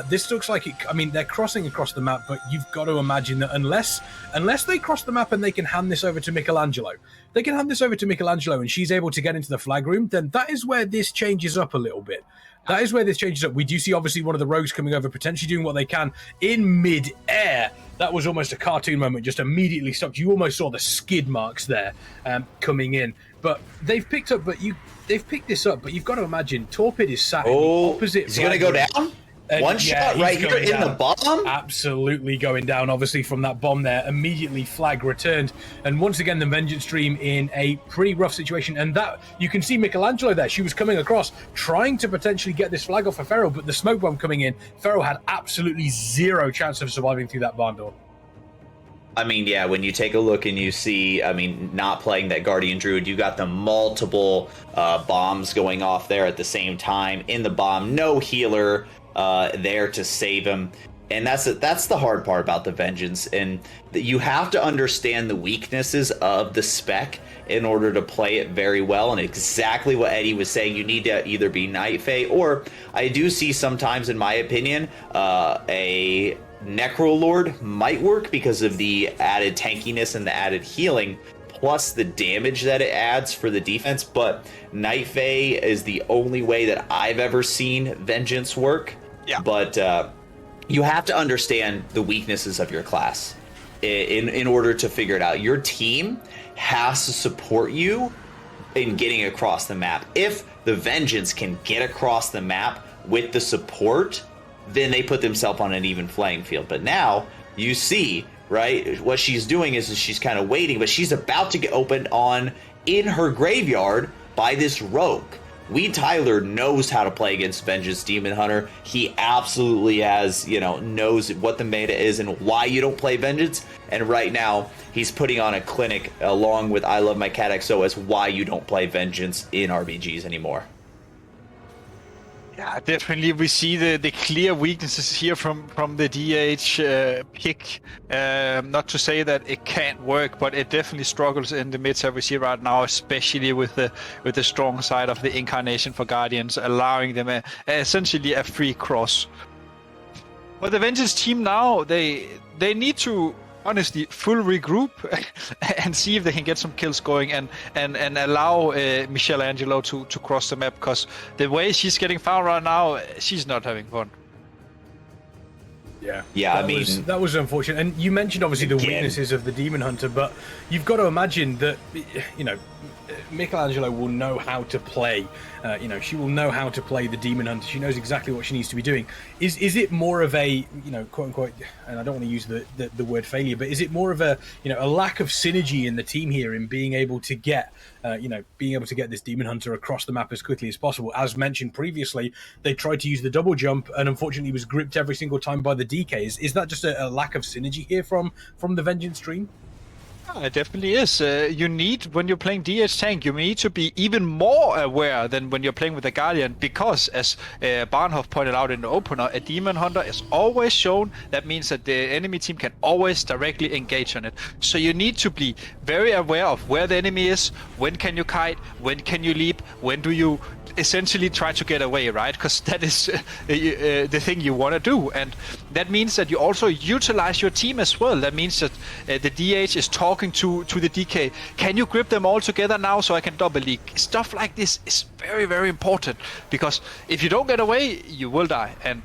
[SPEAKER 1] this looks like it. I mean, they're crossing across the map, but you've got to imagine that unless they cross the map and they can hand this over to Michelangelo, and she's able to get into the flag room, then that is where this changes up a little bit. We do see obviously one of the rogues coming over, potentially doing what they can in mid-air. That was almost a cartoon moment, just immediately stopped. You almost saw the skid marks there coming in. But they've picked this up, but you've got to imagine Torpid is sat in the opposite.
[SPEAKER 2] Is he going to go down? One shot right here in the bomb?
[SPEAKER 1] Absolutely going down, obviously, from that bomb there. Immediately flag returned. And once again, the Vengeance Stream in a pretty rough situation. And that, you can see Michelangelo there. She was coming across, trying to potentially get this flag off for Feral, but the smoke bomb coming in, Feral had absolutely zero chance of surviving through that barn door.
[SPEAKER 2] I mean, yeah, when you take a look and you see, not playing that Guardian Druid, you got the multiple bombs going off there at the same time. In the bomb, no healer there to save him. And that's the hard part about the Vengeance. And you have to understand the weaknesses of the spec in order to play it very well. And exactly what Eddie was saying, you need to either be Night Fae, or I do see sometimes, in my opinion, a Necrolord might work because of the added tankiness and the added healing, plus the damage that it adds for the defense. But Night Fae is the only way that I've ever seen Vengeance work. Yeah. But you have to understand the weaknesses of your class in order to figure it out. Your team has to support you in getting across the map. If the Vengeance can get across the map with the support, then they put themselves on an even playing field. But now you see, right, what she's doing is she's kind of waiting, but she's about to get opened on in her graveyard by this rogue. Tyler knows how to play against Vengeance Demon Hunter. He absolutely knows what the meta is and why you don't play Vengeance. And right now, he's putting on a clinic along with I Love My Cat XO as why you don't play Vengeance in RBGs anymore.
[SPEAKER 3] Yeah, definitely. We see the clear weaknesses here from the DH pick. Not to say that it can't work, but it definitely struggles in the meta we see right now, especially with the strong side of the Incarnation for Guardians, allowing them essentially a free cross. But the Vengeance team now, they need to honestly full regroup and see if they can get some kills going and allow Michelangelo to cross the map, because the way she's getting found right now, she's not having fun.
[SPEAKER 1] Yeah, that was unfortunate. And you mentioned obviously the weaknesses of the Demon Hunter, but you've got to imagine that Michelangelo will know how to play. She will know how to play the Demon Hunter. She knows exactly what she needs to be doing. Is it more of a quote unquote, and I don't want to use the word failure, but is it more of a a lack of synergy in the team here in being able to get this Demon Hunter across the map as quickly as possible? As mentioned previously, they tried to use the double jump and unfortunately was gripped every single time by the DK. Is that just a lack of synergy here from the Vengeance Dream?
[SPEAKER 3] It definitely is. You need, when you're playing DH tank, you need to be even more aware than when you're playing with the Guardian, because as Barnhoff pointed out in the opener, a Demon Hunter is always shown. That means that the enemy team can always directly engage on it. So you need to be very aware of where the enemy is, when can you kite, when can you leap, when do you essentially try to get away, right? Because that is the thing you want to do, and that means that you also utilize your team as well. That means that the DH is talking to the DK. Can you grip them all together now so I can double league? Stuff like this is very, very important, because if you don't get away, you will die. And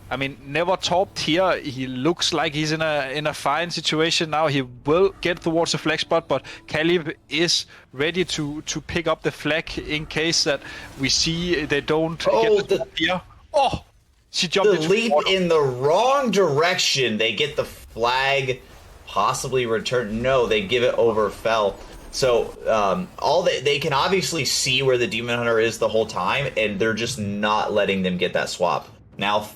[SPEAKER 3] I mean, Never Torped here, he looks like he's in a fine situation now. He will get towards the flag spot, but Caleb is ready to pick up the flag in case that we see they don't get the here. Oh, she jumped
[SPEAKER 2] the leap in the wrong direction. They get the flag, possibly return. No, they give it over Fell. So they can obviously see where the Demon Hunter is the whole time, and they're just not letting them get that swap. Now,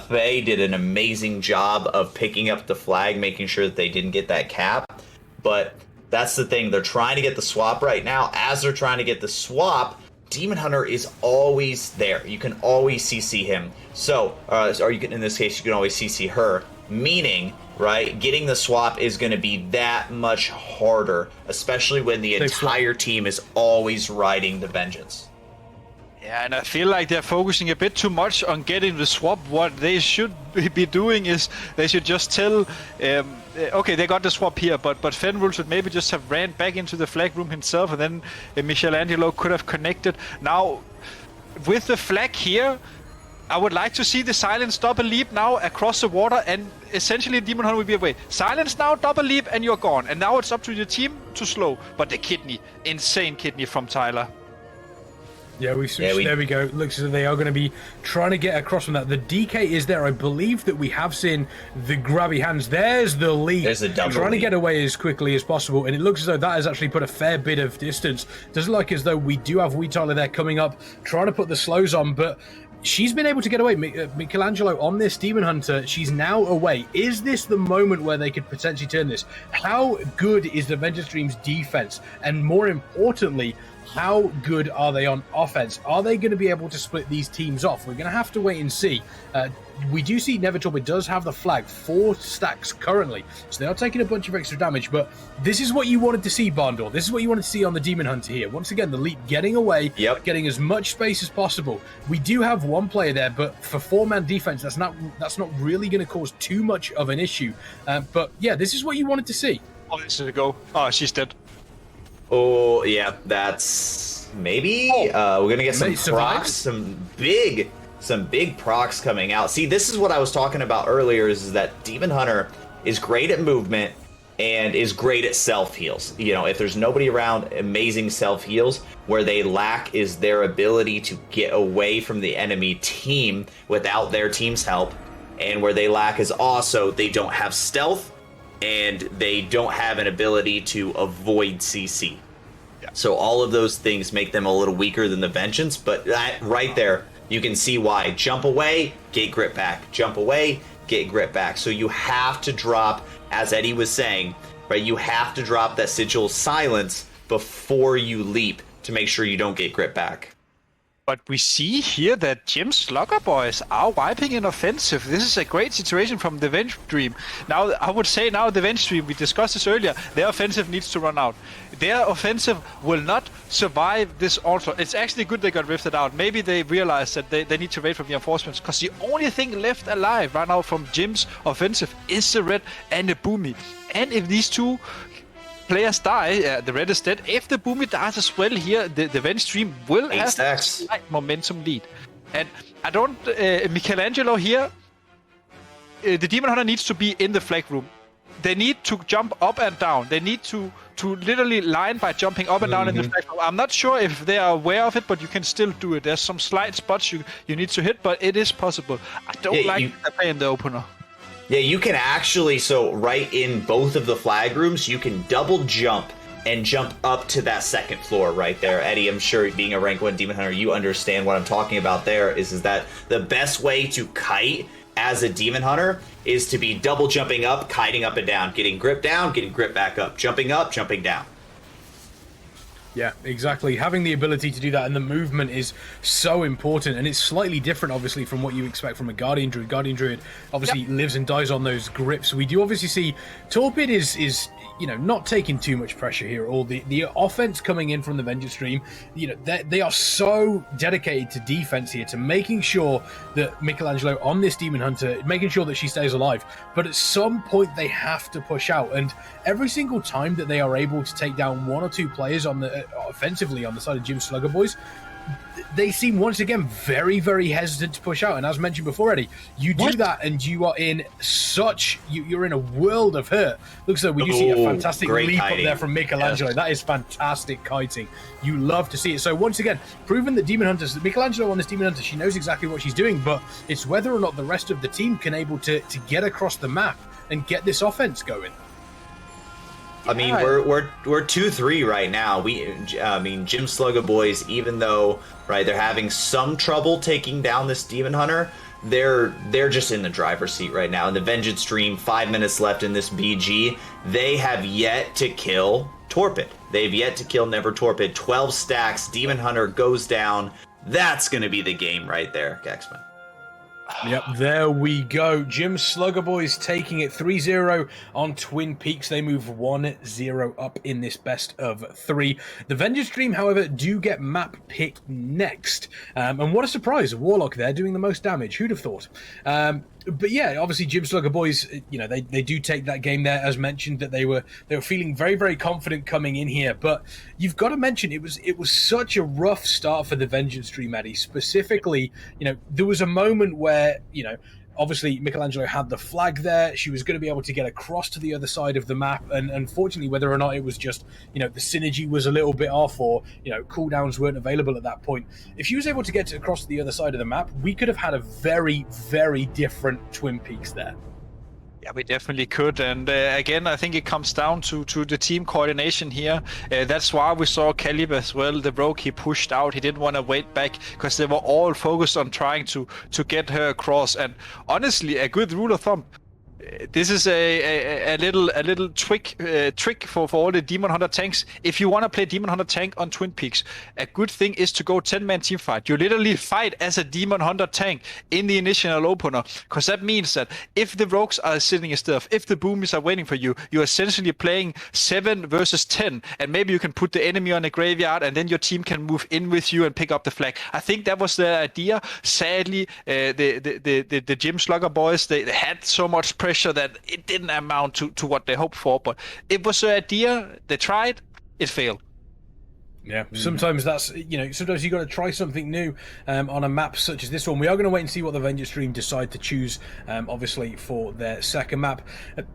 [SPEAKER 2] Faye did an amazing job of picking up the flag, making sure that they didn't get that cap. But that's the thing. They're trying to get the swap right now. As they're trying to get the swap, Demon Hunter is always there. You can always CC him. So, or you can, in this case, you can always CC her. Meaning, right, getting the swap is going to be that much harder, especially when the entire team is always riding the Vengeance.
[SPEAKER 3] Yeah, and I feel like they're focusing a bit too much on getting the swap. What they should be doing is they should just tell, okay, they got the swap here, but Fenrul should maybe just have ran back into the flag room himself, and then Michelangelo could have connected. Now, with the flag here, I would like to see the silence double leap now across the water, and essentially Demon Hunter will be away. Silence now, double leap, and you're gone. And now it's up to the team to slow. But the kidney, insane kidney from Tyler.
[SPEAKER 1] Yeah, we switched. There we go. Looks as though they are going to be trying to get across from that. The DK is there. I believe that we have seen the grabby hands. There's the lead.
[SPEAKER 2] There's a double
[SPEAKER 1] trying
[SPEAKER 2] lead.
[SPEAKER 1] to get away as quickly as possible, and it looks as though that has actually put a fair bit of distance. Does look like as though we do have Wee Tyler there coming up, trying to put the slows on, but she's been able to get away. Michelangelo on this Demon Hunter. She's now away. Is this the moment where they could potentially turn this? How good is the Vengeance Dream's defense? And more importantly, how good are they on offense? Are they going to be able to split these teams off? We're going to have to wait and see. We do see Nevertorped does have the flag, 4 stacks currently, so they are taking a bunch of extra damage, but this is what you wanted to see, Bondor. This is what you wanted to see on the Demon Hunter here. Once again, the leap getting away, getting as much space as possible. We do have one player there, but for 4-man defense, that's not really going to cause too much of an issue. But yeah, this is what you wanted to see.
[SPEAKER 3] Oh, this is a go. Oh, she's dead.
[SPEAKER 2] Oh, yeah, that's maybe. We're going to get some procs, some big procs coming out. See, this is what I was talking about earlier, is that Demon Hunter is great at movement and is great at self-heals. You know, if there's nobody around, amazing self-heals. Where they lack is their ability to get away from the enemy team without their team's help. And where they lack is also they don't have stealth, and they don't have an ability to avoid CC. Yeah. So all of those things make them a little weaker than the Vengeance, but that right there, you can see why. Jump away, get grip back. Jump away, get grip back. So you have to drop, as Eddie was saying, right? You have to drop that Sigil Silence before you leap to make sure you don't get grip back.
[SPEAKER 3] But we see here that Jim's Slugga boys are wiping in offensive. This is a great situation from the Venge Dream. Now, I would say now the Venge Dream, we discussed this earlier, their offensive needs to run out. Their offensive will not survive this also. It's actually good they got rifted out. Maybe they realized that they need to wait for reinforcements, because the only thing left alive right now from Jim's offensive is the Red and the Boomy. And if these two players die, the Red is dead. If the Boomy dies as well here, the Venge Stream will have a slight momentum lead. And I don't... Michelangelo here, the Demon Hunter needs to be in the flag room. They need to jump up and down. They need to literally line by jumping up and down in the flag room. I'm not sure if they are aware of it, but you can still do it. There's some slight spots you need to hit, but it is possible. I don't like to play in the opener.
[SPEAKER 2] Yeah, you can actually, so right in both of the flag rooms, you can double jump and jump up to that second floor right there. Eddie, I'm sure being a rank 1 Demon Hunter, you understand what I'm talking about there, is that the best way to kite as a Demon Hunter is to be double jumping up, kiting up and down, getting grip back up, jumping up, jumping down.
[SPEAKER 1] Yeah, exactly. Having the ability to do that and the movement is so important, and it's slightly different, obviously, from what you expect from a Guardian Druid. Guardian Druid obviously lives and dies on those grips. We do obviously see Torpid is not taking too much pressure here at all. The offense coming in from the Vengeance Stream, they are so dedicated to defense here, to making sure that Michelangelo on this Demon Hunter, making sure that she stays alive. But at some point, they have to push out, and every single time that they are able to take down one or two players on the offensively on the side of Jim Slugga boys, they seem once again very, very hesitant to push out. And as mentioned before, Eddie, you do that and you are in you're in a world of hurt. Looks like we do see a fantastic leap kiting up there from Michelangelo. Yes. That is fantastic kiting. You love to see it. So once again, proven that Michelangelo on this Demon Hunter, she knows exactly what she's doing, but it's whether or not the rest of the team can able to get across the map and get this offense going.
[SPEAKER 2] I mean, we're 2-3 right now. Jim Slugga boys, even though they're having some trouble taking down this Demon Hunter, they're just in the driver's seat right now. In the Vengeance Stream, 5 minutes left in this BG, they have yet to kill Torpid. They've yet to kill Never Torpid. 12 stacks, Demon Hunter goes down. That's going to be the game right there, Kexman.
[SPEAKER 1] Yep, there we go. Jim Slugga boys taking it 3-0 on Twin Peaks. They move 1-0 up in this best of 3. The Vengeance Stream, however, do get map pick next. And what a surprise, Warlock there doing the most damage. Who'd have thought? But yeah, obviously Jim Slugga boys, they do take that game there, as mentioned, that they were feeling very, very confident coming in here. But you've got to mention it was such a rough start for the Vengeance Stream, Eddie. Specifically, there was a moment where, obviously Michelangelo had the flag there. She was going to be able to get across to the other side of the map, and unfortunately, whether or not it was just, the synergy was a little bit off, or, cooldowns weren't available at that point. If she was able to get across to the other side of the map, we could have had a very, very different Twin Peaks there.
[SPEAKER 3] Yeah, we definitely could. And again, I think it comes down to the team coordination here. That's why we saw Caleb as well. The rogue, he pushed out. He didn't want to wait back because they were all focused on trying to get her across. And honestly, a good rule of thumb, this is a little trick for all the Demon Hunter tanks. If you want to play Demon Hunter tank on Twin Peaks, a good thing is to go 10-man team fight. You literally fight as a Demon Hunter tank in the initial opener, because that means that if the rogues are sitting still, if the boomies are waiting for you, you're essentially playing 7 versus 10, and maybe you can put the enemy on a graveyard, and then your team can move in with you and pick up the flag. I think that was the idea. Sadly, the Jim Slugga boys, they had so much pressure that it didn't amount to what they hoped for, but it was an idea. They tried, it failed.
[SPEAKER 1] Yeah, sometimes that's, sometimes you got to try something new on a map such as this one. We are going to wait and see what the Vengeance Stream decide to choose, obviously, for their second map.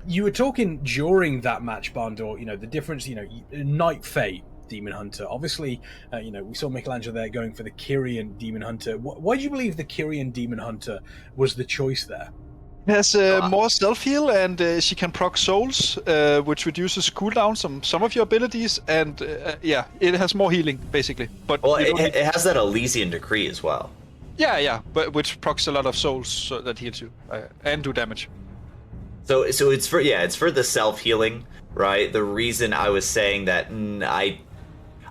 [SPEAKER 1] You were talking during that match, Bandor, the difference, Night Fae Demon Hunter. Obviously, we saw Michelangelo there going for the Kyrian Demon Hunter. Why do you believe the Kyrian Demon Hunter was the choice there?
[SPEAKER 3] Has more self-heal, and she can proc souls, which reduces cooldown some of your abilities, and it has more healing, basically. But
[SPEAKER 2] it has that Elysian Decree as well.
[SPEAKER 3] Yeah, but which procs a lot of souls, so that heals you and do damage.
[SPEAKER 2] So it's for the self-healing, right? The reason I was saying that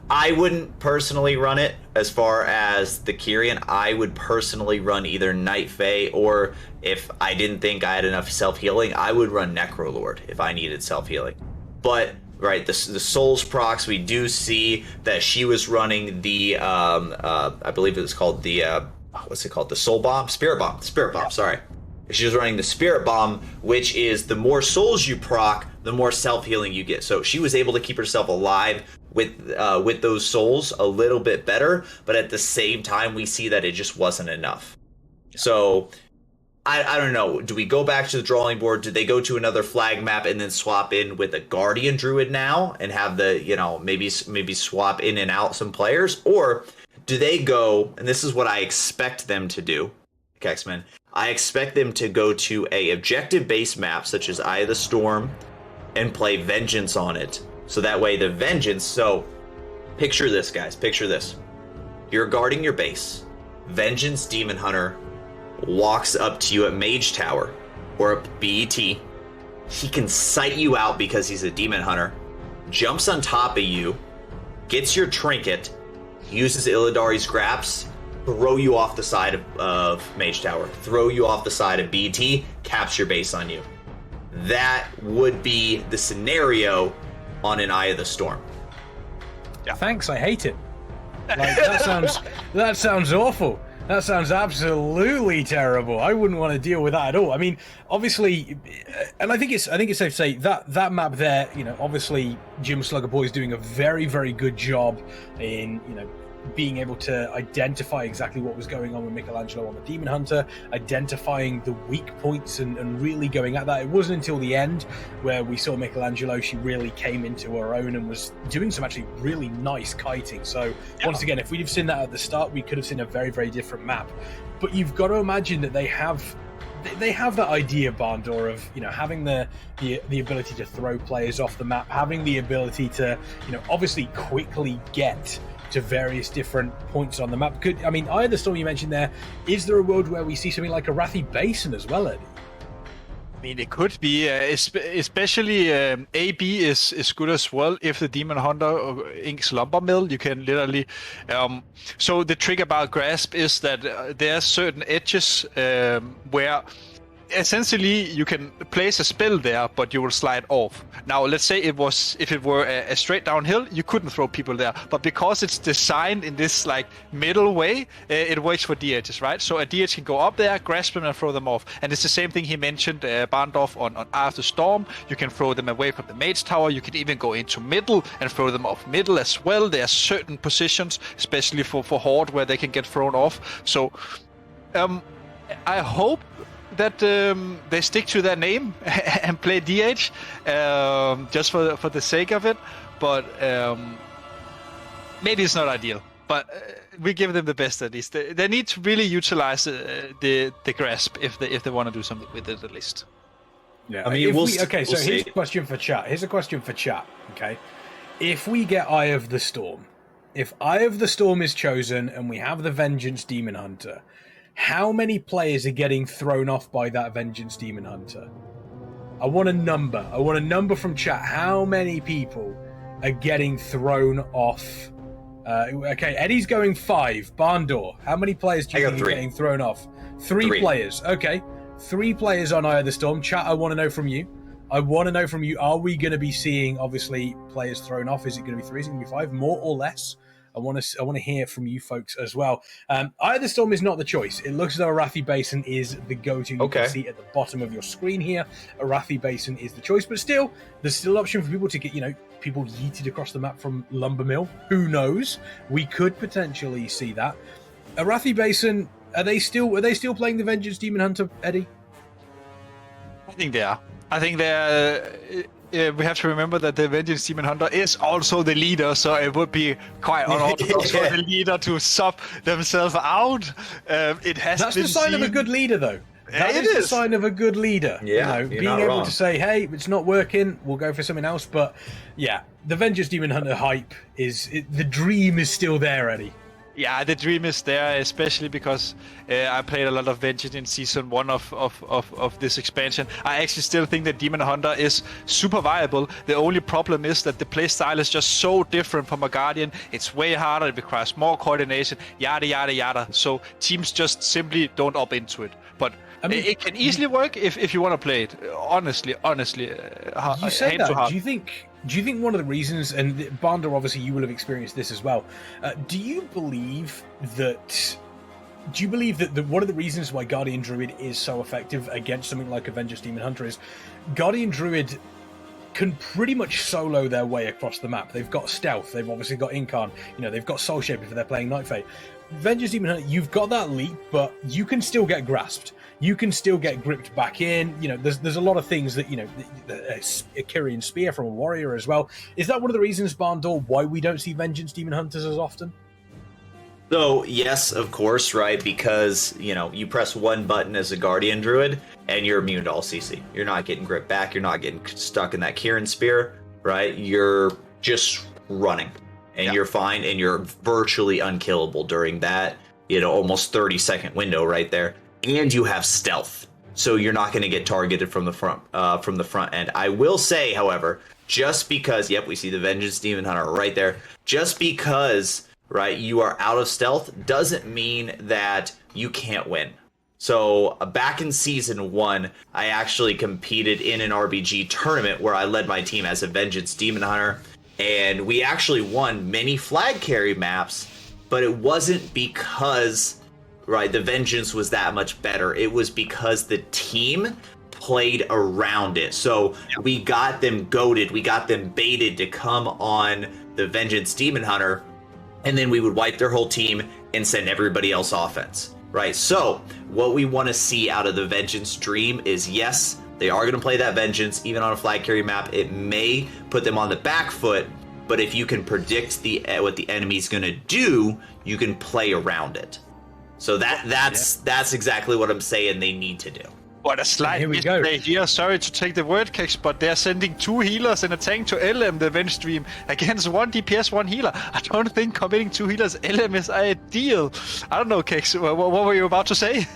[SPEAKER 2] I wouldn't personally run it as far as the Kyrian. I would personally run either Night Fae, or if I didn't think I had enough self-healing, I would run Necrolord if I needed self-healing. But, the Souls procs, we do see that she was running the, I believe it was called the, the Soul Bomb? Spirit Bomb, sorry. She was running the Spirit Bomb, which is the more souls you proc, the more self-healing you get. So she was able to keep herself alive with those souls a little bit better, but at the same time, we see that it just wasn't enough. So I don't know. Do we go back to the drawing board? Do they go to another flag map and then swap in with a Guardian Druid now and have the, maybe swap in and out some players? Or do they go, and this is what I expect them to do, Kexman, I expect them to go to a objective-based map such as Eye of the Storm and play Vengeance on it. So that way the Vengeance, so picture this, guys, picture this. You're guarding your base. Vengeance Demon Hunter walks up to you at Mage Tower or at BET. He can sight you out because he's a Demon Hunter, jumps on top of you, gets your trinket, uses Illidari's Graps, throw you off the side of Mage Tower, throw you off the side of BT, caps your base on you. That would be the scenario on an Eye of the Storm.
[SPEAKER 1] Yeah. Thanks, I hate it. Like, that sounds awful. That sounds absolutely terrible. I wouldn't want to deal with that at all. I mean, obviously, and I think it's safe to say that map there, you know, obviously Jim Slugga Boy is doing a very, very good job in, you know, being able to identify exactly what was going on with Michelangelo on the Demon Hunter, identifying the weak points and really going at that. It wasn't until the end where we saw Michelangelo, she really came into her own and was doing some actually really nice kiting. So once again, if we'd have seen that at the start, we could have seen a very, very different map. But you've got to imagine that they have that idea, Barndor, of, you know, having the ability to throw players off the map, having the ability to, you know, obviously quickly get to various different points on the map. Eye of the Storm you mentioned there, is there a world where we see something like a Wrathy Basin as well, Eddie?
[SPEAKER 3] I mean, it could be, especially AB is good as well. If the Demon Hunter inks Lumber Mill, you can literally... so the trick about Grasp is that there are certain edges where essentially you can place a spell there, but you will slide off. Now, let's say if it were a straight downhill, you couldn't throw people there. But because it's designed in this like middle way, it works for DHs, right? So a DH can go up there, grasp them, and throw them off. And it's the same thing he mentioned, Barndorf, on Eye of the Storm. You can throw them away from the Mage Tower. You can even go into middle and throw them off middle as well. There are certain positions, especially for Horde, where they can get thrown off. So I hope that they stick to their name and play DH just for the sake of it, but maybe it's not ideal. But we give them the best at least. They need to really utilize the grasp if they want to do something with it at least.
[SPEAKER 1] Yeah, I mean, here's a question for chat. Okay, if we get Eye of the Storm, if Eye of the Storm is chosen and we have the Vengeance Demon Hunter, how many players are getting thrown off by that Vengeance Demon Hunter? I want a number from chat. How many people are getting thrown off? Okay, Eddie's going 5. Barndor, how many players do you think are getting thrown off? 3 players. Okay, 3 players on Eye of the Storm. Chat, I want to know from you. Are we going to be seeing, obviously, players thrown off? Is it going to be 3? Is it going to be 5? More or less? I want to hear from you folks as well. Eye of the Storm is not the choice. It looks as though a Wrathy Basin is the go-to. You can see at the bottom of your screen here, a Wrathy Basin is the choice. But still, there's still an option for people to get, you know, people yeeted across the map from Lumber Mill. Who knows? We could potentially see that. A Wrathy Basin, are they still playing the Vengeance Demon Hunter, Eddie?
[SPEAKER 3] I think they are. We have to remember that the Vengeance Demon Hunter is also the leader, so it would be quite unorthodox for the leader to sub themselves out. That's
[SPEAKER 1] the sign of a good leader, though. That is the sign of a good leader.
[SPEAKER 2] Yeah,
[SPEAKER 1] you know, being able to say, "Hey, it's not working. We'll go for something else." But yeah, the Vengeance Demon Hunter hype the dream is still there, Eddie.
[SPEAKER 3] Yeah, the dream is there, especially because I played a lot of Vengeance in Season 1 of this expansion. I actually still think that Demon Hunter is super viable. The only problem is that the playstyle is just so different from a Guardian. It's way harder, it requires more coordination, yada, yada, yada. So teams just simply don't opt into it. But it can easily work if you want to play it. Honestly.
[SPEAKER 1] You said that. Do you think one of the reasons, and Barndor, obviously you will have experienced this as well, do you believe that one of the reasons why Guardian Druid is so effective against something like a Vengeance Demon Hunter is Guardian Druid can pretty much solo their way across the map. They've got stealth, they've obviously got Incarn, you know, they've got Soul Shaper if they're playing Night Fae. Vengeance Demon Hunter, you've got that leap, but you can still get grasped. You can still get gripped back in. You know, there's a lot of things that, you know, a Kyrian Spear from a warrior as well. Is that one of the reasons, Barndor, why we don't see Vengeance Demon Hunters as often?
[SPEAKER 2] So, yes, of course, right? Because, you know, you press one button as a Guardian Druid, and you're immune to all CC. You're not getting gripped back. You're not getting stuck in that Kyrian Spear, right? You're just running, and you're fine, and you're virtually unkillable during that, you know, almost 30-second window right there. And you have stealth, so you're not going to get targeted from the front end. I will say, however, just because, yep, we see the Vengeance Demon Hunter right there. Just because, right, you are out of stealth doesn't mean that you can't win. So back in season 1, I actually competed in an RBG tournament where I led my team as a Vengeance Demon Hunter, and we actually won many flag carry maps, but it wasn't because, right, the Vengeance was that much better. It was because the team played around it. So we got them goaded, we got them baited to come on the Vengeance Demon Hunter, and then we would wipe their whole team and send everybody else offense, right? So what we want to see out of the Vengeance Dream is, yes, they are going to play that Vengeance even on a flag carry map. It may put them on the back foot, but if you can predict what the enemy's going to do, you can play around it. So that's exactly what I'm saying they need to do.
[SPEAKER 3] What a slight misplay here. Sorry to take the word, Kex, but they're sending 2 healers and a tank to LM, the Venge Stream, against 1 DPS, 1 healer. I don't think committing 2 healers LM is ideal. I don't know, Kex, what were you about to say?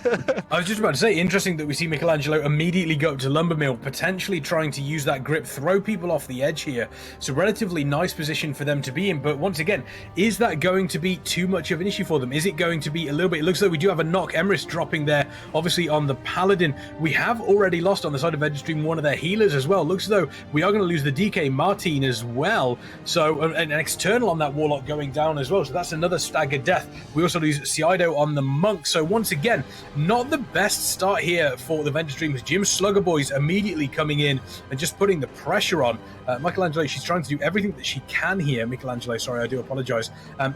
[SPEAKER 1] I was just about to say, interesting that we see Michelangelo immediately go up to Lumbermill, potentially trying to use that grip, throw people off the edge here. So relatively nice position for them to be in, but once again, is that going to be too much of an issue for them? Is it going to be a little bit? It looks like we do have a knock. Emrys dropping there, obviously on the Paladin. We have already lost on the side of Vengeance one of their healers as well. Looks as though we are going to lose the DK Martin as well. So an external on that Warlock going down as well. So that's another staggered death. We also lose Cido on the Monk. So once again, not the best start here for the Vengeance Dreamers. Jim Slugga boys immediately coming in and just putting the pressure on. Michelangelo, she's trying to do everything that she can here. Michelangelo, sorry, I do apologize.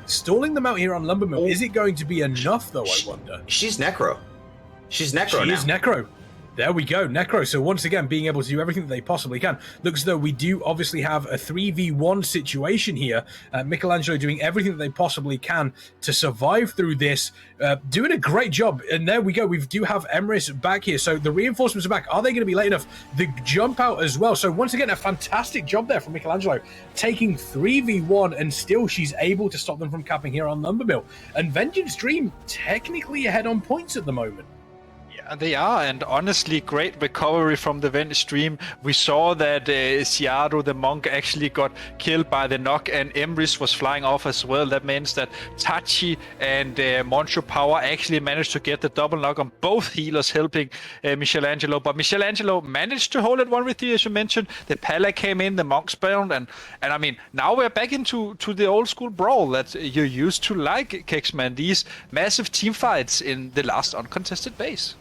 [SPEAKER 1] Stalling them out here on Lumbermill. Is it going to be enough though, I wonder?
[SPEAKER 2] She's Necro. She's Necro now.
[SPEAKER 1] She is Necro. There we go, Necro. So once again, being able to do everything that they possibly can. Looks as though we do obviously have a 3v1 situation here. Michelangelo doing everything that they possibly can to survive through this. Doing a great job. And there we go. We do have Emrys back here. So the reinforcements are back. Are they going to be late enough? The jump out as well. So once again, a fantastic job there from Michelangelo. Taking 3v1 and still she's able to stop them from capping here on Lumbermill. And Vengeance Dream technically ahead on points at the moment.
[SPEAKER 3] They are, and honestly, great recovery from the Venge Stream. We saw that Ciado, the Monk, actually got killed by the knock, and Emrys was flying off as well. That means that Tachi and Moncho Power actually managed to get the double knock on both healers, helping Michelangelo. But Michelangelo managed to hold it 1v3, as you mentioned. The Pala came in, the Monk spawned, and I mean, now we're back into the old school brawl that you used to like, Kexman. These massive team fights in the last uncontested base.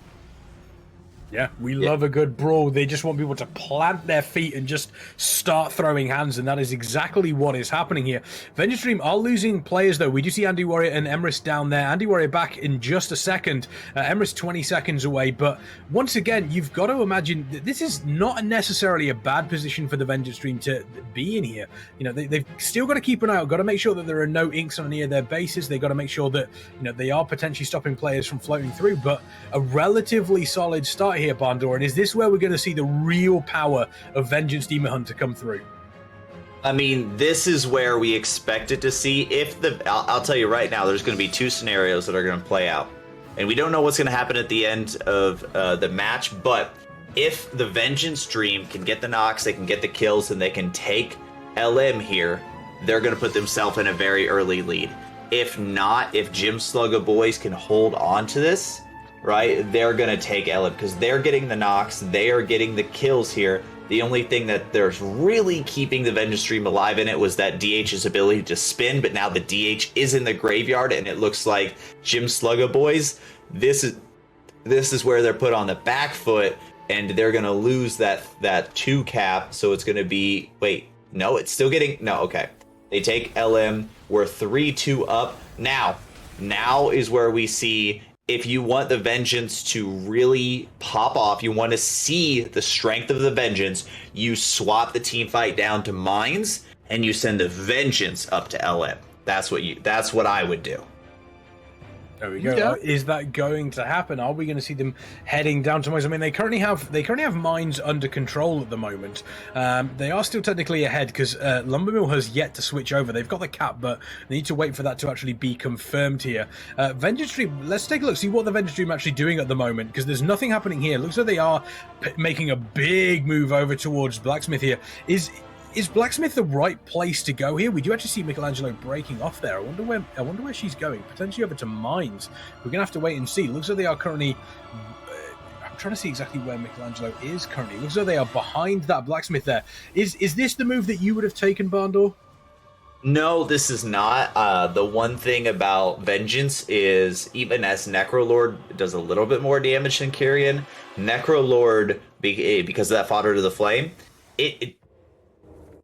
[SPEAKER 1] Yeah, we love a good brawl. They just want people to plant their feet and just start throwing hands, and that is exactly what is happening here. Vengeance Dream are losing players, though. We do see Andy Warrior and Emrys down there. Andy Warrior back in just a second. Emrys 20 seconds away, but once again, you've got to imagine that this is not necessarily a bad position for the Vengeance Dream to be in here. You know, they've still got to keep an eye out, got to make sure that there are no inks on any of their bases. They've got to make sure that, you know, they are potentially stopping players from floating through, but a relatively solid start here, Bandor, and is this where we're going to see the real power of Vengeance Demon Hunter come through?
[SPEAKER 2] I mean, this is where we expected to see. I'll tell you right now, there's going to be 2 scenarios that are going to play out, and we don't know what's going to happen at the end of the match. But if the Vengeance Dream can get the knocks, they can get the kills, and they can take LM here, they're going to put themselves in a very early lead. If not, if Jim Slugga boys can hold on to this, right, they're going to take LM because they're getting the knocks, they are getting the kills here. The only thing that there's really keeping the Vengeance Stream alive in it was that DH's ability to spin, but now the DH is in the graveyard, and it looks like Jim Slugga boys, this is where they're put on the back foot, and they're going to lose that 2 cap, so it's going to be, wait, no, it's still getting, no, okay. They take LM, we're 3-2 up. Now is where we see, if you want the Vengeance to really pop off, you want to see the strength of the Vengeance, you swap the team fight down to Mines, and you send the Vengeance up to LM. That's what I would do.
[SPEAKER 1] There we go. Yeah. Is that going to happen? Are we going to see them heading down to Mines? I mean, they currently have Mines under control at the moment. They are still technically ahead because Lumbermill has yet to switch over. They've got the cap, but they need to wait for that to actually be confirmed here. Vengeance Stream, let's take a look, see what the Vengeance Stream actually doing at the moment, because there's nothing happening here. It looks like they are making a big move over towards Blacksmith here. Is Blacksmith the right place to go here? We do actually see Michelangelo breaking off there. I wonder where she's going. Potentially over to Mines. We're gonna have to wait and see. Looks like they are currently. I'm trying to see exactly where Michelangelo is currently. Looks like they are behind that Blacksmith there. Is this the move that you would have taken, Bandor?
[SPEAKER 2] No, this is not. The one thing about Vengeance is, even as Necrolord does a little bit more damage than Kyrian, Necrolord, because of that fodder to the flame,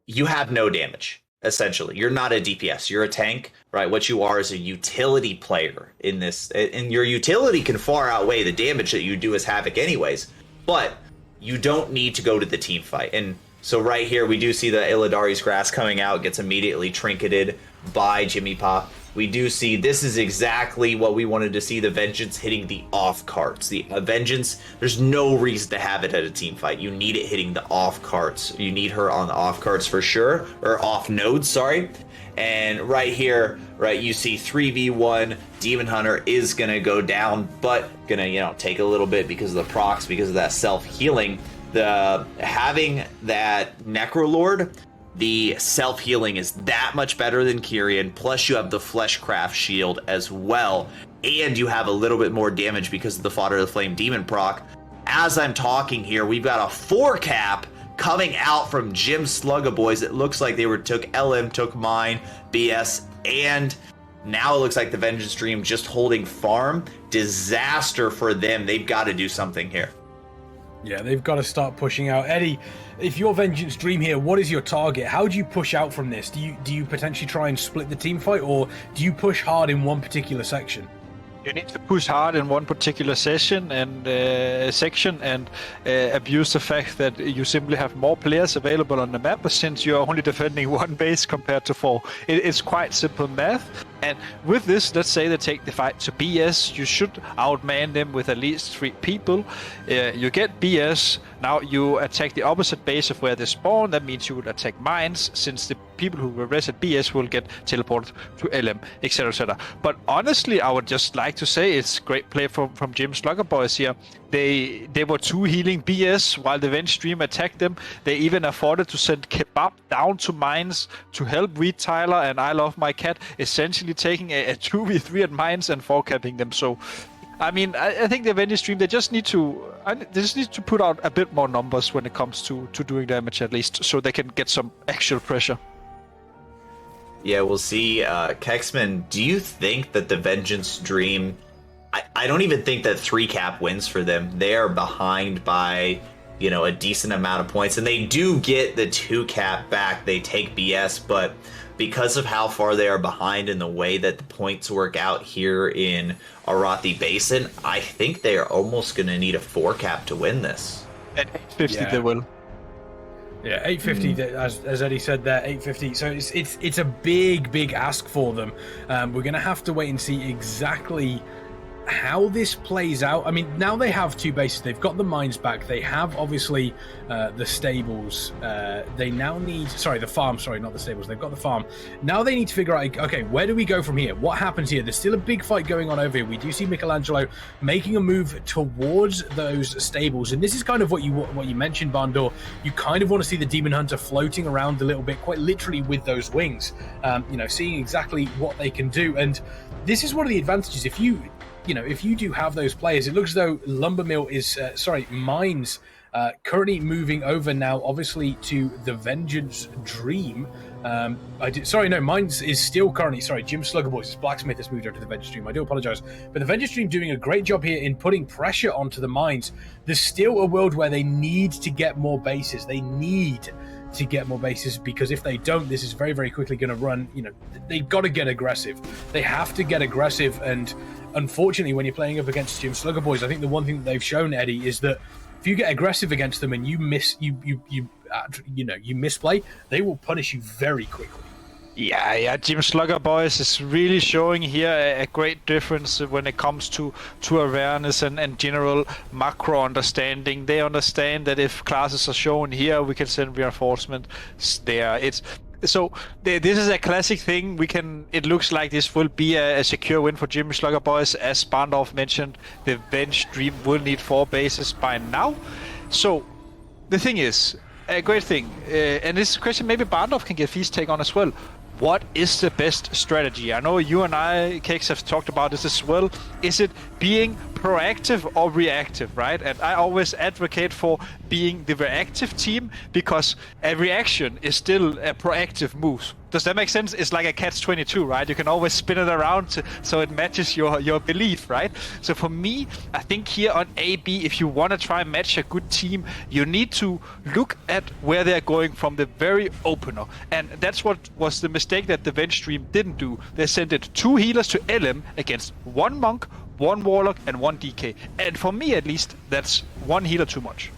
[SPEAKER 2] you have no damage, essentially. You're not a DPS. You're a tank, right? What you are is a utility player in this. And your utility can far outweigh the damage that you do as Havoc anyways. But you don't need to go to the team fight. And so right here, we do see the Illidari's Grasp coming out, gets immediately trinketed by Jimmy Pop. We do see this is exactly what we wanted to see, the Vengeance hitting the off carts. The Vengeance, there's no reason to have it at a team fight. You need it hitting the off carts. You need her on the off carts for sure, or off nodes, sorry. And right here, right, you see 3v1, Demon Hunter is going to go down, but going to, take a little bit because of the procs, because of that self-healing. Having that Necrolord, the self-healing is that much better than Kyrian, plus you have the Fleshcraft shield as well, and you have a little bit more damage because of the Fodder of the Flame Demon proc. As I'm talking here, we've got a 4-cap coming out from Jim Slugga boys. It looks like they took LM, took mine, BS, and now it looks like the Vengeance Dream just holding farm. Disaster for them. They've got to do something here.
[SPEAKER 1] Yeah, they've got to start pushing out. Eddie, if you're Vengeance Dream here, what is your target? How do you push out from this? Do you potentially try and split the team fight, or do you push hard in one particular section?
[SPEAKER 3] You need to push hard in one particular section and abuse the fact that you simply have more players available on the map, since you're only defending one base compared to 4. It's quite simple math. And with this, let's say they take the fight to BS, you should outman them with at least 3 people. You get BS, now you attack the opposite base of where they spawn. That means you would attack mines, since the people who were res at BS will get teleported to LM, etc, etc. But honestly, I would just like to say it's great play from Jim Slugga boys here. They were 2 healing BS while the Venge Stream attacked them. They even afforded to send Kebab down to mines to help Reed Tyler and I Love My Cat, essentially taking a 2v3 at mines and 4-capping them. So, I mean, I think the Venge Stream, they just need to put out a bit more numbers when it comes to doing damage, at least, so they can get some actual pressure.
[SPEAKER 2] Yeah, we'll see. Kexman, do you think that the Vengeance Dream... I don't even think that 3-cap wins for them. They are behind by, a decent amount of points. And they do get the 2-cap back. They take BS, but because of how far they are behind and the way that the points work out here in Arathi Basin, I think they are almost going to need a 4-cap to win this.
[SPEAKER 3] At 850 they will.
[SPEAKER 1] Yeah, 850, as Eddie said there, 850. So it's a big ask for them. We're going to have to wait and see exactly how this plays out. I mean, now they have 2 bases. They've got the mines back. They have, obviously, the stables. They now need... Sorry, the farm. Sorry, not the stables. They've got the farm. Now they need to figure out, okay, where do we go from here? What happens here? There's still a big fight going on over here. We do see Michelangelo making a move towards those stables. And this is kind of what you mentioned, Bandor. You kind of want to see the Demon Hunter floating around a little bit, quite literally with those wings, seeing exactly what they can do. And this is one of the advantages. If you do have those players, it looks as though Lumbermill is, Mines, currently moving over now, obviously, to the Vengeance Dream. Mines is still currently, Jim Slugga boys, it's Blacksmith has moved over to the Vengeance Dream. I do apologize. But the Vengeance Dream doing a great job here in putting pressure onto the Mines. There's still a world where they need to get more bases. They need to get more bases, because if they don't, this is very, very quickly going to run. They've got to get aggressive. They have to get aggressive, and unfortunately, when you're playing up against Jim Slugga boys, I think the one thing that they've shown, Eddie, is that if you get aggressive against them and you misplay, they will punish you very quickly.
[SPEAKER 3] Yeah, Jim Slugga boys is really showing here a great difference when it comes to awareness and general macro understanding. They understand that if classes are shown here, we can send reinforcement there. So this is a classic thing. It looks like this will be a secure win for Jim Slugga boys. As Bandorf mentioned, the Venge Dream will need 4 bases by now. So the thing is, a great thing. And this question maybe Barndorf can get Feast take on as well. What is the best strategy? I know you and I, Cakes, have talked about this as well. Is it being proactive or reactive, right? And I always advocate for being the reactive team because a reaction is still a proactive move. Does that make sense? It's like a catch-22, right? You can always spin it around so it matches your belief, right? So for me, I think here on AB, if you want to try and match a good team, you need to look at where they're going from the very opener. And that's what was the mistake that the Veng stream didn't do. They sent it 2 healers to LM against 1 monk, 1 warlock, and 1 DK. And for me, at least, that's 1 healer too much.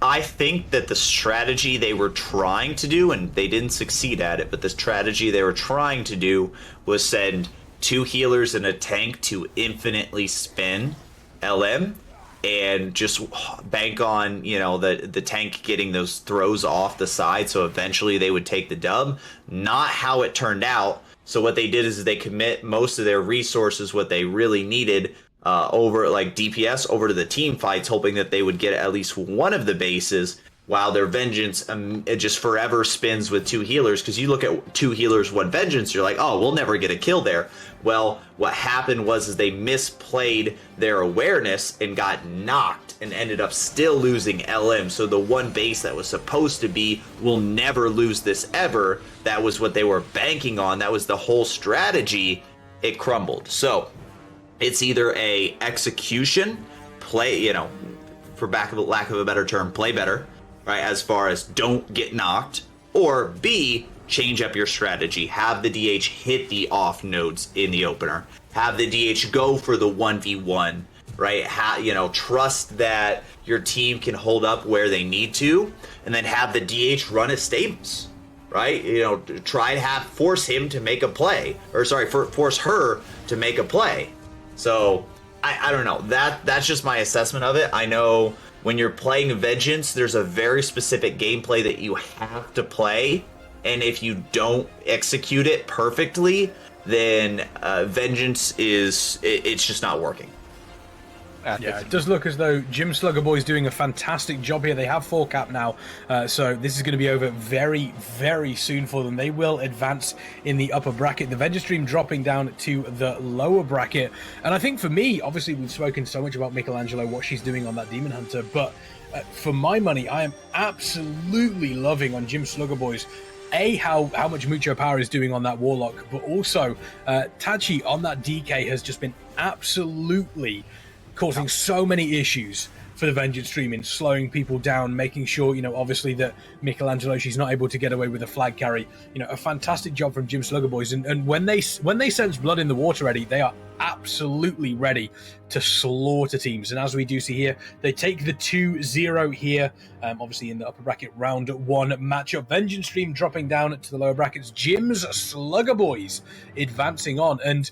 [SPEAKER 2] I think that the strategy they were trying to do, and they didn't succeed at it, but the strategy they were trying to do was send 2 healers and a tank to infinitely spin LM and just bank on, the tank getting those throws off the side, so eventually they would take the dub. Not how it turned out. So what they did is they commit most of their resources, what they really needed, over like DPS over to the team fights, hoping that they would get at least one of the bases, while their Vengeance it just forever spins with 2 healers. Because you look at 2 healers, 1 Vengeance, you're like, oh, we'll never get a kill there. Well, what happened was they misplayed their awareness and got knocked and ended up still losing LM. So the one base that was supposed to be, we'll never lose this ever, that was what they were banking on. That was the whole strategy. It crumbled. So it's either a execution, play, for lack of a better term, play better, right, as far as don't get knocked, or B, change up your strategy. Have the DH hit the off nodes in the opener. Have the DH go for the 1v1, right? Trust that your team can hold up where they need to, and then have the DH run his stables, right? Try to force him to make a play, force her to make a play. So I don't know. That's just my assessment of it. I know when you're playing Vengeance, there's a very specific gameplay that you have to play, and if you don't execute it perfectly, then Vengeance it's just not working.
[SPEAKER 1] Yeah, it does look as though Jim Slugga Boy's doing a fantastic job here. They have 4 cap now, so this is going to be over very, very soon for them. They will advance in the upper bracket. The Vengeance stream dropping down to the lower bracket. And I think for me, obviously we've spoken so much about Michelangelo, what she's doing on that Demon Hunter, but for my money, I am absolutely loving on Jim Slugga Boy's how much Mucho Power is doing on that Warlock, but also Tachi on that DK has just been absolutely causing so many issues for the Vengeance streaming, slowing people down, making sure, obviously that Michelangelo, she's not able to get away with a flag carry. A fantastic job from Jim Slugga Boys. And when they sense blood in the water, Eddie, they are absolutely ready to slaughter teams. And as we do see here, they take the 2-0 here, obviously in the upper bracket round 1 matchup. Vengeance stream dropping down to the lower brackets. Jim's Slugga Boys advancing on. And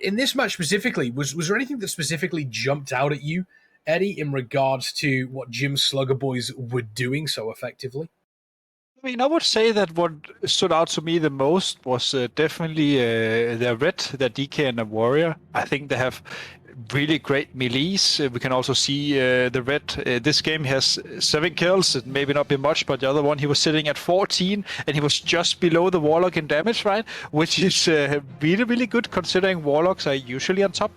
[SPEAKER 1] in this match specifically, was there anything that specifically jumped out at you, Eddie, in regards to what Jim Slugga Boys were doing so effectively?
[SPEAKER 3] I mean, I would say that what stood out to me the most was definitely the red, the DK, and the warrior. I think they have really great melees. We can also see the red. This game has 7 kills. It maybe not be much, but the other one, he was sitting at 14, and he was just below the warlock in damage, right? Which is really, really good considering warlocks are usually on top.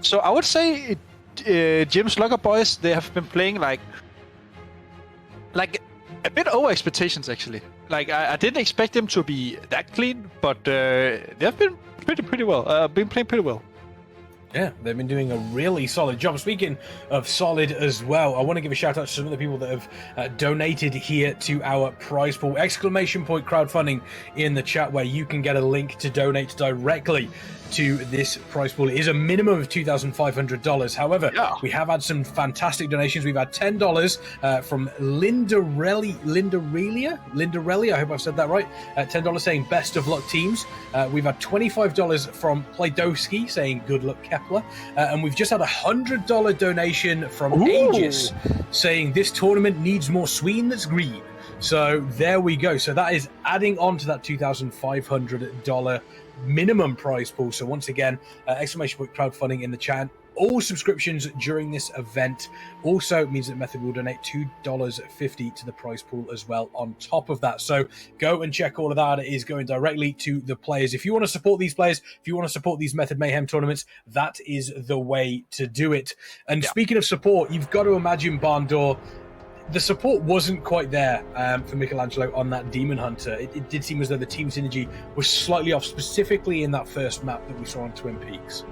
[SPEAKER 3] So I would say Jim Slugga Boys, they have been playing like a bit over expectations, actually. I didn't expect them to be that clean, but they've been pretty well. Been playing pretty well.
[SPEAKER 1] Yeah, they've been doing a really solid job. Speaking of solid as well, I want to give a shout out to some of the people that have donated here to our prize pool. ! Crowdfunding in the chat, where you can get a link to donate directly to this prize pool. It is a minimum of $2,500. However, we have had some fantastic donations. We've had $10 from Linda Relly, I hope I've said that right. $10 saying best of luck teams. We've had $25 from Playdowski saying good luck Kepler. And we've just had a $100 donation from Aegis saying this tournament needs more sween that's green. So there we go. So that is adding on to that $2,500 minimum prize pool. So once again, ! Crowdfunding in the chat. all subscriptions during this event. Also means that Method will donate $2.50 to the prize pool as well on top of that. So go and check all of that. It is going directly to the players. If you want to support these players, if you want to support these Method Mayhem tournaments, that is the way to do it. And speaking of support, you've got to imagine, Barndor, the support wasn't quite there for Michelangelo on that Demon Hunter. It did seem as though the team synergy was slightly off, specifically in that first map that we saw on Twin Peaks.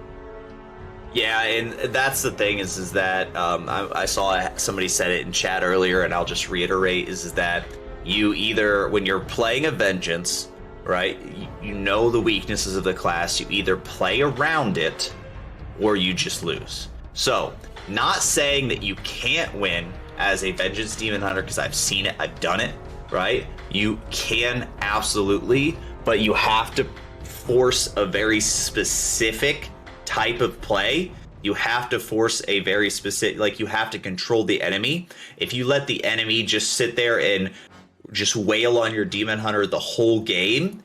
[SPEAKER 2] Yeah, and that's the thing is that I saw somebody said it in chat earlier, and I'll just reiterate, is that you either, when you're playing a Vengeance, right, you know the weaknesses of the class, you either play around it or you just lose. So, not saying that you can't win as a Vengeance Demon Hunter, because I've seen it, I've done it, right? You can absolutely, but you have to force a very specific type of play. You have to force a very specific, like, you have to control the enemy. If you let the enemy just sit there and just wail on your Demon Hunter the whole game,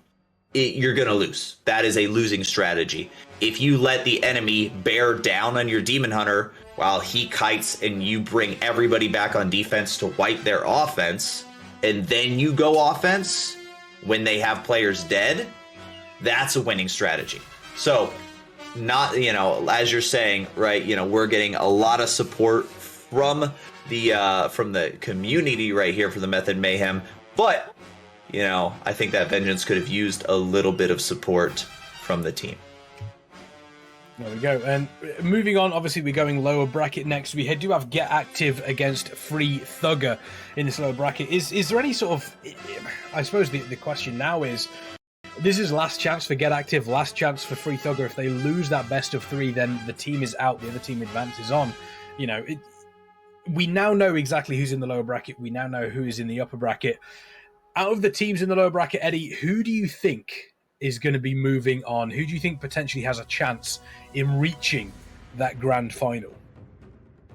[SPEAKER 2] you're gonna lose. That is a losing strategy. If you let the enemy bear down on your Demon Hunter while he kites and you bring everybody back on defense to wipe their offense, and then you go offense when they have players dead, that's a winning strategy. So, not, as you're saying, right, we're getting a lot of support from the community right here for the Method Mayhem, but, I think that Vengeance could have used a little bit of support from the team.
[SPEAKER 1] There we go. And moving on, obviously we're going lower bracket next. We do have Get Active against Free Thugger in this lower bracket. Is there any sort of, I suppose the question now is, this is last chance for Get Active, last chance for Free Thugger. If they lose that best of three, then the team is out, the other team advances on. We now know exactly who's in the lower bracket. We now know who is in the upper bracket. Out of the teams in the lower bracket, Eddie, who do you think is going to be moving on? Who do you think potentially has a chance in reaching that grand final?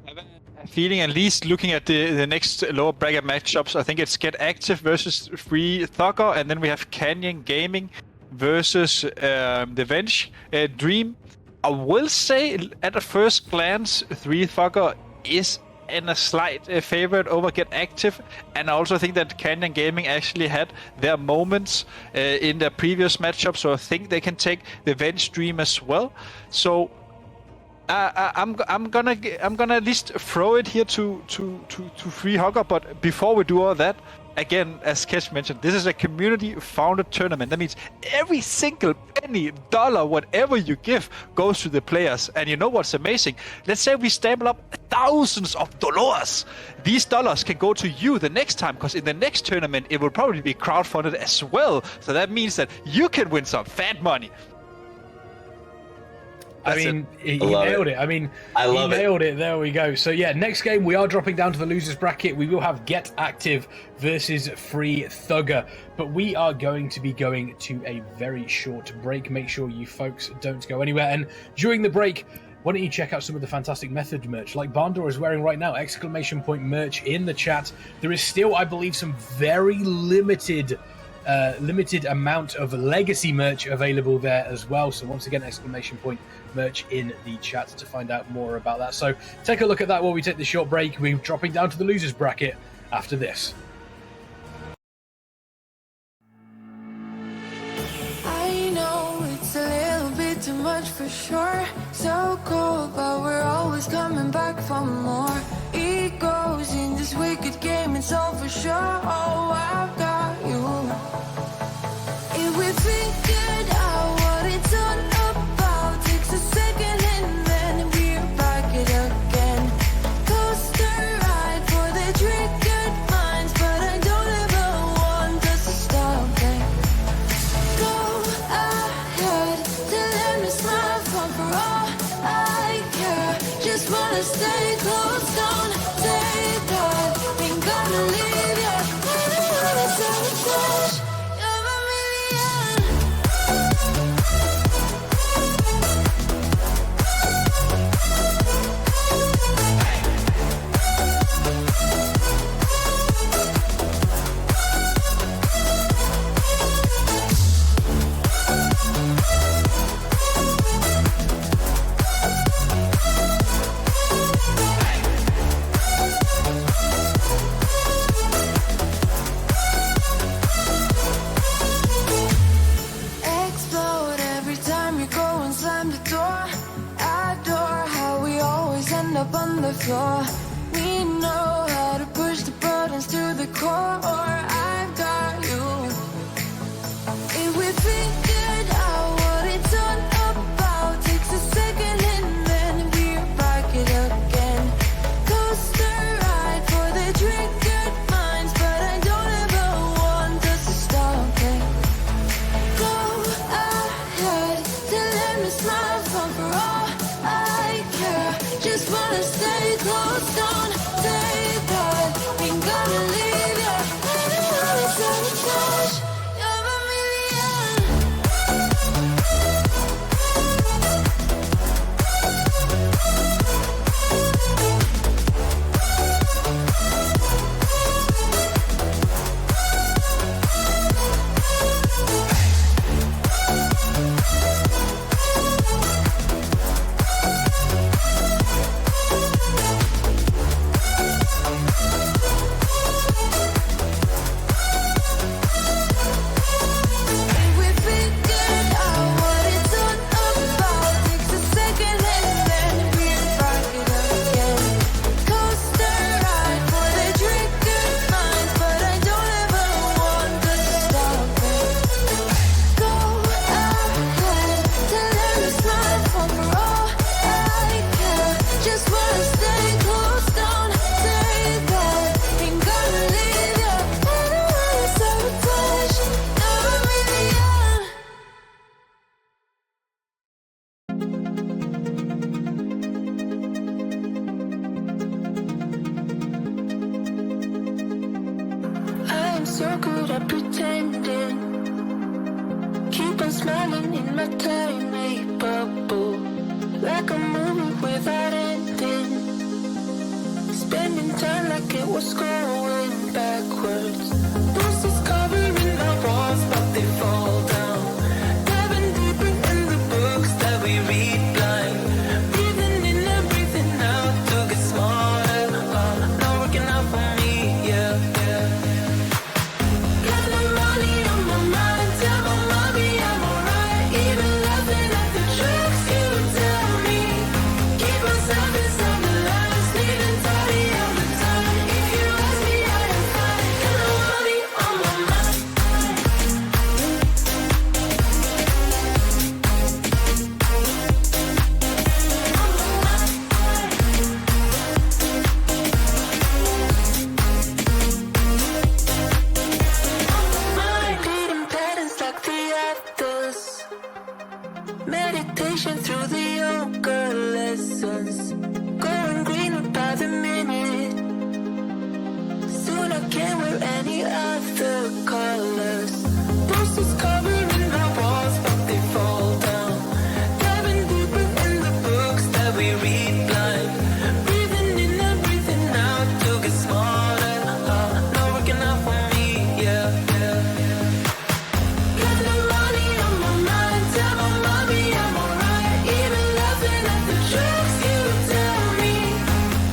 [SPEAKER 3] I have a feeling, at least looking at the next lower bracket matchups, I think it's Get Active versus Free Thugger, and then we have Canyon Gaming versus the Venge Dream. I will say, at a first glance, Free Thugger is in a slight favorite over Get Active, and I also think that Canyon Gaming actually had their moments in their previous matchup, so I think they can take the Venge Dream as well. So I'm gonna at least throw it here to Free Thugger. But before we do all that, again, as Kesh mentioned, this is a community-founded tournament. That means every single penny, dollar, whatever you give goes to the players. And you know what's amazing? Let's say we stable up thousands of dollars. These dollars can go to you the next time, because in the next tournament, it will probably be crowdfunded as well. So that means that you can win some fat money.
[SPEAKER 1] He nailed it. I love it. He nailed it. There we go. So yeah, next game we are dropping down to the losers bracket. We will have Get Active versus Free Thugger, but we are going to be going to a very short break. Make sure you folks don't go anywhere. And during the break, why don't you check out some of the fantastic Method merch, like Barndor is wearing right now, ! Merch in the chat. There is still, I believe, some very limited amount of legacy merch available there as well. So once again, ! Merch in the chat to find out more about that. So take a look at that while we take the short break. We're dropping down to the losers bracket after this.
[SPEAKER 5] I know it's a little bit too much for sure. So cold, but we're always coming back for more. Egos in this wicked game, it's all for sure. Oh, I've got you. If we figured out what it's all about, takes a second and then we're back it again. Coaster ride for the triggered minds, but I don't ever want us to stop it. Go ahead, tell them to smile for all I care. Just wanna stay close, don't say that. Ain't gonna leave ya, wanna sabotage. You're a million. up on the floor. We know how to push the buttons to the core. I've got you. If we figured out what it's all about, takes a second and then we're back it again. Coaster ride for the triggered minds, but I don't ever want us to stop it. Go ahead, to let me smile for all I care. Just wanna stay close, don't say that. Ain't gonna leave ya. I don't wanna sabotage. You're a million. We figured out what it's all about. Takes a second and then we're back it again. Coaster ride for the triggered minds, but I don't ever want us to stop it. Go ahead, to let me smile for all I care. Just wanna stay close, don't say that. Ain't gonna leave ya. I don't wanna sabotage. You're a million. I am so good at pretending. Keep on smiling in my tiny bubble, like a movie without ending. Spending time like it was going backwards. Bruises covering our walls, but they fall down. Diving deeper in the books that we read blind. Breathing in and breathing out to get smarter. Not working out for me, yeah. Got no money on my mind, tell my mommy I'm alright. Even laughing at the jokes you tell me. Keep myself inside the lines, neat and tidy all the time. If you ask me, I am fine. Got no money on my mind. Repeating patterns like the others. Meditation through the yoga lessons. Going greener by the minute. Soon I can't wear any other colors. Bruises covering our walls, but they fall down. Diving deeper in the books that we read blind. Breathing in and breathing out to get smarter. Not working out for me, yeah. Got no money on my mind, tell my mommy I'm alright. Even laughing at the jokes you tell me.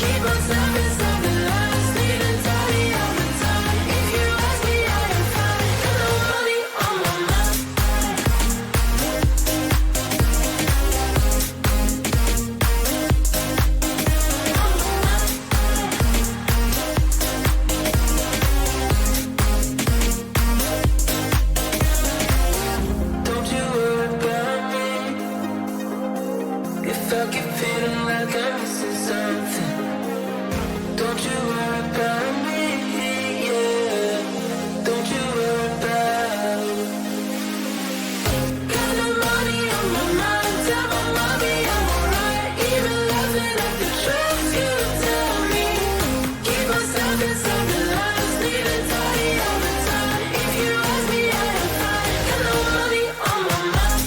[SPEAKER 5] Keep myself inside the lines, neat and tidy all the time. If you ask me, I am fine. Got no money on my mind. Don't you worry about me. If I keep feeling like I'm missing something, don't you worry about me, yeah. Don't you worry about. Got no money on my mind, tell my mommy I'm alright. Even laughing at the jokes you tell me. Keep myself inside the lines, neat and tidy all the time. If you ask me, I am fine. Got no money on my mind.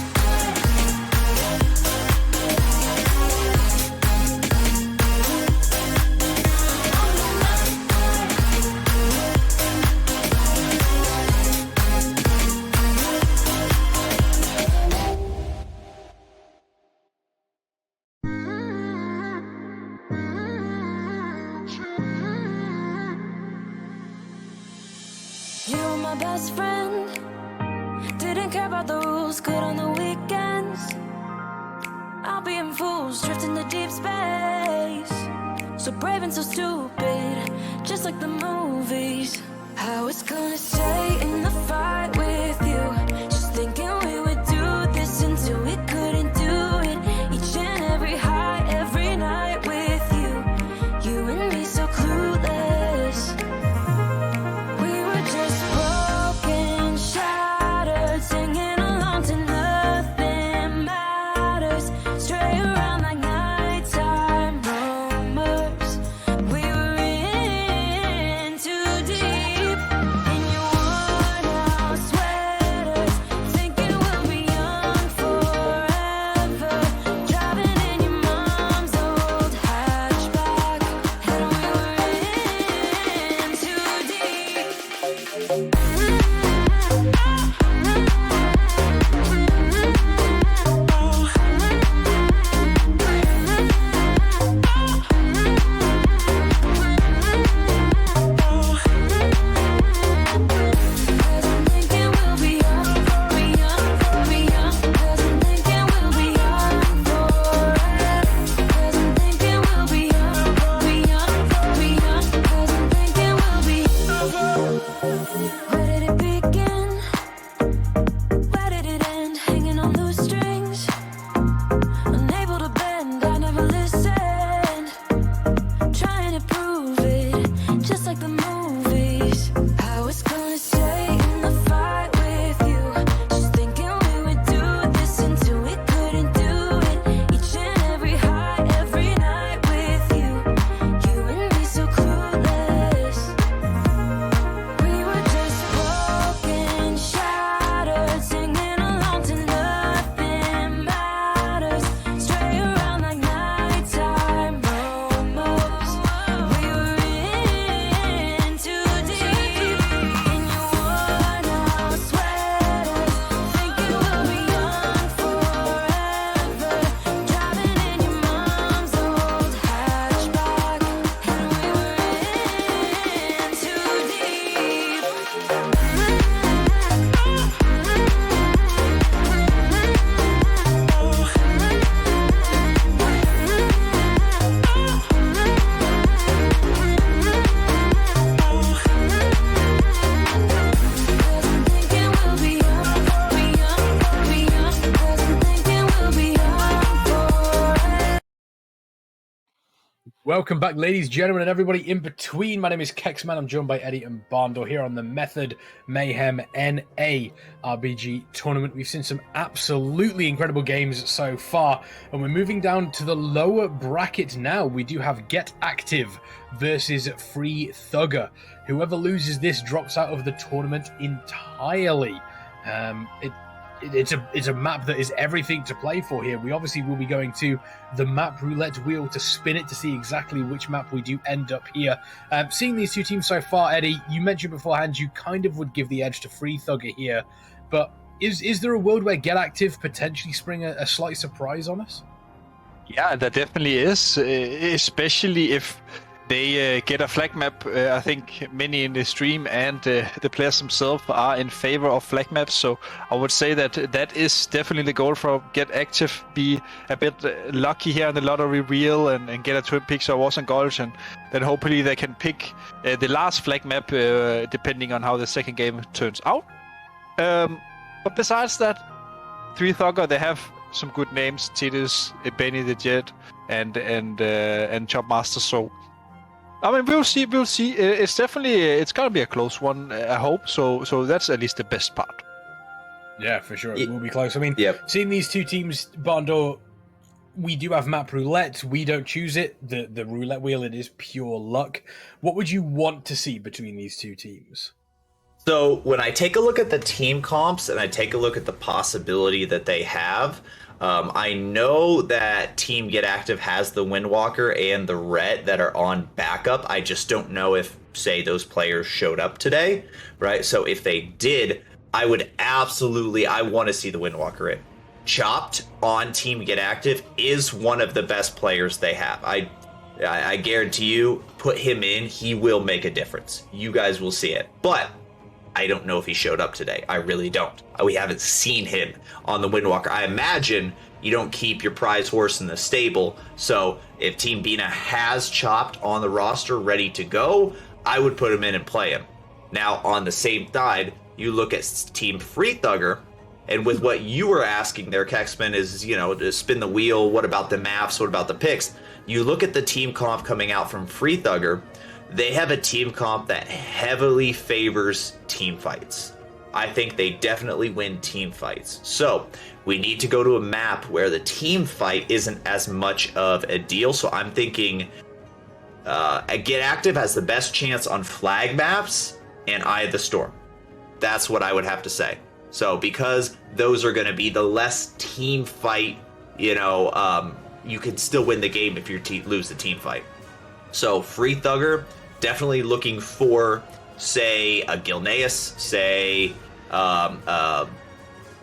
[SPEAKER 5] You were my best friend. Didn't care about the rules, good on the weekends. I'll be in fools, drifting to deep space.
[SPEAKER 4] So brave and so stupid, just like the movies. I was gonna stay in the fight with you, just thinking we would do this until we couldn't do it. Each and every high, every night with you, you and me so clueless. We were just broken, shattered, singing along to nothing matters. Stray around like nighttime rumors. We were in too deep. In your worn out sweaters, thinking we'll be young forever. Driving in your mom's old hatchback, and we were in too deep. Cause I'm thinking we'll be young, be young, be young. Cause I'm thinking we'll be young forever. Cause I'm thinking we'll be young, be young, be young. Cause I'm thinking we'll be. Where did it begin? Where did it end? Hanging on loose strings, unable to bend. I never listened, trying to prove it, just like the movies. I was gonna stay in the fight with you, just thinking we would do this until we couldn't do it. Each and every high, every night with you and me so clueless. We were just broken, shattered, singing along to nothing matters. Stray around like nighttime rumors. We were in too deep. In your worn out sweaters, thinking we'll be young forever. Driving in your mom's old hatchback, and we were in too deep. Cause I'm thinking we'll be young, be young, be young. Cause I'm thinking we'll be young forever.
[SPEAKER 1] Welcome back, ladies, gentlemen, and everybody in between. My name is Kexman. I'm joined by Eddie and Bando here on the Method Mayhem NA RBG tournament. We've seen some absolutely incredible games so far, and we're moving down to the lower bracket now. We do have Get Active versus Free Thugger. Whoever loses this drops out of the tournament entirely. It's a map that is everything to play for here. We obviously will be going to the map roulette wheel to spin it to see exactly which map we do end up here. Seeing these two teams so far, Eddie, you mentioned beforehand you kind of would give the edge to Free Thugger here, but is there a world where Get Active potentially spring a slight surprise on us?
[SPEAKER 3] Yeah, there definitely is, especially if they get a flag map. I think many in the stream and the players themselves are in favor of flag maps, so I would say that that is definitely the goal for Get Active. Be a bit lucky here in the lottery wheel and get a twin picks or Wars and Gulch, and then hopefully they can pick the last flag map depending on how the second game turns out. But besides that, Free Thugger, they have some good names: Tidus, Benny the Jet, and Chopmaster. So I mean, we'll see. It's gonna be a close one, I hope. So that's at least the best part.
[SPEAKER 1] Yeah, for sure. It will be close. I mean,
[SPEAKER 2] Yep.
[SPEAKER 1] seeing these two teams, Bando, we do have map roulette. We don't choose it. The roulette wheel, it is pure luck. What would you want to see between these two teams?
[SPEAKER 2] So when I take a look at the team comps and I take a look at the possibility that they have, I know that Team Get Active has the Windwalker and the Ret that are on backup. I just don't know if, say, those players showed up today, right? So if they did, I would absolutely, I want to see the Windwalker in. Chopped on Team Get Active is one of the best players they have. I guarantee you, put him in, he will make a difference. You guys will see it. But I don't know if he showed up today. I really don't. We haven't seen him on the Windwalker. I imagine you don't keep your prize horse in the stable. So if Team Bina has Chopped on the roster ready to go, I would put him in and play him. Now, on the same side, you look at Team Free Thugger, and with what you were asking there, Kexman, is, you know, to spin the wheel, what about the maps, what about the picks? You look at the team comp coming out from Free Thugger, they have a team comp that heavily favors team fights. I think they definitely win team fights. So we need to go to a map where the team fight isn't as much of a deal. So I'm thinking Get Active has the best chance on flag maps and Eye of the Storm. That's what I would have to say. So because those are going to be the less team fight, you know, you can still win the game if you lose the team fight. So Free Thugger, definitely looking for, say, a Gilneas, say,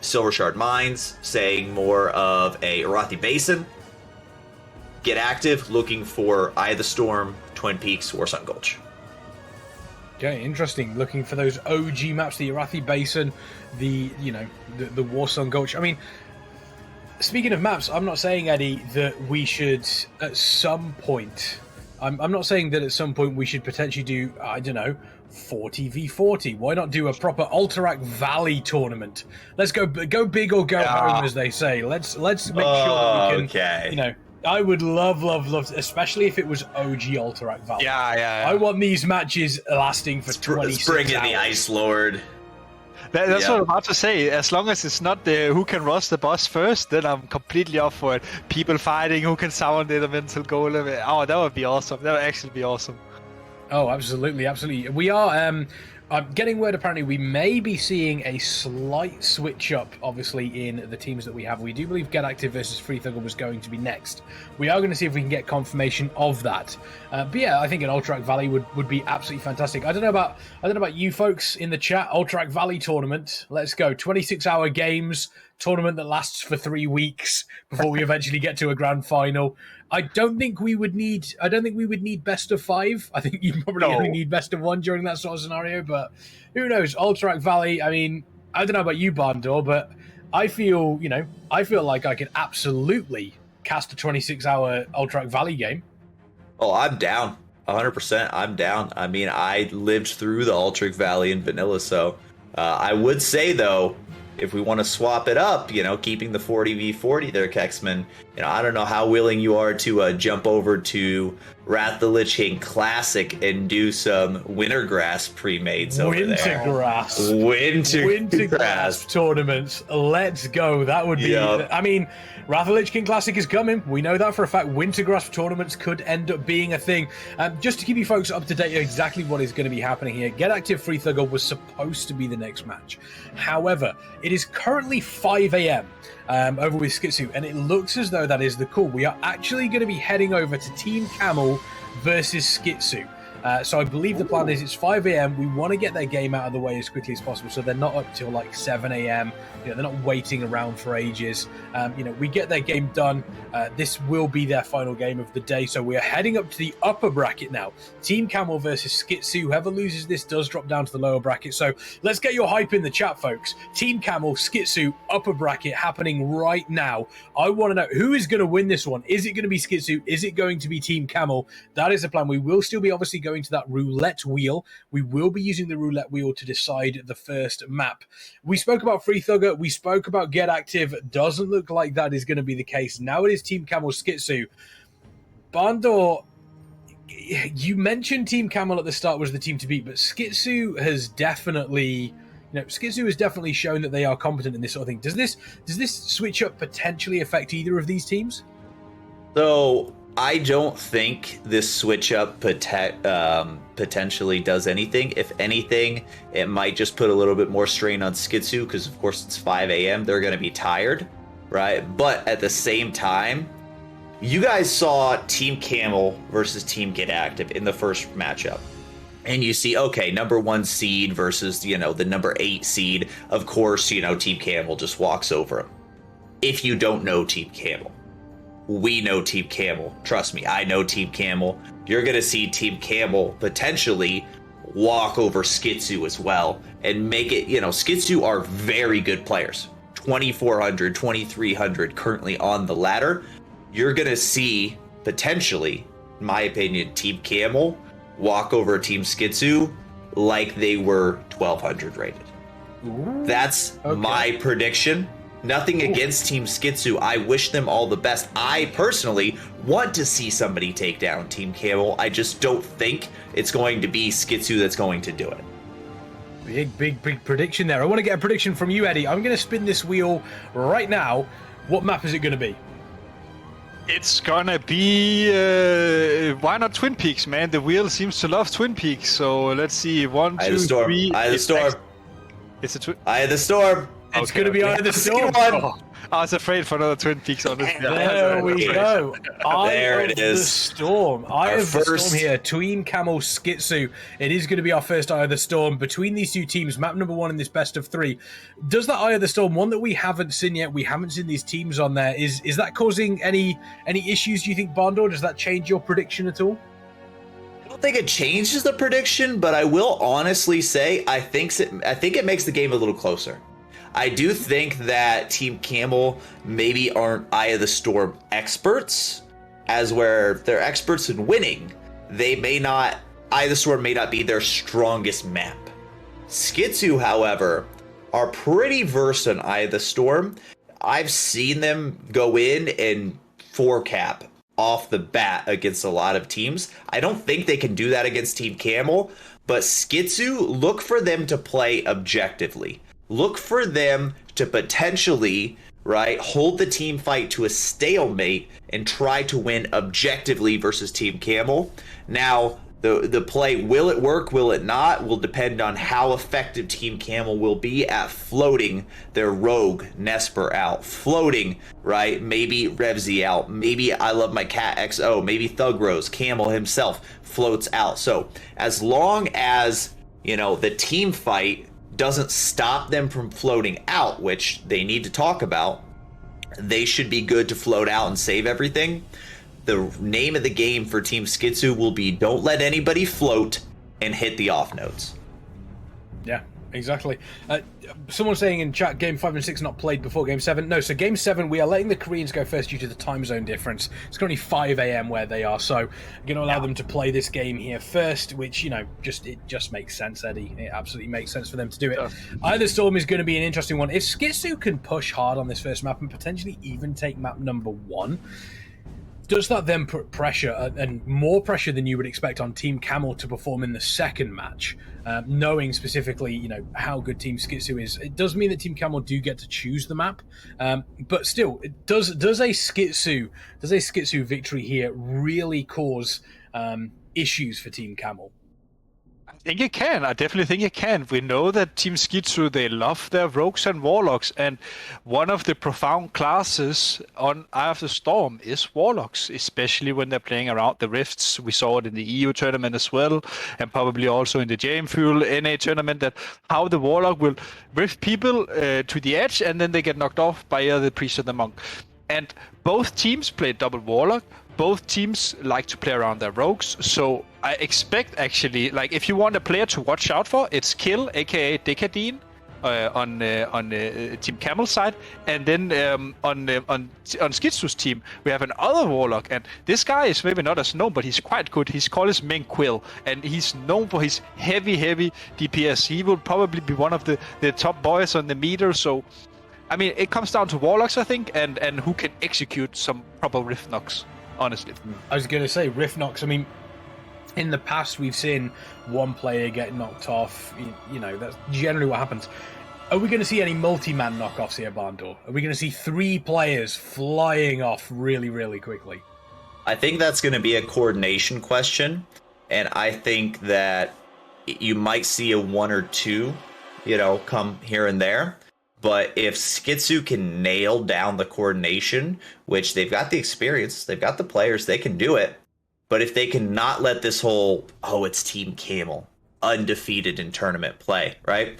[SPEAKER 2] Silver Shard Mines, say more of a Arathi Basin. Get Active, looking for Eye of the Storm, Twin Peaks, or Sun Gulch.
[SPEAKER 1] Okay, interesting. Looking for those OG maps, the Arathi Basin, the Warsun Gulch. I mean, speaking of maps, I'm not saying, Eddie, that we should at some point. I'm not saying that at some point we should potentially do, I don't know, 40v40. Why not do a proper Alterac Valley tournament? Let's go big or go home, as they say. Let's make sure that we can. You know, I would love, especially if it was OG Alterac Valley.
[SPEAKER 3] Yeah.
[SPEAKER 1] I want these matches lasting for 26
[SPEAKER 2] Bring in
[SPEAKER 1] hours.
[SPEAKER 2] the Ice Lord.
[SPEAKER 3] That's what I'm about to say. As long as it's not who can rush the boss first, then I'm completely up for it. People fighting who can summon the elemental golem. Oh, that would be awesome. That would actually be awesome.
[SPEAKER 1] Oh, absolutely. We are. I'm getting word, apparently, we may be seeing a slight switch up, obviously, in the teams that we have. We do believe Get Active versus Free Thugger was going to be next. We are going to see if we can get confirmation of that. But yeah, I think an Alterac Valley would be absolutely fantastic. I don't know about you folks in the chat. Alterac Valley tournament. Let's go. 26-hour games. Tournament that lasts for 3 weeks before we eventually get to a grand final. I don't think we would need best of 5. I think you'd probably only need best of 1 during that sort of scenario, but who knows? Alterac Valley, I mean, I don't know about you, Barndor, but I feel like I could absolutely cast a 26-hour Alterac Valley game.
[SPEAKER 2] Oh, I'm down. 100%. I'm down. I mean, I lived through the Alterac Valley in vanilla, so I would say, though, if we want to swap it up, you know, keeping the 40v40 there, Kexman, you know, I don't know how willing you are to jump over to Wrath the Lich King Classic and do some Wintergrass pre-mates over there.
[SPEAKER 1] Wintergrass tournaments. Let's go. That would be... I mean, Wrath the Lich King Classic is coming. We know that for a fact. Wintergrass tournaments could end up being a thing. Just to keep you folks up to date exactly what is going to be happening here, Get Active Free Thugger was supposed to be the next match. However, it is currently 5 a.m. Over with Skitsou, and it looks as though that is the call. We are actually going to be heading over to Team Camel versus Skitsou. So I believe the plan is it's 5 a.m. We want to get their game out of the way as quickly as possible, so they're not up till like 7 a.m. You know, they're not waiting around for ages. You know, we get their game done. This will be their final game of the day. So we are heading up to the upper bracket now. Team Camel versus Skitsou. Whoever loses this does drop down to the lower bracket. So let's get your hype in the chat, folks. Team Camel, Skitsou, upper bracket happening right now. I want to know who is going to win this one. Is it going to be Skitsou? Is it going to be Team Camel? That is the plan. We will still be obviously going to that roulette wheel. We will be using the roulette wheel to decide the first map. We spoke about Free Thugger. We spoke about Get Active. Doesn't look like that is going to be the case. Now it is Team Camel Skitsou. Bandor, you mentioned Team Camel at the start was the team to beat, but Skitsou has definitely shown that they are competent in this sort of thing. Does this switch up potentially affect either of these teams?
[SPEAKER 2] So I don't think this switch up potentially does anything. If anything, it might just put a little bit more strain on Skitsou because, of course, it's 5 a.m. They're going to be tired, right? But at the same time, you guys saw Team Camel versus Team Get Active in the first matchup. And you see, okay, number 1 seed versus, you know, the number 8 seed. Of course, you know, Team Camel just walks over them. If you don't know Team Camel, we know Team Camel. Trust me, I know Team Camel. You're going to see Team Camel potentially walk over Skitsou as well and make it, Skitsou are very good players. 2,400, 2,300 currently on the ladder. You're going to see, potentially, in my opinion, Team Camel walk over Team Skitsou like they were 1,200 rated.
[SPEAKER 1] Ooh,
[SPEAKER 2] That's my prediction. Nothing against Team Skitsou. I wish them all the best. I personally want to see somebody take down Team Camel. I just don't think it's going to be Skitsou that's going to do it.
[SPEAKER 1] Big prediction there. I want to get a prediction from you, Eddie. I'm going to spin this wheel right now. What map is it going to be?
[SPEAKER 3] It's gonna be why not Twin Peaks, man? The wheel seems to love Twin Peaks. So let's see, 1, 2, 3.
[SPEAKER 2] Eye of the Storm.
[SPEAKER 3] It's a twin.
[SPEAKER 2] Eye of the Storm.
[SPEAKER 1] It's going to be Eye of the Storm.
[SPEAKER 3] I was afraid for another Twin Peaks on this.
[SPEAKER 1] There we go.
[SPEAKER 2] There it is.
[SPEAKER 1] The Storm. Eye of the Storm here. Team Camel Skitsou. It is going to be our first Eye of the Storm between these two teams. Map number 1 in this best of 3. Does that Eye of the Storm, one that we haven't seen yet, we haven't seen these teams on there, is that causing any issues, do you think, Bondor? Does that change your prediction at all?
[SPEAKER 2] I don't think it changes the prediction, but I will honestly say I think it makes the game a little closer. I do think that Team Camel maybe aren't Eye of the Storm experts, as where they're experts in winning. They may not, Eye of the Storm may not be their strongest map. Skitsou, however, are pretty versed on Eye of the Storm. I've seen them go in and 4-cap off the bat against a lot of teams. I don't think they can do that against Team Camel, but Skitsou, look for them to play objectively. Look for them to potentially, hold the team fight to a stalemate and try to win objectively versus Team Camel. Now, the play, will it work, will it not, will depend on how effective Team Camel will be at floating their Rogue Nesper out. Floating, maybe Revzy out, maybe I Love My Cat XO, maybe Thug Rose, Camel himself floats out. So, as long as, the team fight doesn't stop them from floating out, which they need to talk about, they should be good to float out and save everything. The name of the game for Team Skitsou will be don't let anybody float and hit the off nodes. Yeah,
[SPEAKER 1] exactly. Someone saying in chat, Game 5 and 6 not played before Game 7. No, so Game 7, we are letting the Koreans go first due to the time zone difference. It's currently 5 a.m. where they are, so we're going to allow them to play this game here first, which, it just makes sense, Eddie. It absolutely makes sense for them to do it. Eye of the Storm is going to be an interesting one. If Skitsou can push hard on this first map and potentially even take map number 1, does that then put pressure, and more pressure than you would expect, on Team Camel to perform in the second match, knowing specifically, how good Team Skitsou is? It does mean that Team Camel do get to choose the map, but still, does a Skitsou victory here really cause issues for Team Camel?
[SPEAKER 3] I think it can. I definitely think it can. We know that Team Skitsou, they love their rogues and warlocks, and one of the profound classes on Eye of the Storm is warlocks, especially when they're playing around the rifts. We saw it in the EU tournament as well, and probably also in the JM Fuel NA tournament, that how the warlock will rift people to the edge, and then they get knocked off by the priest or the monk. And both teams play double warlock. Both teams like to play around their rogues, so I expect, actually, if you want a player to watch out for, it's Kill, aka Decadine, on Team Camel side, and then on Skitsou's team we have another warlock, and this guy is maybe not as known, but he's quite good. His call is Meng Quill, and he's known for his heavy DPS. He will probably be one of the top boys on the meter. So, I mean, it comes down to warlocks, I think, and who can execute some proper rift knocks. Honestly,
[SPEAKER 1] I was going to say rift knocks. I mean, in the past we've seen one player get knocked off. That's generally what happens. Are we going to see any multi-man knockoffs here, Bondor? Are we going to see 3 players flying off really, really quickly?
[SPEAKER 2] I think that's going to be a coordination question, and I think that you might see a 1 or 2, come here and there. But if Skitsou can nail down the coordination, which they've got the experience, they've got the players, they can do it. But if they can not let this whole, it's Team Camel, undefeated in tournament play, right?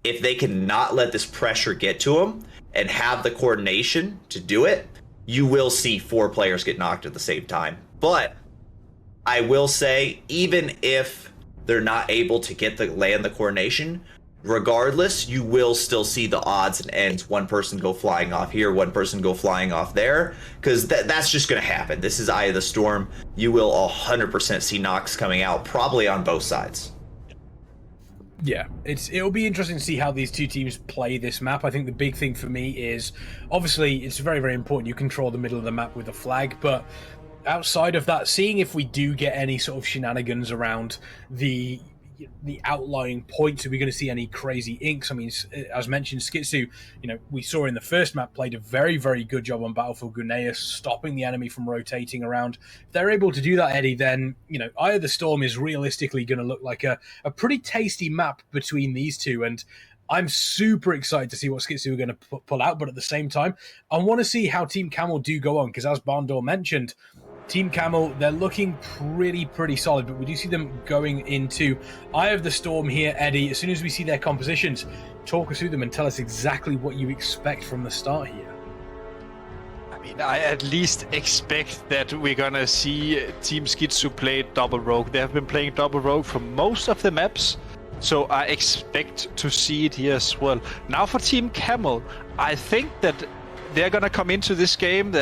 [SPEAKER 2] If they can not let this pressure get to them and have the coordination to do it, you will see 4 players get knocked at the same time. But I will say, even if they're not able to land the coordination, regardless, you will still see the odds and ends. One person go flying off here, one person go flying off there, because that's just going to happen. This is Eye of the Storm. You will 100% see knocks coming out, probably on both sides.
[SPEAKER 1] Yeah, it'll be interesting to see how these two teams play this map. I think the big thing for me is, obviously, it's very, very important you control the middle of the map with a flag, but outside of that, seeing if we do get any sort of shenanigans around the outlying points, are we going to see any crazy inks? I mean, as mentioned, Skitsou, we saw in the first map, played a very, very good job on Battlefield Guneus, stopping the enemy from rotating around. If they're able to do that, Eddie, then, Eye of the Storm is realistically going to look like a pretty tasty map between these two, and I'm super excited to see what Skitsou are going to pull out, but at the same time, I want to see how Team Camel do go on, because as Barndor mentioned, Team Camel, they're looking pretty solid, but we do see them going into Eye of the Storm here. Eddie, as soon as we see their compositions, talk us through them and tell us exactly what you expect from the start here.
[SPEAKER 3] I mean, I at least expect that we're gonna see Team Skitsou play double rogue. They have been playing double rogue for most of the maps, so I expect to see it here as well. Now for Team Camel, I think that they're gonna come into this game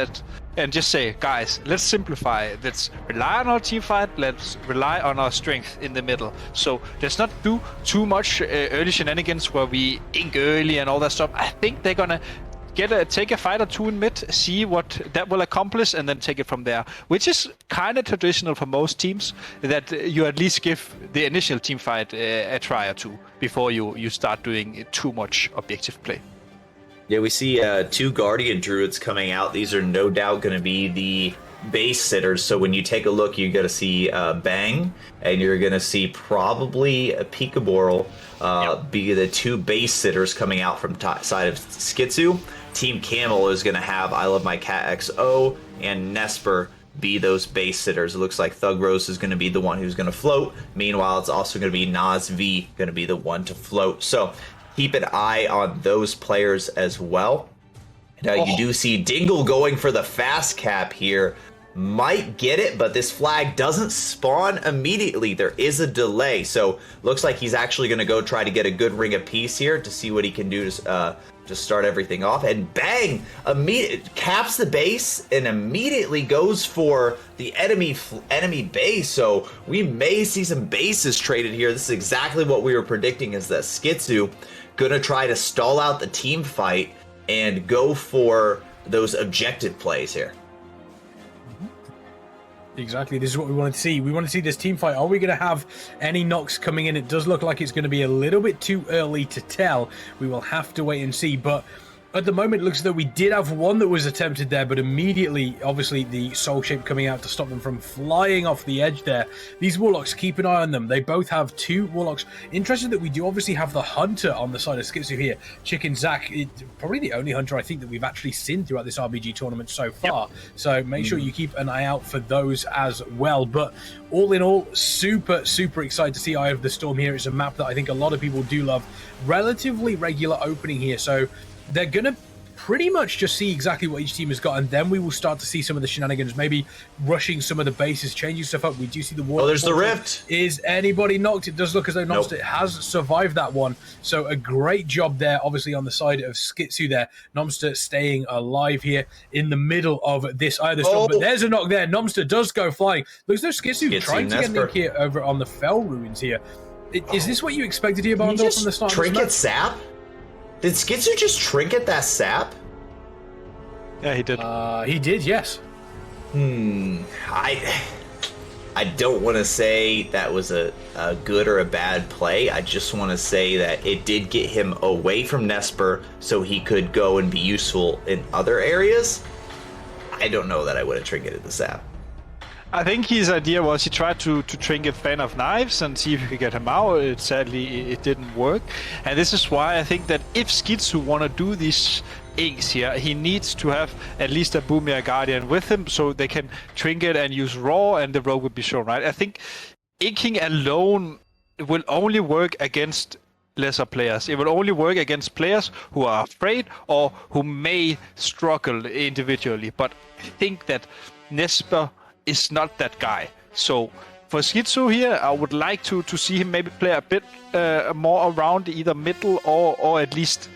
[SPEAKER 3] and just say, guys, let's simplify. Let's rely on our team fight. Let's rely on our strength in the middle. So let's not do too much early shenanigans where we ink early and all that stuff. I think they're gonna take a fight or two in mid, see what that will accomplish, and then take it from there. Which is kind of traditional for most teams, that you at least give the initial team fight a try or two before you start doing too much objective play.
[SPEAKER 2] Yeah, we see 2 Guardian Druids coming out. These are no doubt going to be the base sitters. So when you take a look, you're going to see Veng, and you're going to see probably a Peekaborl be the 2 base sitters coming out from side of Skitsou. Team Camel is going to have I Love My Cat XO and Nesper be those base sitters. It looks like Thug Rose is going to be the one who's going to float. Meanwhile, it's also going to be Nas V going to be the one to float. So keep an eye on those players as well. Now, you do see Dingle going for the fast cap here. Might get it, but this flag doesn't spawn immediately. There is a delay. So looks like he's actually going to go try to get a good Ring of Peace here to see what he can do to start everything off. And bang! Caps the base and immediately goes for the enemy base. So we may see some bases traded here. This is exactly what we were predicting, is that Skitsou gonna try to stall out the team fight and go for those objective plays here.
[SPEAKER 1] Exactly, this is what we wanted to see. We want to see this team fight. Are we going to have any knocks coming in? It does look like it's going to be a little bit too early to tell. We will have to wait and see, but at the moment, it looks as though we did have one that was attempted there, but immediately, obviously, the Soul Shape coming out to stop them from flying off the edge there. These Warlocks, keep an eye on them. They both have 2 Warlocks. Interesting that we do obviously have the Hunter on the side of Skitsou here. Chicken Zach, probably the only Hunter I think that we've actually seen throughout this RBG tournament so far. Yep. So make sure you keep an eye out for those as well. But all in all, super excited to see Eye of the Storm here. It's a map that I think a lot of people do love. Relatively regular opening here, so they're going to pretty much just see exactly what each team has got, and then we will start to see some of the shenanigans, maybe rushing some of the bases, changing stuff up. We do see the water.
[SPEAKER 2] Oh, there's the rift.
[SPEAKER 1] Is anybody knocked? It does look as though Nomster has survived that one. So a great job there, obviously, on the side of Skitsou there. Nomster staying alive here in the middle of this Eye of the Storm. But there's a knock there. Nomster does go flying. Looks as though Skitsou trying to get Nick here over on the Fell Ruins here. Is this what you expected here, Barndor, from the start?
[SPEAKER 2] Trinket sap? Did Skitsou just trinket that sap?
[SPEAKER 3] Yeah, he did.
[SPEAKER 1] He did, yes.
[SPEAKER 2] I don't want to say that was a good or a bad play. I just want to say that it did get him away from Nesper so he could go and be useful in other areas. I don't know that I would have trinketed the sap.
[SPEAKER 3] I think his idea was he tried to trinket Fan of Knives and see if he could get him out. Sadly, it didn't work. And this is why I think that if Skitsou want to do these inks here, he needs to have at least a Boomer Guardian with him so they can trinket and use Raw and the Rogue will be shown, right? I think inking alone will only work against lesser players. It will only work against players who are afraid or who may struggle individually. But I think that Nesper is not that guy. So for Skitsou here, I would like to see him maybe play a bit more around either middle or at least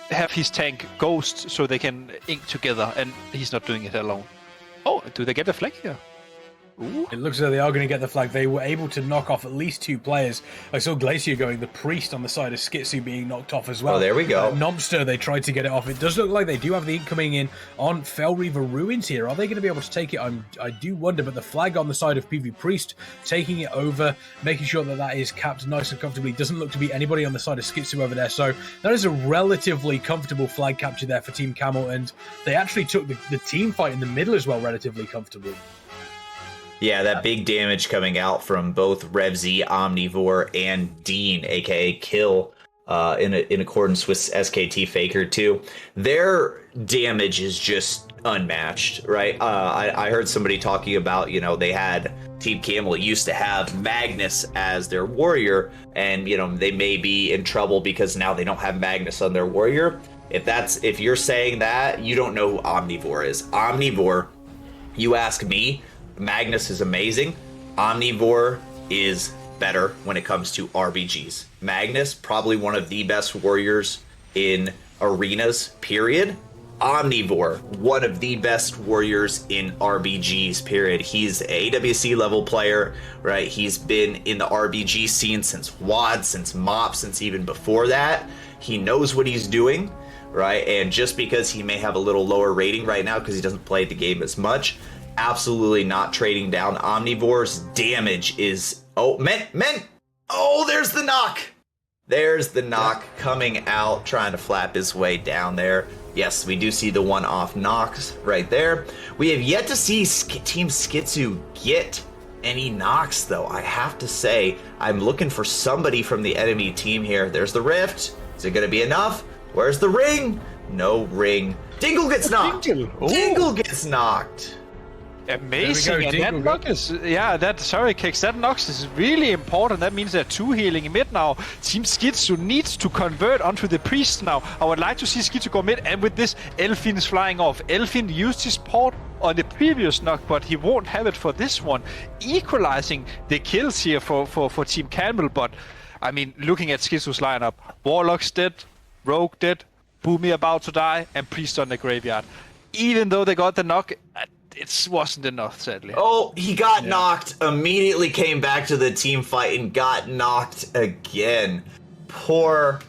[SPEAKER 3] have his tank Ghost so they can ink together, and he's not doing it alone. Oh, do they get a flag here? Ooh.
[SPEAKER 1] It looks as though they are going to get the flag. They were able to knock off at least 2 players. I saw Glacier going, the priest on the side of Skitsou being knocked off as well.
[SPEAKER 2] Oh, there we go.
[SPEAKER 1] Nomster, they tried to get it off. It does look like they do have the ink coming in on Fel Reaver Ruins here. Are they going to be able to take it? I do wonder, but the flag on the side of PV Priest, taking it over, making sure that that is capped nice and comfortably. Doesn't look to be anybody on the side of Skitsou over there. So that is a relatively comfortable flag capture there for Team Camel, and they actually took the team fight in the middle as well relatively comfortably.
[SPEAKER 2] Yeah, that big damage coming out from both RevZ, Omnivore, and Dean, aka Kill, in accordance with SKT Faker too. Their damage is just unmatched, right? I heard somebody talking about, they had Team Camel used to have Magnus as their warrior, and they may be in trouble because now they don't have Magnus on their warrior. If you're saying that, you don't know who Omnivore is. Omnivore, you ask me, Magnus is amazing. Omnivore is better when it comes to RBGs. Magnus, probably one of the best warriors in arenas, period. Omnivore, one of the best warriors in RBGs, period. He's an AWC level player, right? He's been in the RBG scene since WOD, since MOP, since even before that. He knows what he's doing, right? And just because he may have a little lower rating right now because he doesn't play the game as much, absolutely not trading down. Omnivore's damage is... Oh, men! Oh, there's the knock! There's the knock coming out, trying to flap his way down there. Yes, we do see the one-off knocks right there. We have yet to see Team Skitsou get any knocks, though. I have to say, I'm looking for somebody from the enemy team here. There's the rift. Is it going to be enough? Where's the ring? No ring. Dingle gets knocked! Dingle gets knocked!
[SPEAKER 3] Amazing, and that knock is, Kicks, that knocks is really important. That means they're 2 healing in mid now. Team Skitsou needs to convert onto the priest now. I would like to see Skitsou go mid, and with this, Elfin is flying off. Elfin used his port on the previous knock, but he won't have it for this one. Equalizing the kills here for Team Camel, but, I mean, looking at Skitsou's lineup, Warlock's dead, Rogue dead, Boomy about to die, and Priest on the graveyard. Even though they got the knock, it wasn't enough, sadly.
[SPEAKER 2] Oh, he got knocked, immediately came back to the team fight and got knocked again. Poor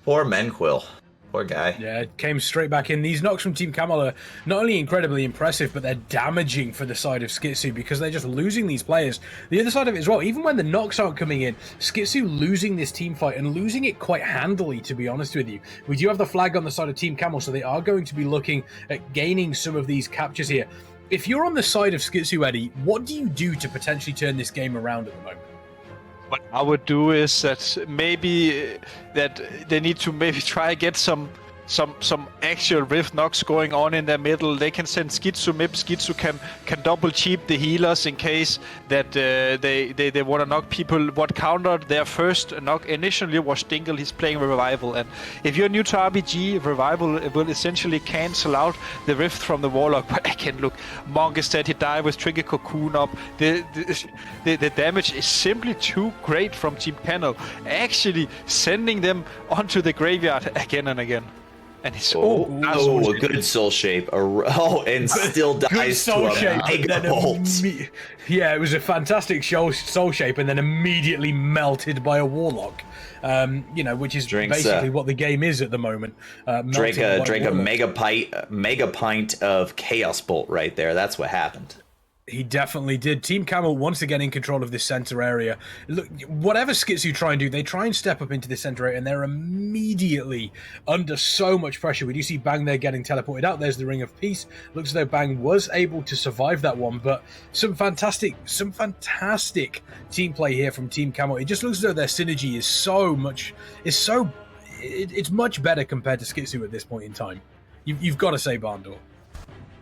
[SPEAKER 2] Menquil. Poor guy.
[SPEAKER 1] Yeah, came straight back in. These knocks from Team Camel are not only incredibly impressive, but they're damaging for the side of Skitsou because they're just losing these players. The other side of it as well, even when the knocks aren't coming in, Skitsou losing this team fight and losing it quite handily, to be honest with you. We do have the flag on the side of Team Camel, so they are going to be looking at gaining some of these captures here. If you're on the side of Skitsou, Eddie, what do you do to potentially turn this game around at the moment?
[SPEAKER 3] What I would do is that maybe that they need to maybe try get some actual rift knocks going on in their middle. They can send Skitsou mid. Skitsou can double cheap the healers in case that they want to knock people. What countered their first knock initially was Dingle. He's playing Revival, and if you're new to RBG, Revival will essentially cancel out the rift from the Warlock. But again, look, Monk is dead. He died with Trigger Cocoon up. The damage is simply too great from Team Camel, actually sending them onto the graveyard again and again. And it's
[SPEAKER 2] a good soul shape. And still dies to a mega bolt.
[SPEAKER 1] Yeah, it was a fantastic soul shape, and then immediately melted by a warlock. Which is basically what the game is at the moment.
[SPEAKER 2] Drank a mega pint of chaos bolt right there. That's what happened.
[SPEAKER 1] He definitely did. Team Camel once again in control of this center area. Look, whatever Skitsou try and do, they try and step up into the center area, and they're immediately under so much pressure. We do see Bang there getting teleported out. There's the Ring of Peace. Looks as though Bang was able to survive that one, but some fantastic team play here from Team Camel. It just looks as though their synergy it's much better compared to Skitsou at this point in time. You've got to say, Barndor.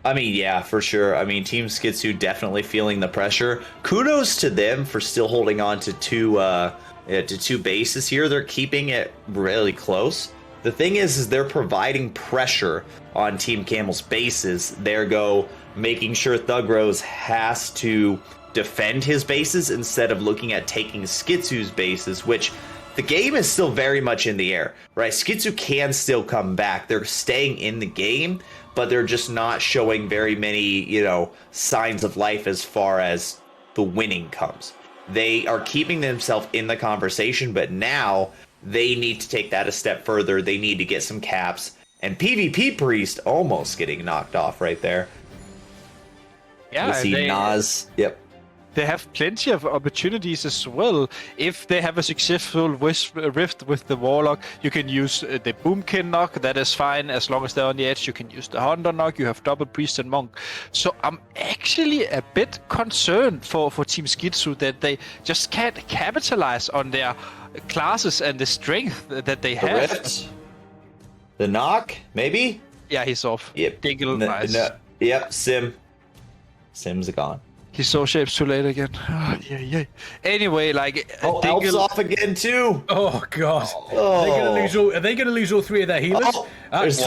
[SPEAKER 2] I mean, yeah, for sure. I mean, Team Skitsou definitely feeling the pressure. Kudos to them for still holding on to two bases here. They're keeping it really close. The thing is they're providing pressure on Team Camel's bases. Making sure Thug Rose has to defend his bases instead of looking at taking Skitsou's bases, which the game is still very much in the air, right? Skitsou can still come back. They're staying in the game, but they're just not showing very many, signs of life as far as the winning comes. They are keeping themselves in the conversation, but now they need to take that a step further. They need to get some caps. And PvP Priest almost getting knocked off right there.
[SPEAKER 3] Yeah,
[SPEAKER 2] we see Nas. Yep.
[SPEAKER 3] They have plenty of opportunities as well. If they have a successful rift with the Warlock, you can use the Boomkin knock. That is fine as long as they're on the edge. You can use the Hunter knock. You have double Priest and Monk. So I'm actually a bit concerned for Team Skitsou that they just can't capitalize on their classes and the strength that they have.
[SPEAKER 2] The rift? The knock? Maybe?
[SPEAKER 3] Yeah, he's off.
[SPEAKER 2] Yep.
[SPEAKER 3] Dingle, nice.
[SPEAKER 2] Yep, Sim's gone.
[SPEAKER 3] He saw shapes too late again. Oh, yeah. Anyway,
[SPEAKER 2] Elf's off again too.
[SPEAKER 1] Oh god.
[SPEAKER 2] Oh.
[SPEAKER 1] Are they gonna lose all three of their healers? Manages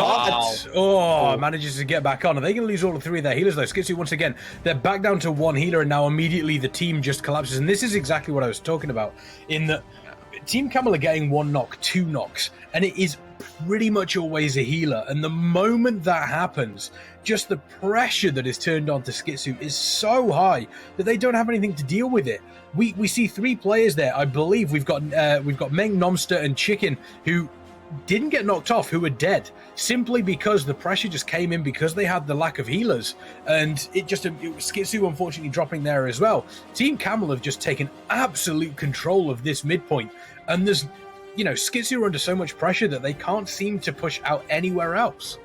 [SPEAKER 1] to get back on. Are they gonna lose all three of their healers though? Skitsou once again, they're back down to one healer, and now immediately the team just collapses. And this is exactly what I was talking about. In that Team Camel are getting one knock, two knocks, and it is pretty much always a healer. And the moment that happens, just the pressure that is turned on to Skitsou is so high that they don't have anything to deal with it. We see three players there. I believe we've got Meng, Nomster, and Chicken who didn't get knocked off, who are dead simply because the pressure just came in because they had the lack of healers, and it was Skitsou unfortunately dropping there as well. Team Camel have just taken absolute control of this midpoint, and there's Skitsou are under so much pressure that they can't seem to push out anywhere else.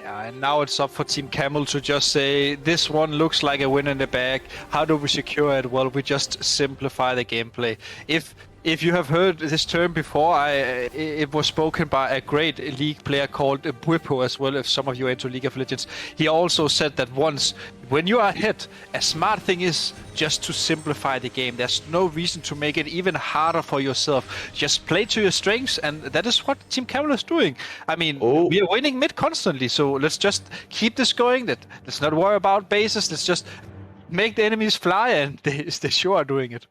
[SPEAKER 3] Yeah, and now it's up for Team Camel to just say, this one looks like a win in the bag. How do we secure it? Well, we just simplify the gameplay. If you have heard this term before, it was spoken by a great League player called Bwipo as well, if some of you are into League of Legends. He also said that once, when you are ahead, a smart thing is just to simplify the game. There's no reason to make it even harder for yourself. Just play to your strengths, and that is what Team Camel is doing. I mean, we are winning mid constantly, so let's just keep this going. Let's not worry about bases. Let's just make the enemies fly, and they sure are doing it.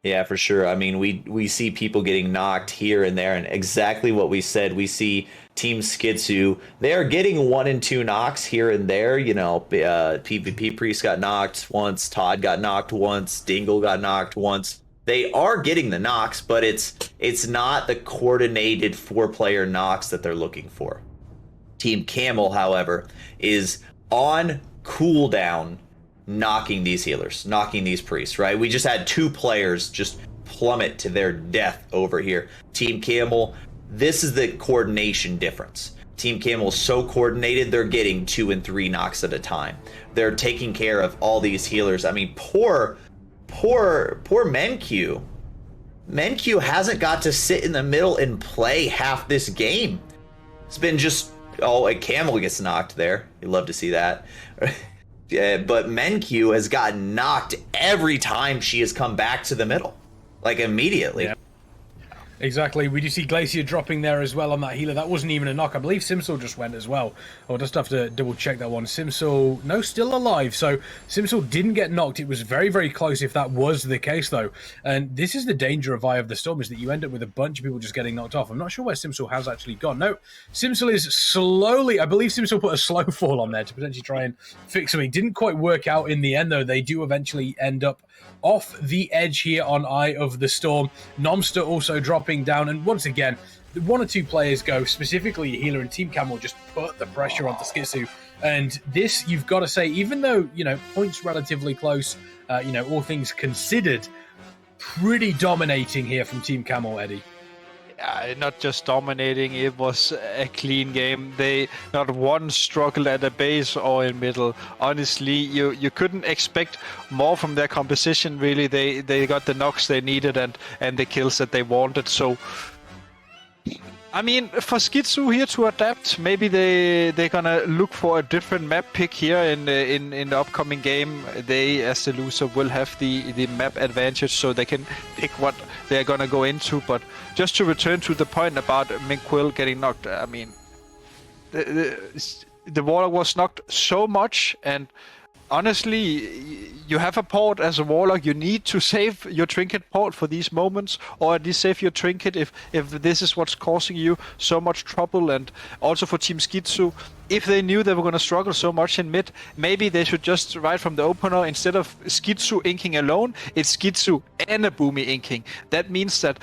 [SPEAKER 2] Yeah, for sure. I mean, we see people getting knocked here and there, and exactly what we said. We see Team Skitsou, they are getting 1 and 2 knocks here and there. PvP Priest got knocked once, Todd got knocked once, Dingle got knocked once. They are getting the knocks, but it's not the coordinated 4-player knocks that they're looking for. Team Camel, however, is on cooldown, knocking these healers, knocking these priests, right? We just had 2 players just plummet to their death over here. Team Camel, this is the coordination difference. Team Camel is so coordinated, they're getting 2 and 3 knocks at a time. They're taking care of all these healers. I mean, poor Menq. Menq hasn't got to sit in the middle and play half this game. It's been just, a Camel gets knocked there. You'd love to see that. But Menq has gotten knocked every time she has come back to the middle, immediately.
[SPEAKER 1] Yeah. Exactly. We do see Glacier dropping there as well on that healer. That wasn't even a knock. I believe Simsel just went as well. I'll just have to double check that one. Simsel, no, still alive. So Simsel didn't get knocked. It was very, very close if that was the case, though. And this is the danger of Eye of the Storm, is that you end up with a bunch of people just getting knocked off. I'm not sure where Simsel has actually gone. No, Simsel is slowly, I believe Simsel put a slow fall on there to potentially try and fix something. Didn't quite work out in the end, though. They do eventually end up off the edge here on Eye of the Storm. Nomster also dropping down, and once again, 1 or 2 players go, specifically a healer, and Team Camel just put the pressure onto Skitsou. And this, you've got to say, even though, points relatively close, all things considered, pretty dominating here from Team Camel, Eddie.
[SPEAKER 3] Not just dominating, it was a clean game. They not one struggled at the base or in middle. Honestly, you couldn't expect more from their composition, really. They got the knocks they needed and the kills that they wanted. So, I mean, for Skitsou here to adapt, maybe they're gonna look for a different map pick here in the upcoming game. They, as the loser, will have the map advantage, so they can pick what they're gonna go into. But just to return to the point about Menq getting knocked, I mean, the Warlock was knocked so much, and honestly, you have a port as a warlock. You need to save your trinket port for these moments, or at least save your trinket if this is what's causing you so much trouble. And also for Team Skitsou, if they knew they were going to struggle so much in mid, maybe they should just right from the opener, instead of Skitsou inking alone, it's Skitsou and a Boomy inking. That means that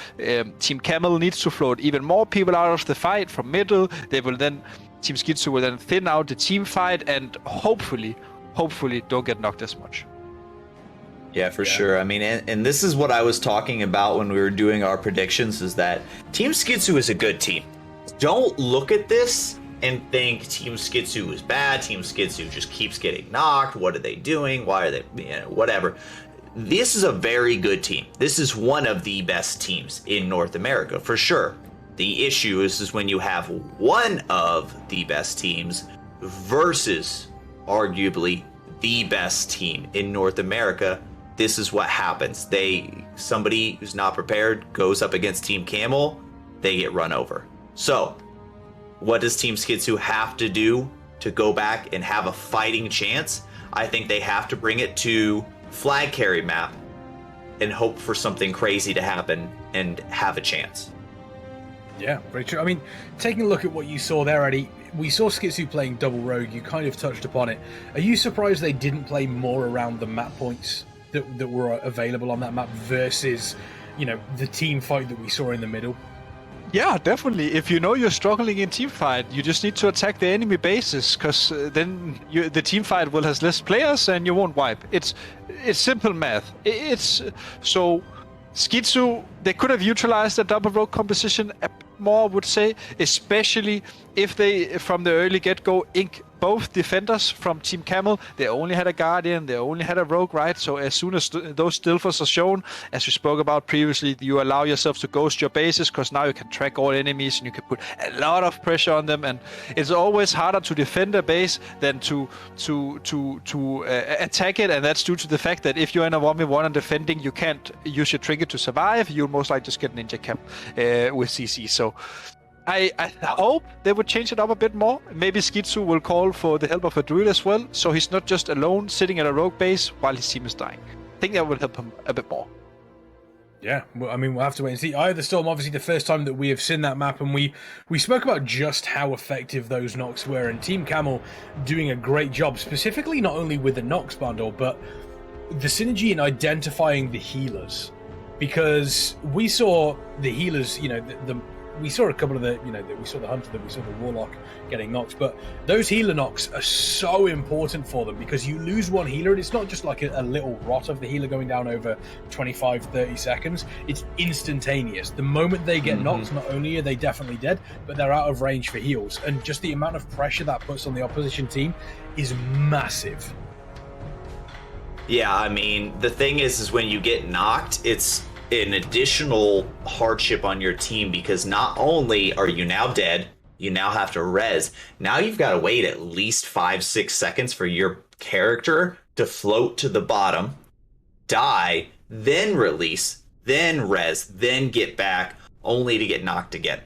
[SPEAKER 3] Team Camel needs to float even more people out of the fight from middle. Team Skitsou will then thin out the team fight and hopefully don't get knocked as much.
[SPEAKER 2] Yeah, for sure. I mean, and this is what I was talking about when we were doing our predictions, is that Team Skitsou is a good team. Don't look at this and think Team Skitsou is bad. Team Skitsou just keeps getting knocked. What are they doing? Why are they, whatever. This is a very good team. This is one of the best teams in North America, for sure. The issue is when you have one of the best teams versus arguably the best team in North America. This is what happens. Somebody who's not prepared goes up against Team Camel, they get run over. So, what does Team Skitsou have to do to go back and have a fighting chance? I think they have to bring it to flag carry map and hope for something crazy to happen and have a chance.
[SPEAKER 1] Yeah, very true. I mean, taking a look at what you saw there, Eddie, we saw Skitsou playing double rogue. You kind of touched upon it. Are you surprised they didn't play more around the map points that were available on that map versus, the team fight that we saw in the middle?
[SPEAKER 3] Yeah, definitely. If you know you're struggling in team fight, you just need to attack the enemy bases, because then the team fight will have less players and you won't wipe. It's simple math. It's so Skitsou, they could have utilized the double rogue composition more, I would say, especially if they from the early get-go ink both defenders from Team Camel. They only had a Guardian, they only had a Rogue, right? So as soon as those Stilfers are shown, as we spoke about previously, you allow yourself to ghost your bases, because now you can track all enemies and you can put a lot of pressure on them. And it's always harder to defend a base than to attack it. And that's due to the fact that if you're in a 1v1 and defending, you can't use your trinket to survive. You'll most likely just get ninja cap with CC. So I hope they would change it up a bit more. Maybe Skitsou will call for the help of a druid as well, so he's not just alone sitting at a rogue base while his team is dying. I think that will help him a bit more.
[SPEAKER 1] Yeah, well, I mean, we'll have to wait and see. Eye of the Storm, obviously the first time that we have seen that map, and we spoke about just how effective those knocks were, and Team Camel doing a great job, specifically not only with the knocks bundle, but the synergy in identifying the healers. Because we saw the healers, we saw a couple of we saw the hunter, we saw the warlock getting knocked, but those healer knocks are so important for them, because you lose one healer and it's not just like a little rot of the healer going down over 25-30 seconds. It's instantaneous. The moment they get knocked, not only are they definitely dead, but they're out of range for heals, and just the amount of pressure that puts on the opposition team is massive.
[SPEAKER 2] Yeah, I mean, the thing is when you get knocked, it's an additional hardship on your team, because not only are you now dead, you now have to res. Now you've got to wait at least 5-6 seconds for your character to float to the bottom, die, then release, then res, then get back, only to get knocked again.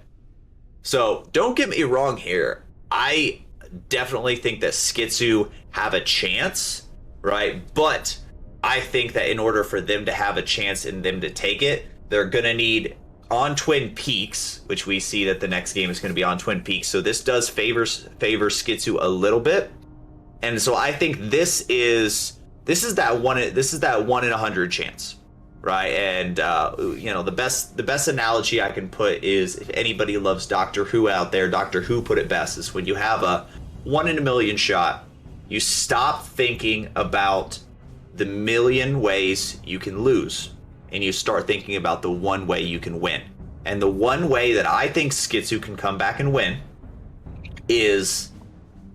[SPEAKER 2] So don't get me wrong here. I definitely think that Skitsou have a chance, right? But I think that in order for them to have a chance and them to take it, they're going to need on Twin Peaks, which we see that the next game is going to be on Twin Peaks. So this does favor Skitsou a little bit. And so I think this is that 1 in 100 chance, right? And the best analogy I can put is, if anybody loves Doctor Who out there, Doctor Who put it best, is when you have a 1 in a million shot, you stop thinking about the million ways you can lose, and you start thinking about the one way you can win. And the one way that I think Skitsou can come back and win is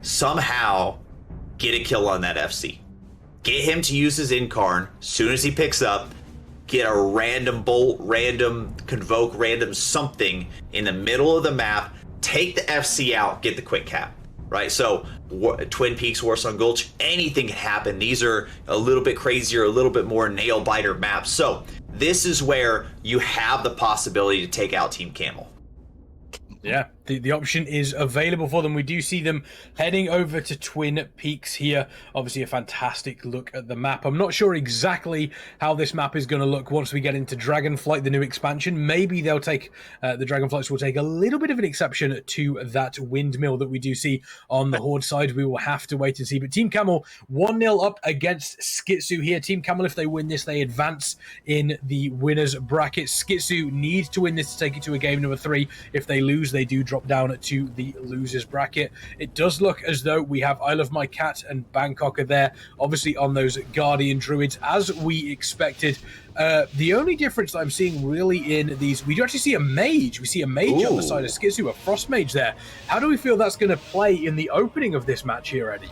[SPEAKER 2] somehow get a kill on that FC. Get him to use his Incarn. Soon as he picks up, get a random bolt, random convoke, random something in the middle of the map, take the FC out, get the quick cap. Right, so Twin Peaks, Warsong Gulch, anything can happen. These are a little bit crazier, a little bit more nail-biter maps. So this is where you have the possibility to take out Team Camel.
[SPEAKER 1] Yeah, the option is available for them. We do see them heading over to Twin Peaks here. Obviously a fantastic look at the map. I'm not sure exactly how this map is going to look once we get into Dragonflight, the new expansion. Maybe they'll take, the Dragonflights will take a little bit of an exception to that windmill that we do see on the Horde side. We will have to wait and see. But Team Camel 1-0 up against Skitsou here. Team Camel, if they win this, they advance in the winners bracket. Skitsou needs to win this to take it to a game number 3. If they lose, they do drop down to the losers bracket. It does look as though we have I Love My Cat and Bangkok are there, obviously on those Guardian Druids, as we expected. The only difference that I'm seeing really in these, we do actually see a mage. We see a mage on the side of Skitsou, a frost mage there. How do we feel that's going to play in the opening of this match here, Eddie?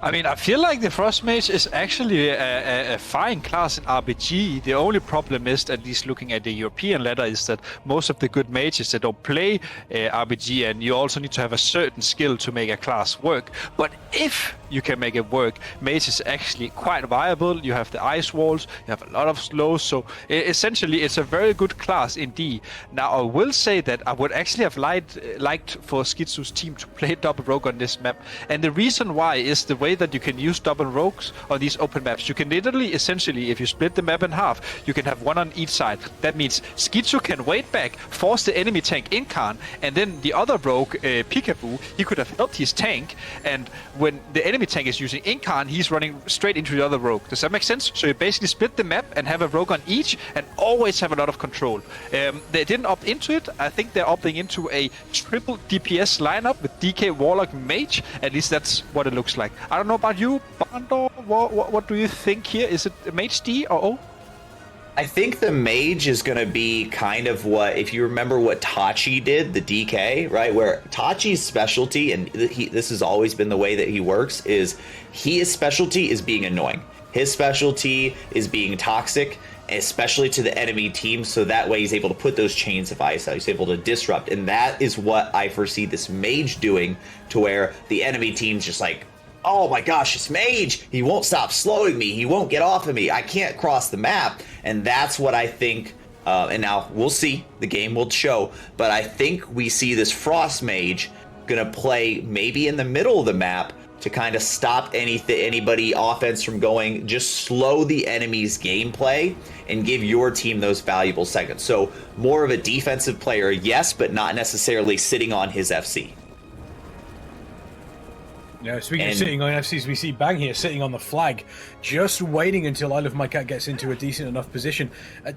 [SPEAKER 3] I mean, I feel like the Frost Mage is actually a fine class in RBG. The only problem is, at least looking at the European ladder, is that most of the good mages, they don't play RBG, and you also need to have a certain skill to make a class work. But if you can make it work, mage is actually quite viable. You have the ice walls, you have a lot of slows, so essentially it's a very good class indeed. Now, I will say that I would actually have liked for Skitsou's team to play double rogue on this map, and the reason why is the way that you can use double rogues on these open maps. You can literally, essentially, if you split the map in half, you can have one on each side. That means Skitsou can wait back, force the enemy tank Incarn, and then the other rogue, Peekaboo, he could have helped his tank, and when the enemy tank is using Incarn, he's running straight into the other rogue. Does that make sense? So you basically split the map and have a rogue on each, and always have a lot of control. They didn't opt into it. I think they're opting into a triple DPS lineup with DK, Warlock, Mage. At least that's what it looks like. I don't know about you, Bandor. What do you think here? Is it Mage D or O?
[SPEAKER 2] I think the mage is going to be kind of what, if you remember what Tachi did, the DK, right? Where Tachi's specialty, and this has always been the way that he works, is his specialty is being annoying. His specialty is being toxic, especially to the enemy team, so that way he's able to put those chains of ice out. He's able to disrupt, and that is what I foresee this mage doing, to where the enemy team's just like, oh my gosh, this mage, he won't stop slowing me, he won't get off of me, I can't cross the map. And that's what I think, and now we'll see, the game will show, but I think we see this frost mage gonna play maybe in the middle of the map to kind of stop anybody offense from going, just slow the enemy's gameplay and give your team those valuable seconds. So more of a defensive player, yes, but not necessarily sitting on his FC.
[SPEAKER 1] Yeah, speaking of sitting on FCs, we see Bang here sitting on the flag, just waiting until I Love My Cat gets into a decent enough position.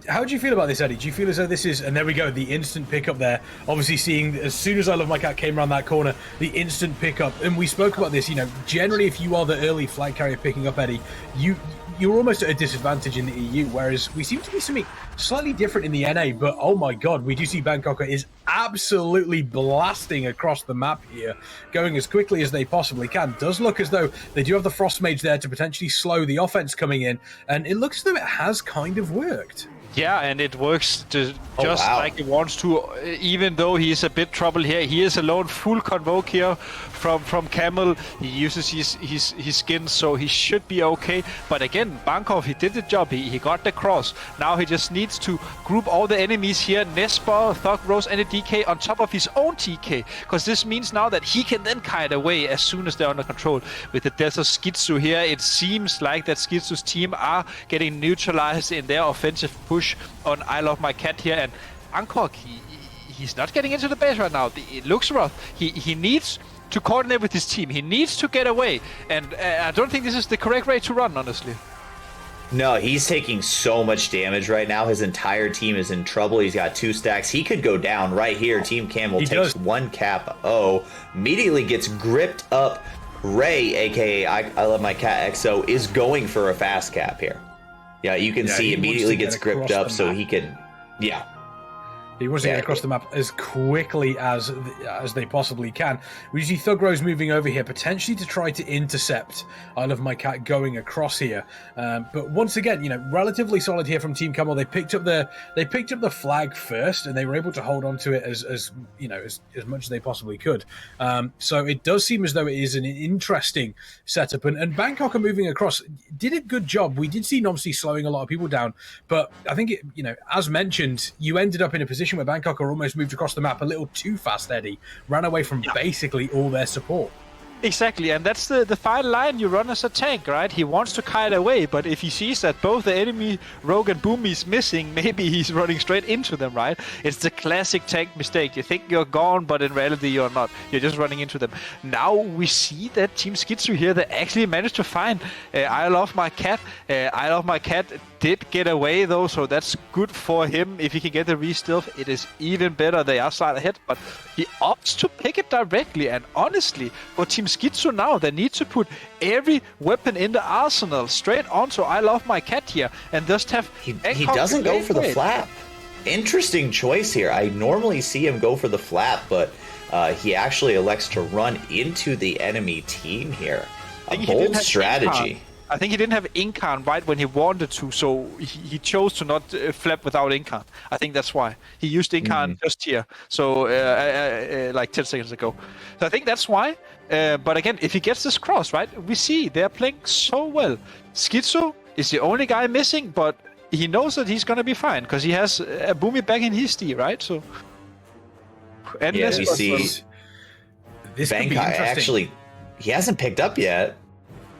[SPEAKER 1] How do you feel about this, Eddie? Do you feel as though this is, and there we go, the instant pickup there. Obviously seeing, as soon as I Love My Cat came around that corner, the instant pickup. And we spoke about this, you know, generally if you are the early flag carrier picking up, Eddie, you're almost at a disadvantage in the EU, whereas we seem to be something slightly different in the NA, but oh my god, we do see Bangkok is absolutely blasting across the map here, going as quickly as they possibly can. Does look as though they do have the Frost Mage there to potentially slow the offense coming in, and it looks as though it has kind of worked.
[SPEAKER 3] Yeah, and it works like he wants to, even though he is a bit trouble here. He is alone, full convoke here from Camel. He uses his skin, so he should be okay. But again, Bangkok, he did the job. He got the cross. Now he just needs to group all the enemies here, Nespa, Thug Rose, and a DK on top of his own TK. Because this means now that he can then kite away as soon as they're under control. With the death of Skitsou here, it seems like that Skitsou's team are getting neutralized in their offensive push on I Love My Cat here, and Bangkok, he's not getting into the base right now. It looks rough. He needs to coordinate with his team. He needs to get away, and I don't think this is the correct way to run, honestly.
[SPEAKER 2] No, he's taking so much damage right now. His entire team is in trouble. He's got 2 stacks. He could go down right here. Team Camel takes 1 cap. Immediately gets gripped up. Ray, aka I Love My Cat XO, is going for a fast cap here. Yeah, you can see immediately gets gripped up, so he can,
[SPEAKER 1] He wants to get across the map as quickly as they possibly can. We see Thug Rose moving over here, potentially to try to intercept I Love My Cat going across here. But once again, you know, relatively solid here from Team Camel. They picked up the flag first, and they were able to hold on to it as much as they possibly could. So it does seem as though it is an interesting setup. And Bangkok are moving across. Did a good job. We did see Nomsy slowing a lot of people down, but I think as mentioned, you ended up in a position situation where Bangkok are almost moved across the map a little too fast, Eddie. Ran away from basically all their support.
[SPEAKER 3] Exactly, and that's the fine line you run as a tank, right? He wants to kite away, but if he sees that both the enemy Rogue and Boomy is missing, maybe he's running straight into them, right? It's the classic tank mistake. You think you're gone, but in reality you're not. You're just running into them. Now we see that Team Skitsou here, they actually managed to find I Love My Cat. I Love My Cat did get away though, so that's good for him. If he can get the re-stealth, it is even better. They are slightly ahead, but he opts to pick it directly. And honestly, for Team Skitsou now, they need to put every weapon in the arsenal straight onto I Love My Cat here, and just have...
[SPEAKER 2] He doesn't go for the flap. Interesting choice here. I normally see him go for the flap, but he actually elects to run into the enemy team here. A bold strategy.
[SPEAKER 3] I think he didn't have Incarn right when he wanted to, so he chose to not flap without Incarn. I think that's why. He used Incarn just here, so like 10 seconds ago. So I think that's why. But again, if he gets this cross, right, we see they're playing so well. Skitsou is the only guy missing, but he knows that he's going to be fine, because he has a Boomy back in his D, right? So, and
[SPEAKER 2] yeah, we see Veng actually, he hasn't picked up yet.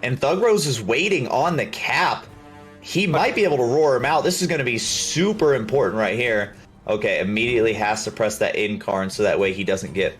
[SPEAKER 2] And Thug Rose is waiting on the cap. He might be able to roar him out. This is going to be super important right here. Okay, immediately has to press that Incarn so that way he doesn't get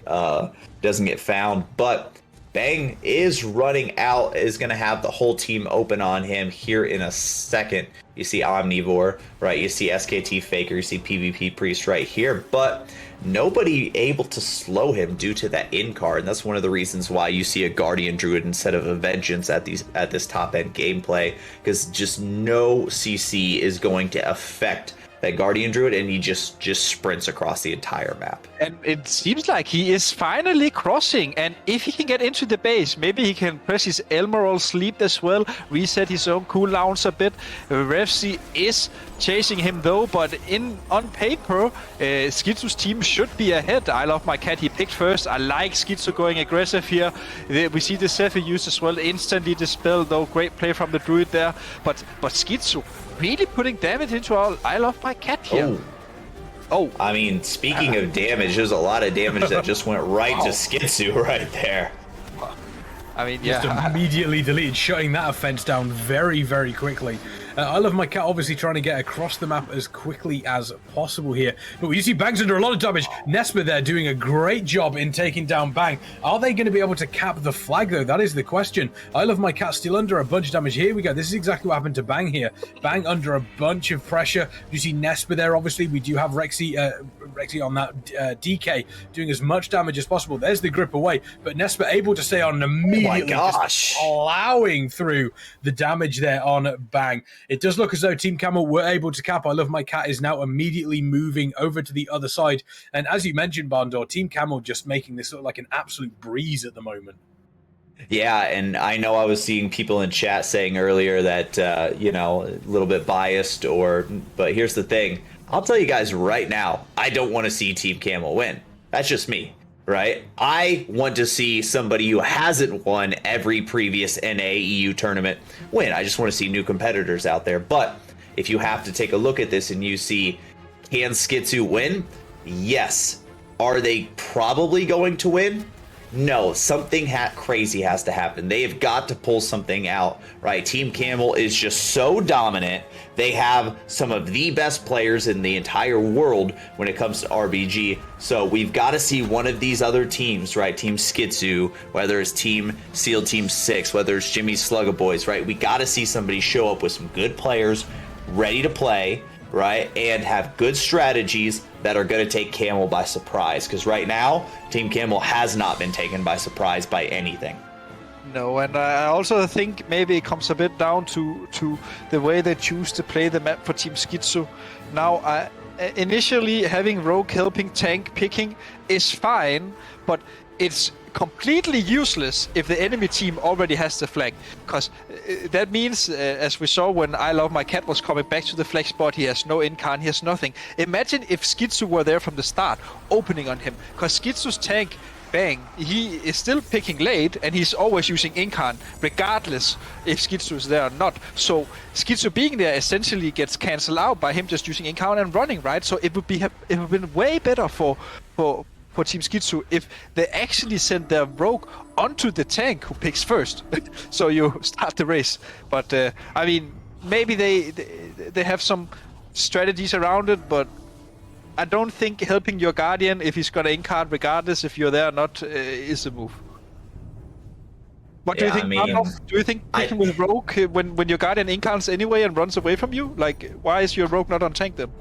[SPEAKER 2] found. But Veng is running out, is going to have the whole team open on him here in a second. You see Omnivore, right? You see SKT Faker, you see PvP Priest right here. But nobody able to slow him due to that Incarn. That's one of the reasons why you see a Guardian Druid instead of a Vengeance at this top end gameplay, because just no CC is going to affect that Guardian Druid, and he just sprints across the entire map.
[SPEAKER 3] And it seems like he is finally crossing, and if he can get into the base, maybe he can press his Elmerol sleep as well, reset his own cooldowns a bit. Revsi is chasing him though, but on paper, Skitsou's team should be ahead. I Love My Cat, he picked first. I like Skitsou going aggressive here. We see the Zephyr used as well, instantly dispelled though. Great play from the Druid there, but Skitsou really putting damage into our I Love My Cat here. Oh.
[SPEAKER 2] I mean, speaking of damage, there's a lot of damage that just went right to Skitsou right there.
[SPEAKER 3] I mean, yeah.
[SPEAKER 1] Just immediately deleted, shutting that offense down very, very quickly. I Love My Cat obviously trying to get across the map as quickly as possible here. But you see Bang's under a lot of damage. Nespa there doing a great job in taking down Bang. Are they going to be able to cap the flag though? That is the question. I Love My Cat still under a bunch of damage. Here we go. This is exactly what happened to Bang here. Bang under a bunch of pressure. You see Nespa there obviously. We do have Rexy on that DK doing as much damage as possible. There's the grip away. But Nespa able to stay on immediately. Just plowing through the damage there on Bang. It does look as though Team Camel were able to cap. I Love My Cat is now immediately moving over to the other side. And as you mentioned, Bondor, Team Camel just making this look like an absolute breeze at the moment.
[SPEAKER 2] Yeah, and I know I was seeing people in chat saying earlier that, a little bit biased, but here's the thing. I'll tell you guys right now, I don't want to see Team Camel win. That's just me. Right? I want to see somebody who hasn't won every previous NA EU tournament win. I just want to see new competitors out there. But if you have to take a look at this and you see, can Skitsou win? Yes. Are they probably going to win? No, something crazy has to happen. They have got to pull something out, right? Team Camel is just so dominant. They have some of the best players in the entire world when it comes to RBG. So we've got to see one of these other teams, right? Team Skitsou, whether it's Team SEAL Team 6, whether it's Jimmy's Slugga Boys, right? We got to see somebody show up with some good players ready to play, right? And have good strategies that are going to take Camel by surprise. Because right now, Team Camel has not been taken by surprise by anything.
[SPEAKER 3] No, and I also think maybe it comes a bit down to the way they choose to play the map for Team Skitsou. Now, initially having Rogue helping tank picking is fine, but it's completely useless if the enemy team already has the flag, because that means, as we saw when I Love My Cat was coming back to the flag spot, he has no Incarn, he has nothing. Imagine if Skitsou were there from the start, opening on him, because Skitsou's tank Veng, he is still picking late, and he's always using Incarn, regardless if Skitsou is there or not. So Skitsou being there essentially gets cancelled out by him just using Incarn and running, right? So it would have been way better for Team Skitsou if they actually sent their rogue onto the tank who picks first. So you start the race. But I mean, maybe they have some strategies around it, but I don't think helping your Guardian, if he's gonna Incarn regardless if you're there or not, is the move. What do you think, Markov? Do you think picking with Rogue when your Guardian Incarns anyway and runs away from you? Like, why is your Rogue not on tank then?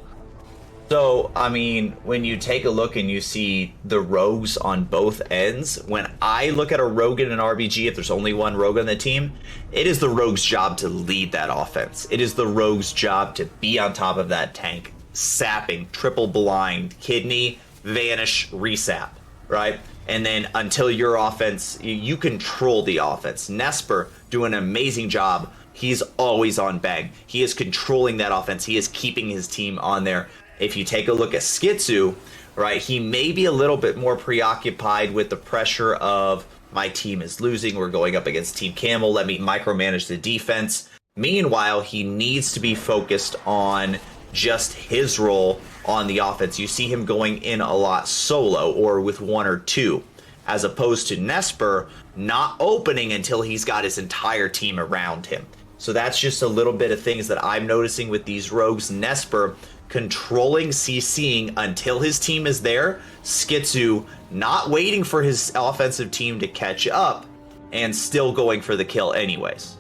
[SPEAKER 2] So, I mean, when you take a look and you see the rogues on both ends, when I look at a rogue in an RBG, if there's only one rogue on the team, it is the rogue's job to lead that offense. It is the rogue's job to be on top of that tank, sapping, triple blind, kidney, vanish, resap, right? And then until your offense, you control the offense. Nesper doing an amazing job. He's always on Bang. He is controlling that offense. He is keeping his team on there. If you take a look at Skitsou, right, he may be a little bit more preoccupied with the pressure of my team is losing, we're going up against Team Camel, let me micromanage the defense. Meanwhile, he needs to be focused on just his role on the offense. You see him going in a lot solo or with one or two, as opposed to Nesper not opening until he's got his entire team around him. So that's just a little bit of things that I'm noticing with these rogues. Nesper controlling CCing until his team is there. Skitsou not waiting for his offensive team to catch up and still going for the kill anyways.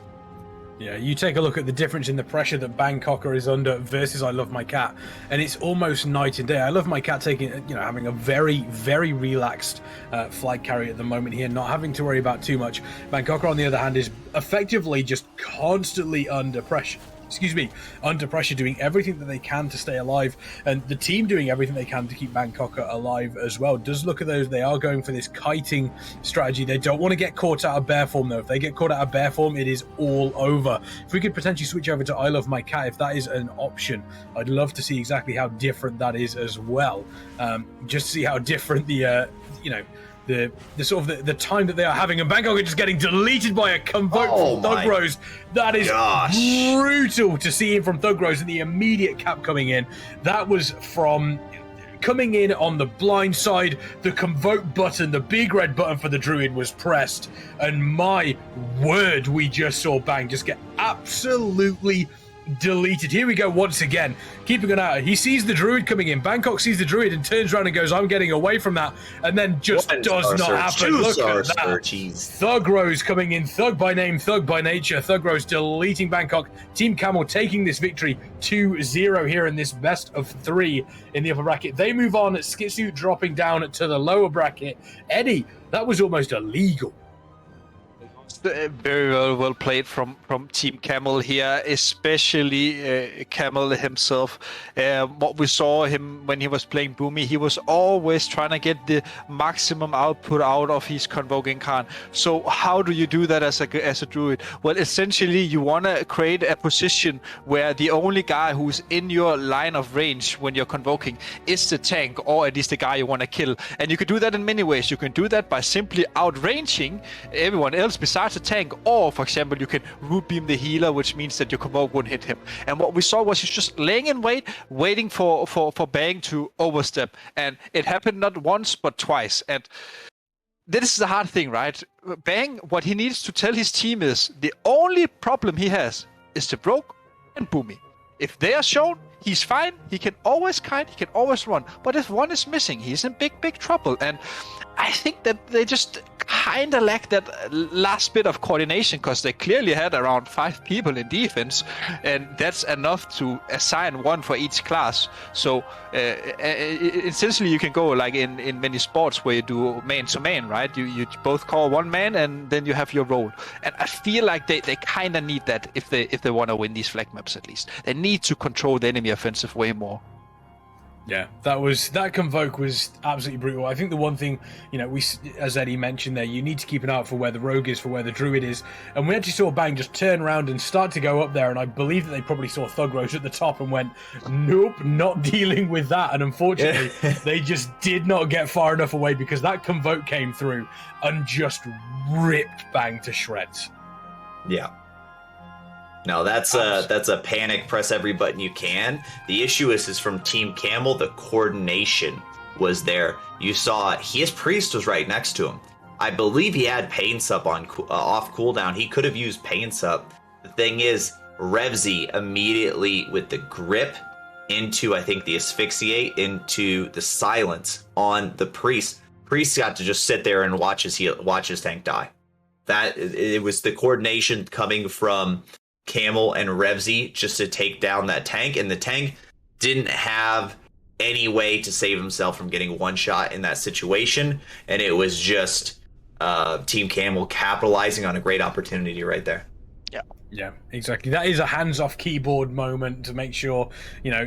[SPEAKER 1] Yeah, you take a look at the difference in the pressure that Bangkoker is under versus I Love My Cat, and it's almost night and day. I Love My Cat having a very, very relaxed flag carry at the moment here, not having to worry about too much. Bangkoker, on the other hand, is effectively just constantly under pressure. Under pressure, doing everything that they can to stay alive, and the team doing everything they can to keep Bangkoker alive as well. Does look at those, they are going for this kiting strategy. They don't want to get caught out of bear form, though. If they get caught out of bear form, it is all over. If we could potentially switch over to I Love My Cat, if that is an option, I'd love to see exactly how different that is as well. Just to see how different the the time that they are having, and Bangkok are just getting deleted by a convoke from Thug Rose. That is brutal to see him from Thug Rose, and the immediate cap coming in. That was from coming in on the blind side. The convoke button, the big red button for the druid was pressed, and my word, we just saw Bang just get absolutely deleted. Here we go once again, keeping an eye out. He sees the druid coming in. Bangkok sees the druid and turns around and goes, I'm getting away from that, and then just does not happen. Look at that. Thug Rose coming in, Thug by name, Thug by nature. Thug Rose deleting Bangkok. Team Camel taking this victory 2-0 here in this best of 3 in the upper bracket. They move on. Skitsou dropping down to the lower bracket. Eddie, that was almost illegal.
[SPEAKER 3] Very well played from Team Camel here, especially Camel himself. What we saw him when he was playing Boomy, he was always trying to get the maximum output out of his Convoking Khan. So how do you do that as a druid? Well, essentially you want to create a position where the only guy who's in your line of range when you're convoking is the tank, or at least the guy you want to kill. And you can do that in many ways. You can do that by simply outranging everyone else besides the tank, or for example you can root beam the healer, which means that your convoke won't hit him. And what we saw was he's just laying in wait, waiting for Bang to overstep, and it happened not once but twice. And this is the hard thing, right? Bang, what he needs to tell his team is the only problem he has is the Broke and Boomy. If they are shown, he's fine. He can always kite, he can always run. But if one is missing, he's in big trouble. And I think that they just kind of lack that last bit of coordination, because they clearly had around 5 people in defense, and that's enough to assign one for each class. So essentially you can go like in many sports where you do man to man, right? You both call one man and then you have your role. And I feel like they kind of need that if they want to win these flag maps. At least they need to control the enemy offensive way more.
[SPEAKER 1] Yeah, that convoke was absolutely brutal. I think the one thing, we, as Eddie mentioned there, you need to keep an eye out for where the rogue is, for where the druid is, and we actually saw Bang just turn around and start to go up there, and I believe that they probably saw Thug Rose at the top and went, nope, not dealing with that, and unfortunately, they just did not get far enough away because that convoke came through and just ripped Bang to shreds.
[SPEAKER 2] Yeah. No, that's a panic, press every button you can. The issue is from Team Camel, the coordination was there. You saw his priest was right next to him. I believe he had Pain Sup on off cooldown. He could have used Pain Sup. The thing is, Revzy immediately with the grip into, I think, the asphyxiate, into the silence on the priest. Priest got to just sit there and watch his tank die. That it was the coordination coming from Camel and Revzy just to take down that tank, and the tank didn't have any way to save himself from getting one shot in that situation, and it was just Team Camel capitalizing on a great opportunity right there.
[SPEAKER 1] Yeah, exactly. That is a hands-off keyboard moment to make sure,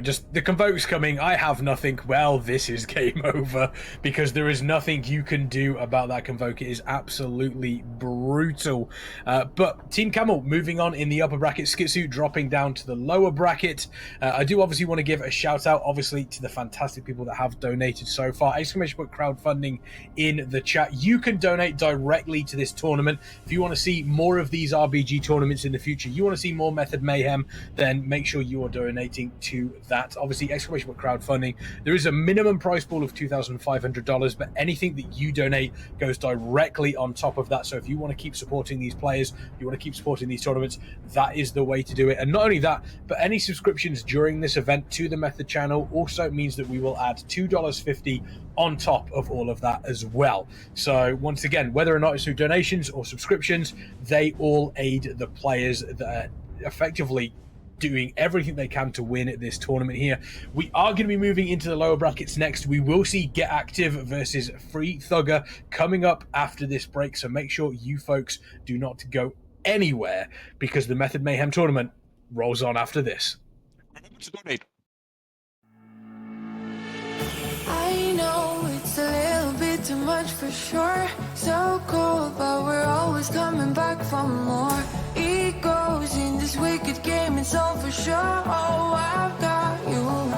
[SPEAKER 1] just the convoke's coming, I have nothing. Well, this is game over because there is nothing you can do about that convoke. It is absolutely brutal. But Team Camel moving on in the upper bracket, Skitsou dropping down to the lower bracket. I do obviously want to give a shout out, obviously, to the fantastic people that have donated so far. ! Crowdfunding in the chat. You can donate directly to this tournament. If you want to see more of these RBG tournaments in the future, you want to see more Method Mayhem, then make sure you are donating to that. Obviously, ! Crowdfunding. There is a minimum prize pool of $2,500, but anything that you donate goes directly on top of that. So if you want to keep supporting these players, you want to keep supporting these tournaments, that is the way to do it. And not only that, but any subscriptions during this event to the Method channel also means that we will add $2.50 on top of all of that as well. So once again, whether or not it's through donations or subscriptions, they all aid the players that are effectively doing everything they can to win this tournament here. We are going to be moving into the lower brackets next. We will see Get Active versus Free Thugger coming up after this break, so make sure you folks do not go anywhere because the Method Mayhem tournament rolls on after this.
[SPEAKER 5] I know it's a little bit too much for sure. So cold, but we're always coming back for more. Egos in this wicked game, it's all for sure. Oh, I've got you.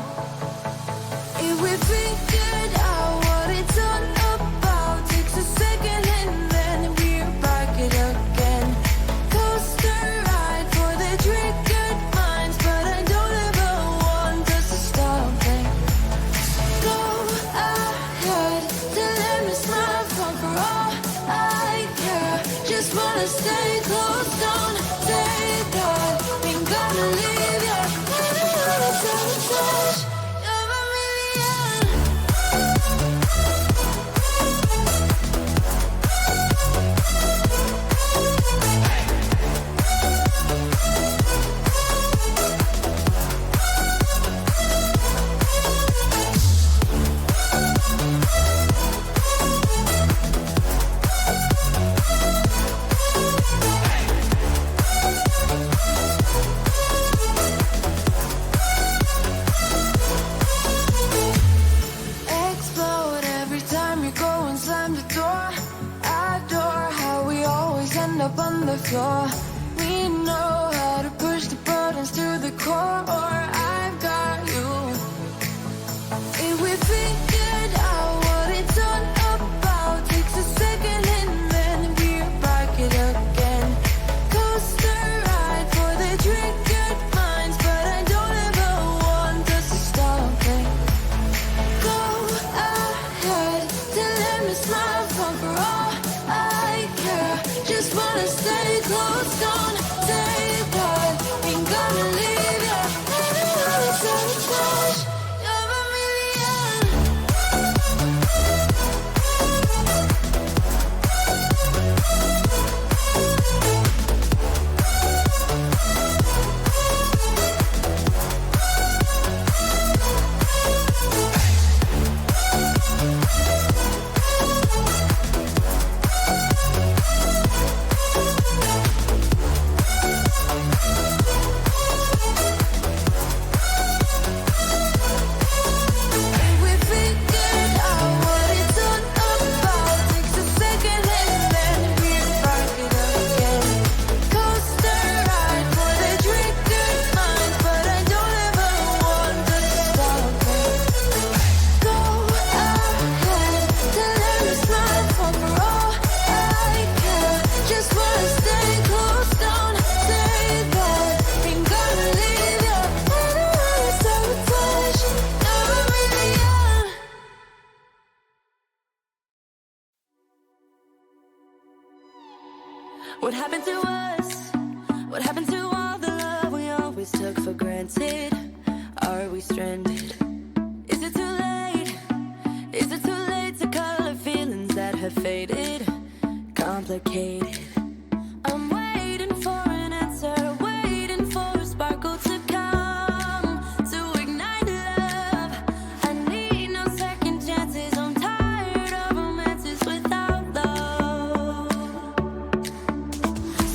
[SPEAKER 5] If we figured out what it's all about, takes a second and then we're back it again. Coaster ride for the triggered minds, but I don't ever want us to stop it. Go ahead, to let me smile for all I care. Just wanna stay close, don't say that. Ain't gonna leave ya. I don't wanna touch. You're a million. Explode every time you go and slam the door. Adore how we always end up on the floor. We know how to push the buttons to the core. I've got you. If we figured out what it's all about, takes a second and then we're back it again. Coaster ride for the triggered minds, but I don't ever want us to stop it. Go ahead, to let me smile for all I care. Just wanna stay close, don't
[SPEAKER 4] What happened to us? What happened to all the love we always took for granted? Are we stranded? Is it too late? Is it too late to color feelings that have faded? Complicated. I'm waiting for an answer, waiting for a sparkle to come to ignite love. I need no second chances. I'm tired of romances without love.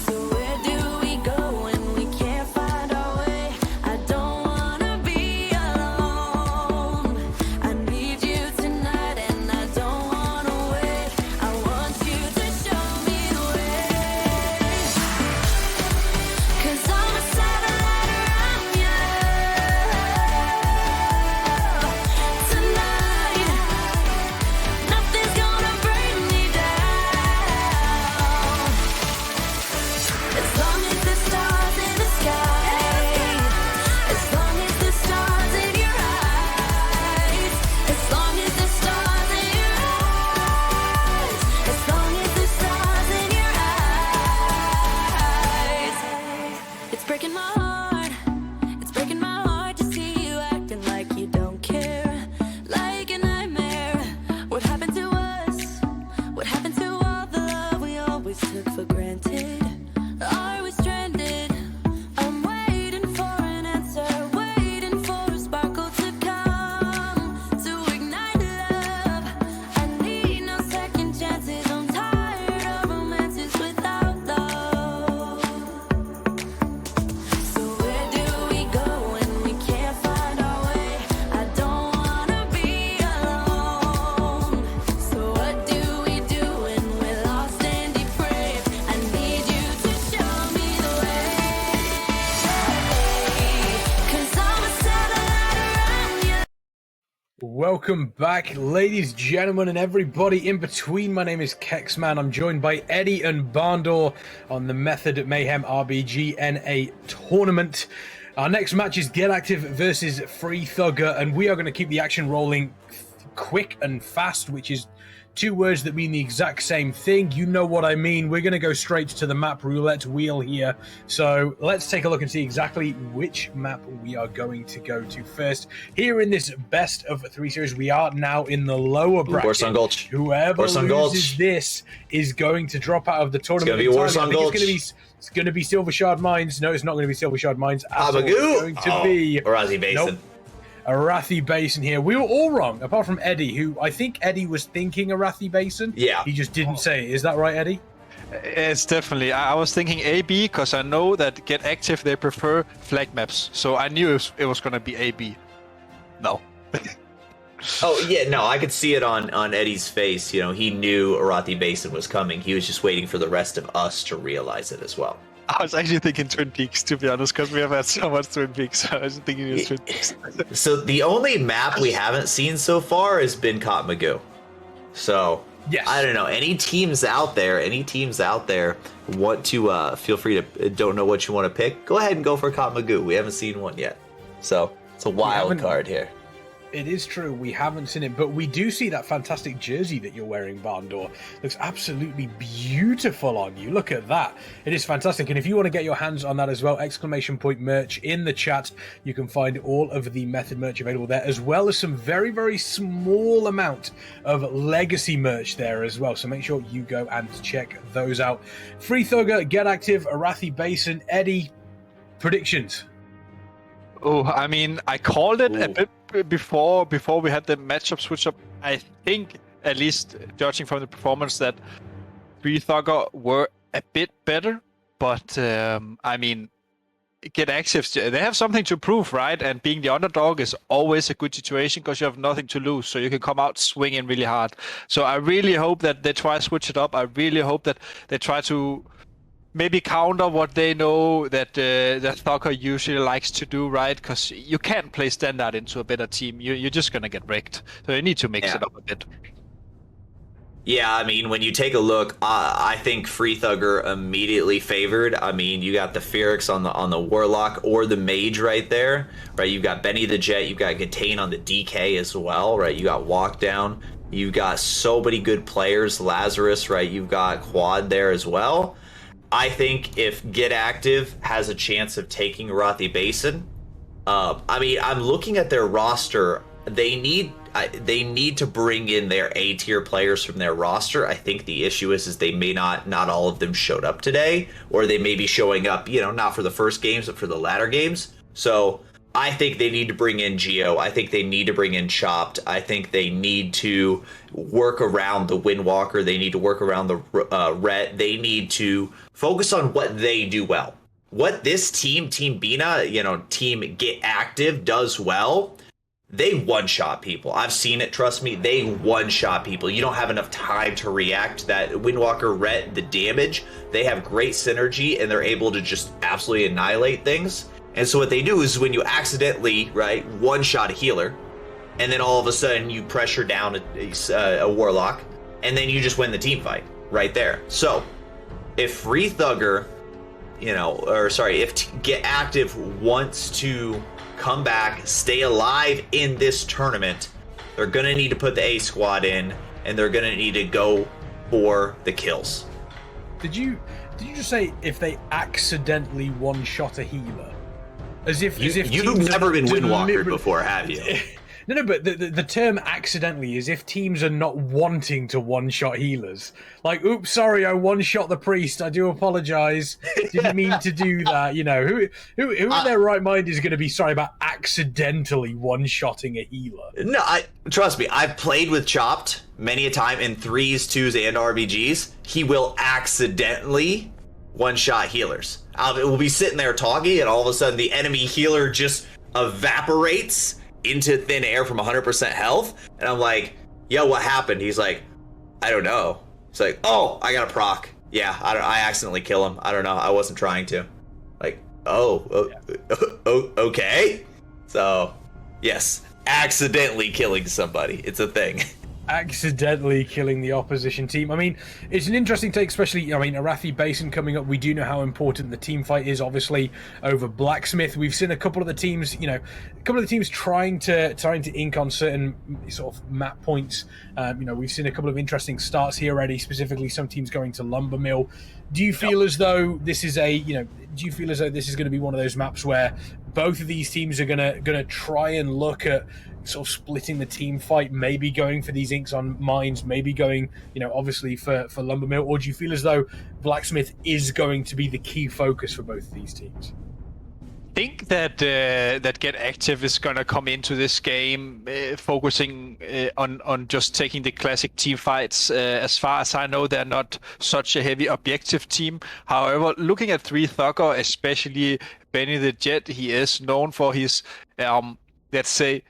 [SPEAKER 4] So where do we go when we can't find our way? I don't wanna be alone. I need you tonight and I don't wanna wait. I want you to show me the way. 'Cause I'm a satellite around you tonight. Nothing's gonna bring me down. As long as the stars in the sky, as long as the stars in your eyes, as long as the stars in your eyes, as long as the stars in your eyes. It's breaking my heart, it's breaking my heart to see you acting like you don't care, like a nightmare. What happened to us? What happened to all the love we always took for granted? Are we stranded? I'm waiting for an answer, waiting for a sparkle to come to ignite love. I need no second chances. I'm tired of romances without love. So where do we go when we can't find our way? I don't wanna be alone. So what do we do when we're lost and depraved? I need you to show me the way. 'Cause I'm a satellite around you.
[SPEAKER 1] Welcome back, ladies, gentlemen, and everybody in between. My name is Kexman. I'm joined by Eddie and Barndor on the Method Mayhem RBG NA tournament. Our next match is Get Active versus Free Thugger, and we are going to keep the action rolling quick and fast, which is two words that mean the exact same thing. You know what I mean. We're going to go straight to the map roulette wheel here. So let's take a look and see exactly which map we are going to go to first. Here in this best of three series, we are now in the lower bracket.
[SPEAKER 2] Warsaw Gulch.
[SPEAKER 1] Whoever
[SPEAKER 2] Warsaw
[SPEAKER 1] loses
[SPEAKER 2] Gulch.
[SPEAKER 1] this is going to drop out of the tournament.
[SPEAKER 2] gonna be
[SPEAKER 1] entirely.
[SPEAKER 2] Warsaw
[SPEAKER 1] I think
[SPEAKER 2] Gulch.
[SPEAKER 1] It's going to be Silver Shard Mines. No, it's not going to be Silver Shard Mines. At all.
[SPEAKER 2] Abagoo.
[SPEAKER 1] It's going to be
[SPEAKER 2] Arazi Basin.
[SPEAKER 1] Nope. Arathi Basin here. We were all wrong, apart from Eddie, who I think Eddie was thinking Arathi Basin.
[SPEAKER 2] Yeah.
[SPEAKER 1] He just didn't say it. Is that right, Eddie?
[SPEAKER 3] It's definitely. I was thinking AB because I know that Get Active they prefer flag maps, so I knew it was gonna be AB. No.
[SPEAKER 2] Oh yeah, no, I could see it on Eddie's face. You know, he knew Arathi Basin was coming. He was just waiting for the rest of us to realize it as well.
[SPEAKER 3] I was actually thinking Twin Peaks, to be honest, because we have had so much Twin Peaks. I was thinking it was Twin Peaks.
[SPEAKER 2] So the only map we haven't seen so far has been Caught Magoo. So
[SPEAKER 1] Yes.
[SPEAKER 2] I don't know. Any teams out there want to feel free to don't know what you want to pick? Go ahead and go for Caught Magoo. We haven't seen one yet. So it's a wild card here.
[SPEAKER 1] It is true, we haven't seen it, but we do see that fantastic jersey that you're wearing, Barndor. Looks absolutely beautiful on you. Look at that. It is fantastic. And if you want to get your hands on that as well, exclamation point merch in the chat. You can find all of the Method merch available there, as well as some very, very small amount of legacy merch there as well. So make sure you go and check those out. Free Thugger, Get Active, Arathi Basin, Eddie, predictions.
[SPEAKER 3] Oh, I mean, I called it a bit before we had the matchup switch up. I think, at least judging from the performance, that Free Thugger were a bit better. But I mean, Get Active, they have something to prove, right? And being the underdog is always a good situation because you have nothing to lose, so you can come out swinging really hard. So I really hope that they try to switch it up. I really hope that they try to maybe counter what they know that Thugger usually likes to do, right? Because you can't play Standard into a better team. You're just going to get wrecked. So you need to mix it up a bit.
[SPEAKER 2] Yeah, I mean, when you take a look, I think Free Thugger immediately favored. I mean, you got the Fearix on the Warlock or the Mage right there, right? You've got Benny the Jet, you've got Gatane on the DK as well, right? You got Walk Down, you've got so many good players, Lazarus, right? You've got Quad there as well. I think if Get Active has a chance of taking Arathi Basin, I'm looking at their roster. They need to bring in their A tier players from their roster. I think the issue is they may not all of them showed up today, or they may be showing up, not for the first games, but for the latter games. So I think they need to bring in Geo. I think they need to bring in Chopped. I think they need to work around the Windwalker. They need to work around the Ret. They need to focus on what they do well. What this Team Bina, Team Get Active does well, they one-shot people. I've seen it, trust me. They one-shot people. You don't have enough time to react. That Windwalker, Ret, the damage, they have great synergy, and they're able to just absolutely annihilate things. And so what they do is when you accidentally, right, one-shot a healer, and then all of a sudden you pressure down a Warlock, and then you just win the team fight right there. So if Free Thugger, if Get Active wants to come back, stay alive in this tournament, they're going to need to put the A squad in, and they're going to need to go for the kills.
[SPEAKER 1] Did you just say if they accidentally one-shot a healer? As if
[SPEAKER 2] you've never been Windwalkered before, have you?
[SPEAKER 1] No, but the term accidentally is if teams are not wanting to one-shot healers. Like, oops, sorry, I one-shot the priest. I do apologize. Didn't mean to do that. Who in their right mind is going to be sorry about accidentally one-shotting a healer?
[SPEAKER 2] No, trust me. I've played with Chopped many a time in 3s, 2s, and RBGs. He will accidentally one-shot healers. We'll be sitting there talking, and all of a sudden the enemy healer just evaporates into thin air from 100% health, and I'm like, yo, what happened? He's like, I don't know. He's like, oh, I got a proc. Yeah, I accidentally kill him. I don't know. I wasn't trying to. Like, okay. So, yes, accidentally killing somebody. It's a thing.
[SPEAKER 1] Accidentally killing the opposition team. I mean, it's an interesting take, especially, Arathi Basin coming up. We do know how important the team fight is, obviously, over Blacksmith. We've seen a couple of the teams, trying to ink on certain sort of map points. We've seen a couple of interesting starts here already, specifically some teams going to Lumber Mill. Do you feel as though this is going to be one of those maps where both of these teams are going to try and look at sort of splitting the team fight, maybe going for these inks on mines, maybe going, obviously for Lumber Mill, or do you feel as though Blacksmith is going to be the key focus for both of these teams?
[SPEAKER 3] I think that Get Active is gonna come into this game focusing on just taking the classic team fights. As far as I know, they're not such a heavy objective team. However, looking at Free Thugger, especially Benny the Jet, he is known for his let's say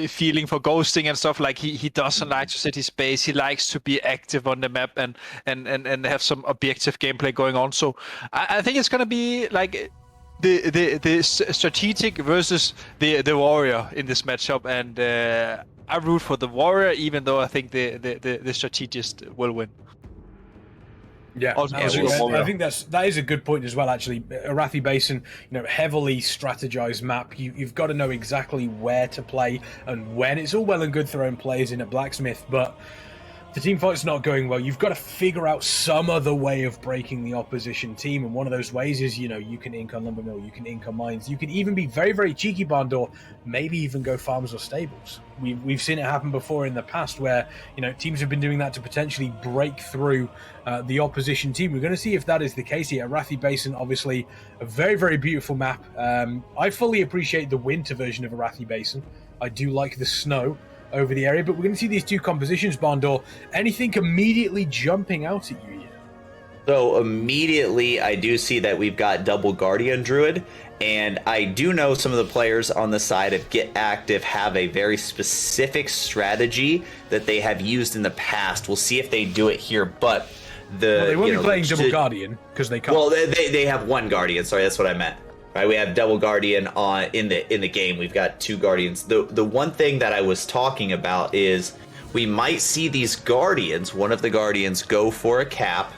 [SPEAKER 3] feeling for ghosting and stuff. Like he doesn't like to sit his base. He likes to be active on the map and have some objective gameplay going on. So I think it's gonna be like the strategic versus the warrior in this matchup, and I root for the warrior, even though I think the strategist will win.
[SPEAKER 1] Yeah, I think that is a good point as well. Actually, Arathi Basin, heavily strategized map. You've got to know exactly where to play and when. It's all well and good throwing players in at Blacksmith, but the team fight's not going well. You've got to figure out some other way of breaking the opposition team, and one of those ways is, you can ink on Lumber Mill, you can ink on mines, you can even be very, very cheeky, Barndor, maybe even go farms or stables. We've seen it happen before in the past where, teams have been doing that to potentially break through the opposition team. We're going to see if that is the case here. Arathi Basin, obviously, a very, very beautiful map. I fully appreciate the winter version of Arathi Basin. I do like the snow over the area, but we're going to see these two compositions, Bondor. Anything immediately jumping out at you here?
[SPEAKER 2] So immediately I do see that we've got double Guardian Druid, and I do know some of the players on the side of Get Active have a very specific strategy that they have used in the past. We'll see if they do it here, but
[SPEAKER 1] they won't be playing double Guardian because they can't.
[SPEAKER 2] Well, they have one Guardian. Sorry, that's what I meant. Right, we have double Guardian in the game. We've got two Guardians. The one thing that I was talking about is we might see these Guardians, one of the Guardians, go for a cap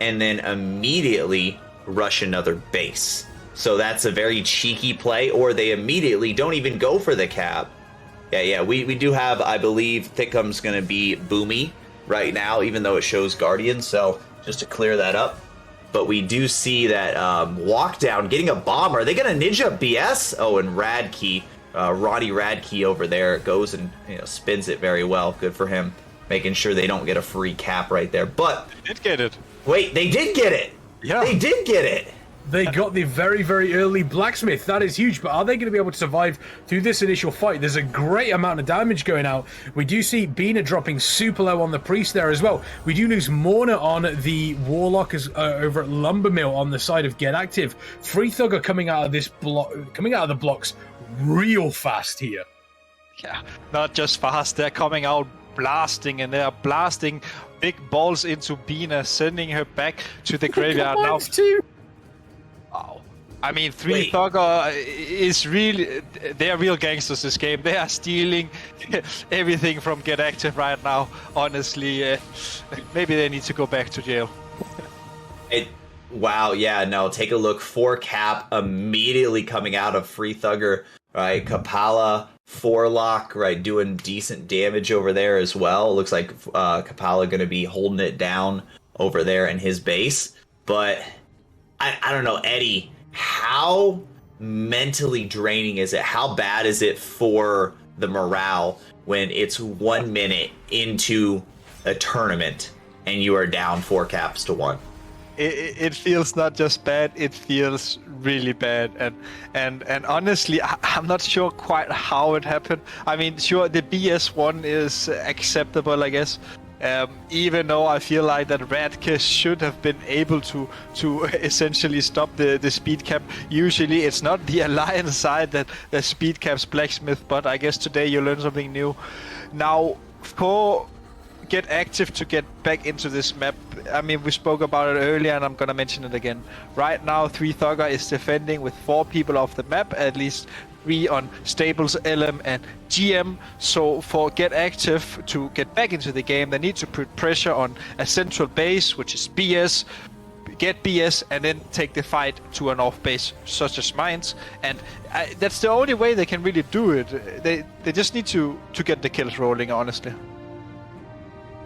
[SPEAKER 2] and then immediately rush another base. So that's a very cheeky play, or they immediately don't even go for the cap. Yeah, we do have, I believe, Thickum's going to be Boomy right now, even though it shows Guardian. So just to clear that up. but we do see that Walkdown getting a bomb. Are they going to ninja BS? Oh, and Radkey, Roddy Radkey over there goes and spins it very well. Good for him, making sure they don't get a free cap right there. But
[SPEAKER 3] They did get it.
[SPEAKER 2] wait, they did get it.
[SPEAKER 3] Yeah.
[SPEAKER 2] They did get it.
[SPEAKER 1] They got the very, very early blacksmith. That is huge, but are they going to be able to survive through this initial fight? There's a great amount of damage going out. We do see Bina dropping super low on the priest there as well. We do lose Morna on the warlock over at Lumbermill on the side of Get Active. Free Thugger coming out of this block, coming out of the blocks real fast here.
[SPEAKER 3] Yeah, not just fast. They're coming out blasting, and they're blasting big balls into Bina, sending her back to the graveyard now. Wow. I mean, Three Thugger is really... They're real gangsters this game. They are stealing everything from Get Active right now. Honestly, maybe they need to go back to jail.
[SPEAKER 2] Wow, yeah, no, take a look. 4 cap immediately coming out of Free Thugger, right? Kapala, 4-lock, right, doing decent damage over there as well. Looks like Kapala going to be holding it down over there in his base. But I don't know, Eddie, how mentally draining is it? How bad is it for the morale when it's 1 minute into a tournament and you are down 4 caps to 1?
[SPEAKER 3] It feels not just bad, it feels really bad, and honestly, I'm not sure quite how it happened. I mean, sure, the BS one is acceptable, I guess. Even though I feel like that Radke should have been able to essentially stop the speed cap. Usually it's not the Alliance side that speed caps Blacksmith, but I guess today you learn something new. Now, for Get Active to get back into this map, I mean, we spoke about it earlier and I'm gonna mention it again. Right now, Three Thugger is defending with 4 people off the map, at least 3 on Stables, LM and GM. So for Get Active to get back into the game, they need to put pressure on a central base, which is BS, get BS, and then take the fight to an off base such as Mines. And that's the only way they can really do it. They just need to get the kills rolling, honestly.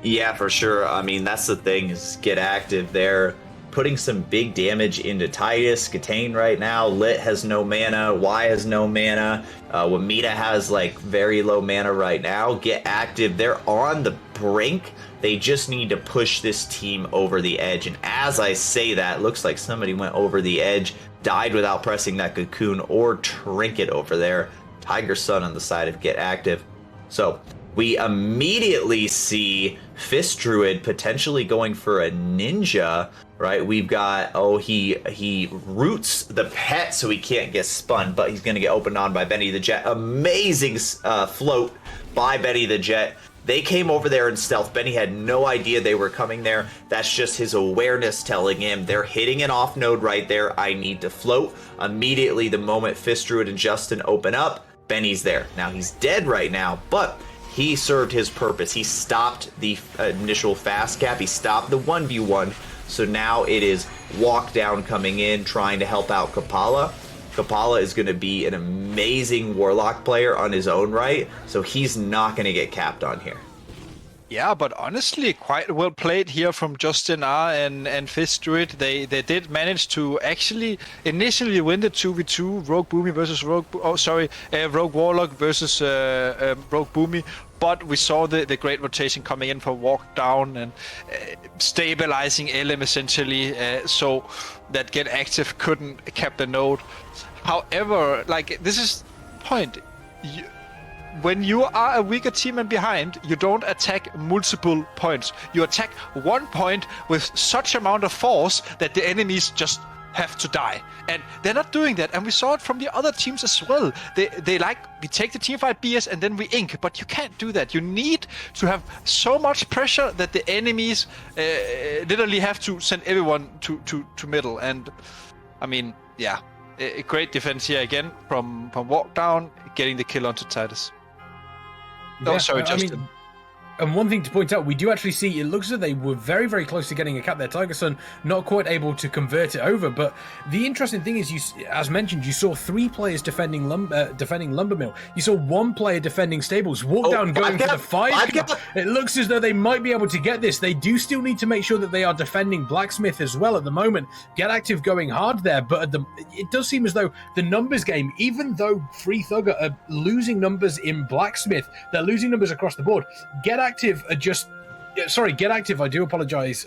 [SPEAKER 2] Yeah, for sure. I mean, that's the thing, is Get Active. They're putting some big damage into Titus, Katane right now. Lit has no mana. Y has no mana. Wamita has like very low mana right now. Get Active, they're on the brink. They just need to push this team over the edge. And as I say that, looks like somebody went over the edge, died without pressing that cocoon or trinket over there. Tiger Sun on the side of Get Active. So we immediately see Fist Druid potentially going for a ninja, right? We've got, he roots the pet so he can't get spun, but he's going to get opened on by Benny the Jet. Amazing float by Benny the Jet. They came over there in stealth. Benny had no idea they were coming there. That's just his awareness telling him they're hitting an off node right there. I need to float. Immediately, the moment Fist Druid and Justin open up, Benny's there. Now, he's dead right now, but he served his purpose. He stopped the initial fast cap. He stopped the 1v1. So now it is Walk Down coming in, trying to help out Kapala. Kapala is going to be an amazing Warlock player on his own right, so he's not going to get capped on here.
[SPEAKER 3] Yeah, but honestly, quite well played here from Justin R and Fist Druid. They did manage to actually initially win the 2v2 Rogue Boomy versus Rogue Warlock versus Rogue Boomy. But we saw the great rotation coming in for Walk Down and stabilizing LM essentially, so that Get Active couldn't cap the node. However, like, this is the point. When you are a weaker team and behind, you don't attack multiple points. You attack one point with such amount of force that the enemies just have to die. And they're not doing that. And we saw it from the other teams as well. They like, we take the teamfight BS and then we ink. But you can't do that. You need to have so much pressure that the enemies literally have to send everyone to middle. And I mean, yeah, a great defense here again from Walk Down, getting the kill onto Titus.
[SPEAKER 1] Yeah,
[SPEAKER 3] Justin.
[SPEAKER 1] And one thing to point out, we do actually see, it looks as though they were very, very close to getting a cap there. Tiger Sun not quite able to convert it over. But the interesting thing is, as mentioned, you saw 3 players defending Lumber Mill. You saw 1 player defending Stables. Walk down going for the 5 cap. It looks as though they might be able to get this. They do still need to make sure that they are defending Blacksmith as well at the moment. Get Active going hard there. But it does seem as though the numbers game, even though Free Thugger are losing numbers in Blacksmith, they're losing numbers across the board. Get Active are just... Get Active, I do apologize.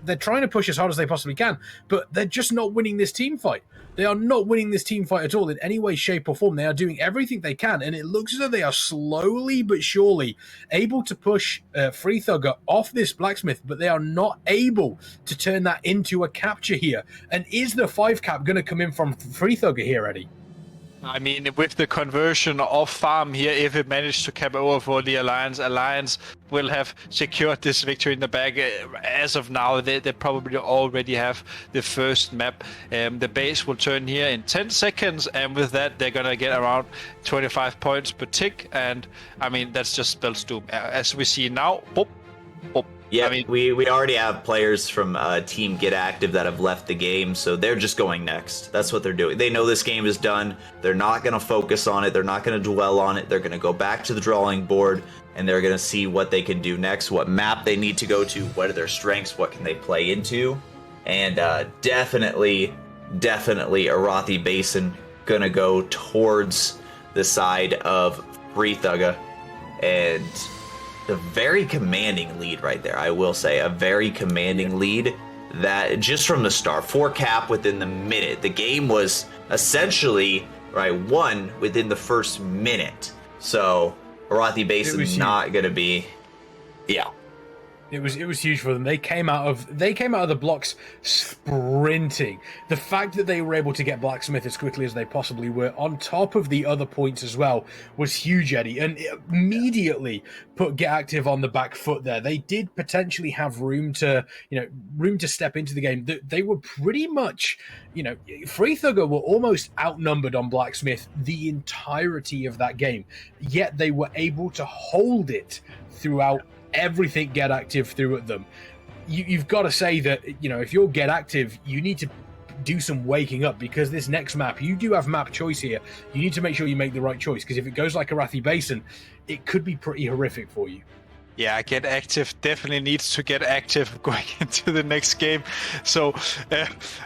[SPEAKER 1] They're trying to push as hard as they possibly can, but they're just not winning this team fight. They are not winning this team fight at all in any way, shape, or form. They are doing everything they can, and it looks as though they are slowly but surely able to push Free Thugger off this Blacksmith, but they are not able to turn that into a capture here. And is the 5 cap going to come in from Free Thugger here, Eddie?
[SPEAKER 3] I mean, with the conversion of farm here, if it managed to cap over for the Alliance will have secured this victory in the bag. As of now, they probably already have the first map. The base will turn here in 10 seconds, and with that, they're going to get around 25 points per tick. And, I mean, that's just spells doom. As we see now, boop, boop.
[SPEAKER 2] Yeah,
[SPEAKER 3] I mean,
[SPEAKER 2] we already have players from Team Get Active that have left the game, so they're just going next. That's what they're doing. They know this game is done. They're not going to focus on it. They're not going to dwell on it. They're going to go back to the drawing board, and they're going to see what they can do next, what map they need to go to, what are their strengths, what can they play into. And definitely Arathi Basin going to go towards the side of Free Thugger. And... a very commanding lead right there, I will say. A very commanding lead that just from the start, 4 cap within the minute. The game was essentially, won within the first minute. So, Arathi Basin not going to be... Yeah.
[SPEAKER 1] It was huge for them. They came out of the blocks sprinting. The fact that they were able to get Blacksmith as quickly as they possibly were, on top of the other points as well, was huge, Eddie. And it immediately put Get Active on the back foot there. They did potentially have room to step into the game. They were pretty much, Free Thugger were almost outnumbered on Blacksmith the entirety of that game. Yet they were able to hold it throughout everything Get Active threw at them. You've got to say that, if you're Get Active, you need to do some waking up, because this next map, you do have map choice here. You need to make sure you make the right choice, because if it goes like Arathi Basin, it could be pretty horrific for you.
[SPEAKER 3] Yeah, Get Active definitely needs to get active going into the next game. So,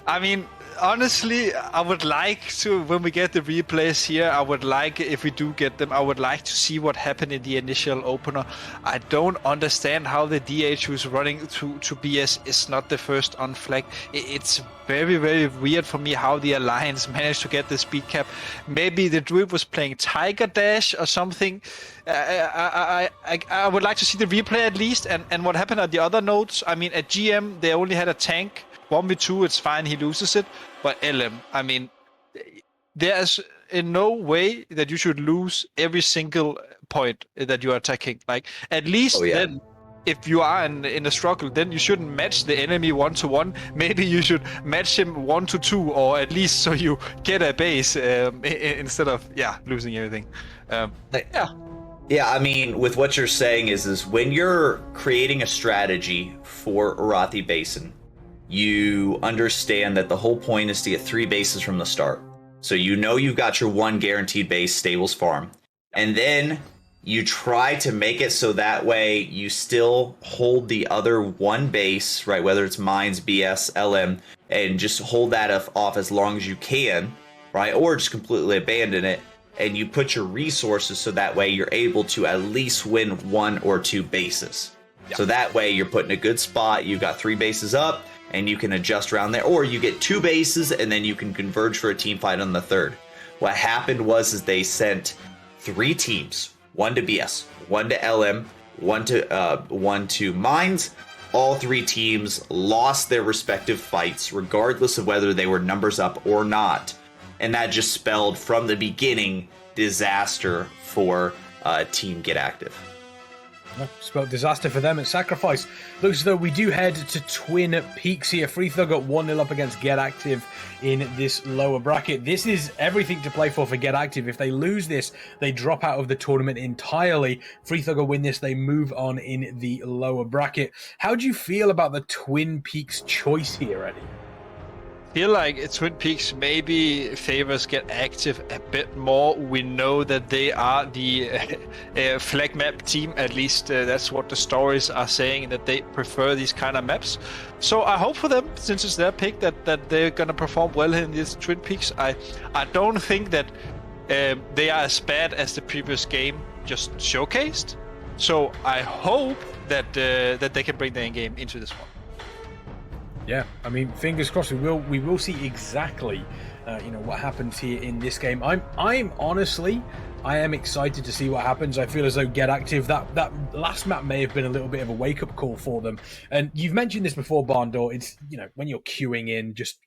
[SPEAKER 3] I mean, honestly, I would like to, when we get the replays here, I would like, if we do get them, I would like to see what happened in the initial opener. I don't understand how the DH who's running to BS is not the first on flag. It's very, very weird for me how the Alliance managed to get the speed cap. Maybe the Druid was playing Tiger Dash or something. I would like to see the replay at least, and what happened at the other nodes. I mean, at GM, they only had a tank. 1v2, it's fine, he loses it. But LM, I mean, there's in no way that you should lose every single point that you are attacking. Like, at least then, if you are in a struggle, then you shouldn't match the enemy 1-1. Maybe you should match him 1-2, or at least so you get a base instead of losing everything.
[SPEAKER 2] Yeah, I mean, with what you're saying is when you're creating a strategy for Arathi Basin, you understand that the whole point is to get 3 bases from the start. So you've got your 1 guaranteed base, Stables Farm. And then you try to make it so that way you still hold the other 1 base, right? Whether it's Mines, BS, LM, and just hold that off as long as you can, right? Or just completely abandon it. And you put your resources so that way you're able to at least win 1 or 2 bases. Yeah. So that way you're put in a good spot. You've got 3 bases up, and you can adjust around there, or you get 2 bases and then you can converge for a team fight on the 3rd. What happened was they sent 3 teams, 1 to BS, 1 to LM, 1 to Mines. All 3 teams lost their respective fights, regardless of whether they were numbers up or not. And that just spelled from the beginning disaster for Team Get Active.
[SPEAKER 1] Spelled disaster for them and sacrifice. Looks as though we do head to Twin Peaks here. Free Thugger 1-0 up against Get Active in this lower bracket. This is everything to play for Get Active. If they lose this, they drop out of the tournament entirely. Free Thugger win this, they move on in the lower bracket. How do you feel about the Twin Peaks choice here, Eddie?
[SPEAKER 3] Feel like Twin Peaks maybe favors Get Active a bit more. We know that they are the flag map team, at least that's what the stories are saying, that they prefer these kind of maps. So I hope for them, since it's their pick, that they're gonna perform well in this Twin Peaks. I don't think that they are as bad as the previous game just showcased. So I hope that that they can bring their game into this one.
[SPEAKER 1] Yeah, I mean, fingers crossed. We will see exactly, what happens here in this game. I'm honestly, I am excited to see what happens. I feel as though Get Active, that last map may have been a little bit of a wake up call for them. And you've mentioned this before, Barndor. It's when you're queuing in, just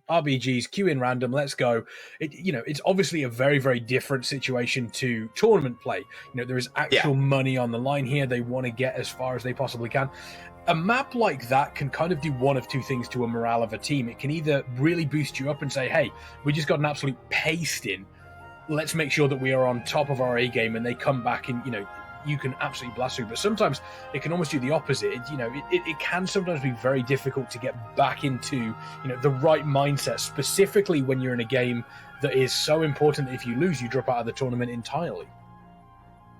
[SPEAKER 1] RBGs, queue in random, let's go. It's obviously a very, very different situation to tournament play. There is actual money on the line here. They want to get as far as they possibly can. A map like that can kind of do one of two things to a morale of a team. It can either really boost you up and say, hey, we just got an absolute pasting. Let's make sure that we are on top of our A game, and they come back and, you can absolutely blast through. But sometimes it can almost do the opposite. It can sometimes be very difficult to get back into, the right mindset, specifically when you're in a game that is so important that if you lose, you drop out of the tournament entirely.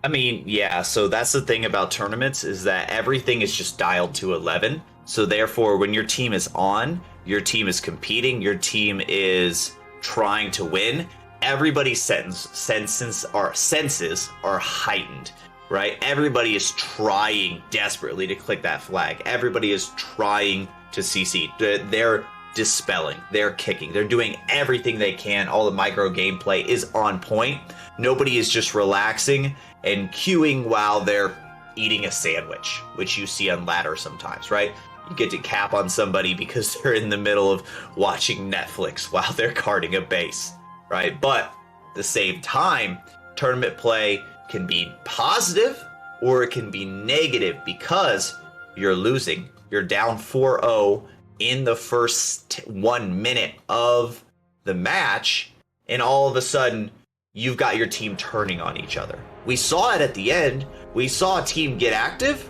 [SPEAKER 2] I mean, yeah, so that's the thing about tournaments is that everything is just dialed to 11. So therefore, when your team is on, your team is competing, your team is trying to win, everybody's senses are heightened, right? Everybody is trying desperately to click that flag. Everybody is trying to CC. They're dispelling, they're kicking, they're doing everything they can. All the micro gameplay is on point. Nobody is just relaxing and queuing while they're eating a sandwich, which you see on ladder sometimes, right? You get to cap on somebody because they're in the middle of watching Netflix while they're carting a base, right? But at the same time, tournament play can be positive or it can be negative because you're losing. You're down 4-0 in the first 1 minute of the match, and all of a sudden, you've got your team turning on each other. We saw it at the end. We saw a team Get Active.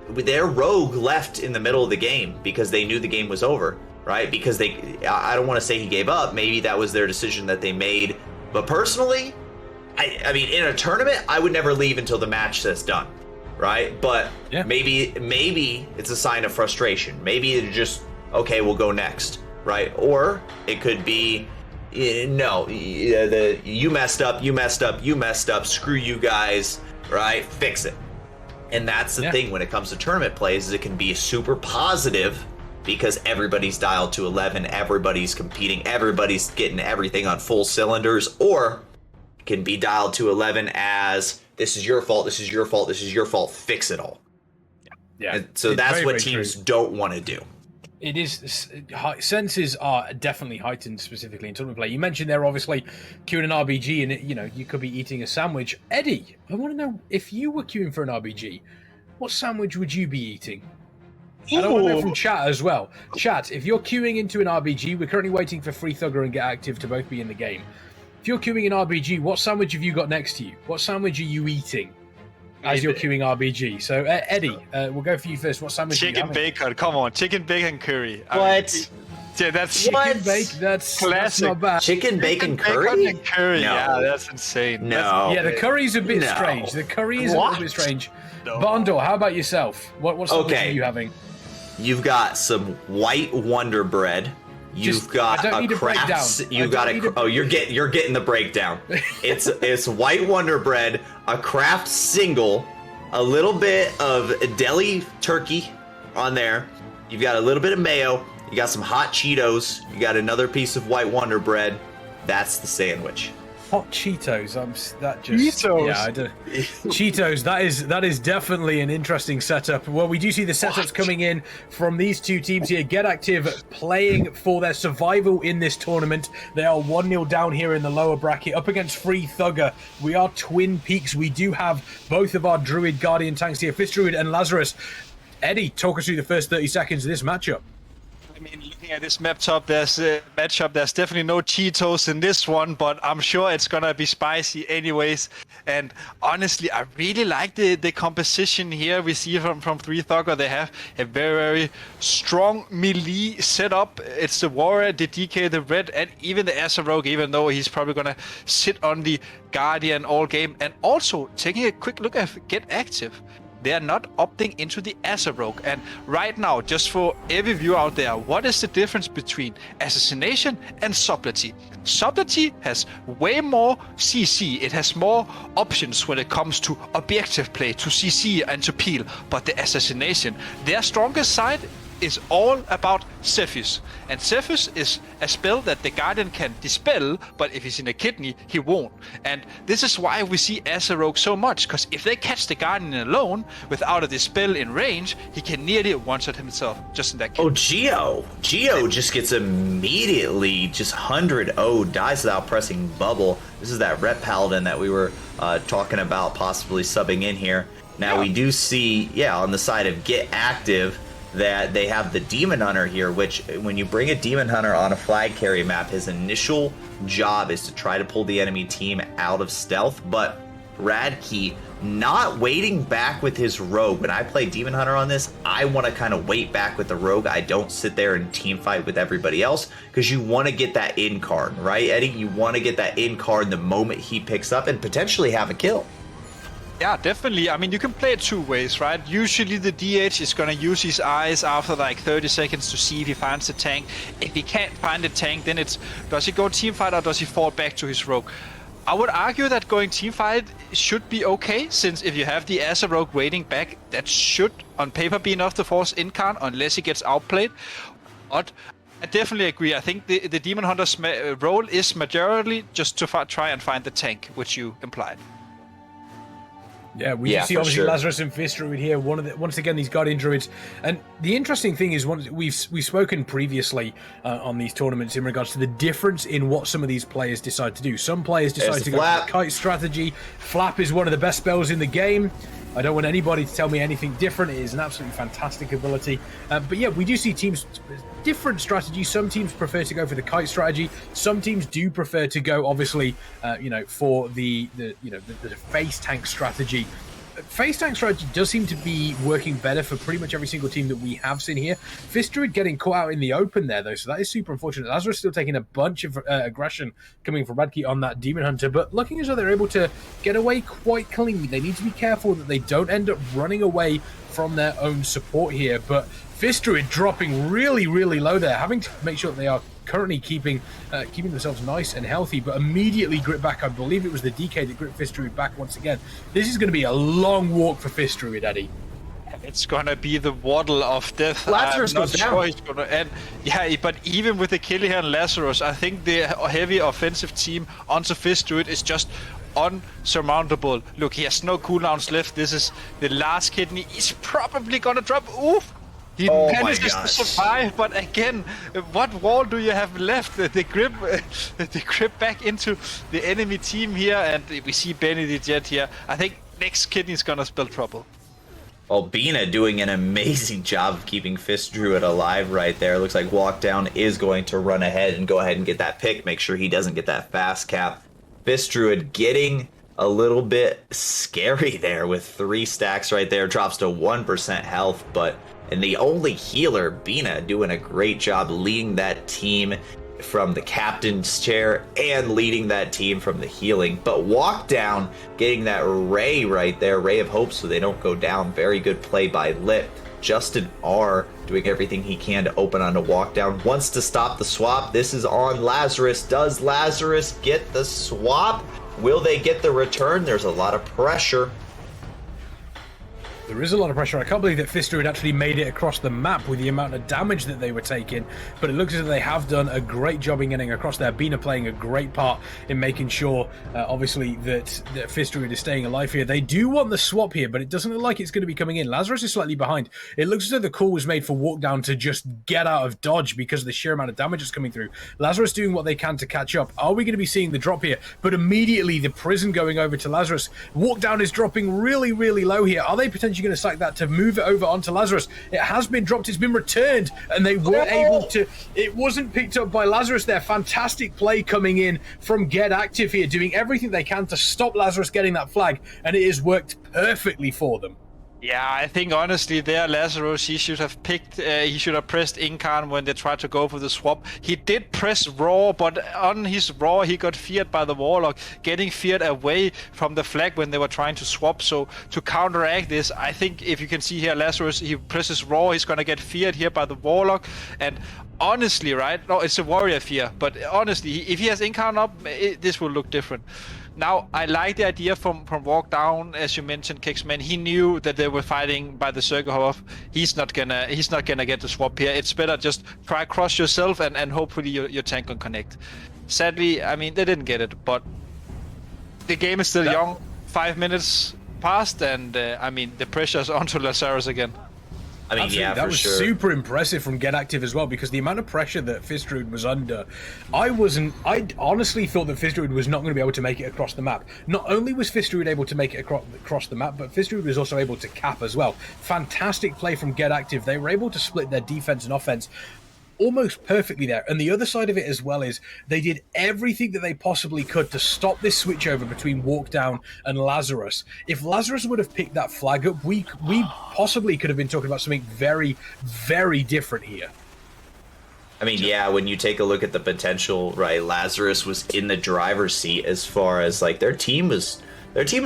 [SPEAKER 2] Their rogue left in the middle of the game because they knew the game was over, right? Because I don't want to say he gave up. Maybe that was their decision that they made. But personally, I mean, in a tournament, I would never leave until the match says done, right? But yeah. Maybe it's a sign of frustration. Maybe it's just, okay, we'll go next, right? Or it could be, no, you messed up, screw you guys, right? Fix it. And that's the thing when it comes to tournament plays, is it can be super positive because everybody's dialed to 11, everybody's competing, everybody's getting everything on full cylinders, or it can be dialed to 11 as this is your fault, this is your fault, this is your fault, fix it all. Yeah. And so that's what teams don't want to do.
[SPEAKER 1] It is. Senses are definitely heightened, specifically in tournament play. You mentioned they're obviously queuing an RBG, and you could be eating a sandwich. Eddie, I want to know, if you were queuing for an RBG, what sandwich would you be eating? Ooh. And I want to know from chat as well. Chat, if you're queuing into an RBG, we're currently waiting for Free Thugger and Get Active to both be in the game. If you're queuing an RBG, what sandwich have you got next to you? What sandwich are you eating as you're queuing RBG? So, Eddie, we'll go for you first. What sandwich are you having?
[SPEAKER 3] Chicken bacon, come on. Chicken bacon curry.
[SPEAKER 2] What?
[SPEAKER 3] Yeah, that's
[SPEAKER 1] chicken bacon. That's classic. That's not bad.
[SPEAKER 2] Chicken bacon curry?
[SPEAKER 3] Bacon curry. No. Yeah, that's insane.
[SPEAKER 2] No.
[SPEAKER 1] Yeah, the curry's a bit strange. The curry is a little bit strange. No. Bondor, how about yourself? What sandwich are you having?
[SPEAKER 2] You've got some white Wonder Bread. You've got a craft. You got a. You're getting the breakdown. It's white Wonder Bread, a craft single, a little bit of deli turkey on there. You've got a little bit of mayo. You got some hot Cheetos. You got another piece of white Wonder Bread. That's the sandwich.
[SPEAKER 1] Hot Cheetos. That just
[SPEAKER 3] Cheetos.
[SPEAKER 1] Yeah, I don't. Cheetos. That is definitely an interesting setup. Well, we do see the setups coming in from these two teams here. Get Active playing for their survival in this tournament. They are 1-0 down here in the lower bracket up against Free Thugger. We are Twin Peaks. We do have both of our Druid Guardian tanks here, Fist Druid and Lazarus. Eddie, talk us through the first 30 seconds of this matchup.
[SPEAKER 3] I mean, looking at this matchup, there's definitely no Cheetos in this one, but I'm sure it's gonna be spicy anyways. And honestly, I really like the composition here we see from Free Thugger. They have a very, very strong melee setup. It's the Warrior, the DK, the Red, and even the Asa Rogue, even though he's probably gonna sit on the Guardian all game. And also, taking a quick look at Get Active, they are not opting into the Asa Rogue. And right now, just for every viewer out there, what is the difference between Assassination and Subtlety? Subtlety has way more CC. It has more options when it comes to objective play, to CC and to peel. But the Assassination, their strongest side is all about Cephus. And Cephus is a spell that the Guardian can dispel, but if he's in a kidney, he won't. And this is why we see Asa Rogue so much, because if they catch the Guardian alone, without a dispel in range, he can nearly one-shot himself just in that kidney.
[SPEAKER 2] Oh, Geo just gets immediately just 100-0, dies without pressing bubble. This is that Ret Paladin that we were talking about possibly subbing in here. Now we do see, on the side of Get Active, that they have the Demon Hunter here, which when you bring a Demon Hunter on a flag carry map, his initial job is to try to pull the enemy team out of stealth, but Radkey not waiting back with his Rogue. When I play Demon Hunter on this, I want to kind of wait back with the Rogue. I don't sit there and team fight with everybody else, because you want to get that in card, right, Eddie? You want to get that in card the moment he picks up and potentially have a kill.
[SPEAKER 3] Yeah, definitely. I mean, you can play it two ways, right? Usually the DH is going to use his eyes after like 30 seconds to see if he finds the tank. If he can't find the tank, then it's, does he go team fight or does he fall back to his Rogue? I would argue that going team fight should be okay, since if you have the Asa Rogue waiting back, that should on paper be enough to force Incarn unless he gets outplayed. But I definitely agree. I think the Demon Hunter's role is majorly just to try and find the tank, which you implied.
[SPEAKER 1] Yeah, we see obviously Lazarus and Fist Druid here. Once again, these Guardian Druids. And the interesting thing is, we've spoken previously on these tournaments in regards to the difference in what some of these players decide to do. Some players decide to go for the kite strategy. Flap is one of the best spells in the game. I don't want anybody to tell me anything different. It is an absolutely fantastic ability. But yeah, we do see teams, different strategies. Some teams prefer to go for the kite strategy. Some teams do prefer to go, obviously, for the face tank strategy. Face tank strategy does seem to be working better for pretty much every single team that we have seen here. Fist Druid getting caught out in the open there, though, so that is super unfortunate. Lazarus still taking a bunch of aggression coming from Radkey on that Demon Hunter, but looking as though they're able to get away quite clean. They need to be careful that they don't end up running away from their own support here, but Fist Druid dropping really, really low there, having to make sure that they are currently keeping themselves nice and healthy, but immediately grip back. I believe it was the DK that gripped Fist Druid back once again. This is going to be a long walk for Fist Druid, Eddie.
[SPEAKER 3] It's going to be the waddle of death.
[SPEAKER 2] Lazarus goes down.
[SPEAKER 3] He's gonna end. Yeah, but even with the kill here on Lazarus, I think the heavy offensive team onto Fist Druid is just unsurmountable. Look, he has no cooldowns left. This is the last kidney. He's probably going to drop. Oof! He manages to survive, but again, what wall do you have left? The grip back into the enemy team here, and we see Benedict yet here. I think next kidney is gonna spell trouble.
[SPEAKER 2] Well, Bina doing an amazing job of keeping Fist Druid alive right there. Looks like Walkdown is going to run ahead and go ahead and get that pick, make sure he doesn't get that fast cap. Fist Druid getting a little bit scary there with 3 stacks right there, drops to 1% health, and the only healer, Bina, doing a great job leading that team from the captain's chair and leading that team from the healing. But Walkdown getting that Ray right there, Ray of Hope, so they don't go down. Very good play by Lit. Justin R doing everything he can to open onto Walkdown. Wants to stop the swap. This is on Lazarus. Does Lazarus get the swap? Will they get the return? There's a lot of pressure.
[SPEAKER 1] There is a lot of pressure. I can't believe that Fister had actually made it across the map with the amount of damage that they were taking, but it looks as though they have done a great job in getting across there. Bina playing a great part in making sure, obviously, that Fister is staying alive here. They do want the swap here, but it doesn't look like it's going to be coming in. Lazarus is slightly behind. It looks as though the call was made for Walk Down to just get out of dodge because of the sheer amount of damage that's coming through. Lazarus doing what they can to catch up. Are we going to be seeing the drop here? But immediately the prison going over to Lazarus. Walk Down is dropping really, really low here. Are they potentially going to sack that to move it over onto Lazarus? It has been dropped, it's been returned, and they were able to. It wasn't picked up by Lazarus there. Fantastic play coming in from Get Active here, doing everything they can to stop Lazarus getting that flag, and it has worked perfectly for them.
[SPEAKER 3] Yeah, I think honestly there Lazarus, he should have pressed Incarn when they tried to go for the swap. He did press Raw, but on his Raw he got feared by the Warlock, getting feared away from the flag when they were trying to swap. So to counteract this, I think if you can see here, Lazarus, he presses Raw, he's gonna get feared here by the Warlock. And honestly, right, no, it's a warrior fear, but honestly, if he has Incarn up, this will look different. Now, I like the idea from Walk Down, as you mentioned, Kicksman. He knew that they were fighting by the circle half. He's not gonna get the swap here. It's better just try cross yourself and hopefully your tank can connect. Sadly, I mean, they didn't get it, but the game is still young. 5 minutes passed, and I mean, the pressure's onto Lazarus again.
[SPEAKER 2] I mean,
[SPEAKER 1] absolutely.
[SPEAKER 2] yeah,
[SPEAKER 1] that
[SPEAKER 2] for
[SPEAKER 1] was
[SPEAKER 2] sure.
[SPEAKER 1] super impressive from Get Active as well, because the amount of pressure that Fistrud was under, I honestly thought that Fistrud was not going to be able to make it across the map. Not only was Fistrud able to make it across the map, but Fistrud was also able to cap as well. Fantastic play from Get Active. They were able to split their defense and offense almost perfectly there. And the other side of it as well is they did everything that they possibly could to stop this switch over between Walk Down and Lazarus. If Lazarus would have picked that flag up, we possibly could have been talking about something very, very different here.
[SPEAKER 2] I mean, yeah, when you take a look at the potential, right, Lazarus was in the driver's seat as far as like their team has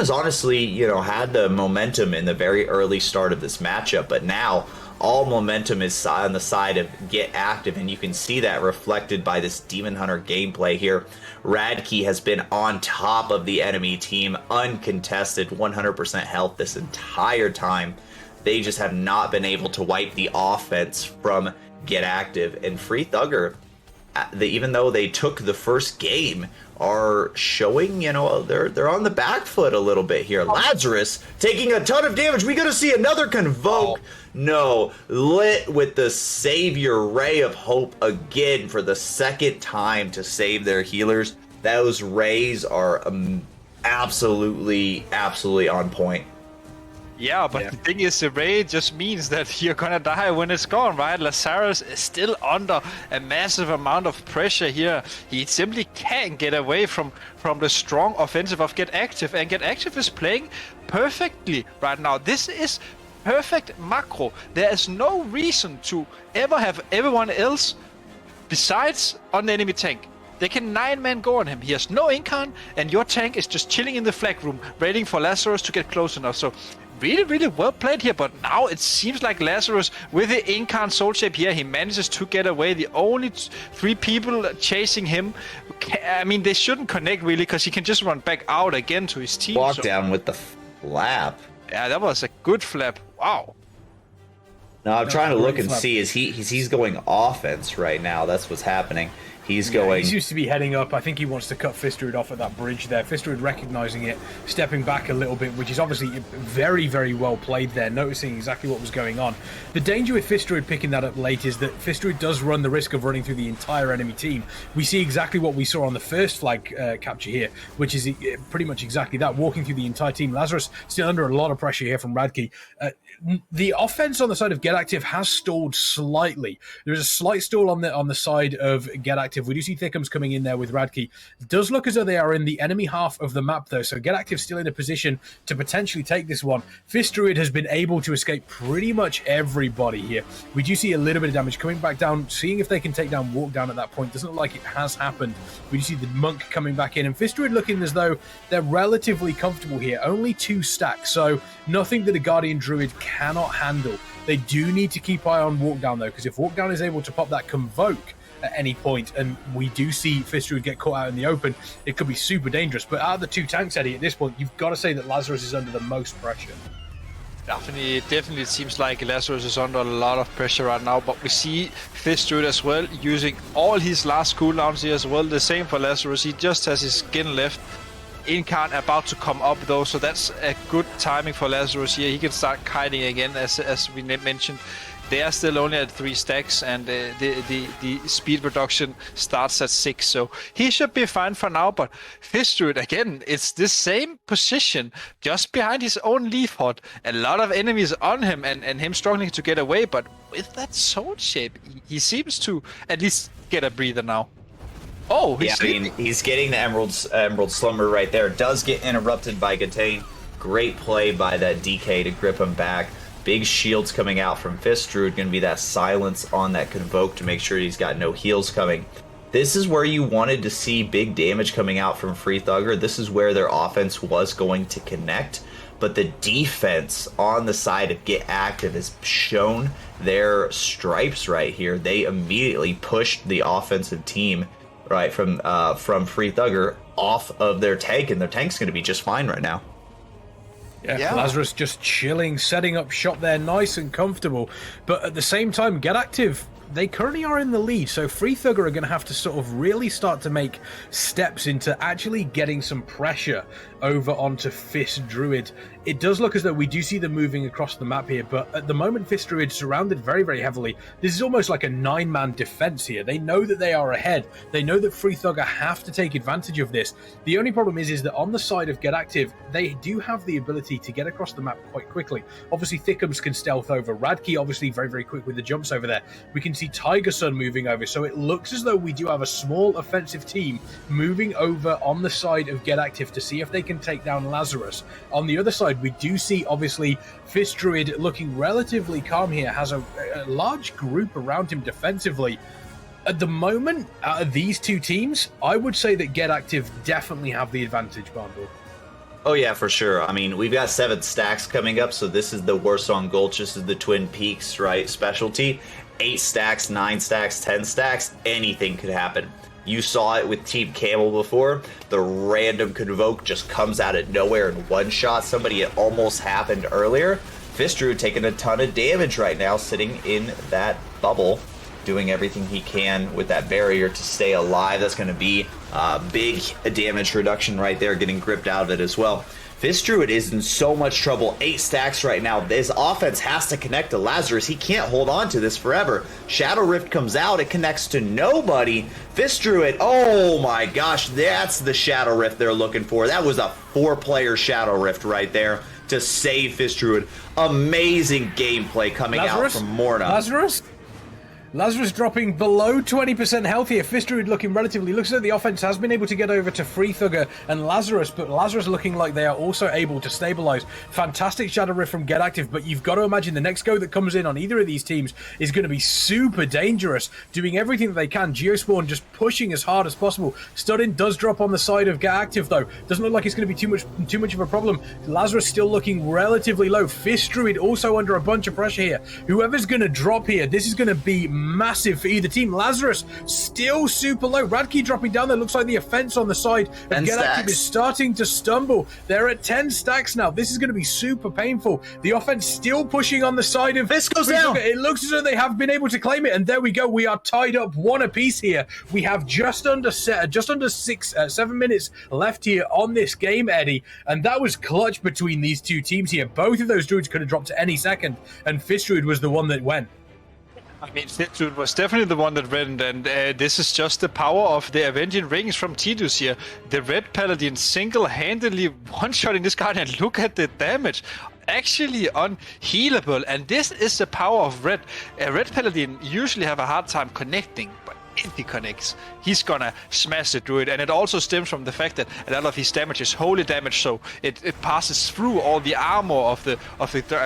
[SPEAKER 2] honestly, you know, had the momentum in the very early start of this matchup, but now all momentum is on the side of Get Active, and you can see that reflected by this Demon Hunter gameplay here. Radke has been on top of the enemy team, uncontested, 100% health this entire time. They just have not been able to wipe the offense from Get Active. And Free Thugger, even though they took the first game, are showing, you know, they're on the back foot a little bit here. Lazarus taking a ton of damage. We gonna see another Convoke. No, lit with the Savior Ray of Hope again for the second time to save their healers. Those rays are absolutely on point.
[SPEAKER 3] Yeah, but the thing is, the raid just means that you're gonna die when it's gone, right? Lazarus is still under a massive amount of pressure here. He simply can't get away from the strong offensive of Get Active, and Get Active is playing perfectly right now. This is perfect macro. There is no reason to ever have everyone else besides on the enemy tank. They can 9-man go on him. He has no Incarn, and your tank is just chilling in the flag room, waiting for Lazarus to get close enough. So really, really well played here, but now it seems like Lazarus, with the Incarn Soul Shape here, he manages to get away. The only 3 people chasing him, I mean, they shouldn't connect really, because he can just run back out again to his team.
[SPEAKER 2] Walk down with the flap.
[SPEAKER 3] Yeah, that was a good flap. Wow.
[SPEAKER 2] Now I'm trying to look and see, he's going offense right now. That's what's happening. He's going.
[SPEAKER 1] He used to be heading up. I think he wants to cut Fistrud off at that bridge there. Fistrud recognizing it, stepping back a little bit, which is obviously very, very well played there, noticing exactly what was going on. The danger with Fistrud picking that up late is that Fistrud does run the risk of running through the entire enemy team. We see exactly what we saw on the first flag capture here, which is pretty much exactly that, walking through the entire team. Lazarus still under a lot of pressure here from Radke. The offense on the side of Get Active has stalled slightly. There's a slight stall on the side of Get Active. We do see Thickums coming in there with Radke. It does look as though they are in the enemy half of the map, though, so Get Active still in a position to potentially take this one. Fistruid has been able to escape pretty much everybody here. We do see a little bit of damage coming back down, seeing if they can take down Walk Down at that point. Doesn't look like it has happened. We do see the Monk coming back in, and Fistruid looking as though they're relatively comfortable here. Only 2 stacks, so nothing that a Guardian Druid cannot handle. They do need to keep eye on Walk Down, though, because if Walk Down is able to pop that Convoke at any point, and we do see Fistrud get caught out in the open, it could be super dangerous. But out of the 2 tanks, Eddie, at this point, you've got to say that Lazarus is under the most pressure.
[SPEAKER 3] Definitely, it seems like Lazarus is under a lot of pressure right now, but we see Fizdruid as well using all his last cooldowns here as well. The same for Lazarus, he just has his skin left. Incarn about to come up though, so that's a good timing for Lazarus here. He can start kiting again, as we mentioned. They are still only at 3 stacks, and the speed reduction starts at 6, so he should be fine for now. But Fizdruid, again, it's the same position, just behind his own leaf hut. A lot of enemies on him, and him struggling to get away, but with that soul shape, he seems to at least get a breather now. Oh,
[SPEAKER 2] he's getting the Emerald Slumber right there. Does get interrupted by Gatane. Great play by that DK to grip him back. Big shields coming out from Fizdruid. Going to be that silence on that Convoke to make sure he's got no heals coming. This is where you wanted to see big damage coming out from Freethugger. This is where their offense was going to connect. But the defense on the side of Get Active has shown their stripes right here. They immediately pushed the offensive team right from Freethugger off of their tank, and their tank's going to be just fine right now.
[SPEAKER 1] Yeah, Lazarus just chilling, setting up shop there, nice and comfortable. But at the same time, Get Active, they currently are in the lead, so Freethugger are going to have to sort of really start to make steps into actually getting some pressure over onto Fizdruid. It does look as though we do see them moving across the map here, but at the moment Fizdruid surrounded very, very heavily. This is almost like a 9-man defense here. They know that they are ahead. They know that Freethugger have to take advantage of this. The only problem is that on the side of Get Active, they do have the ability to get across the map quite quickly. Obviously, Thickums can stealth over. Radkey, obviously, very, very quick with the jumps over there. We can see Tiger Sun moving over, so it looks as though we do have a small offensive team moving over on the side of Get Active to see if they can take down Lazarus. On the other side, we do see, obviously, Fizdruid looking relatively calm here, has a large group around him defensively. At the moment, out of these two teams, I would say that Get Active definitely have the advantage, Bundle.
[SPEAKER 2] Oh yeah, for sure. I mean, we've got 7 stacks coming up, so this is the Warsong Gulch, this is the Twin Peaks, right, specialty. 8 stacks, 9 stacks, 10 stacks, anything could happen. You saw it with Team Camel before. The random Convoke just comes out of nowhere and one-shot somebody. It almost happened earlier. Fizdruid taking a ton of damage right now, sitting in that bubble, doing everything he can with that barrier to stay alive. That's going to be a big damage reduction right there, getting gripped out of it as well. Fizdruid is in so much trouble. 8 stacks right now. His offense has to connect to Lazarus. He can't hold on to this forever. Shadow Rift comes out. It connects to nobody. Fizdruid, oh my gosh, that's the Shadow Rift they're looking for. That was a 4-player Shadow Rift right there to save Fizdruid. Amazing gameplay coming out from Morna.
[SPEAKER 1] Lazarus dropping below 20% health here. Fizdruid looking relatively... Looks like the offense has been able to get over to Freethugger and Lazarus, but Lazarus looking like they are also able to stabilize. Fantastic Shadow Rift from Get Active, but you've got to imagine the next go that comes in on either of these teams is going to be super dangerous, doing everything that they can. Geospawn just pushing as hard as possible. Studin does drop on the side of Get Active, though. Doesn't look like it's going to be too much of a problem. Lazarus still looking relatively low. Fizdruid also under a bunch of pressure here. Whoever's going to drop here, this is going to be massive for either team. Lazarus still super low. Radkey dropping down there. Looks like the offense on the side of Get Active is starting to stumble. They're at 10 stacks now. This is going to be super painful. The offense still pushing on the side of...
[SPEAKER 2] This goes down.
[SPEAKER 1] It looks as though they have been able to claim it, and there we go. We are tied up 1 apiece here. We have just under 7 minutes left here on this game, Eddie, and that was clutch between these two teams here. Both of those druids could have dropped at any second, and Fizdruid was the one that went.
[SPEAKER 3] I mean, Fizdruid was definitely the one that went, and this is just the power of the Avenging Rings from Tidus here. The Red Paladin single-handedly one-shotting this guy, and look at the damage. Actually unhealable, and this is the power of Red. Red Paladin usually have a hard time connecting, but if he connects, he's gonna smash the druid, and it also stems from the fact that a lot of his damage is holy damage, so it passes through all the armor of the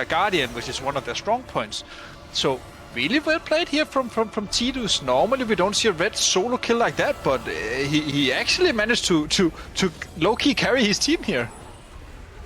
[SPEAKER 3] Guardian, which is one of their strong points. So really well played here from Tidus. Normally we don't see a red solo kill like that, but he actually managed to low-key carry his team here.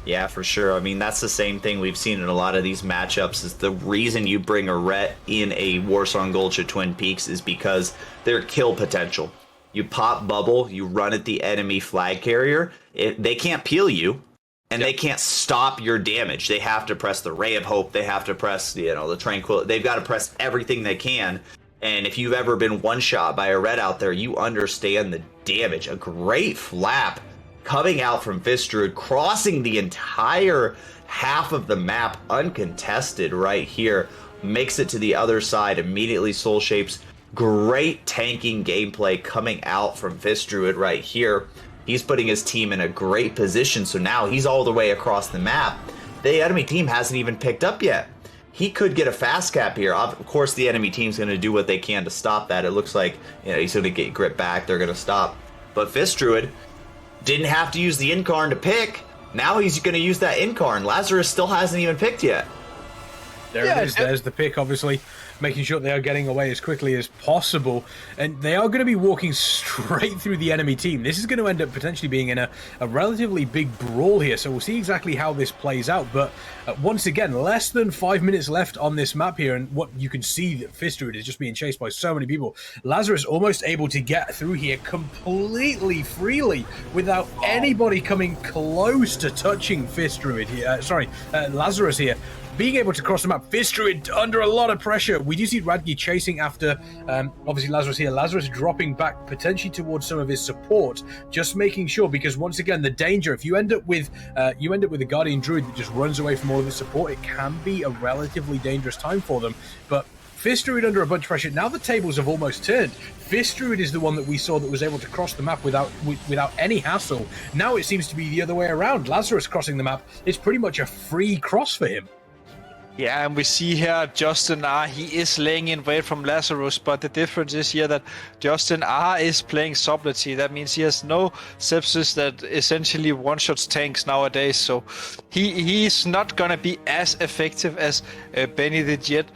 [SPEAKER 2] Yeah, for sure. I mean, that's the same thing we've seen in a lot of these matchups. Is the reason you bring a Ret in a Warsong Gulch at Twin Peaks is because their kill potential. You pop bubble, you run at the enemy flag carrier. They can't peel you. and they can't stop your damage. They have to press the Ray of Hope. They have to press, the Tranquility. They've got to press everything they can. And if you've ever been one-shot by a red out there, you understand the damage. A great flap coming out from Fist Druid, crossing the entire half of the map uncontested right here. Makes it to the other side, immediately soul shapes. Great tanking gameplay coming out from Fist Druid right here. He's putting his team in a great position, so now he's all the way across the map. The enemy team hasn't even picked up yet. He could get a fast cap here. Of course, the enemy team's going to do what they can to stop that. It looks like he's going to get grip back. They're going to stop. But Fist Druid didn't have to use the Incarn to pick. Now he's going to use that Incarn. Lazarus still hasn't even picked yet.
[SPEAKER 1] There it is. There's the pick, obviously, making sure they are getting away as quickly as possible. And they are going to be walking straight through the enemy team. This is going to end up potentially being in a relatively big brawl here. So we'll see exactly how this plays out. But once again, less than 5 minutes left on this map here. And what you can see that Fist Druid is just being chased by so many people. Lazarus almost able to get through here completely freely without anybody coming close to touching Fist Druid here. Lazarus here. Being able to cross the map, Fist Druid under a lot of pressure. We do see Radgi chasing after, obviously, Lazarus here. Lazarus dropping back potentially towards some of his support, just making sure, because once again, the danger, if you end up with a Guardian Druid that just runs away from all of his support, it can be a relatively dangerous time for them. But Fist Druid under a bunch of pressure. Now the tables have almost turned. Fist Druid is the one that we saw that was able to cross the map without any hassle. Now it seems to be the other way around. Lazarus crossing the map is pretty much a free cross for him.
[SPEAKER 3] Yeah, and we see here Justin R, he is laying in wait from Lazarus, but the difference is here that Justin R is playing Subtlety. That means he has no Sepsis that essentially one-shots tanks nowadays, so he's not going to be as effective as Benny the Jet.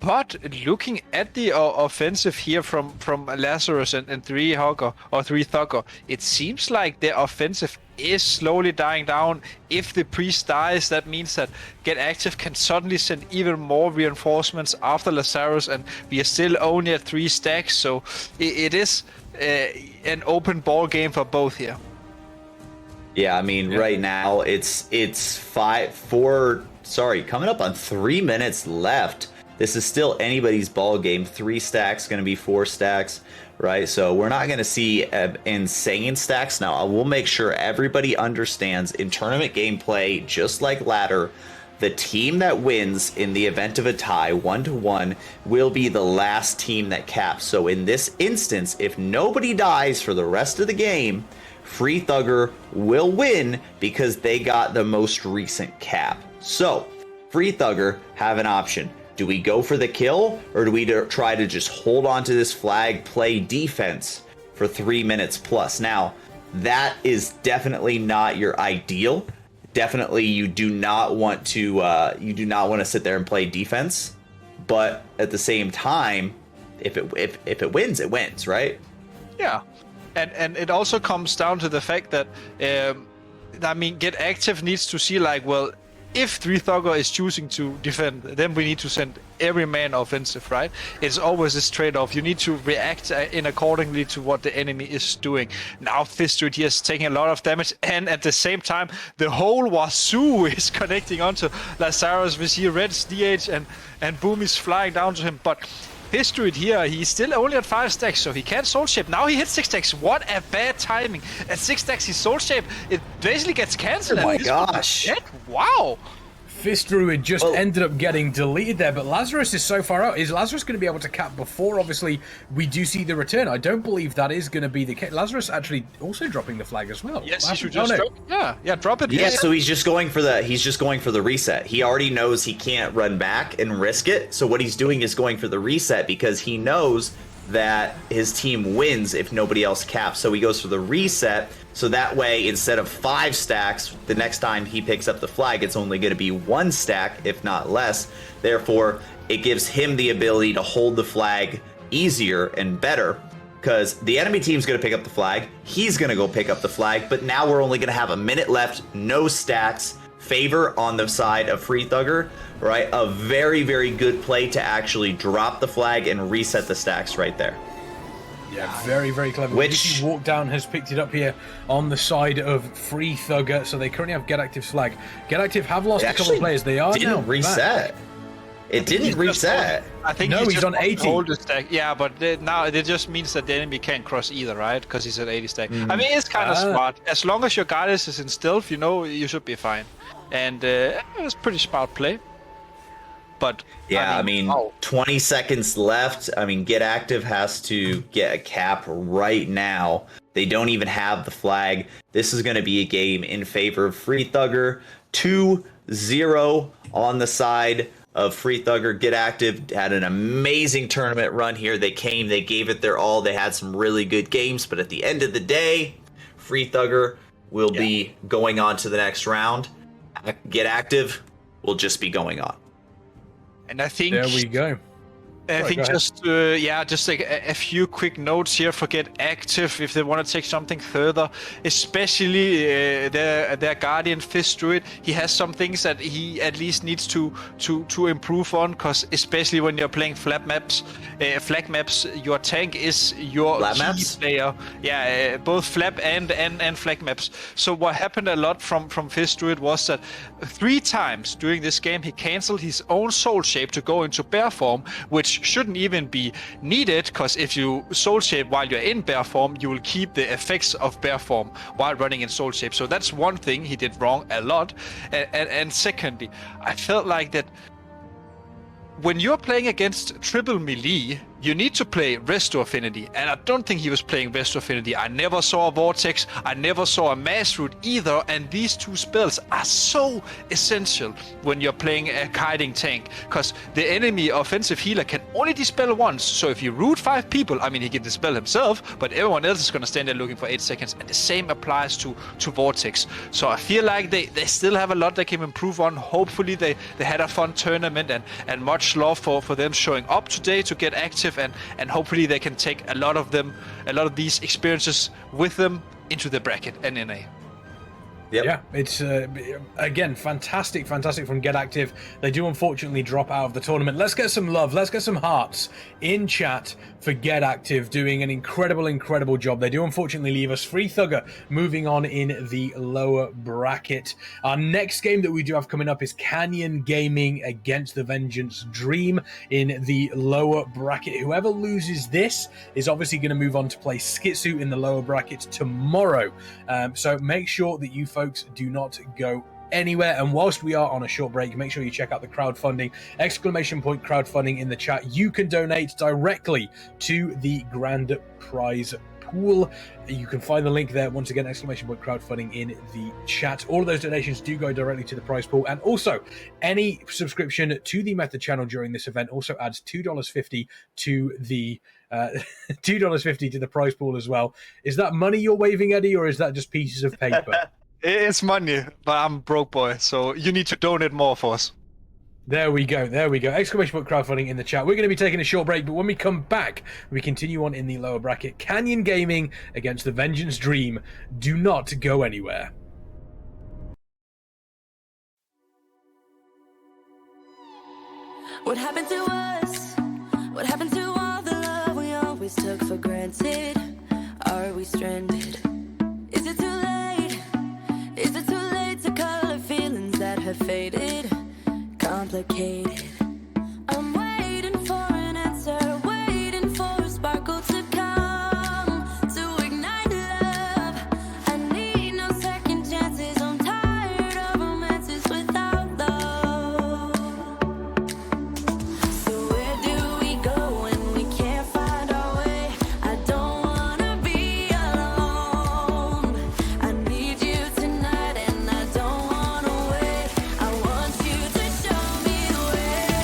[SPEAKER 3] But looking at the offensive here from Lazarus and 3Thugger, it seems like the offensive is slowly dying down. If the priest dies, that means that Get Active can suddenly send even more reinforcements after Lazarus, and we are still only at 3 stacks, so it is an open ball game for both here.
[SPEAKER 2] Yeah, I mean, right now it's coming up on 3 minutes left. This is still anybody's ball game. 3 stacks, going to be 4 stacks, right? So we're not going to see insane stacks. Now, I will make sure everybody understands in tournament gameplay, just like ladder, the team that wins in the event of a tie 1-1 will be the last team that caps. So in this instance, if nobody dies for the rest of the game, Free Thugger will win because they got the most recent cap. So Free Thugger have an option. Do we go for the kill, or do we try to just hold on to this flag, play defense for 3 minutes plus? Now, that is definitely not your ideal. Definitely, you do not want to sit there and play defense. But at the same time, if it wins, it wins, right?
[SPEAKER 3] Yeah, and it also comes down to the fact that Get Active needs to see if 3Thugger is choosing to defend, then we need to send every man offensive, right? It's always this trade-off. You need to react in accordingly to what the enemy is doing. Now Fist Druid here is taking a lot of damage, and at the same time, the whole Wazoo is connecting onto Lazarus. We see Red's DH and Boom is flying down to him, but Fist Druid here, he's still only at 5 stacks, so he can't soul shape. Now he hits 6 stacks. What a bad timing. At 6 stacks, his soul shape, it basically gets cancelled.
[SPEAKER 2] Oh my gosh.
[SPEAKER 3] Wow.
[SPEAKER 1] Fist Druid just ended up getting deleted there, but Lazarus is so far out. Is Lazarus going to be able to cap before, obviously, we do see the return? I don't believe that is going to be the case. Lazarus actually also dropping the flag as well.
[SPEAKER 3] Yes, he should just drop it. Yeah, drop it.
[SPEAKER 2] Yeah, so he's just going for the reset. He already knows he can't run back and risk it. So what he's doing is going for the reset because he knows that his team wins if nobody else caps. So he goes for the reset. So that way, instead of 5 stacks, the next time he picks up the flag, it's only going to be 1 stack, if not less. Therefore, it gives him the ability to hold the flag easier and better, because the enemy team's going to pick up the flag. He's going to go pick up the flag, but now we're only going to have a minute left, no stacks, favor on the side of Free Thugger, right? A very, very good play to actually drop the flag and reset the stacks right there.
[SPEAKER 1] Yeah, very, very clever.
[SPEAKER 2] Which
[SPEAKER 1] Walk Down has picked it up here on the side of Free Thugger, so they currently have Get Active Slag. Get Active have lost a couple of players. They are now
[SPEAKER 2] reset.
[SPEAKER 1] Back.
[SPEAKER 2] It didn't reset.
[SPEAKER 3] I think
[SPEAKER 1] no, he's on 80.
[SPEAKER 3] Older stack. Yeah, but now it just means that the enemy can't cross either, right? Because he's at 80 stack. I mean, it's kind of smart. As long as your Goddess is in stealth, you know, you should be fine. And it's pretty smart play. But
[SPEAKER 2] yeah, I mean 20 seconds left. I mean, Get Active has to get a cap right now. They don't even have the flag. This is going to be a game in favor of Free Thugger. 2-0 on the side of Free Thugger. Get Active had an amazing tournament run here. They came, they gave it their all. They had some really good games, but at the end of the day, Free Thugger will be going on to the next round. Get Active will just be going on.
[SPEAKER 3] And I think
[SPEAKER 1] there we go.
[SPEAKER 3] I think just like a few quick notes here for Get Active if they want to take something further, especially their Guardian Fist Druid. He has some things that he at least needs to improve on, because especially when you're playing flag maps, your tank is your key player. Yeah, both flap and flag maps. So what happened a lot from Fist Druid was that 3 times during this game he cancelled his own soul shape to go into bear form, which shouldn't even be needed, because if you soul shape while you're in bear form, you will keep the effects of bear form while running in soul shape. So that's one thing he did wrong a lot. And secondly, I felt like that when you're playing against triple melee, you need to play Resto Affinity, and I don't think he was playing Resto Affinity. I never saw a Vortex, I never saw a Mass Root either, and these 2 spells are so essential when you're playing a kiting tank, because the enemy offensive healer can only dispel once, so if you root 5 people, I mean, he can dispel himself, but everyone else is going to stand there looking for 8 seconds, and the same applies to Vortex. So I feel like they still have a lot they can improve on. Hopefully they had a fun tournament, and much love for them showing up today to Get Active. And hopefully they can take a lot of these experiences with them into the bracket and NA.
[SPEAKER 2] Yep.
[SPEAKER 1] Yeah, it's again fantastic from Get Active. They do unfortunately drop out of the tournament. Let's get some love, let's get some hearts in chat for Get Active, doing an incredible job. They do unfortunately leave us. Free Thugger moving on in the lower bracket. Our next game that we do have coming up is Canyon Gaming against the Vengeance Dream in the lower bracket. Whoever loses this is obviously going to move on to play Skitsou in the lower bracket tomorrow. So make sure that you folks do not go anywhere. And whilst we are on a short break, make sure you check out the crowdfunding, !crowdfunding in the chat. You can donate directly to the grand prize pool. You can find the link there. Once again, !crowdfunding in the chat. All of those donations do go directly to the prize pool. And also, any subscription to the Method channel during this event also adds $2.50 to the $2.50 to the prize pool as well. Is that money you're waving, Eddie, or is that just pieces of paper?
[SPEAKER 3] It's money, but I'm broke boy, so you need to donate more for us.
[SPEAKER 1] There we go. !crowdfunding in the chat. We're going to be taking a short break, but when we come back, we continue on in the lower bracket. Canyon Gaming against the Vengeance Dream. Do not go anywhere.
[SPEAKER 4] What happened to us? What happened to all the love we always took for granted? Are we stranded? Is it too late? Is it too late to color feelings that have faded? Complicated. I'm waiting for an answer, waiting for a sparkle to come to ignite love. I need no second chances. I'm tired of romances without love. So where do we go when we can't find our way? I don't wanna be alone. I need you tonight and I don't wanna wait. I want you to show me the way.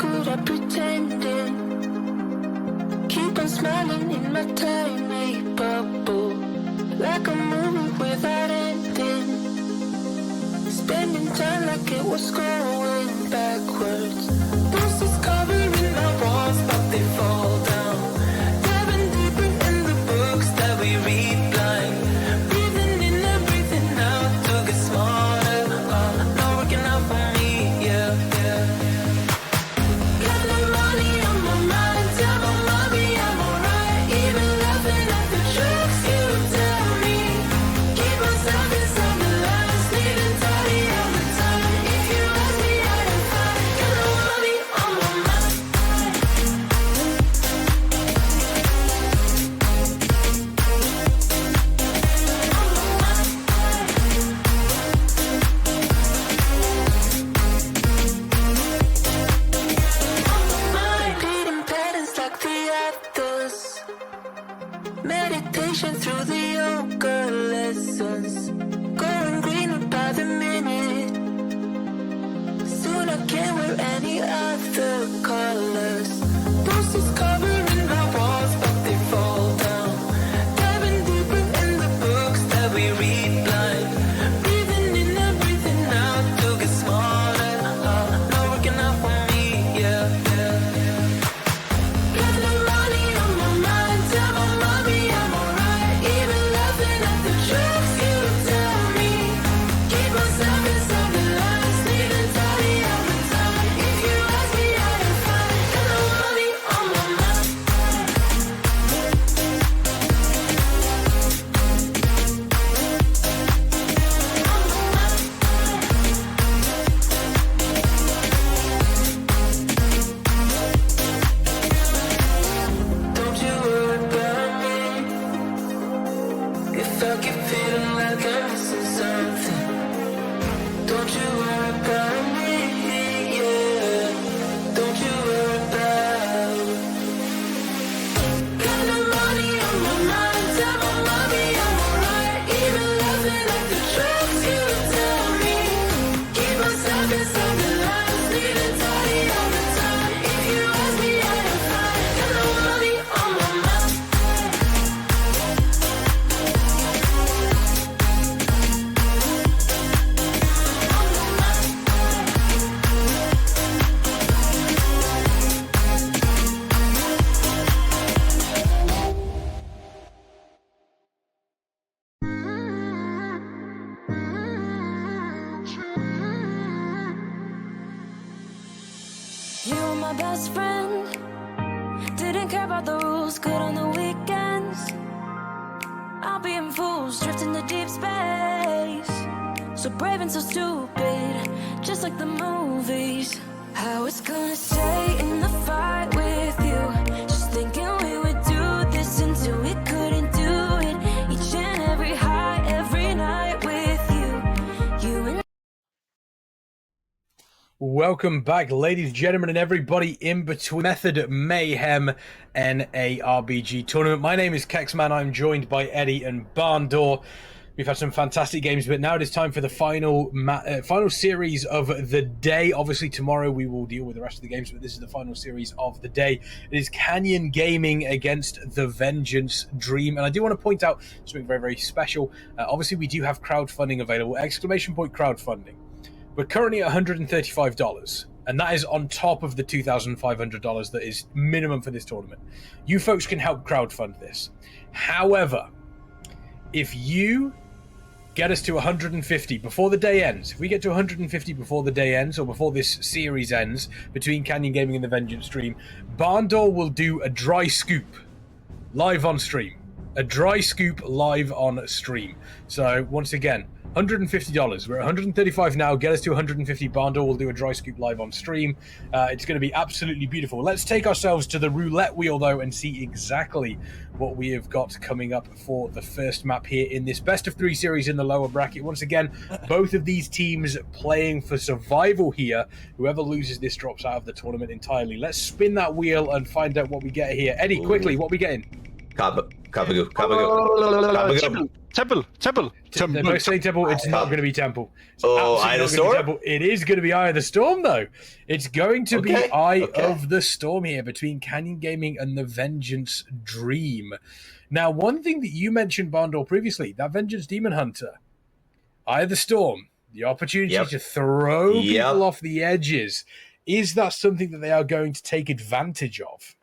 [SPEAKER 5] good at pretending. Keep on smiling in my tiny bubble, like a movie without ending. Spending time like it was going backwards. Bruises covering our walls, but they fall down. Diving deeper in the books that we read blind. Breathing in and breathing out to get smarter. Not working out for me, yeah. Got no money on my mind, tell my mommy I'm alright. Even laughing at the jokes you tell me. Keep myself inside the lines, needing tidy all the time. If you ask me, I don't find. Got no money on my mind. Repeating patterns like the others. Meditation through the yoga lessons. Going greener by the minute. Soon I can't wear any other colors. Bruises covering our walls, but they fall down. Diving deeper in the books that we read blind. Breathing in and breathing out to get smarter. Not working out for me, yeah. Got no money on my mind, tell my mommy I'm alright. Even laughing at the jokes you tell me. Keep myself inside the lines, needing tidy all the time. If you ask me, I don't find. Got no money on my mind. Don't you worry about me. If I keep feeling like I'm missing something, don't you worry about me, yeah. Don't you worry about me. Got no money on my mind, tell my mommy I'm alright. Even laughing at the jokes you tell me. Keep myself inside the lines, needing tidy all the time. If you ask me, I don't find. Got no money on my mind.
[SPEAKER 4] You were my best friend. Didn't care about the rules, good on the weekends. I'll be in fools, drifting to deep space. So brave and so stupid, just like the movies. How it's gonna stay in the fight with you. Just thinking we would do this until we couldn't do it. Each and every high, every night with you. You and
[SPEAKER 1] Welcome back, ladies, gentlemen, and everybody in between. Method Mayhem NA RBG tournament. My name is Kexman. I'm joined by Eddie and Barndor. We've had some fantastic games, but now it is time for the final series of the day. Obviously, tomorrow we will deal with the rest of the games, but this is the final series of the day. It is Canyon Gaming against the Vengeance Dream. And I do want to point out something very, very special. Obviously, we do have crowdfunding available. Exclamation point crowdfunding. We're currently at $135, and that is on top of the $2,500 that is minimum for this tournament. You folks can help crowdfund this. However, if you get us to 150 before the day ends, if we get to 150 before the day ends, or before this series ends between Canyon Gaming and the Vengeance Stream, Barndor will do a dry scoop live on stream. A dry scoop live on stream. So once again, $150. We're at 135 now. Get us to 150. Barndor will do a dry scoop live on stream. It's going to be absolutely beautiful. Let's take ourselves to the roulette wheel, though, and see exactly what we have got coming up for the first map here in this best of three series in the lower bracket. Once again, both of these teams playing for survival here. Whoever loses this drops out of the tournament entirely. Let's spin that wheel and find out what we get here. Eddie, quickly, what are we getting?
[SPEAKER 2] Kabagoo.
[SPEAKER 3] Temple.
[SPEAKER 1] They're both saying Temple. It's not going to be Temple. It's
[SPEAKER 2] Oh,
[SPEAKER 1] absolutely
[SPEAKER 2] Eye of
[SPEAKER 1] not
[SPEAKER 2] the
[SPEAKER 1] gonna be
[SPEAKER 2] Storm?
[SPEAKER 1] Temple. It is going to be Eye of the Storm, though. It's going to be
[SPEAKER 2] Okay,
[SPEAKER 1] Eye
[SPEAKER 2] okay.
[SPEAKER 1] of the Storm here between Canyon Gaming and the Vengeance Dream. Now, one thing that you mentioned, Bondor, previously, that Vengeance Demon Hunter, Eye of the Storm, the opportunity
[SPEAKER 2] Yep.
[SPEAKER 1] to throw
[SPEAKER 2] Yep.
[SPEAKER 1] people off the edges. Is that something that they are going to take advantage of?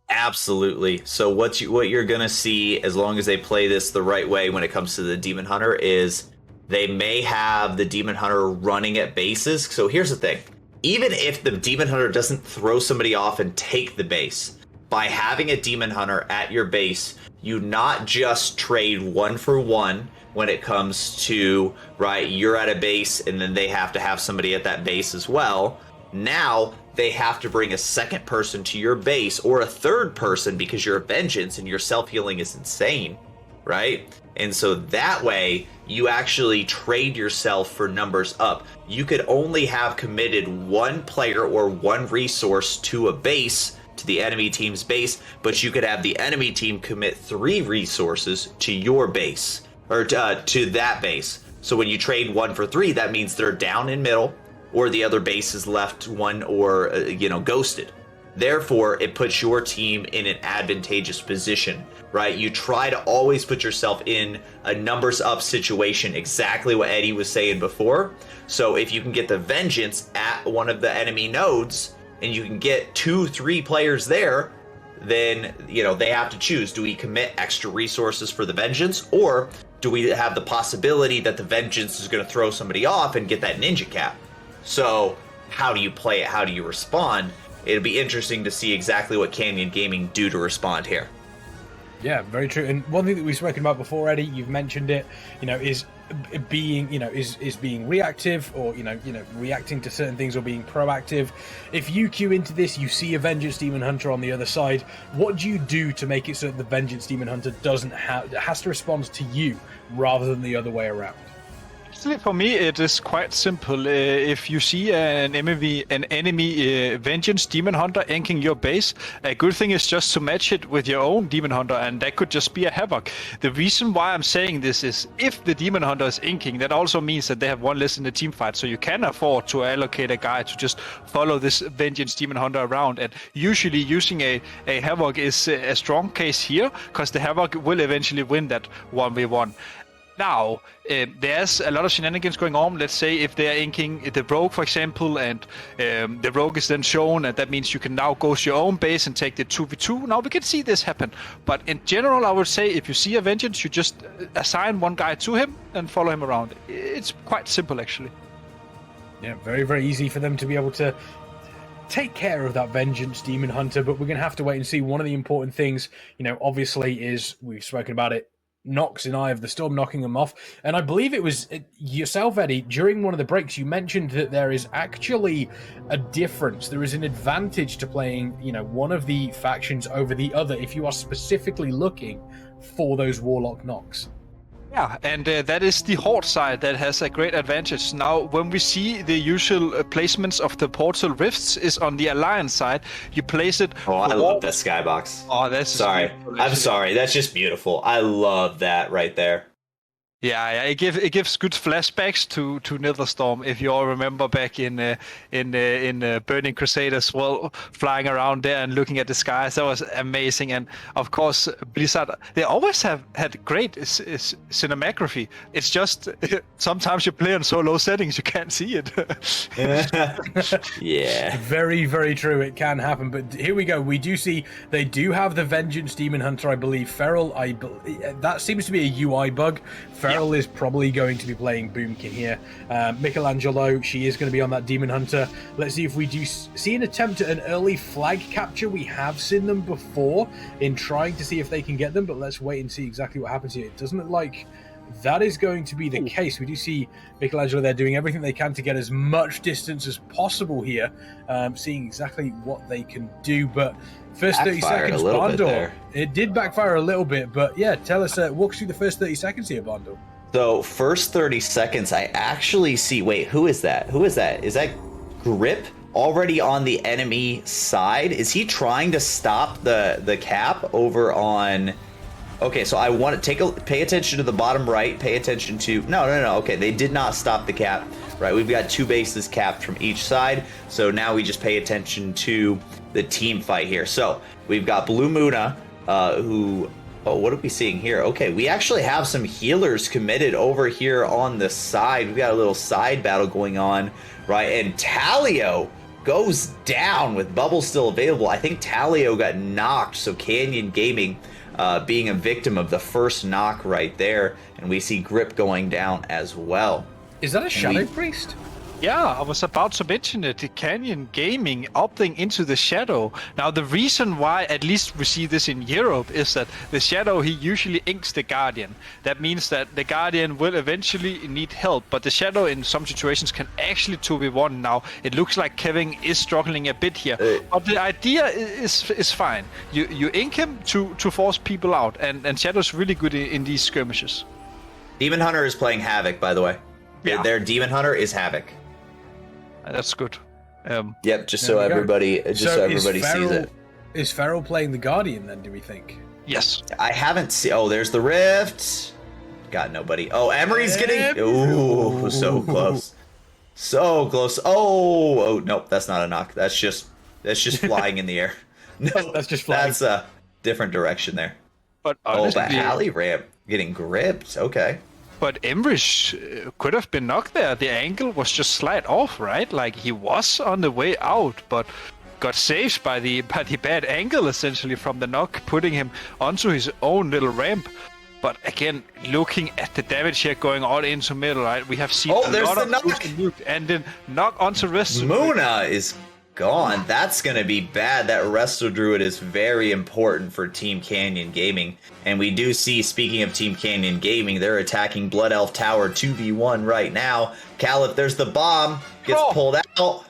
[SPEAKER 2] Absolutely. So what you're gonna see, as long as they play this the right way when it comes to the Demon Hunter, is they may have the Demon Hunter running at bases. So here's the thing. Even if the Demon Hunter doesn't throw somebody off and take the base, by having a Demon Hunter at your base, you not just trade 1-for-1 when it comes to, right, you're at a base and then they have to have somebody at that base as well. Now they have to bring a second person to your base or a third person because you're a Vengeance and your self-healing is insane, right? And so that way you actually trade yourself for numbers up. You could only have committed one player or one resource to a base, to the enemy team's base, but you could have the enemy team commit 3 resources to your base, or to that base. So when you trade 1 for 3, that means they're down in middle, or the other base is left one or ghosted. Therefore, it puts your team in an advantageous position, right? You try to always put yourself in a numbers up situation, exactly what Eddie was saying before. So if you can get the Vengeance at one of the enemy nodes, and you can get 2-3 players there, then they have to choose. Do we commit extra resources for the Vengeance, or do we have the possibility that the Vengeance is going to throw somebody off and get that ninja cap? So how do you play it? How do you respond? It'll be interesting to see exactly what Canyon Gaming do to respond here.
[SPEAKER 1] Yeah, very true. And one thing that we've spoken about before, Eddie, you've mentioned it, is being, is being reactive, or, reacting to certain things, or being proactive. If you queue into this, you see a Vengeance Demon Hunter on the other side, what do you do to make it so that the Vengeance Demon Hunter has to respond to you rather than the other way around?
[SPEAKER 3] Actually, for me, it is quite simple. If you see an enemy Vengeance Demon Hunter inking your base, a good thing is just to match it with your own Demon Hunter, and that could just be a Havoc. The reason why I'm saying this is, if the Demon Hunter is inking, that also means that they have one less in the team fight, so you can afford to allocate a guy to just follow this Vengeance Demon Hunter around, and usually using a Havoc is a strong case here, because the Havoc will eventually win that 1v1. Now, there's a lot of shenanigans going on. Let's say if they're inking the Rogue, for example, and the Rogue is then shown, and that means you can now go to your own base and take the 2v2. Now, we can see this happen. But in general, I would say if you see a Vengeance, you just assign one guy to him and follow him around. It's quite simple, actually.
[SPEAKER 1] Yeah, very, very easy for them to be able to take care of that Vengeance Demon Hunter, but we're going to have to wait and see. One of the important things, obviously, is, we've spoken about it, Nox in Eye of the Storm, knocking them off. And I believe it was yourself, Eddie, during one of the breaks, you mentioned that there is actually a difference. There is an advantage to playing, one of the factions over the other if you are specifically looking for those Warlock Nox.
[SPEAKER 3] Yeah, and that is the Horde side that has a great advantage. Now, when we see the usual placements of the Portal Rifts is on the Alliance side, you place it...
[SPEAKER 2] Oh, I love that skybox.
[SPEAKER 3] Oh, that's...
[SPEAKER 2] Sorry. I'm sorry. That's just beautiful. I love that right there.
[SPEAKER 3] Yeah, it gives good flashbacks to Netherstorm. If you all remember back in Burning Crusade as well, flying around there and looking at the skies, that was amazing. And of course, Blizzard, they always have had great cinematography. It's just sometimes you play on so low settings you can't see it.
[SPEAKER 2] Yeah,
[SPEAKER 1] very, very true. It can happen. But here we go. We do see they do have the Vengeance Demon Hunter, I believe. Feral, that seems to be a UI bug. Feral is probably going to be playing Boomkin here. Michelangelo, she is going to be on that Demon Hunter. Let's see if we do see an attempt at an early flag capture. We have seen them before in trying to see if they can get them, but let's wait and see exactly what happens here. It doesn't look like that is going to be the case. We do see Michelangelo there doing everything they can to get as much distance as possible here, seeing exactly what they can do, but first 30 seconds, Bondor. It did backfire a little bit, but yeah, tell us, walk us through the first 30 seconds here, Bondor.
[SPEAKER 2] So, first 30 seconds, I actually see... Wait, who is that? Who is that? Is that Grip already on the enemy side? Is he trying to stop the cap over on Okay, so I want to pay attention to the bottom right. Pay attention to no. Okay, they did not stop the cap. Right, we've got 2 bases capped from each side. So now we just pay attention to the team fight here. So we've got Blue Muna, who. Oh, what are we seeing here? Okay, we actually have some healers committed over here on the side. We've got a little side battle going on, right? And Talio goes down with Bubble still available. I think Talio got knocked, so Canyon Gaming being a victim of the first knock right there. And we see Grip going down as well.
[SPEAKER 1] Is that a Shadow Priest?
[SPEAKER 3] Yeah, I was about to mention it. The Canyon Gaming opting into the Shadow. Now, the reason why, at least we see this in Europe, is that the Shadow, he usually inks the Guardian. That means that the Guardian will eventually need help, but the Shadow in some situations can actually 2v1 now. It looks like Kevin is struggling a bit here, but the idea is fine. You ink him to force people out, and Shadow's really good in these skirmishes.
[SPEAKER 2] Demon Hunter is playing Havoc, by the way.
[SPEAKER 3] Yeah.
[SPEAKER 2] Their Demon Hunter is Havoc.
[SPEAKER 3] That's good.
[SPEAKER 2] Yep, just so everybody sees it.
[SPEAKER 1] Is Feral playing the Guardian then, do we think?
[SPEAKER 3] Yes.
[SPEAKER 2] I haven't seen... Oh, there's the Rift. Got nobody. Oh, Emery's getting... Ooh, so close. So close. Oh, nope, that's not a knock. That's just flying in the air. No,
[SPEAKER 1] that's just flying.
[SPEAKER 2] That's a different direction there.
[SPEAKER 3] But
[SPEAKER 2] honestly, the Halley ramp getting gripped. Okay.
[SPEAKER 3] But Emrys could have been knocked there. The angle was just slight off, right? Like, he was on the way out, but got saved by the bad angle, essentially, from the knock, putting him onto his own little ramp. But again, looking at the damage here going all into middle, right? We have seen a lot of knock. And then knock onto Resto.
[SPEAKER 2] Muna is gone. That's going to be bad. That Resto Druid is very important for Team Canyon Gaming. And we do see, speaking of Team Canyon Gaming, they're attacking Blood Elf Tower 2v1 right now. Caliph, there's the bomb. Gets pulled out.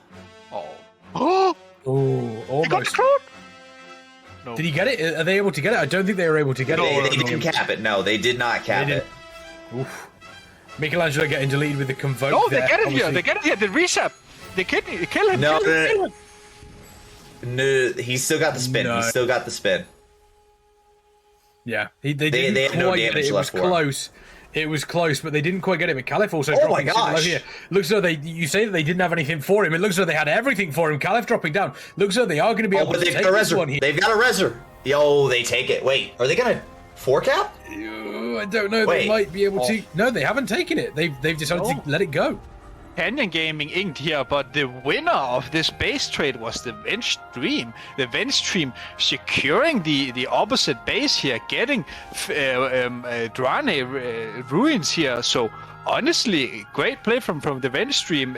[SPEAKER 1] Oh, almost.
[SPEAKER 3] He got the crowd? No.
[SPEAKER 1] Did he get it? Are they able to get it? I don't think they were able to get it.
[SPEAKER 2] They didn't cap it. No, they did not cap it.
[SPEAKER 1] Oof. Michelangelo getting deleted with the Convoke.
[SPEAKER 3] No, they get it here. They get it here. The reset. They kill him.
[SPEAKER 2] No, he's still got the spin.
[SPEAKER 1] No.
[SPEAKER 2] He's still got the spin.
[SPEAKER 1] Yeah, they didn't
[SPEAKER 2] had no
[SPEAKER 1] quite get
[SPEAKER 2] damage
[SPEAKER 1] it. It was
[SPEAKER 2] left for him.
[SPEAKER 1] close. It was close, but they didn't quite get it. But Caliph also
[SPEAKER 2] Oh my
[SPEAKER 1] dropping super low
[SPEAKER 2] gosh.
[SPEAKER 1] here. Looks as though you say that they didn't have anything for him. It looks as though they had everything for him. Caliph dropping down. Looks as though they are going to be able to take this one here.
[SPEAKER 2] They've got a reser. Yo, they take it. Wait, are they going to 4-cap?
[SPEAKER 1] I don't know.
[SPEAKER 2] Wait.
[SPEAKER 1] They might be able to. No, they haven't taken it. They've decided to let it go.
[SPEAKER 3] Canyon Gaming inked here, but the winner of this base trade was the Veng Stream. The Veng Stream securing the opposite base here, getting Drane ruins here. So honestly, great play from the Veng Stream.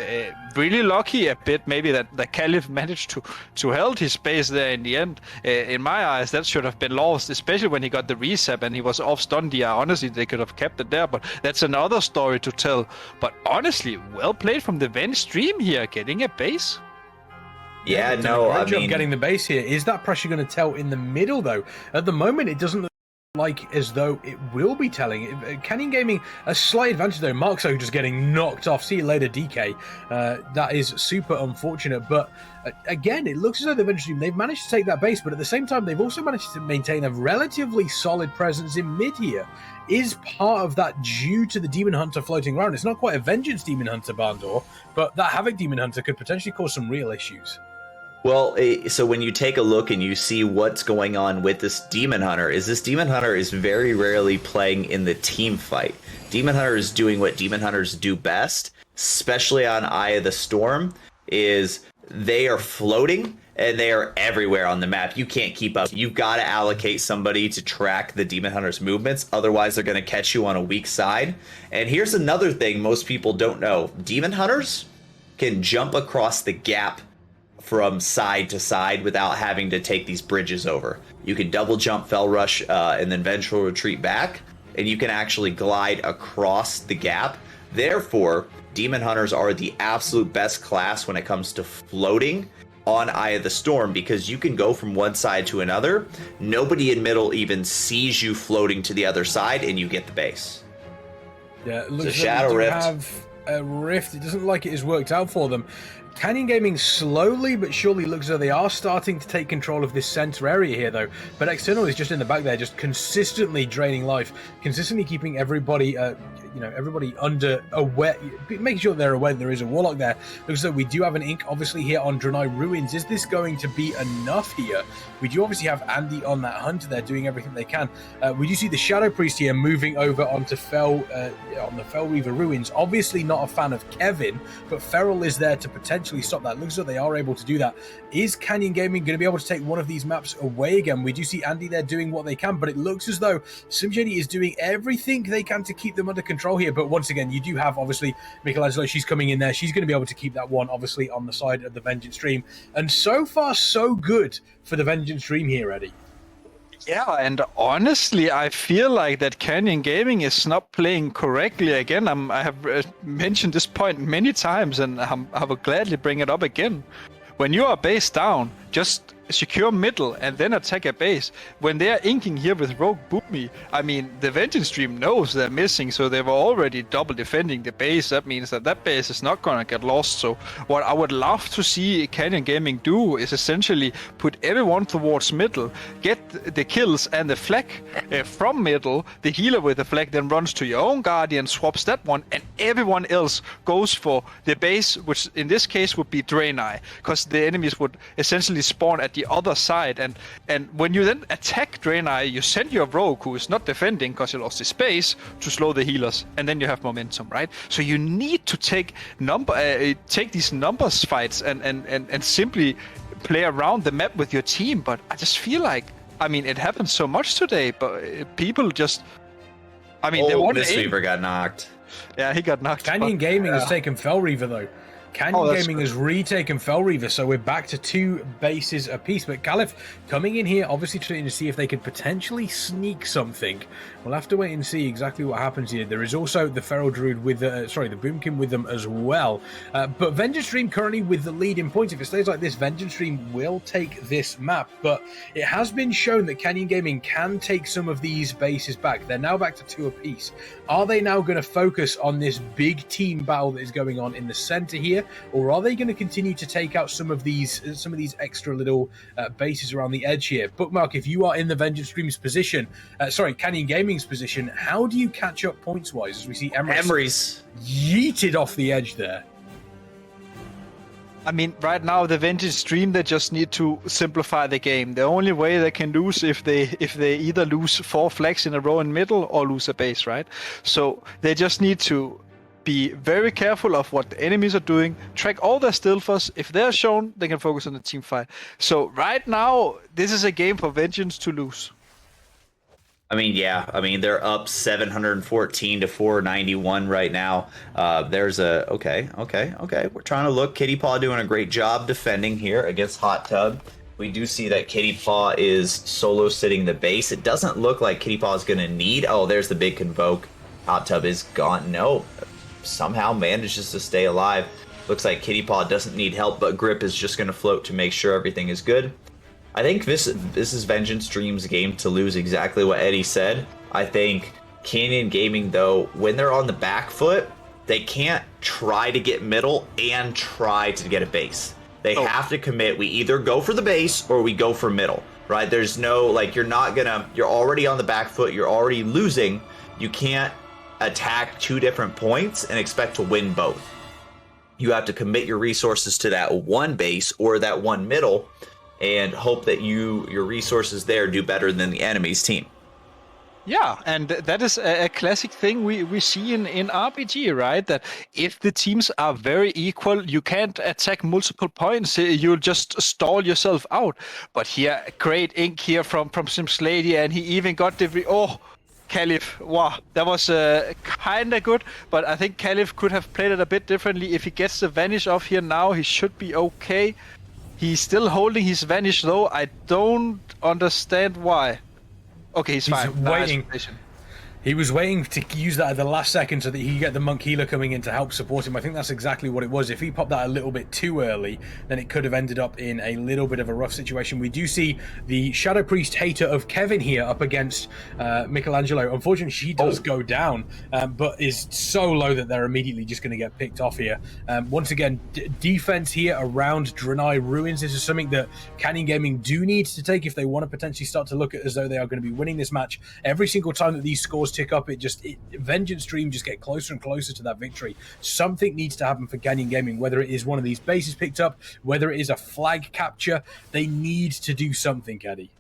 [SPEAKER 3] Really lucky a bit, maybe that Caliph managed to hold his base there in the end. In my eyes, that should have been lost, especially when he got the reset and he was off stun DR. Honestly, they could have kept it there, but that's another story to tell. But honestly, well played from the Veng Stream here, getting a base.
[SPEAKER 2] Yeah, no, I mean...
[SPEAKER 1] getting the base here. Is that pressure going to tell in the middle, though? At the moment, it doesn't look like as though it will be telling. Canyon Gaming, a slight advantage, though. Markso just getting knocked off. See you later, DK. That is super unfortunate. But again, it looks as though they've managed to take that base, but at the same time, they've also managed to maintain a relatively solid presence in mid here. Is part of that due to the Demon Hunter floating around? It's not quite a Vengeance Demon Hunter, Bandor, but that Havoc Demon Hunter could potentially cause some real issues.
[SPEAKER 2] Well, so when you take a look and you see what's going on with this Demon Hunter, this Demon Hunter is very rarely playing in the team fight. Demon Hunter is doing what Demon Hunters do best, especially on Eye of the Storm, is they are floating and they are everywhere on the map. You can't keep up. You've got to allocate somebody to track the Demon Hunter's movements. Otherwise, they're going to catch you on a weak side. And here's another thing most people don't know. Demon Hunters can jump across the gap from side to side without having to take these bridges over. You can double jump, fell rush, and then vengeful retreat back, and you can actually glide across the gap. Therefore, Demon Hunters are the absolute best class when it comes to floating on Eye of the Storm, because you can go from one side to another. Nobody in middle even sees you floating to the other side, and you get the base.
[SPEAKER 1] Yeah, it looks
[SPEAKER 2] like Shadow Rift.
[SPEAKER 1] Have a rift. It doesn't look like it has worked out for them. Canyon Gaming slowly but surely looks as though they are starting to take control of this center area here, though. But External is just in the back there, just consistently draining life, consistently keeping everybody, everybody under aware, making sure they're aware that there is a Warlock there. Looks as though we do have an Ink, obviously, here on Draenei Ruins. Is this going to be enough here? We do obviously have Andy on that hunter there, doing everything they can. We do see the Shadow Priest here moving over onto on the Fel Reaver Ruins. Obviously not a fan of Kevin, but Feral is there to potentially stop that. Looks like they are able to do that. Is Canyon Gaming going to be able to take one of these maps away again? We do see Andy there doing what they can, but it looks as though SimJD is doing everything they can to keep them under control here. But once again, you do have obviously Michelangelo. She's coming in there. She's going to be able to keep that one obviously on the side of the Vengeance Stream. And so far, so good for the Vengeance Stream here, Eddie.
[SPEAKER 3] Yeah, and honestly, I feel like that Canyon Gaming is not playing correctly again. I have mentioned this point many times, and I will gladly bring it up again. When you are base down, just secure middle and then attack a base. When they are inking here with Rogue Boomy, I mean, the Vengeance Stream knows they're missing, so they were already double defending the base. That means that base is not gonna get lost. So what I would love to see Canyon Gaming do is essentially put everyone towards middle, get the kills and the flag from middle. The healer with the flag then runs to your own Guardian, swaps that one, and everyone else goes for the base, which in this case would be Draenei, because the enemies would essentially spawn at the other side, and when you then attack Draenei, you send your rogue who is not defending because he lost his space to slow the healers, and then you have momentum, right? So you need to take these numbers fights and simply play around the map with your team. But I just feel like, I mean, it happens so much today, but people just, I mean, they want to
[SPEAKER 2] Mistweaver got knocked.
[SPEAKER 3] Yeah, he got knocked.
[SPEAKER 1] Canyon Gaming has taken Fel Reaver though. Canyon Gaming has retaken Fel Reaver, so we're back to 2 bases apiece. But Caliph coming in here, obviously trying to see if they could potentially sneak something. We'll have to wait and see exactly what happens here. There is also the Feral Druid with the Boomkin with them as well. But Vengeance Stream currently with the lead in points. If it stays like this, Vengeance Stream will take this map. But it has been shown that Canyon Gaming can take some of these bases back. They're now back to 2 apiece. Are they now going to focus on this big team battle that is going on in the center here? Or are they going to continue to take out some of these extra little bases around the edge here? Bookmark, if you are in the Vengeance Stream's position, Canyon Gaming's position, how do you catch up points-wise as we see Emery's yeeted off the edge there?
[SPEAKER 3] I mean, right now the Vengeance Stream, they just need to simplify the game. The only way they can lose if they either lose 4 flags in a row in middle or lose a base, right? So they just need to be very careful of what the enemies are doing, track all their stilfers. If they're shown, they can focus on the team fight. So right now, this is a game for Vengeance to lose.
[SPEAKER 2] I mean, yeah. I mean, they're up 714 to 491 right now. There's a... Okay. We're trying to look. Kitty Paw doing a great job defending here against Hot Tub. We do see that Kitty Paw is solo sitting the base. It doesn't look like Kitty Paw is going to need... Oh, there's the big Convoke. Hot Tub is gone. No. Somehow manages to stay alive. Looks like Kitty Paw doesn't need help, but Grip is just going to float to make sure everything is good. I think this is Vengeance Stream's game to lose, exactly what Eddie said. I think Canyon Gaming, though, when they're on the back foot, they can't try to get middle and try to get a base. They have to commit. We either go for the base or we go for middle, right? There's no, like, you're already on the back foot. You're already losing. You can't attack 2 different points and expect to win both. You have to commit your resources to that one base or that one middle and hope that your resources there do better than the enemy's team.
[SPEAKER 3] Yeah, and that is a classic thing we see in RBG, right? That if the teams are very equal, you can't attack multiple points. You'll just stall yourself out. But here, great ink here from Simslady, and he even got the... Caliph, wow, that was kind of good, but I think Caliph could have played it a bit differently. If he gets the Vanish off here now, he should be okay. He's still holding his Vanish though. I don't understand why. Okay, he's fine.
[SPEAKER 1] Waiting. He was waiting to use that at the last second so that he could get the Monk Healer coming in to help support him. I think that's exactly what it was. If he popped that a little bit too early, then it could have ended up in a little bit of a rough situation. We do see the Shadow Priest hater of Kevin here up against Michelangelo. Unfortunately, she does go down, but is so low that they're immediately just going to get picked off here. Once again, defense here around Draenei Ruins. This is something that Canyon Gaming do need to take if they want to potentially start to look at as though they are going to be winning this match. Every single time that these scores tick up, Vengeance Dream just get closer and closer to that victory. Something needs to happen for Canyon Gaming, whether it is one of these bases picked up, whether it is a flag capture. They need to do something, Caddy.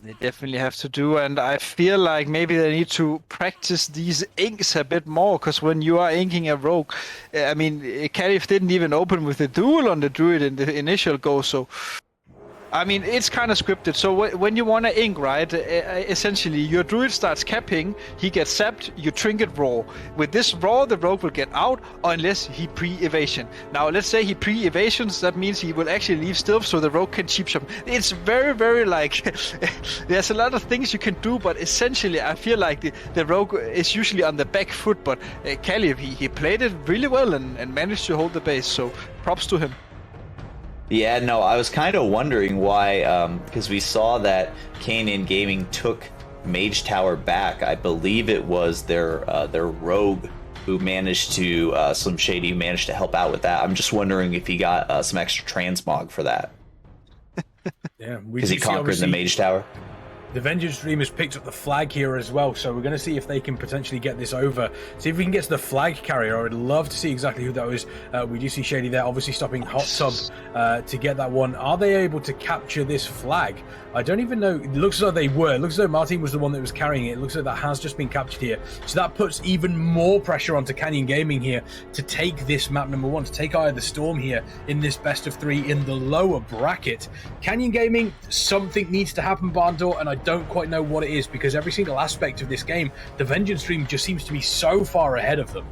[SPEAKER 3] They definitely have to do, and I feel like maybe they need to practice these inks a bit more, because when you are inking a rogue, I mean, Caliph didn't even open with the duel on the druid in the initial go, so I mean, it's kind of scripted. So when you want to ink, right, essentially your druid starts capping, he gets sapped, you trinket raw. With this raw, the rogue will get out unless he pre-evasion. Now, let's say he pre-evasions, that means he will actually leave stealth so the rogue can cheap shot. It's very, very like, there's a lot of things you can do, but essentially I feel like the rogue is usually on the back foot, but Caliph, he played it really well and managed to hold the base, so props to him.
[SPEAKER 2] Yeah, no, I was kind of wondering why, because we saw that Canyon Gaming took Mage Tower back. I believe it was their rogue who managed to, Slim Shady managed to help out with that. I'm just wondering if he got some extra transmog for that.
[SPEAKER 1] Yeah,
[SPEAKER 2] because he conquered the Mage Tower.
[SPEAKER 1] The Vengeance Dream has picked up the flag here as well, so we're going to see if they can potentially get this over. See if we can get to the flag carrier. I would love to see exactly who that was. We do see Shady there, obviously stopping Hot Tub to get that one. Are they able to capture this flag? I don't even know. It looks as though they were. It looks as though Martin was the one that was carrying it. It looks like that has just been captured here. So that puts even more pressure onto Canyon Gaming here to take this map number one, to take Eye of the Storm here in this best of three in the lower bracket. Canyon Gaming, something needs to happen, Barndor, and I don't quite know what it is, because every single aspect of this game, the Vengeance Dream just seems to be so far ahead of them.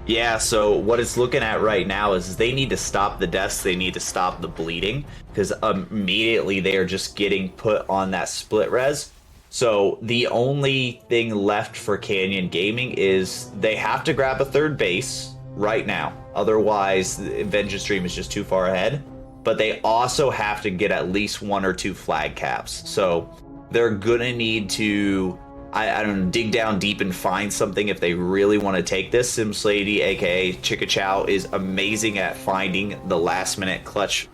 [SPEAKER 2] Yeah, so what it's looking at right now is they need to stop the deaths, they need to stop the bleeding, because immediately they are just getting put on that split res. So the only thing left for Canyon Gaming is they have to grab a third base right now. Otherwise, Vengeance Dream is just too far ahead. But they also have to get at least 1 or 2 flag caps. So they're gonna need to, I don't know, dig down deep and find something if they really want to take this. Simslady, aka Chicka Chow, is amazing at finding the last minute clutch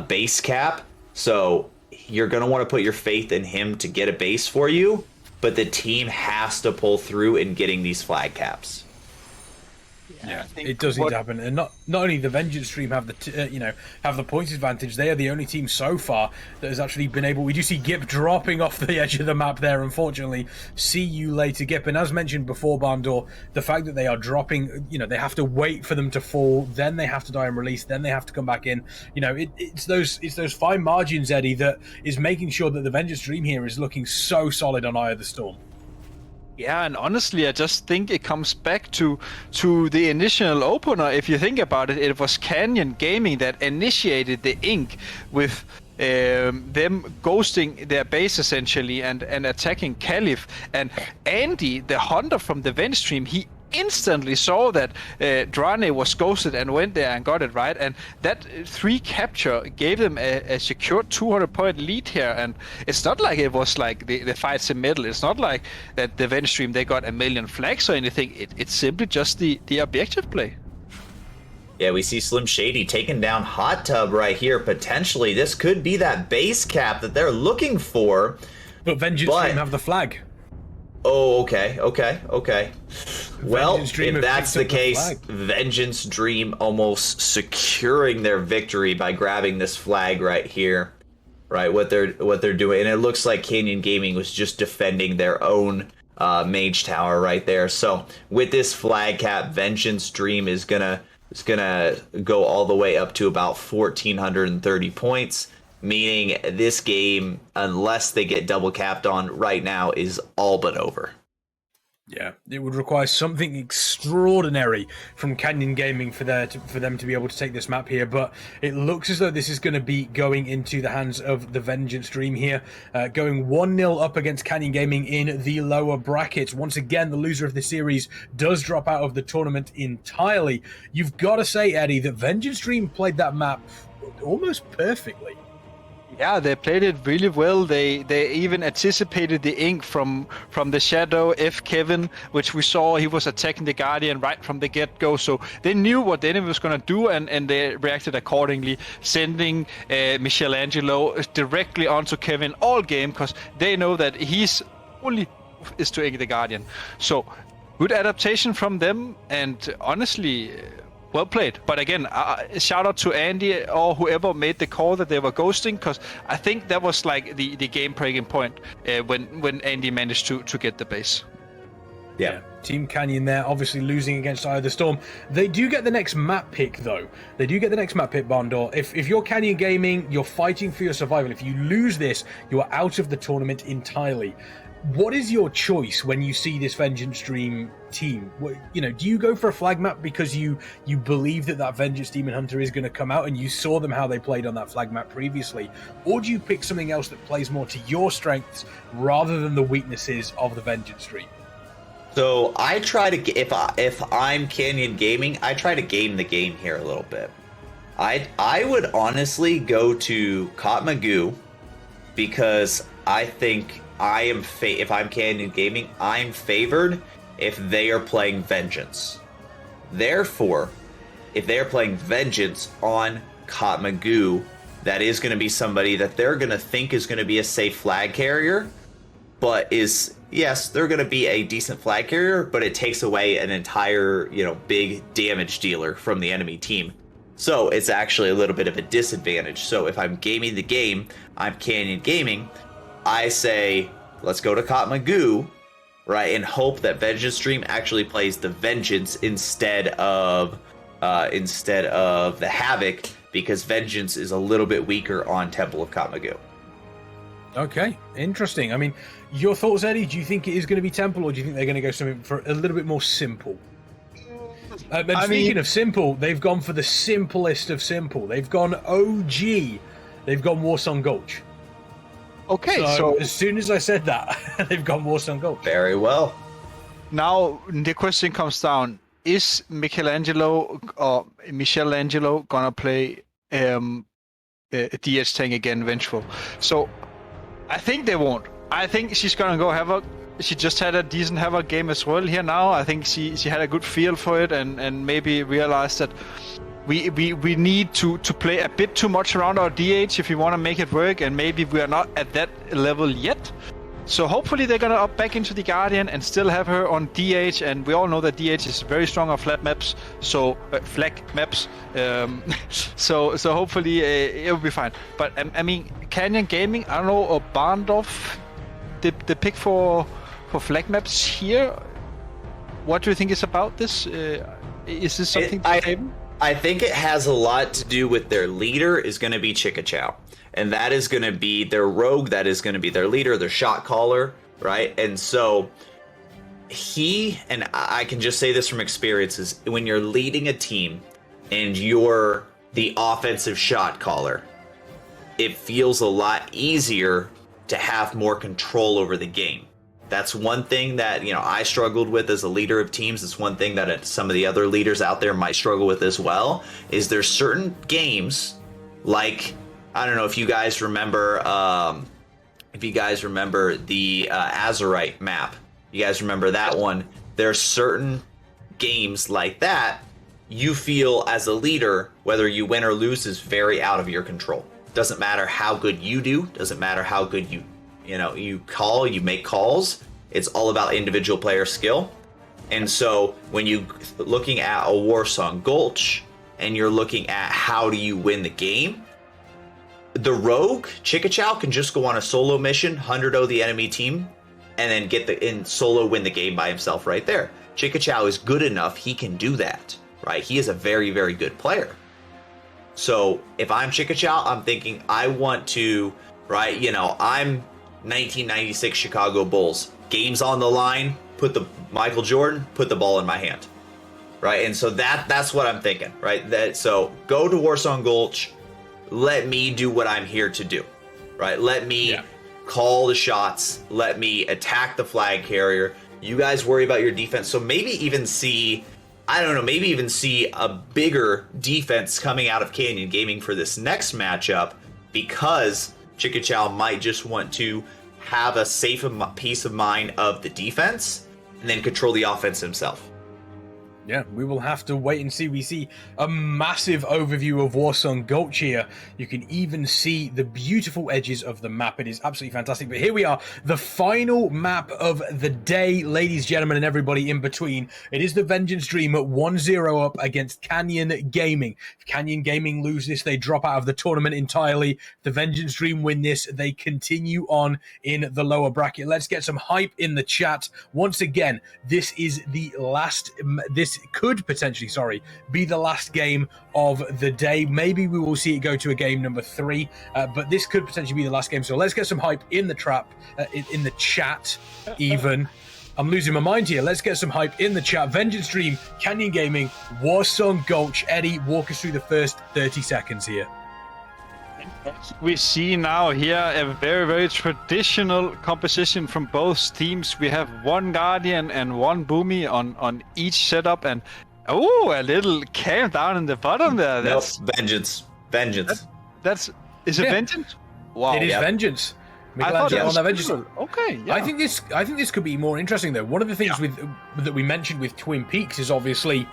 [SPEAKER 2] base cap. So you're gonna want to put your faith in him to get a base for you, but the team has to pull through in getting these flag caps.
[SPEAKER 1] Yeah, it does need to happen, and not only the Vengeance Stream have the have the points advantage. They are the only team so far that has actually been able. We do see Gip dropping off the edge of the map there. Unfortunately, see you later, Gip. And as mentioned before, Barndor, the fact that they are dropping, they have to wait for them to fall, then they have to die and release, then they have to come back in. It's those fine margins, Eddie, that is making sure that the Vengeance Stream here is looking so solid on Eye of the Storm.
[SPEAKER 3] Yeah, and honestly, I just think it comes back to the initial opener. If you think about it, it was Canyon Gaming that initiated the ink with them ghosting their base essentially and attacking Caliph. And Andy, the hunter from the Vent stream, he instantly saw that Draenei was ghosted and went there and got it right, and that 3 capture gave them a secure 200-point lead here. And it's not like it was like the fights in middle. It's not like that the Vent stream they got a million flags or anything. It's simply just the objective play.
[SPEAKER 2] Yeah, we see Slim Shady taking down Hot Tub right here. Potentially this could be that base cap that they're looking for,
[SPEAKER 1] but Vengeance Stream have the flag.
[SPEAKER 2] Oh, okay. Well, if that's the case,
[SPEAKER 1] flag.
[SPEAKER 2] Vengeance Dream almost securing their victory by grabbing this flag right here. Right, what they're doing. And it looks like Canyon Gaming was just defending their own Mage Tower right there. So with this flag cap, Vengeance Dream is gonna go all the way up to about 1,430 points. Meaning this game, unless they get double capped on right now, is all but over.
[SPEAKER 1] Yeah, it would require something extraordinary from Canyon Gaming for them to be able to take this map here, but it looks as though this is going to be going into the hands of the Vengeance Dream here, going 1-0 up against Canyon Gaming in the lower brackets. Once again, the loser of the series does drop out of the tournament entirely. You've got to say, Eddie, that Vengeance Dream played that map almost perfectly.
[SPEAKER 3] Yeah, they played it really well. They even anticipated the ink from the Shadow F Kevin, which we saw he was attacking the Guardian right from the get-go. So they knew what the enemy was going to do, and they reacted accordingly, sending Michelangelo directly onto Kevin all game, because they know that he's only is to ink the Guardian. So good adaptation from them, and honestly, well played. But again, shout out to Andy or whoever made the call that they were ghosting, because I think that was like the game breaking point when Andy managed to get the base.
[SPEAKER 1] Yeah. Team Canyon there, obviously losing against Eye of the Storm. They do get the next map pick, though. They do get the next map pick, Bondor. If you're Canyon Gaming, you're fighting for your survival. If you lose this, you are out of the tournament entirely. What is your choice when you see this Vengeance Dream team? Do you go for a flag map because you believe that Vengeance Demon Hunter is going to come out, and you saw them how they played on that flag map previously? Or do you pick something else that plays more to your strengths rather than the weaknesses of the Vengeance Dream?
[SPEAKER 2] So I try to, if I'm Canyon Gaming, I try to game the game here a little bit. I would honestly go to Kot Magoo, because I think if I'm Canyon Gaming, I'm favored if they are playing Vengeance. Therefore, if they are playing Vengeance on Kot Magoo, that is going to be somebody that they're going to think is going to be a safe flag carrier, but yes, they're going to be a decent flag carrier, but it takes away an entire, big damage dealer from the enemy team. So it's actually a little bit of a disadvantage. So if I'm gaming the game, I'm Canyon Gaming, I say, let's go to Kot Magoo, right, and hope that Vengeance Dream actually plays the Vengeance instead of the Havoc, because Vengeance is a little bit weaker on Temple of Kot Magoo.
[SPEAKER 1] Okay, interesting. I mean, your thoughts, Eddie? Do you think it is going to be Temple, or do you think they're going to go something for a little bit more simple? Speaking of simple, they've gone for the simplest of simple. They've gone OG. They've gone Warsong Gulch.
[SPEAKER 3] Okay,
[SPEAKER 1] so as soon as I said that, they've gone Warsong Gulch.
[SPEAKER 2] Very well.
[SPEAKER 3] Now the question comes down: is Michelangelo gonna play a DH tank again, Vengeful? So I think they won't. I think she's gonna go Havoc. She just had a decent Havoc game as well here now. I think she had a good feel for it, and maybe realized that we need to play a bit too much around our DH if we want to make it work, and maybe we are not at that level yet. So hopefully they're gonna up back into the Guardian and still have her on DH, and we all know that DH is very strong on flat maps, so flag maps. So hopefully it will be fine. But I mean, Canyon Gaming, I don't know, or Barndorf, the pick for flag maps here. What do you think is about this? Is this something to table?
[SPEAKER 2] I think it has a lot to do with their leader is going to be Skitsou. And that is going to be their rogue, that is going to be their leader, their shot caller, right? And so and I can just say this from experiences, when you're leading a team and you're the offensive shot caller, it feels a lot easier to have more control over the game. That's one thing that, I struggled with as a leader of teams. It's one thing that some of the other leaders out there might struggle with as well, is there's certain games, like, I don't know if you guys remember the Azurite map. You guys remember that one? There are certain games like that you feel as a leader, whether you win or lose, is very out of your control. Doesn't matter how good you do, doesn't matter how good you make calls. It's all about individual player skill. And so when you looking at a Warsong Gulch and you're looking at how do you win the game, the rogue Skitsou can just go on a solo mission, 100-0 the enemy team, and then solo win the game by himself right there. Skitsou is good enough, he can do that, right? He is a very, very good player. So if I'm Skitsou, I'm thinking I want to, right, I'm 1996 Chicago Bulls. Game's on the line. put the Michael Jordan, put the ball in my hand, right? And so that's what I'm thinking, right? So go to Warsong Gulch, let me do what I'm here to do, right? Let me call the shots, let me attack the flag carrier. You guys worry about your defense. So maybe even see, I don't know, maybe even see a bigger defense coming out of Canyon Gaming for this next matchup, because Chica Chow might just want to have a safe peace of mind of the defense and then control the offense himself.
[SPEAKER 1] Yeah, we will have to wait and see. We see a massive overview of Warsong Gulch here. You can even see the beautiful edges of the map. It is absolutely fantastic. But here we are, the final map of the day, ladies, gentlemen, and everybody in between. It is the Vengeance Dream at 1-0 up against Canyon Gaming. If Canyon Gaming lose this, they drop out of the tournament entirely. If the Vengeance Dream win this, they continue on in the lower bracket. Let's get some hype in the chat. Once again, this is the last... This could potentially, be the last game of the day. Maybe we will see it go to a game number 3, but this could potentially be the last game. So let's get some hype in the in the chat. Even I'm losing my mind here. Let's get some hype in the chat. Vengeance Dream, Canyon Gaming, Warsong Gulch. Eddie, walk us through the first 30 seconds here.
[SPEAKER 3] We see now here a very, very traditional composition from both teams. We have one Guardian and one Boomy on each setup, and a little cam down in the bottom there. That's
[SPEAKER 2] Vengeance.
[SPEAKER 3] Is it Vengeance? Wow.
[SPEAKER 1] It is Vengeance. Michelangelo on the Vengeance.
[SPEAKER 3] Okay, yeah.
[SPEAKER 1] I think this could be more interesting though. One of the things that we mentioned with Twin Peaks is obviously,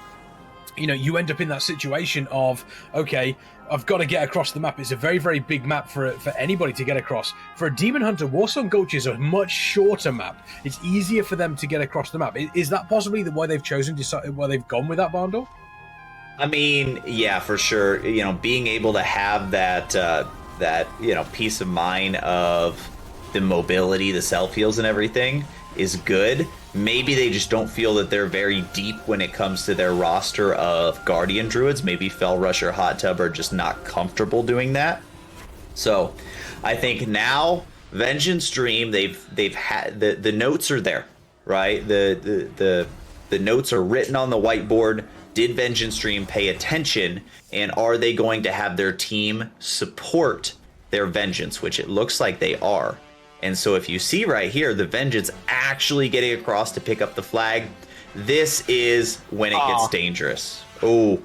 [SPEAKER 1] you end up in that situation of, okay, I've got to get across the map. It's a very, very big map for anybody to get across. For a Demon Hunter, Warsong Gulch is a much shorter map. It's easier for them to get across the map. Is that possibly why they've why they've gone with that, Bando?
[SPEAKER 2] I mean, yeah, for sure. Being able to have that peace of mind of the mobility, the self heals, and everything is good. Maybe they just don't feel that they're very deep when it comes to their roster of Guardian Druids. Maybe Fell Rush or Hot Tub are just not comfortable doing that. So I think now Vengeance Dream, they've had the notes are there, right? The notes are written on the whiteboard. Did Vengeance Dream pay attention, and are they going to have their team support their vengeance, which it looks like they are. And so if you see right here, the Vengeance actually getting across to pick up the flag, this is when it gets dangerous. Oh.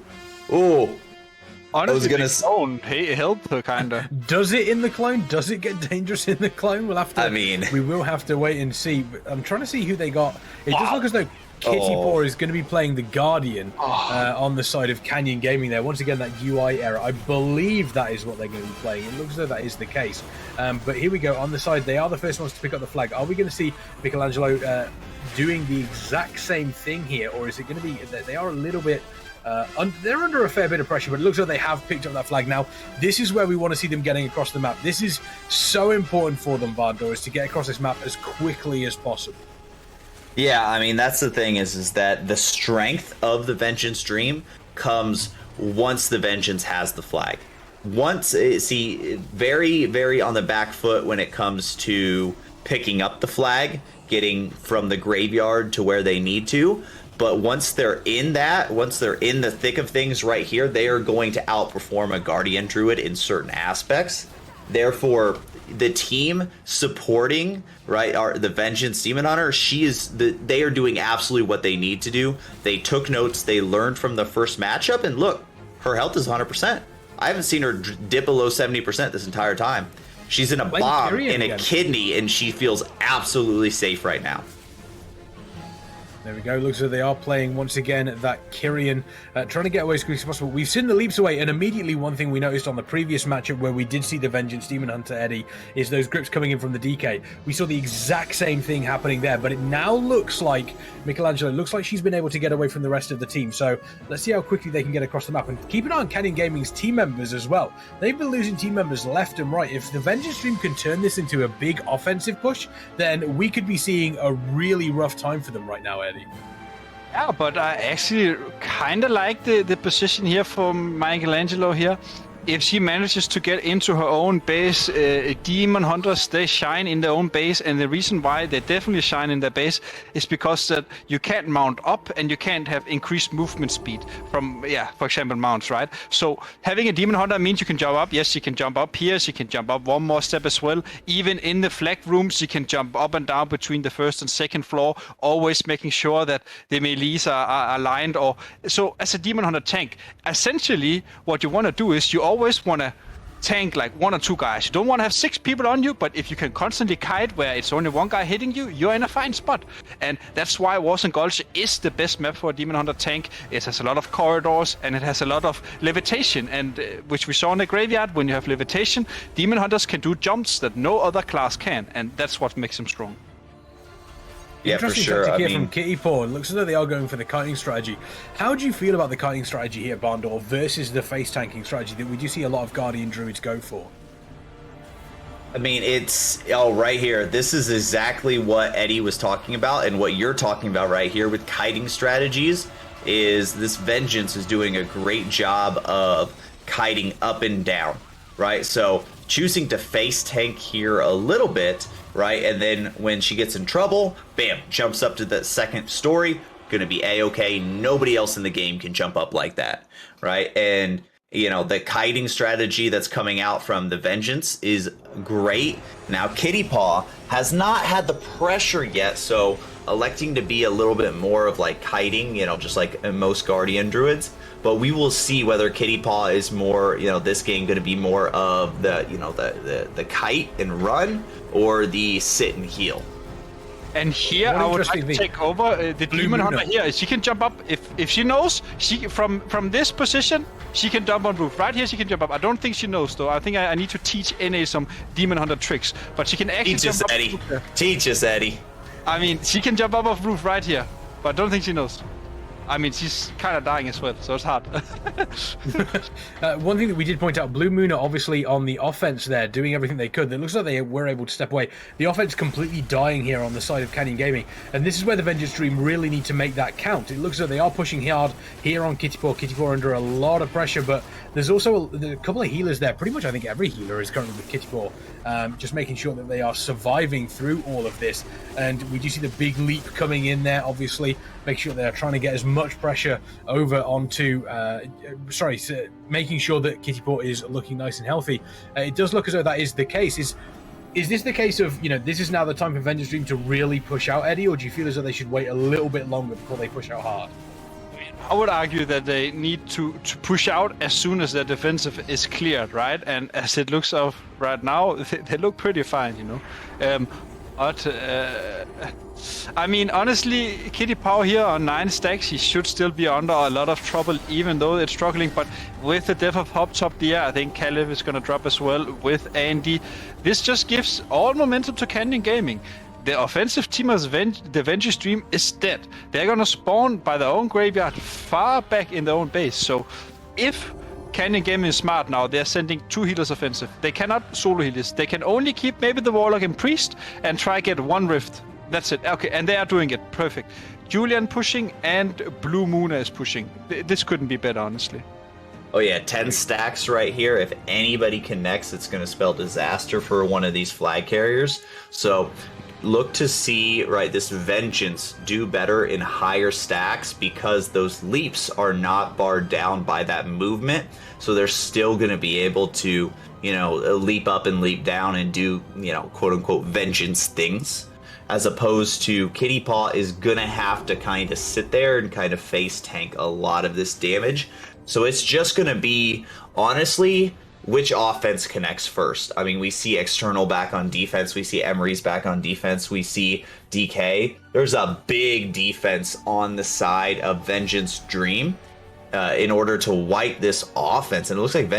[SPEAKER 3] Honestly, help her, kinda.
[SPEAKER 1] Does it in the clone? Does it get dangerous in the clone? We'll have to. We will have to wait and see. I'm trying to see who they got. It does look as though Kitty Paw is going to be playing the Guardian on the side of Canyon Gaming there. Once again, that UI error. I believe that is what they're going to be playing. It looks as though that is the case. But here we go. On the side, they are the first ones to pick up the flag. Are we going to see Michelangelo doing the exact same thing here? Or is it going to be... They are a little bit... they're under a fair bit of pressure, but it looks like they have picked up that flag. Now, this is where we want to see them getting across the map. This is so important for them, Vando, is to get across this map as quickly as possible.
[SPEAKER 2] Yeah, I mean, that's the thing is that the strength of the Vengeance Dream comes once the Vengeance has the flag. Very, very on the back foot when it comes to picking up the flag, getting from the graveyard to where they need to. But once they're in the thick of things right here, they are going to outperform a Guardian Druid in certain aspects. Therefore, the team supporting the Vengeance Demon Hunter, they are doing absolutely what they need to do. They took notes, they learned from the first matchup, and look, her health is 100%. I haven't seen her dip below 70% this entire time. She's in a bomb in a kidney, and she feels absolutely safe right now.
[SPEAKER 1] There we go. Looks like they are playing once again that Kyrian, trying to get away as quickly as possible. We've seen the leaps away, and immediately one thing we noticed on the previous matchup where we did see the Vengeance Demon Hunter, Eddie, is those grips coming in from the DK. We saw the exact same thing happening there, but it now looks like Michelangelo, looks like she's been able to get away from the rest of the team. So let's see how quickly they can get across the map. And keep an eye on Canyon Gaming's team members as well. They've been losing team members left and right. If the Vengeance Dream can turn this into a big offensive push, then we could be seeing a really rough time for them right now, Eddie.
[SPEAKER 3] Yeah, but I actually kind of like the position here for Michelangelo here. if she manages to get into her own base, demon hunters, they shine in their own base, and the reason why they definitely shine in their base is because that you can't mount up and you can't have increased movement speed from, for example, mounts, right? So having a demon hunter means you can jump up. Yes, she can jump up here. She can jump up one more step as well. Even in the flag room, she can jump up and down between the first and second floor, always making sure that the melees are aligned. Or so as a demon hunter tank, essentially what you want to do is you always want to tank like 1 or 2 guys. You don't want to have 6 people on you, but if you can constantly kite where it's only 1 guy hitting you, you're in a fine spot. And that's why Wars and Gulch is the best map for a Demon Hunter tank. It has a lot of corridors and it has a lot of levitation, and which we saw in the graveyard. When you have levitation, Demon Hunters can do jumps that no other class can, and that's what makes them strong.
[SPEAKER 2] Yeah, for
[SPEAKER 1] Interesting
[SPEAKER 2] sure.
[SPEAKER 1] tactic here from Kitty Paw. It looks as though they are going for the kiting strategy. How do you feel about the kiting strategy here, Bondor, versus the face tanking strategy that we do see a lot of Guardian Druids go for?
[SPEAKER 2] I mean, it's right here. This is exactly what Eddie was talking about, and what you're talking about right here with kiting strategies is this Vengeance is doing a great job of kiting up and down, right? So choosing to face tank here a little bit, right? And then when she gets in trouble, bam, jumps up to the second story, gonna be A-okay. Nobody else in the game can jump up like that, right? And, you know, the kiting strategy that's coming out from the Vengeance is great. Now, Kitty Paw has not had the pressure yet, so electing to be a little bit more of like kiting, you know, just like most Guardian Druids. But we will see whether Kitty Paw is more, you know, this game going to be more of the, you know, the kite and run, or the sit and heal.
[SPEAKER 3] And here I would like to take over the Demon Hunter here. She can jump up if she knows. She from this position she can jump on roof. Right here she can jump up. I don't think she knows though. I think I need to teach NA some Demon Hunter tricks. But she can actually jump up.
[SPEAKER 2] Eddie. Teach us, Eddie.
[SPEAKER 3] I mean, she can jump up off roof right here, but I don't think she knows. I mean, she's kind of dying as well, so it's hard.
[SPEAKER 1] One thing that we did point out, Blue Moon are obviously on the offense there, doing everything they could. It looks like they were able to step away. The offense completely dying here on the side of Canyon Gaming, and this is where the Vengeance Dream really need to make that count. It looks like they are pushing hard here on Kitty Paw. Kitty Paw under a lot of pressure, but there's also a couple of healers there. Pretty much, I think every healer is currently with Kitty Paw, just making sure that they are surviving through all of this. And we do see the big leap coming in there, obviously. Make sure they're trying to get as much pressure over onto, making sure that Kitty Paw is looking nice and healthy. It does look as though that is the case. Is this the case of, you know, this is now the time for Vengeance Dream to really push out, Eddie, or do you feel as though they should wait a little bit longer before they push out hard?
[SPEAKER 3] I would argue that they need to push out as soon as their defensive is cleared, right? And as it looks of right now, they look pretty fine, you know. I mean, honestly, Kitty Paw here on 9 stacks, he should still be under a lot of trouble, even though it's struggling. But with the death of Hop Top Deer, I think Caleb is going to drop as well with Andy. This just gives all momentum to Canyon Gaming. The offensive team of the Vengeance Dream is dead. They're going to spawn by their own graveyard far back in their own base. So if Canyon Gaming is smart now, they're sending 2 healers offensive. They cannot solo heal this. They can only keep maybe the Warlock and Priest and try get 1 Rift. That's it. Okay, and they are doing it. Perfect. Julian pushing and Blue Moon is pushing. This couldn't be better, honestly.
[SPEAKER 2] Oh yeah, 10 stacks right here. If anybody connects, it's going to spell disaster for one of these flag carriers. So look to see, right, this Vengeance do better in higher stacks, because those leaps are not barred down by that movement. So they're still going to be able to, you know, leap up and leap down and do, you know, quote unquote Vengeance things. As opposed to Kitty Paw is going to have to kind of sit there and kind of face tank a lot of this damage. So it's just going to be, honestly, which offense connects first. I mean, we see External back on defense. We see Emery's back on defense. We see DK. There's a big defense on the side of Vengeance Dream in order to wipe this offense. And it looks like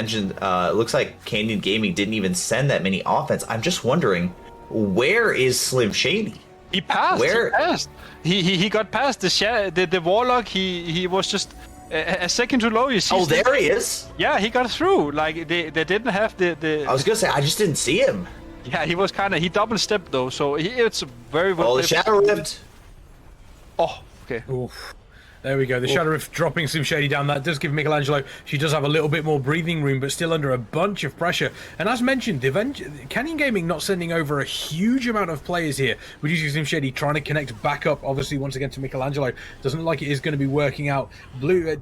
[SPEAKER 2] looks like Canyon Gaming didn't even send that many offense. I'm just wondering, where is Slim Shady?
[SPEAKER 3] He passed. Where? He passed. He got past the Warlock. He was just a second too low. You see?
[SPEAKER 2] Oh, there he is.
[SPEAKER 3] Yeah, he got through. Like they didn't have the.
[SPEAKER 2] I was gonna say, I just didn't see him.
[SPEAKER 3] Yeah, he was he double stepped though, so it's very well.
[SPEAKER 2] Oh, the Shadow Rift.
[SPEAKER 3] Oh, okay.
[SPEAKER 1] Oof. There we go. The Shadow Rift dropping some Shady down. That does give Michelangelo, she does have a little bit more breathing room, but still under a bunch of pressure. And as mentioned, Canyon Gaming not sending over a huge amount of players here. We're using some Shady trying to connect back up, obviously, once again to Michelangelo. Doesn't look like it is going to be working out. Blue,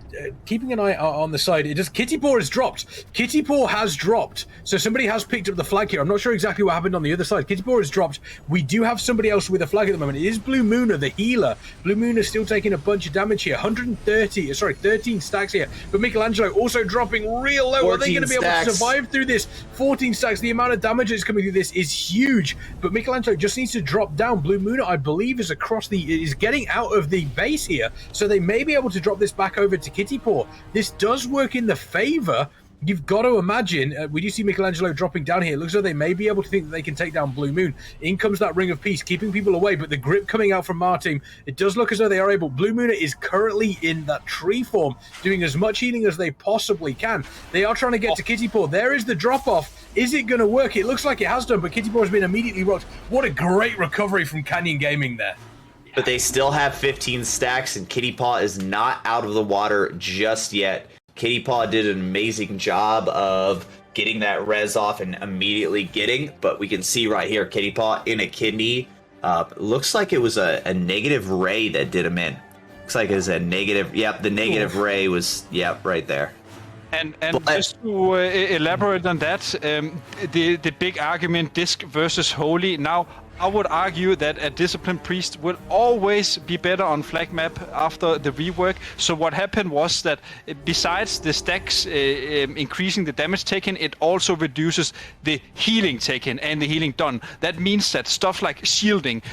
[SPEAKER 1] keeping an eye on the side. It does. Kitty Paw has dropped. Kitty Paw has dropped. So somebody has picked up the flag here. I'm not sure exactly what happened on the other side. Kitty Paw has dropped. We do have somebody else with a flag at the moment. It is Blue Mooner, the healer. Blue Mooner still taking a bunch of damage here. 13 stacks here, but Michelangelo also dropping real low. Are they going to be able to survive through this? 14 stacks. The amount of damage that's coming through this is huge, but Michelangelo just needs to drop down. Blue Mooner, I believe, is getting out of the base here, so they may be able to drop this back over to Kitty Paw. This does work in the favor. You've got to imagine, we do see Michelangelo dropping down here. It looks like they may be able to think that they can take down Blue Moon. In comes that Ring of Peace, keeping people away, but the grip coming out from our team, it does look as though they are able. Blue Moon is currently in that tree form, doing as much healing as they possibly can. They are trying to get to Kitty Paw. There is the drop-off. Is it going to work? It looks like it has done, but Kitty Paw has been immediately rocked. What a great recovery from Canyon Gaming there.
[SPEAKER 2] But they still have 15 stacks, and Kitty Paw is not out of the water just yet. Kitty Paw did an amazing job of getting that res off and immediately getting, but we can see right here, Kitty Paw in a kidney. Looks like it was a negative ray that did him in. Looks like it was a negative. Yep, the negative ray was, right there.
[SPEAKER 3] And just to elaborate on that, the big argument, disc versus holy. Now, I would argue that a disciplined priest will always be better on flag map after the rework. So what happened was that besides the stacks increasing the damage taken, it also reduces the healing taken and the healing done. That means that stuff like shielding,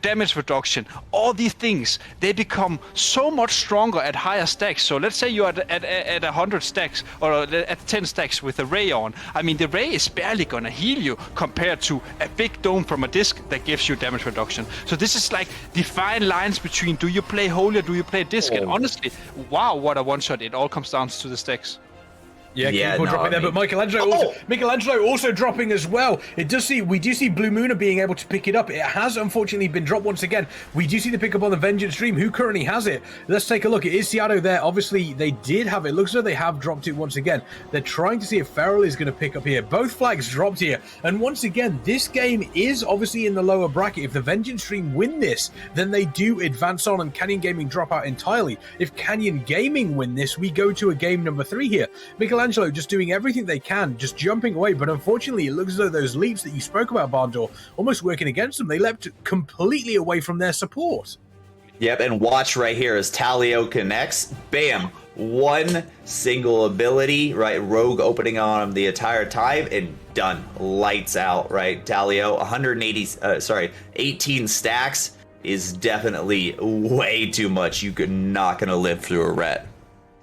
[SPEAKER 3] damage reduction, all these things, they become so much stronger at higher stacks. So let's say you're at 100 stacks or at 10 stacks with a ray on. I mean, the ray is barely gonna heal you compared to a big dome from a disc that gives you damage reduction. So this is like the fine lines between do you play holy or do you play disc? And honestly, wow, what a one shot. It all comes down to the stacks.
[SPEAKER 1] Yeah, dropping there, but Michelangelo also dropping as well. We do see Blue Mooner being able to pick it up. It has unfortunately been dropped once again. We do see the pickup on the Vengeance Stream. Who currently has it? Let's take a look. It is Seattle there. Obviously, they did have it. Looks as though they have dropped it once again. They're trying to see if Feral is going to pick up here. Both flags dropped here. And once again, this game is obviously in the lower bracket. If the Vengeance Stream win this, then they do advance on and Canyon Gaming drop out entirely. If Canyon Gaming win this, we go to a game number 3 here. Michelangelo just doing everything they can, just jumping away, but unfortunately it looks as though those leaps that you spoke about, Barndor, almost working against them. They leapt completely away from their support.
[SPEAKER 2] Yep, and watch right here as Talio connects. Bam! One single ability, right? Rogue opening on him the entire time, and done. Lights out, right? Talio, 18 stacks is definitely way too much. You're not going to live through a ret.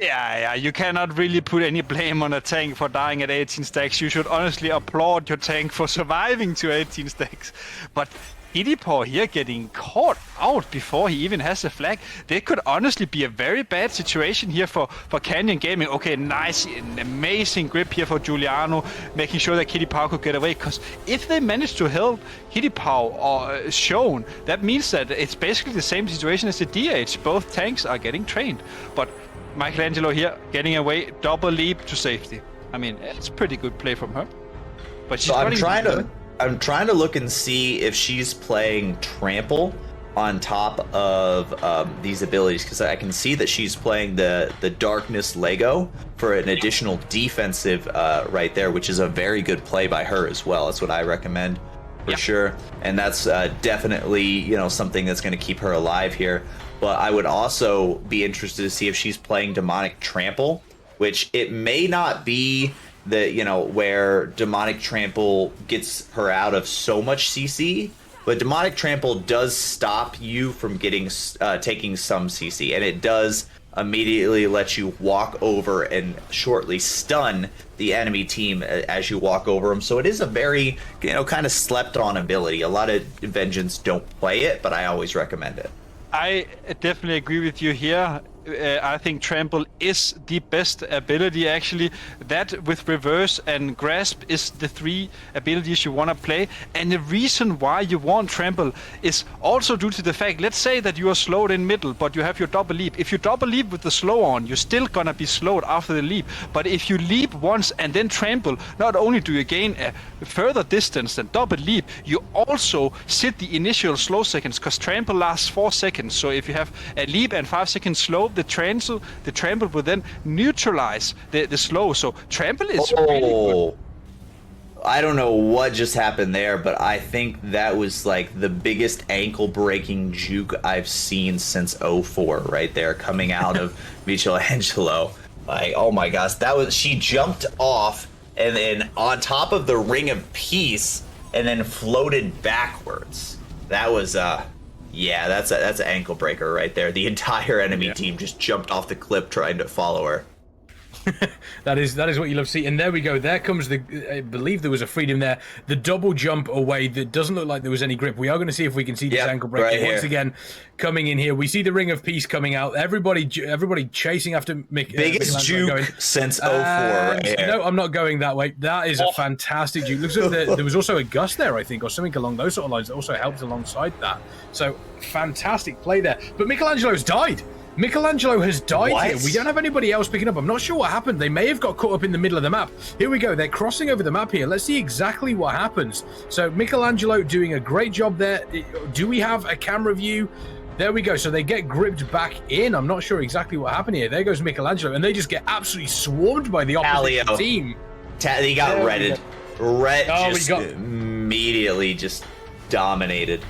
[SPEAKER 3] Yeah, you cannot really put any blame on a tank for dying at 18 stacks. You should honestly applaud your tank for surviving to 18 stacks. But Kitty Paw here getting caught out before he even has a flag. They could honestly be a very bad situation here for Canyon Gaming. Okay, nice, an amazing grip here for Giuliano, making sure that Kitty Paw could get away. Because if they manage to help Kitty Paw shown, that means that it's basically the same situation as the DH. Both tanks are getting trained. But Michelangelo here getting away, double leap to safety. I mean, it's pretty good play from her. But she's
[SPEAKER 2] I'm trying to look and see if she's playing trample on top of these abilities, because I can see that she's playing the darkness Lego for an additional defensive right there, which is a very good play by her as well. That's what I recommend for sure, and that's definitely something that's going to keep her alive here. But I would also be interested to see if she's playing demonic trample, which it may not be where demonic trample gets her out of so much CC, but demonic trample does stop you from taking some CC, and it does immediately let you walk over and shortly stun the enemy team as you walk over them. So it is a very kind of slept on ability. A lot of Vengeance don't play it, but I always recommend it.
[SPEAKER 3] I definitely agree with you here. I think Trample is the best ability actually. That with Reverse and Grasp is the 3 abilities you want to play. And the reason why you want Trample is also due to the fact, let's say that you are slowed in middle, but you have your double leap. If you double leap with the slow on, you're still gonna be slowed after the leap. But if you leap once and then Trample, not only do you gain a further distance than double leap, you also sit the initial slow seconds, because Trample lasts 4 seconds. So if you have a leap and 5 seconds slow, the trample will then neutralize the slow. So trample is really good.
[SPEAKER 2] I don't know what just happened there, but I think that was like the biggest ankle breaking juke I've seen since 04 right there, coming out of Michelangelo. Like, oh my gosh, she jumped off and then on top of the Ring of Peace and then floated backwards. That was yeah, that's an ankle breaker right there. The entire enemy team just jumped off the cliff trying to follow her.
[SPEAKER 1] that is what you love to see. And there we go. There comes I believe there was a freedom there. The double jump away that doesn't look like there was any grip. We are going to see if we can see this ankle breaker
[SPEAKER 2] right
[SPEAKER 1] once again coming in here. We see the Ring of Peace coming out. Everybody chasing after
[SPEAKER 2] biggest juke since 04 right here.
[SPEAKER 1] No, I'm not going that way. That is a fantastic juke. Looks like there was also a gust there, I think, or something along those sort of lines that also helped alongside that. So fantastic play there. But Michelangelo's died. Michelangelo has died here. We don't have anybody else picking up. I'm not sure what happened. They may have got caught up in the middle of the map. Here we go. They're crossing over the map here. Let's see exactly what happens. So Michelangelo doing a great job there. Do we have a camera view? There we go. So they get gripped back in. I'm not sure exactly what happened here. There goes Michelangelo, and they just get absolutely swarmed by the opposite team.
[SPEAKER 2] He got redded. Red immediately just dominated.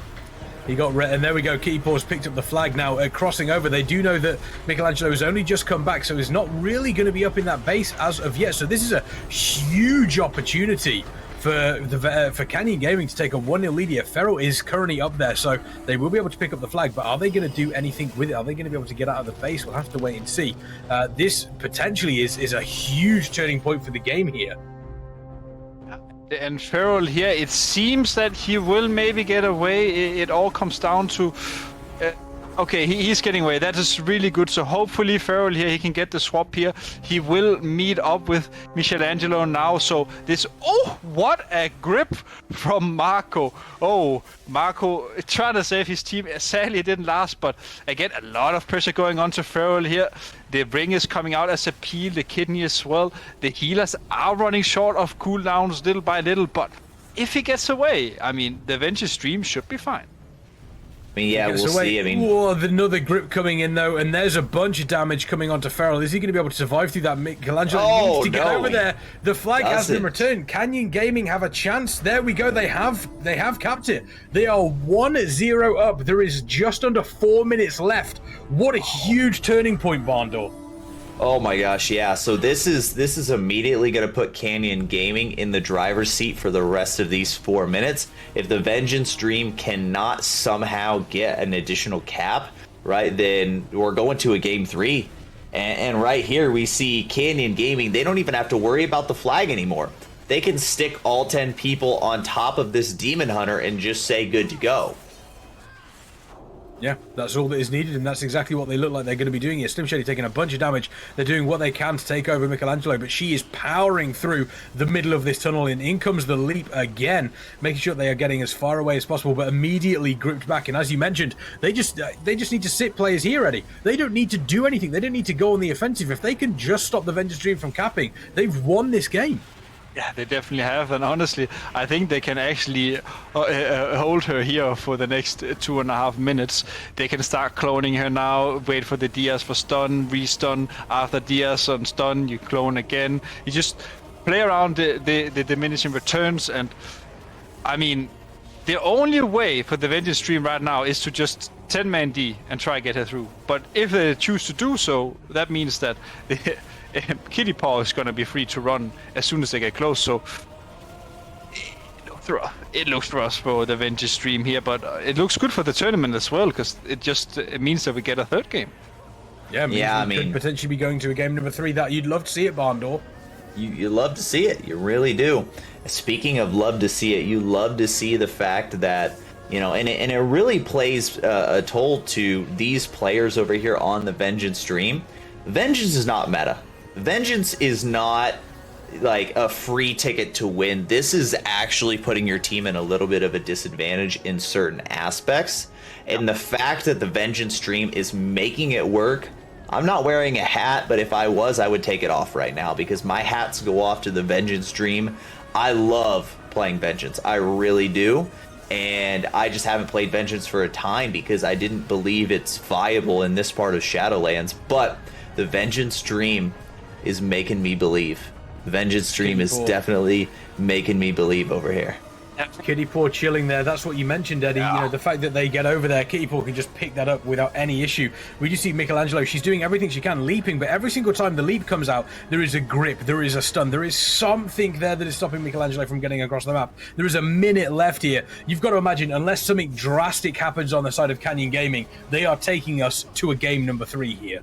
[SPEAKER 1] He got red, and there we go. Kitty Paws picked up the flag now, crossing over. They do know that Michelangelo has only just come back, so he's not really going to be up in that base as of yet. So this is a huge opportunity for Canyon Gaming to take a 1-0 lead here. Feral is currently up there, so they will be able to pick up the flag, but are they going to do anything with it? Are they going to be able to get out of the base? We'll have to wait and see. This potentially is a huge turning point for the game here.
[SPEAKER 3] And Feral here, it seems that he will maybe get away. It all comes down to... okay, he's getting away. That is really good. So hopefully Feral here, he can get the swap here. He will meet up with Michelangelo now. So this... Oh, what a grip from Marco. Oh, Marco trying to save his team. Sadly, it didn't last. But again, a lot of pressure going on to Feral here. The ring is coming out as a peel, the kidney as well. The healers are running short of cooldowns little by little, but if he gets away, I mean, the Venture stream should be fine.
[SPEAKER 2] I mean, yeah, we'll see. I mean,
[SPEAKER 1] whoa, another grip coming in though, and there's a bunch of damage coming onto Feral. Is he going to be able to survive through that? Michelangelo needs to get over there. The flag has been returned. Canyon Gaming have a chance. There we go. They have capped it. They are 1-0 up. There is just under 4 minutes left. What a huge turning point, Barndor.
[SPEAKER 2] Oh my gosh, yeah. So this is immediately going to put Canyon Gaming in the driver's seat for the rest of these 4 minutes. If the Vengeance Dream cannot somehow get an additional cap, right, then we're going to a game 3. And right here we see Canyon Gaming, they don't even have to worry about the flag anymore. They can stick all 10 people on top of this Demon Hunter and just say good to go.
[SPEAKER 1] Yeah, that's all that is needed, and that's exactly what they look like they're going to be doing here. Slim Shady taking a bunch of damage. They're doing what they can to take over Michelangelo, but she is powering through the middle of this tunnel, and in comes the leap again, making sure they are getting as far away as possible, but immediately grouped back. And as you mentioned, they just need to sit players here, Eddie. They don't need to do anything. They don't need to go on the offensive. If they can just stop the Vengeance Dream from capping, they've won this game.
[SPEAKER 3] Yeah, they definitely have, and honestly, I think they can actually hold her here for the next 2.5 minutes. They can start cloning her now, wait for the Diaz for stun, restun. After Diaz on stun, you clone again. You just play around the diminishing returns, and I mean, the only way for the Vengeance Stream right now is to just 10-man D and try to get her through. But if they choose to do so, that means that Kitty Paw is going to be free to run as soon as they get close, so it looks rough for the Vengeance Stream here, but it looks good for the tournament as well, because it means that we get a third game.
[SPEAKER 1] Yeah, I mean, could potentially be going to a game number 3. That you'd love to see it, Barndor.
[SPEAKER 2] You love to see it, you really do. Speaking of love to see it, you love to see the fact that and it really plays a toll to these players over here on the Vengeance stream. Vengeance is not meta. Vengeance is not like a free ticket to win. This is actually putting your team in a little bit of a disadvantage in certain aspects. And the fact that the Vengeance stream is making it work, I'm not wearing a hat, but if I was, I would take it off right now because my hats go off to the Vengeance stream. I love playing Vengeance. I really do. And I just haven't played Vengeance for a time because I didn't believe it's viable in this part of Shadowlands. But the Vengeance stream is making me believe. The Vengeance stream is definitely making me believe over here.
[SPEAKER 1] Kitty Paw chilling there. That's what you mentioned, Eddie.
[SPEAKER 3] Yeah.
[SPEAKER 1] The fact that they get over there, Kitty Paw can just pick that up without any issue. We just see Michelangelo. She's doing everything she can, leaping, but every single time the leap comes out, there is a grip, there is a stun, there is something there that is stopping Michelangelo from getting across the map. There is a minute left here. You've got to imagine, unless something drastic happens on the side of Canyon Gaming, they are taking us to a game number 3 here.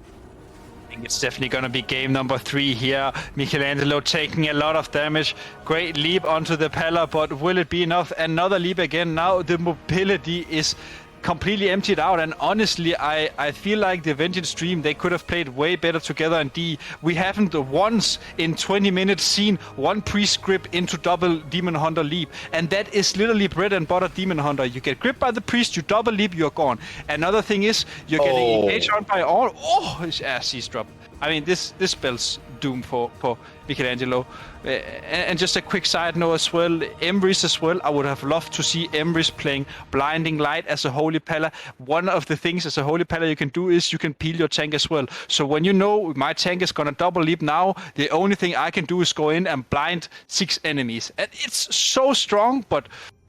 [SPEAKER 3] I think it's definitely going to be game number 3 here. Michelangelo taking a lot of damage. Great leap onto the Pella, but will it be enough? Another leap again. Now the mobility is completely emptied out, and honestly I feel like the Vengeance stream, they could have played way better together in D. We haven't once in 20 minutes seen one priest-grip into double Demon Hunter leap, and that is literally bread and butter Demon Hunter. You get gripped by the priest, you double leap, you're gone. Another thing is you're getting engaged on by all. His ass drop. I mean, this spells doom for Michelangelo. And just a quick side note as well, Emrys as well. I would have loved to see Emrys playing Blinding Light as a Holy Pella. One of the things as a Holy Pella you can do is you can peel your tank as well. So when you know my tank is gonna double leap now, the only thing I can do is go in and blind 6 enemies. And it's so strong, but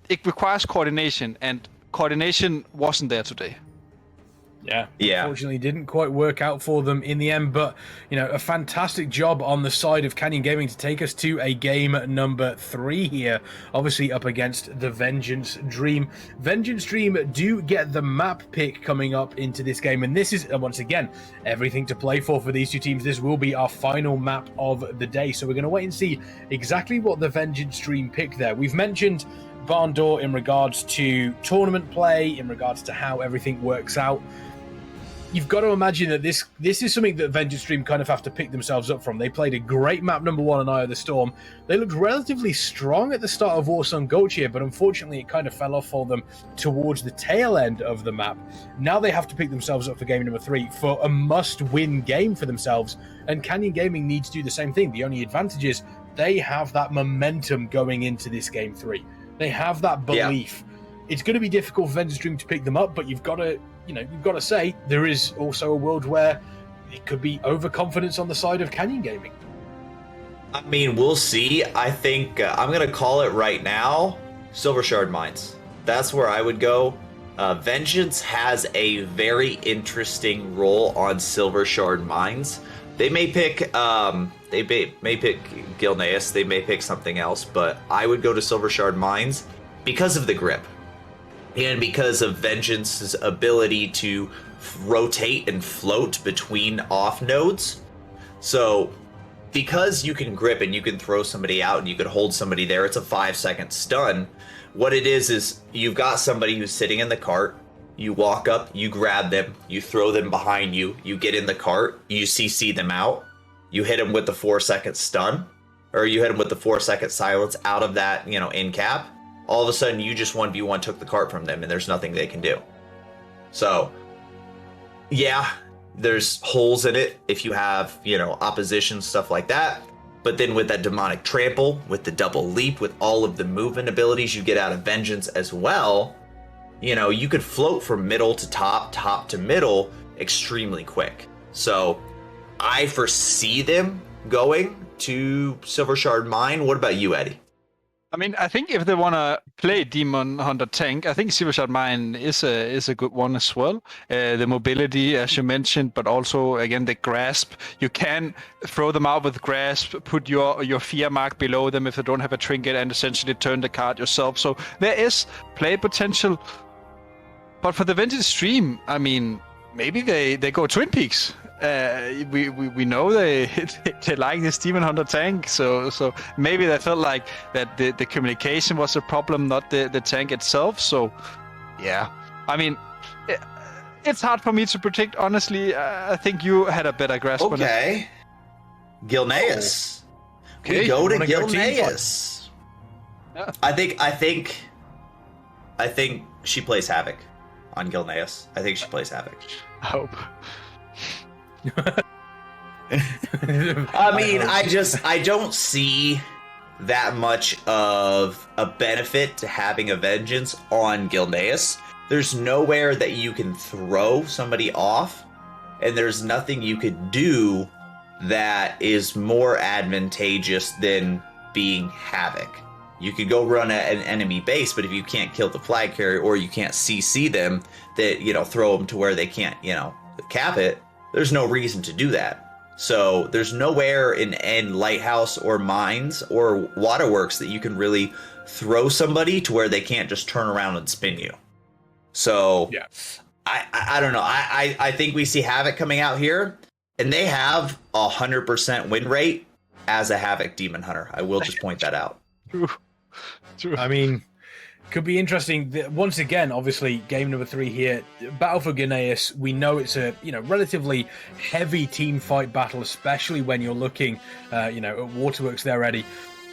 [SPEAKER 3] it requires coordination, and coordination wasn't there today.
[SPEAKER 1] Yeah.
[SPEAKER 2] Yeah.
[SPEAKER 1] Unfortunately, didn't quite work out for them in the end, but a fantastic job on the side of Canyon Gaming to take us to a game number 3 here. Obviously up against the Vengeance Dream. Vengeance Dream do get the map pick coming up into this game, and this is once again everything to play for these two teams. This will be our final map of the day, so we're going to wait and see exactly what the Vengeance Dream pick there. We've mentioned Barn Door in regards to tournament play, in regards to how everything works out. You've got to imagine that this is something that Vengeance Stream kind of have to pick themselves up from. They played a great map number 1 on Eye of the Storm. They looked relatively strong at the start of Warsong Gulch here, but unfortunately it kind of fell off for them towards the tail end of the map. Now they have to pick themselves up for game number 3 for a must-win game for themselves, and Canyon Gaming needs to do the same thing. The only advantage is they have that momentum going into this game 3. They have that belief. Yeah. It's going to be difficult for Vengeance Dream to pick them up, but you've got to say there is also a world where it could be overconfidence on the side of Canyon Gaming.
[SPEAKER 2] I mean, we'll see. I think I'm going to call it right now, Silver Shard Mines. That's where I would go. Vengeance has a very interesting role on Silver Shard Mines. They may pick Gilneas, they may pick something else, but I would go to Silver Shard Mines because of the grip. And because of Vengeance's ability to rotate and float between off nodes. So, because you can grip and you can throw somebody out and you can hold somebody there, it's a 5-second stun. What it is you've got somebody who's sitting in the cart, you walk up, you grab them, you throw them behind you, you get in the cart, you CC them out, you hit them with the 4-second stun, or you hit them with the 4-second silence out of that, in cap. All of a sudden, you just 1v1 took the cart from them, and there's nothing they can do. So, yeah, there's holes in it if you have, opposition, stuff like that. But then with that demonic trample, with the double leap, with all of the movement abilities you get out of Vengeance as well, you could float from middle to top, top to middle extremely quick. So, I foresee them going to Silver Shard Mine. What about you, Eddie?
[SPEAKER 3] I mean, I think if they want to play Demon Hunter tank, I think Silver Shard Mine is a good one as well. The mobility, as you mentioned, but also, again, the grasp. You can throw them out with grasp, put your fear mark below them if they don't have a trinket, and essentially turn the card yourself. So there is play potential. But for the Vengeance stream, I mean, maybe they go Twin Peaks. We know they like this Demon Hunter tank, so maybe they felt like that the communication was a problem, not the tank itself. So Yeah. I mean, it's hard for me to predict, honestly. I think you had a better grasp on it.
[SPEAKER 2] Okay. Gilneas.
[SPEAKER 3] Okay.
[SPEAKER 2] We go to
[SPEAKER 1] Wanna go team
[SPEAKER 2] Gilneas.
[SPEAKER 3] Yeah.
[SPEAKER 2] I think she plays Havoc on Gilneas. I think she plays Havoc.
[SPEAKER 3] I hope.
[SPEAKER 2] I mean, I don't see that much of a benefit to having a Vengeance on Gilneas. There's nowhere that you can throw somebody off, and there's nothing you could do that is more advantageous than being Havoc. You could go run an enemy base, but if you can't kill the flag carrier or you can't CC them, that, you know, throw them to where they can't, you know, cap it, there's no reason to do that. So there's nowhere in Lighthouse or Mines or Waterworks that you can really throw somebody to where they can't just turn around and spin you. So
[SPEAKER 1] Yeah.
[SPEAKER 2] I don't know. I think we see Havoc coming out here, and they have 100% win rate as a Havoc Demon Hunter. I will just point that out.
[SPEAKER 3] True.
[SPEAKER 1] I mean, could be interesting. Once again, obviously, game number 3 here, Battle for Gilneas. We know it's a relatively heavy team fight battle, especially when you're looking, at Waterworks there, Eddie.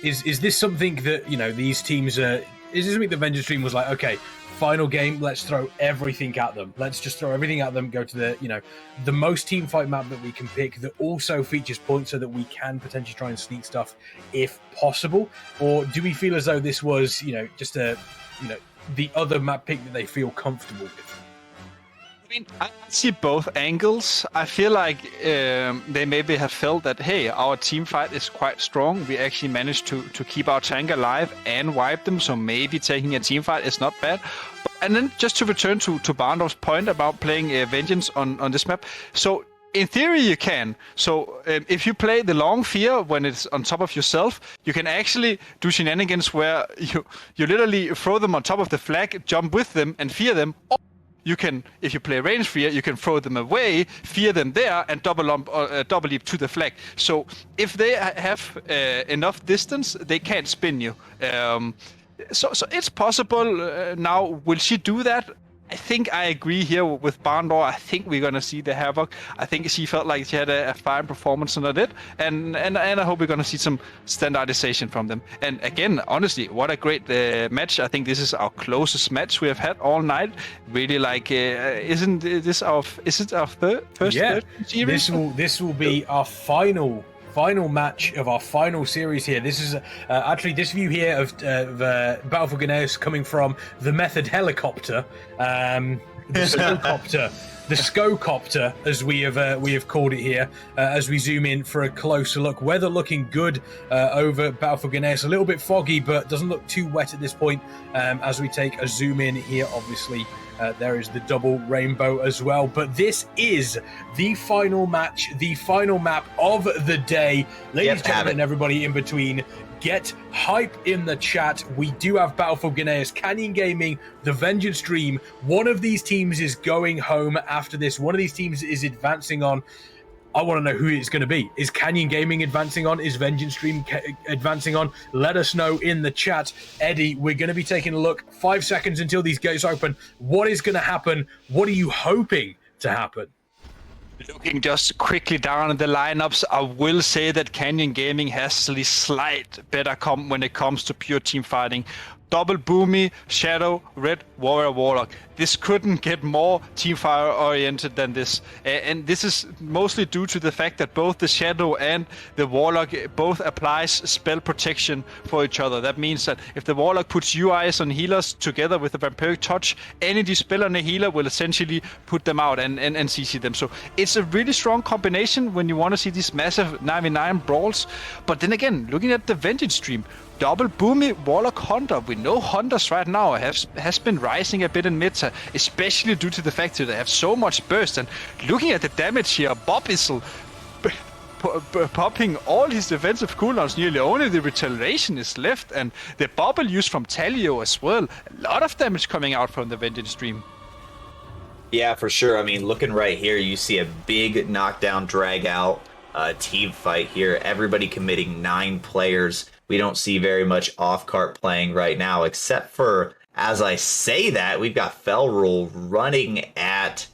[SPEAKER 1] Is this something that these teams are? Is this something that Vengeance Dream was like? Okay, final game, let's throw everything at them. Let's just throw everything at them. Go to the most team fight map that we can pick that also features points so that we can potentially try and sneak stuff if possible. Or do we feel as though this was just a the other map pick that they feel comfortable with?
[SPEAKER 3] I mean, I see both angles. I feel like they maybe have felt that, hey, our team fight is quite strong. We actually managed to keep our tank alive and wipe them, so maybe taking a team fight is not bad. And then just to return to Barndorf's point about playing Vengeance on this map. So in theory, you can. So if you play the long fear when it's on top of yourself, you can actually do shenanigans where you literally throw them on top of the flag, jump with them and fear them. Or you can, if you play range fear, you can throw them away, fear them there, and double leap to the flag. So if they have enough distance, they can't spin you. So it's possible. Now, will she do that? I think I agree here with Barndor. I think we're gonna see the Havoc. I think she felt like she had a fine performance on it, and I hope we're gonna see some standardization from them. And again, honestly, what a great match! I think this is our closest match we have had all night. Really, like, isn't it our first third series?
[SPEAKER 1] This will be our final match of our final series here. This is actually this view here of Battle for Gilneas coming from the Method helicopter, the Scocopter, as we have called it here. As we zoom in for a closer look, weather looking good over Battle for Gilneas. A little bit foggy, but doesn't look too wet at this point. As we take a zoom in here, obviously. There is the double rainbow as well. But this is the final match, the final map of the day. Ladies and gentlemen, and everybody in between, get hype in the chat. We do have Battle for Gilneas, Canyon Gaming, the Vengeance Dream. One of these teams is going home after this. One of these teams is advancing on. I want to know who it's going to be. Is Canyon Gaming advancing on? Is Vengeance Dream advancing on? Let us know in the chat. Eddie, we're going to be taking a look. 5 seconds until these gates open. What is going to happen? What are you hoping to happen?
[SPEAKER 3] Looking just quickly down at the lineups, I will say that Canyon Gaming has the slight better comp when it comes to pure team fighting. Double Boomy, Shadow, Red, Warrior, Warlock. This couldn't get more teamfire oriented than this. And this is mostly due to the fact that both the Shadow and the Warlock both applies spell protection for each other. That means that if the Warlock puts UIs on healers together with the Vampiric Touch, any dispel on a healer will essentially put them out and CC them. So it's a really strong combination when you want to see these massive 99 brawls. But then again, looking at the Vengeance Stream, double Boomy, Warlock, Hunter. We know Hunters right now has been rising a bit in meta, especially due to the fact that they have so much burst. And looking at the damage here, Bob is popping all his defensive cooldowns. Nearly only the retaliation is left, and the bubble used from Talio as well. A lot of damage coming out from the Vengeance Stream.
[SPEAKER 2] Yeah, for sure. I mean, looking right here, you see a big knockdown, drag out team fight here. Everybody committing 9 players. We don't see very much off-cart playing right now, except for As I say that, we've got Felrul running at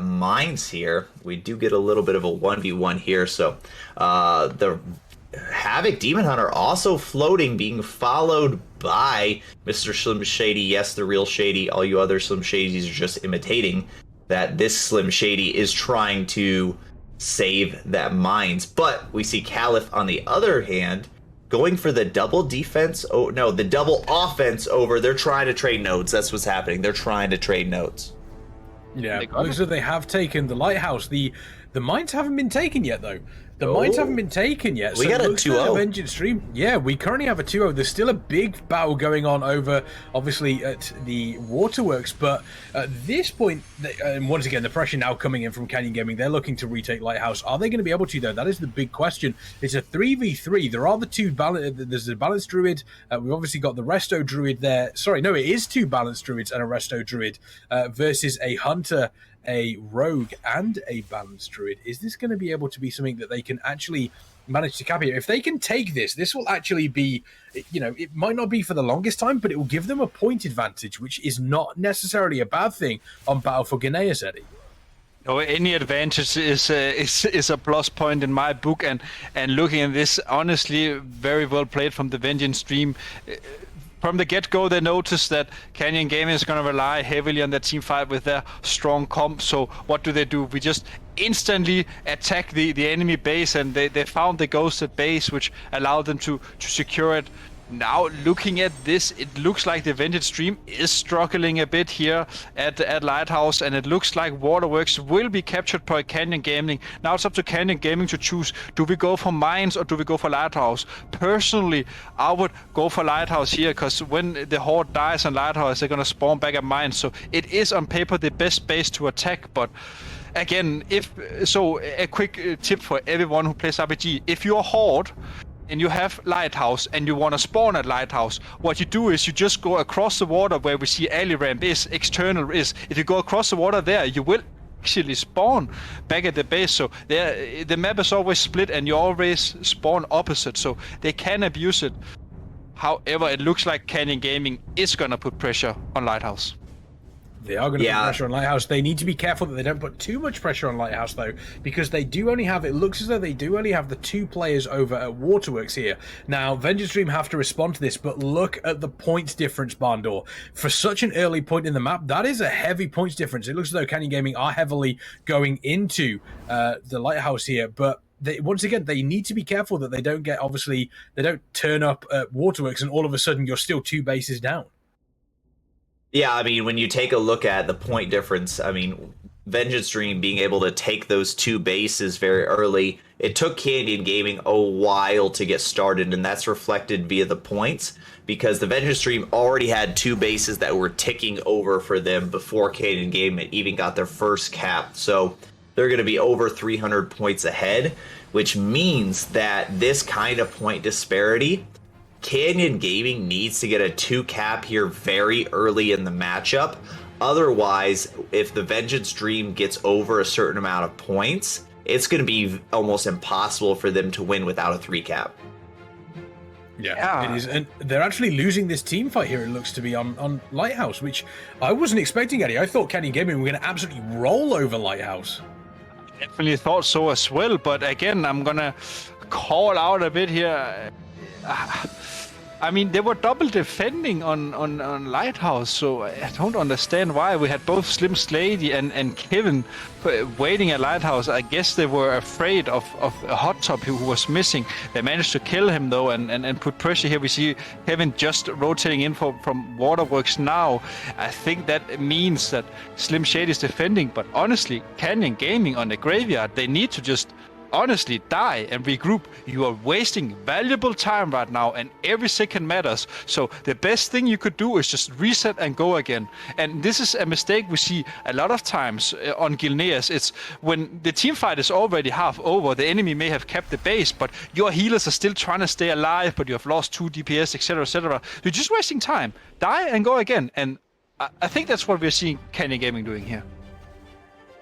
[SPEAKER 2] mines here. We do get a little bit of a 1v1 here, so the Havoc Demon Hunter also floating, being followed by Mr. Slim Shady. Yes, the real Shady. All you other Slim Shadys are just imitating that this Slim Shady is trying to save that mines. But we see Caliph on the other hand going for the double defense. Oh no, the double offense over. They're trying to trade nodes. That's what's happening. They're trying to trade nodes.
[SPEAKER 1] Yeah, so they have taken the lighthouse. The mines haven't been taken yet, though. The mines haven't been taken yet.
[SPEAKER 2] We got a 2-0.
[SPEAKER 1] Vengeance Stream. Yeah, we currently have a 2-0. There's still a big battle going on over, obviously, at the Waterworks. But at this point, and once again, the pressure now coming in from Canyon Gaming. They're looking to retake Lighthouse. Are they going to be able to, though? That is the big question. It's a 3v3. There are the two there's a Balanced Druid. We've obviously got the Resto Druid there. Sorry, no, it is two Balanced Druids and a Resto Druid versus a Hunter, a Rogue, and a Balanced Druid. Is this going to be able to be something that they can actually manage to capture? If they can take this will actually be, it might not be for the longest time, but it will give them a point advantage, which is not necessarily a bad thing on Battle for Gneis, Eddie.
[SPEAKER 3] Oh, any advantage is a plus point in my book, and looking at this, honestly, very well played from the Vengeance Stream. From the get-go, they noticed that Canyon Gaming is going to rely heavily on their team fight with their strong comp. So what do? We just instantly attack the enemy base, and they found the ghosted base, which allowed them to secure it. Now, looking at this, it looks like the Vengeance Stream is struggling a bit here at Lighthouse, and it looks like Waterworks will be captured by Canyon Gaming. Now it's up to Canyon Gaming to choose, do we go for Mines or do we go for Lighthouse? Personally, I would go for Lighthouse here, because when the Horde dies on Lighthouse, they're going to spawn back at Mines. So it is on paper the best base to attack, but again, a quick tip for everyone who plays RPG. If you're Horde, and you have Lighthouse, and you want to spawn at Lighthouse, what you do is you just go across the water where we see alley ramp is, external is. If you go across the water there, you will actually spawn back at the base. So the map is always split, and you always spawn opposite, so they can abuse it. However, it looks like Canyon Gaming is going to put pressure on Lighthouse.
[SPEAKER 1] They are going to put pressure on Lighthouse. They need to be careful that they don't put too much pressure on Lighthouse, though, because they do only have, it looks as though they do only have the two players over at Waterworks here. Now, Vengeance Dream have to respond to this, but look at the points difference, Barndor. For such an early point in the map, that is a heavy points difference. It looks as though Canyon Gaming are heavily going into the Lighthouse here, but once again, they need to be careful that they don't get, obviously, they don't turn up at Waterworks and all of a sudden you're still two bases down.
[SPEAKER 2] Yeah, I mean, when you take a look at the point difference, I mean, Vengeance Dream being able to take those two bases very early, it took Canyon Gaming a while to get started, and that's reflected via the points, because the Vengeance Dream already had two bases that were ticking over for them before Canyon Gaming even got their first cap. So they're going to be over 300 points ahead, which means that this kind of point disparity, Canyon Gaming needs to get a 2 cap here very early in the matchup. Otherwise, if the Vengeance Dream gets over a certain amount of points, it's going to be almost impossible for them to win without a 3 cap.
[SPEAKER 1] Yeah, it is. And they're actually losing this team fight here, it looks to be, on Lighthouse, which I wasn't expecting, Eddie. I thought Canyon Gaming were going to absolutely roll over Lighthouse.
[SPEAKER 3] Definitely thought so as well, but again, I'm going to call out a bit here. I mean, they were double defending on Lighthouse, so I don't understand why. We had both Slim Slady and Kevin waiting at Lighthouse. I guess they were afraid of a Hot Top who was missing. They managed to kill him, though, and put pressure here. We see Kevin just rotating in from Waterworks now. I think that means that Slim Shady is defending, but honestly, Canyon Gaming on the graveyard, they need to just honestly die and regroup. You are wasting valuable time right now, and every second matters. So the best thing you could do is just reset and go again. And this is a mistake we see a lot of times on Gilneas. It's when the team fight is already half over, the enemy may have kept the base, but your healers are still trying to stay alive, but you have lost 2 DPS, etc., etc. You're just wasting time. Die and go again. And I think that's what we're seeing Canyon Gaming doing here.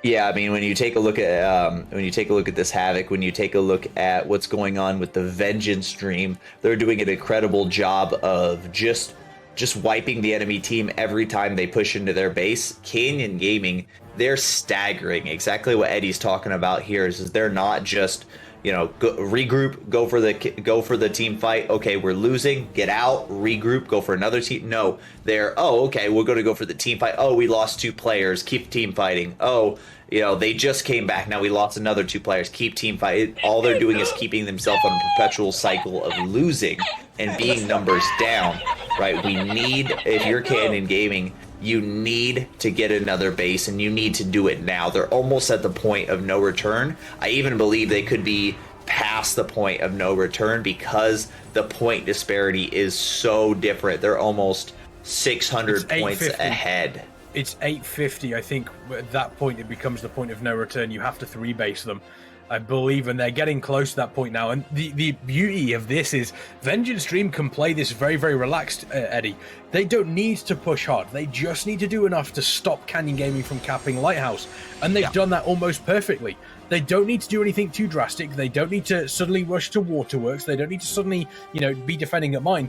[SPEAKER 2] Yeah, I mean, when you take a look at this Havoc, when you take a look at what's going on with the Vengeance Dream, they're doing an incredible job of just just wiping the enemy team every time they push into their base. Canyon Gaming, they're staggering. Exactly what Eddie's talking about here is they're not just, you know, regroup, go for the team fight. Okay, we're losing, get out, regroup, go for another team. No, they're, oh, okay, we're going to go for the team fight. Oh, we lost 2 players, keep team fighting. Oh, you know, they just came back. Now we lost another 2 players. Keep team fight. All they're doing is keeping themselves on a perpetual cycle of losing and being numbers down, right? We need, if you're Canyon Gaming, you need to get another base, and you need to do it now. They're almost at the point of no return. I even believe they could be past the point of no return because the point disparity is so different. They're almost 600 points ahead.
[SPEAKER 1] It's 850. I think at that point it becomes the point of no return. You have to 3-base them, I believe, and they're getting close to that point now. And the beauty of this is Vengeance Dream can play this very, very relaxed, Eddie. They don't need to push hard. They just need to do enough to stop Canyon Gaming from capping Lighthouse. And they've done that almost perfectly. They don't need to do anything too drastic. They don't need to suddenly rush to Waterworks. They don't need to suddenly, you know, be defending at mine.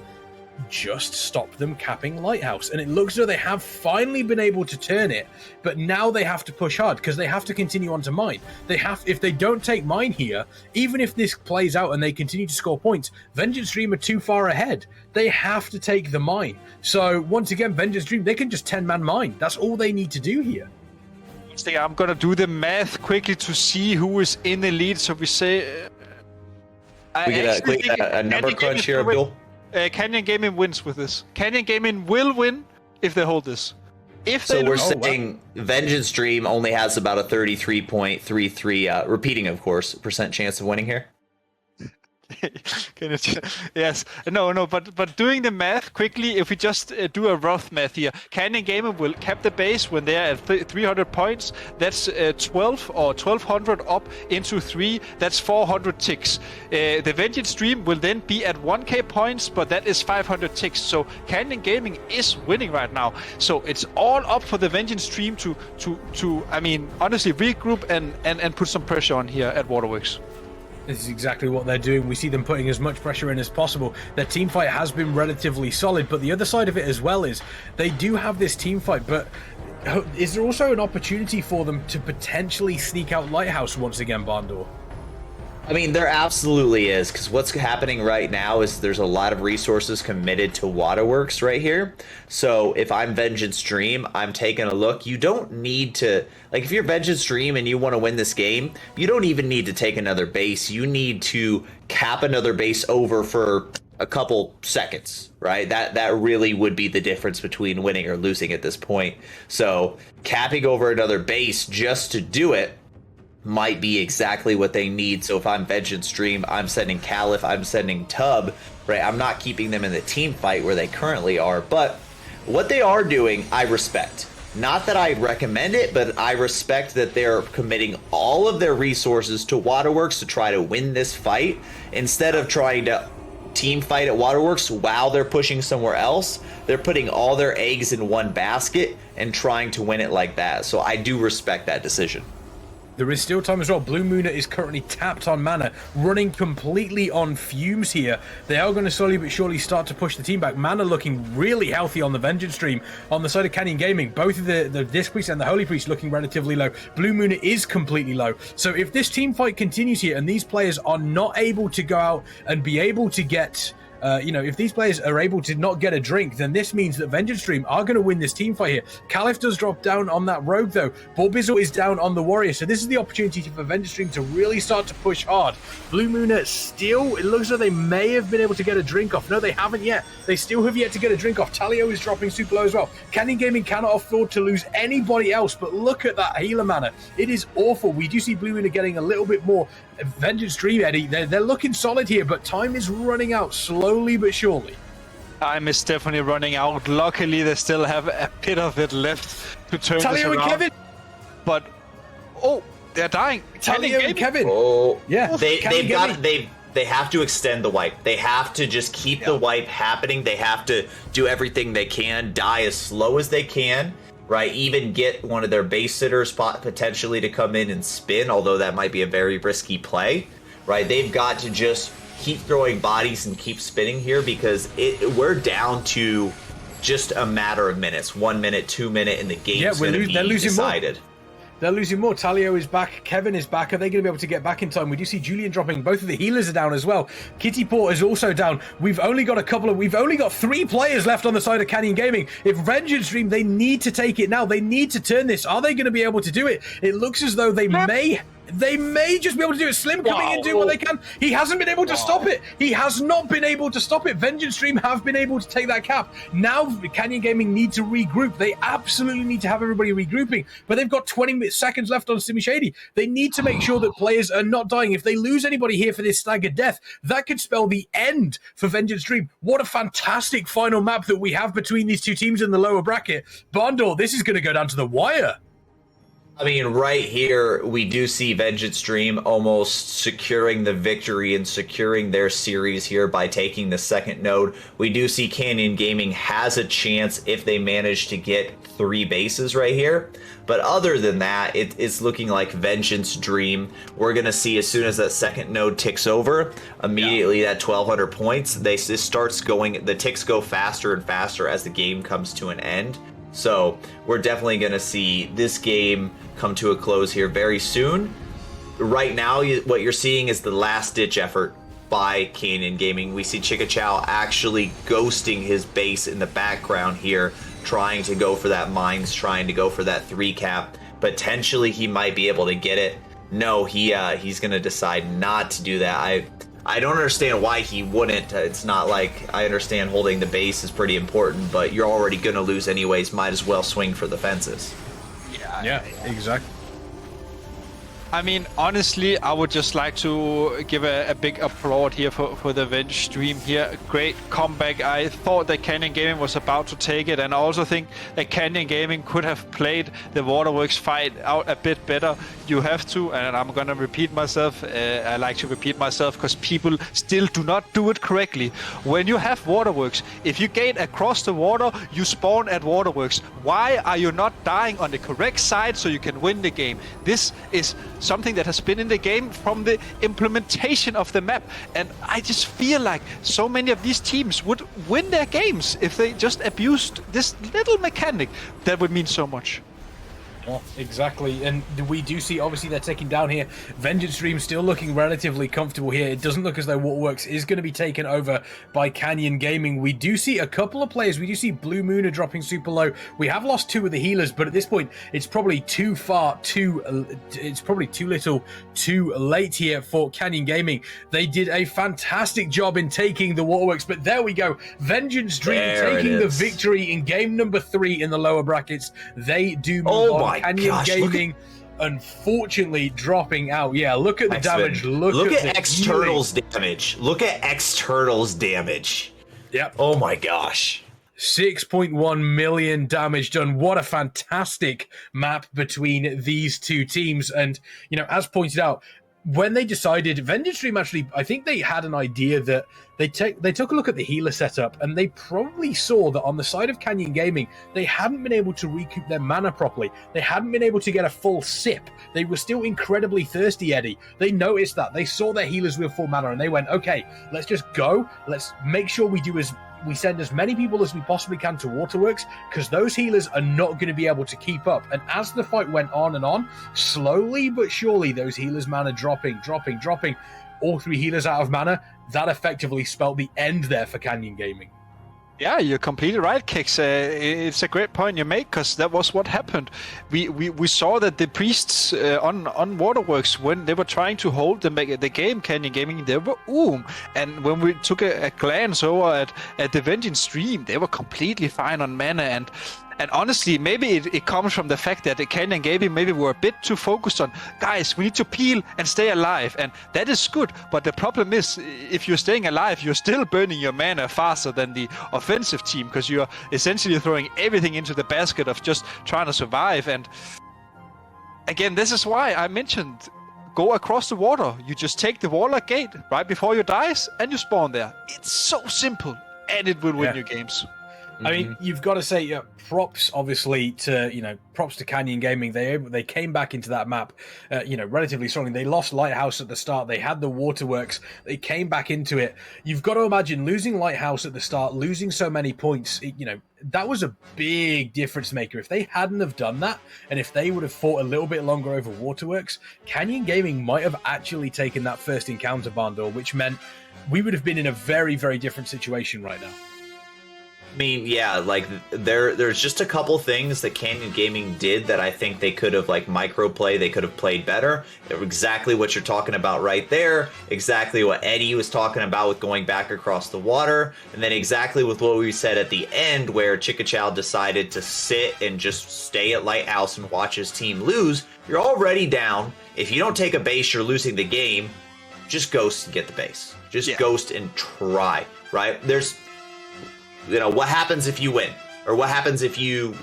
[SPEAKER 1] Just stop them capping Lighthouse. And it looks as though they have finally been able to turn it, but now they have to push hard because they have to continue on to mine. If they don't take mine here, even if this plays out and they continue to score points, Vengeance Dream are too far ahead. They have to take the mine. So once again, Vengeance Dream, they can just 10-man mine. That's all they need to do here.
[SPEAKER 3] I'm gonna do the math quickly to see who is in the lead. So we say
[SPEAKER 2] we get a number crunch here, Abdul.
[SPEAKER 3] Canyon Gaming wins with this. Canyon Gaming will win if they hold this. If they
[SPEAKER 2] we're saying Vengeance Dream only has about a 33.33, repeating, of course, % chance of winning here.
[SPEAKER 3] Yes, no, but doing the math quickly, if we just do a rough math here, Canyon Gaming will cap the base when they're at 300 points. That's 12 or 1200 up into 3. That's 400 ticks. The Vengeance Stream will then be at 1k points, but that is 500 ticks. So Canyon Gaming is winning right now. So it's all up for the Vengeance Stream to I mean, honestly, regroup and put some pressure on here at Waterworks.
[SPEAKER 1] This is exactly what they're doing. We see them putting as much pressure in as possible. Their team fight has been relatively solid, but the other side of it as well is they do have this team fight, but is there also an opportunity for them to potentially sneak out Lighthouse once again, Barndor?
[SPEAKER 2] I mean, there absolutely is, because what's happening right now is there's a lot of resources committed to Waterworks right here. So if I'm Vengeance Dream, I'm taking a look. You don't need to, like, if you're Vengeance Dream and you want to win this game, you don't even need to take another base. You need to cap another base over for a couple seconds, right? That really would be the difference between winning or losing at this point. So capping over another base just to do it might be exactly what they need. So if I'm Vengeance Dream, I'm sending Caliph, I'm sending Tub, right? I'm not keeping them in the team fight where they currently are, but what they are doing, I respect. Not that I recommend it, but I respect that they're committing all of their resources to Waterworks to try to win this fight instead of trying to team fight at Waterworks while they're pushing somewhere else. They're putting all their eggs in one basket and trying to win it like that. So I do respect that decision.
[SPEAKER 1] There is still time as well. Blue Mooner is currently tapped on mana, running completely on fumes here. They are going to slowly but surely start to push the team back. Mana looking really healthy on the Vengeance Stream. On the side of Canyon Gaming, both of the Disc Priest and the Holy Priest looking relatively low. Blue Mooner is completely low. So if this team fight continues here and these players are not able to go out and be able to get... if these players are able to not get a drink, then this means that Vengeance Stream are going to win this team fight here. Caliph does drop down on that Rogue, though. Borbizzle is down on the Warrior, so this is the opportunity for Vengeance Stream to really start to push hard. Blue Mooner still, it looks like they may have been able to get a drink off. No, they haven't yet. They still have yet to get a drink off. Talio is dropping super low as well. Canyon Gaming cannot afford to lose anybody else, but look at that healer mana. It is awful. We do see Blue Mooner getting a little bit more. Vengeance Dream, Eddie, they're looking solid here, but time is running out slowly but surely.
[SPEAKER 3] Time is definitely running out. Luckily, they still have a bit of it left to turn
[SPEAKER 1] Talio
[SPEAKER 3] this around.
[SPEAKER 1] and Kevin!
[SPEAKER 3] But, they're dying.
[SPEAKER 1] Talio and Kevin!
[SPEAKER 2] Oh,
[SPEAKER 1] yeah.
[SPEAKER 2] They have to extend the wipe. They have to just keep the wipe happening. They have to do everything they can, die as slow as they can, right? Even get one of their base sitters potentially to come in and spin, although that might be a very risky play, right? They've got to just keep throwing bodies and keep spinning here because we're down to just a matter of minutes. 1 minute, 2 minute, and the game's going to be
[SPEAKER 1] they're losing
[SPEAKER 2] decided.
[SPEAKER 1] More. They're losing more. Talio is back. Kevin is back. Are they going to be able to get back in time? We do see Julian dropping. Both of the healers are down as well. Kitty Port is also down. We've only got 3 players left on the side of Canyon Gaming. If Vengeance Dream, they need to take it now. They need to turn this. Are they going to be able to do it? It looks as though they may just be able to do it. Slim coming in, do what they can. He hasn't been able to stop it. He has not been able to stop it. Vengeance Stream have been able to take that cap. Now Canyon Gaming need to regroup. They absolutely need to have everybody regrouping. But they've got 20 seconds left on Simi Shady. They need to make sure that players are not dying. If they lose anybody here for this staggered death, that could spell the end for Vengeance Stream. What a fantastic final map that we have between these two teams in the lower bracket. Bondor, this is going to go down to the wire.
[SPEAKER 2] I mean, right here, we do see Vengeance Dream almost securing the victory and securing their series here by taking the second node. We do see Canyon Gaming has a chance if they manage to get 3 bases right here. But other than that, it's looking like Vengeance Dream. We're going to see as soon as that second node ticks over, immediately that 1,200 points, it starts going, the ticks go faster and faster as the game comes to an end. So we're definitely going to see this game come to a close here very soon. Right now, what you're seeing is the last-ditch effort by Canyon Gaming. We see Chicka Chow actually ghosting his base in the background here, trying to go for that mines, trying to go for that 3 cap. Potentially, he might be able to get it. No, he's going to decide not to do that. I don't understand why he wouldn't. It's not like, I understand holding the base is pretty important, but you're already going to lose anyways. Might as well swing for the fences.
[SPEAKER 1] Yeah, exactly.
[SPEAKER 3] I mean, honestly, I would just like to give a big applaud here for the Venge stream here. Great comeback. I thought that Canyon Gaming was about to take it, and I also think that Canyon Gaming could have played the Waterworks fight out a bit better. You have to, and I'm gonna repeat myself. I like to repeat myself because people still do not do it correctly. When you have Waterworks, if you gate across the water, you spawn at Waterworks. Why are you not dying on the correct side so you can win the game? This is something that has been in the game from the implementation of the map, and I just feel like so many of these teams would win their games if they just abused this little mechanic that would mean so much.
[SPEAKER 1] Yeah, exactly, and we do see, obviously, they're taking down here. Vengeance Dream still looking relatively comfortable here. It doesn't look as though Waterworks is going to be taken over by Canyon Gaming. We do see a couple of players. We do see Blue Mooner dropping super low. We have lost 2 of the healers, but at this point, it's probably it's probably too little, too late here for Canyon Gaming. They did a fantastic job in taking the Waterworks, but there we go. Vengeance Dream taking the victory in game number 3 in the lower brackets. They do move on. Canyon Gaming, unfortunately, dropping out. Yeah, look at the damage. Look at
[SPEAKER 2] X-Turtle's damage. Look at X-Turtle's damage.
[SPEAKER 1] Yep.
[SPEAKER 2] Oh my gosh.
[SPEAKER 1] 6.1 million damage done. What a fantastic map between these two teams. And, you know, as pointed out, when they decided, Vengeance Dream actually, I think they had an idea that they took a look at the healer setup, and they probably saw that on the side of Canyon Gaming, they hadn't been able to recoup their mana properly. They hadn't been able to get a full sip. They were still incredibly thirsty, Eddie. They noticed that. They saw their healers with full mana, and they went, okay, let's just go. Let's make sure we send as many people as we possibly can to Waterworks, because those healers are not going to be able to keep up. And as the fight went on and on, slowly but surely, those healers' mana dropping. All 3 healers out of mana. That effectively spelled the end there for Canyon Gaming.
[SPEAKER 3] Yeah, you're completely right, Kix. It's a great point you make, because that was what happened. We saw that the priests on Waterworks, when they were trying to hold the game, Canyon Gaming, they were and when we took a glance over at the Vengeance Stream, they were completely fine on mana. And honestly, maybe it comes from the fact that the Canyon Gaming maybe were a bit too focused on, guys, we need to peel and stay alive. And that is good. But the problem is, if you're staying alive, you're still burning your mana faster than the offensive team, because you're essentially throwing everything into the basket of just trying to survive. And again, this is why I mentioned go across the water. You just take the Warlock gate right before you dies and you spawn there. It's so simple, and it will win you games.
[SPEAKER 1] I mean, you've got to say props, obviously, to props to Canyon Gaming. They came back into that map, relatively strongly. They lost Lighthouse at the start. They had the Waterworks. They came back into it. You've got to imagine losing Lighthouse at the start, losing so many points. That was a big difference maker. If they hadn't have done that, and if they would have fought a little bit longer over Waterworks, Canyon Gaming might have actually taken that first encounter, Barndor, which meant we would have been in a very, very different situation right now.
[SPEAKER 2] I mean, yeah, like there's just a couple things that Canyon Gaming did that I think they could have microplay. They could have played better. Exactly what you're talking about right there. Exactly what Eddie was talking about with going back across the water, and then exactly with what we said at the end, where Chikachow decided to sit and just stay at Lighthouse and watch his team lose. You're already down. If you don't take a base, you're losing the game. Just ghost and get the base. Just ghost and try. Right? There's. What happens if you win? Or what happens if you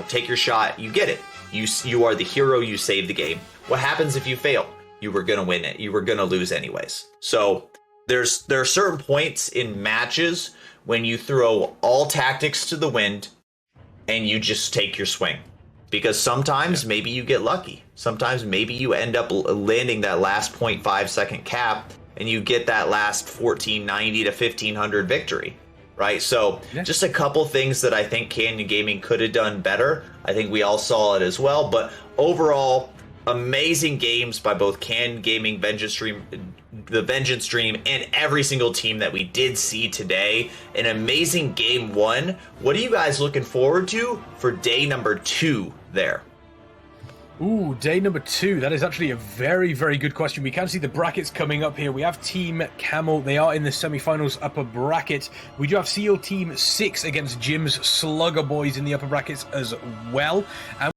[SPEAKER 2] take your shot, you get it. You are the hero, you save the game. What happens if you fail? You were going to win it. You were going to lose anyways. So there are certain points in matches when you throw all tactics to the wind and you just take your swing. Because sometimes maybe you get lucky. Sometimes maybe you end up landing that last 0.5 second cap and you get that last 1490 to 1500 victory. Right, so just a couple things that I think Canyon Gaming could have done better. I think we all saw it as well, but overall, amazing games by both Canyon Gaming, the Vengeance Stream, and every single team that we did see today. An amazing game one. What are you guys looking forward to for day number 2 there?
[SPEAKER 1] Ooh, day number 2. That is actually a very, very good question. We can see the brackets coming up here. We have Team Camel. They are in the semi-finals upper bracket. We do have SEAL Team 6 against Jim's Slugga boys in the upper brackets as well. And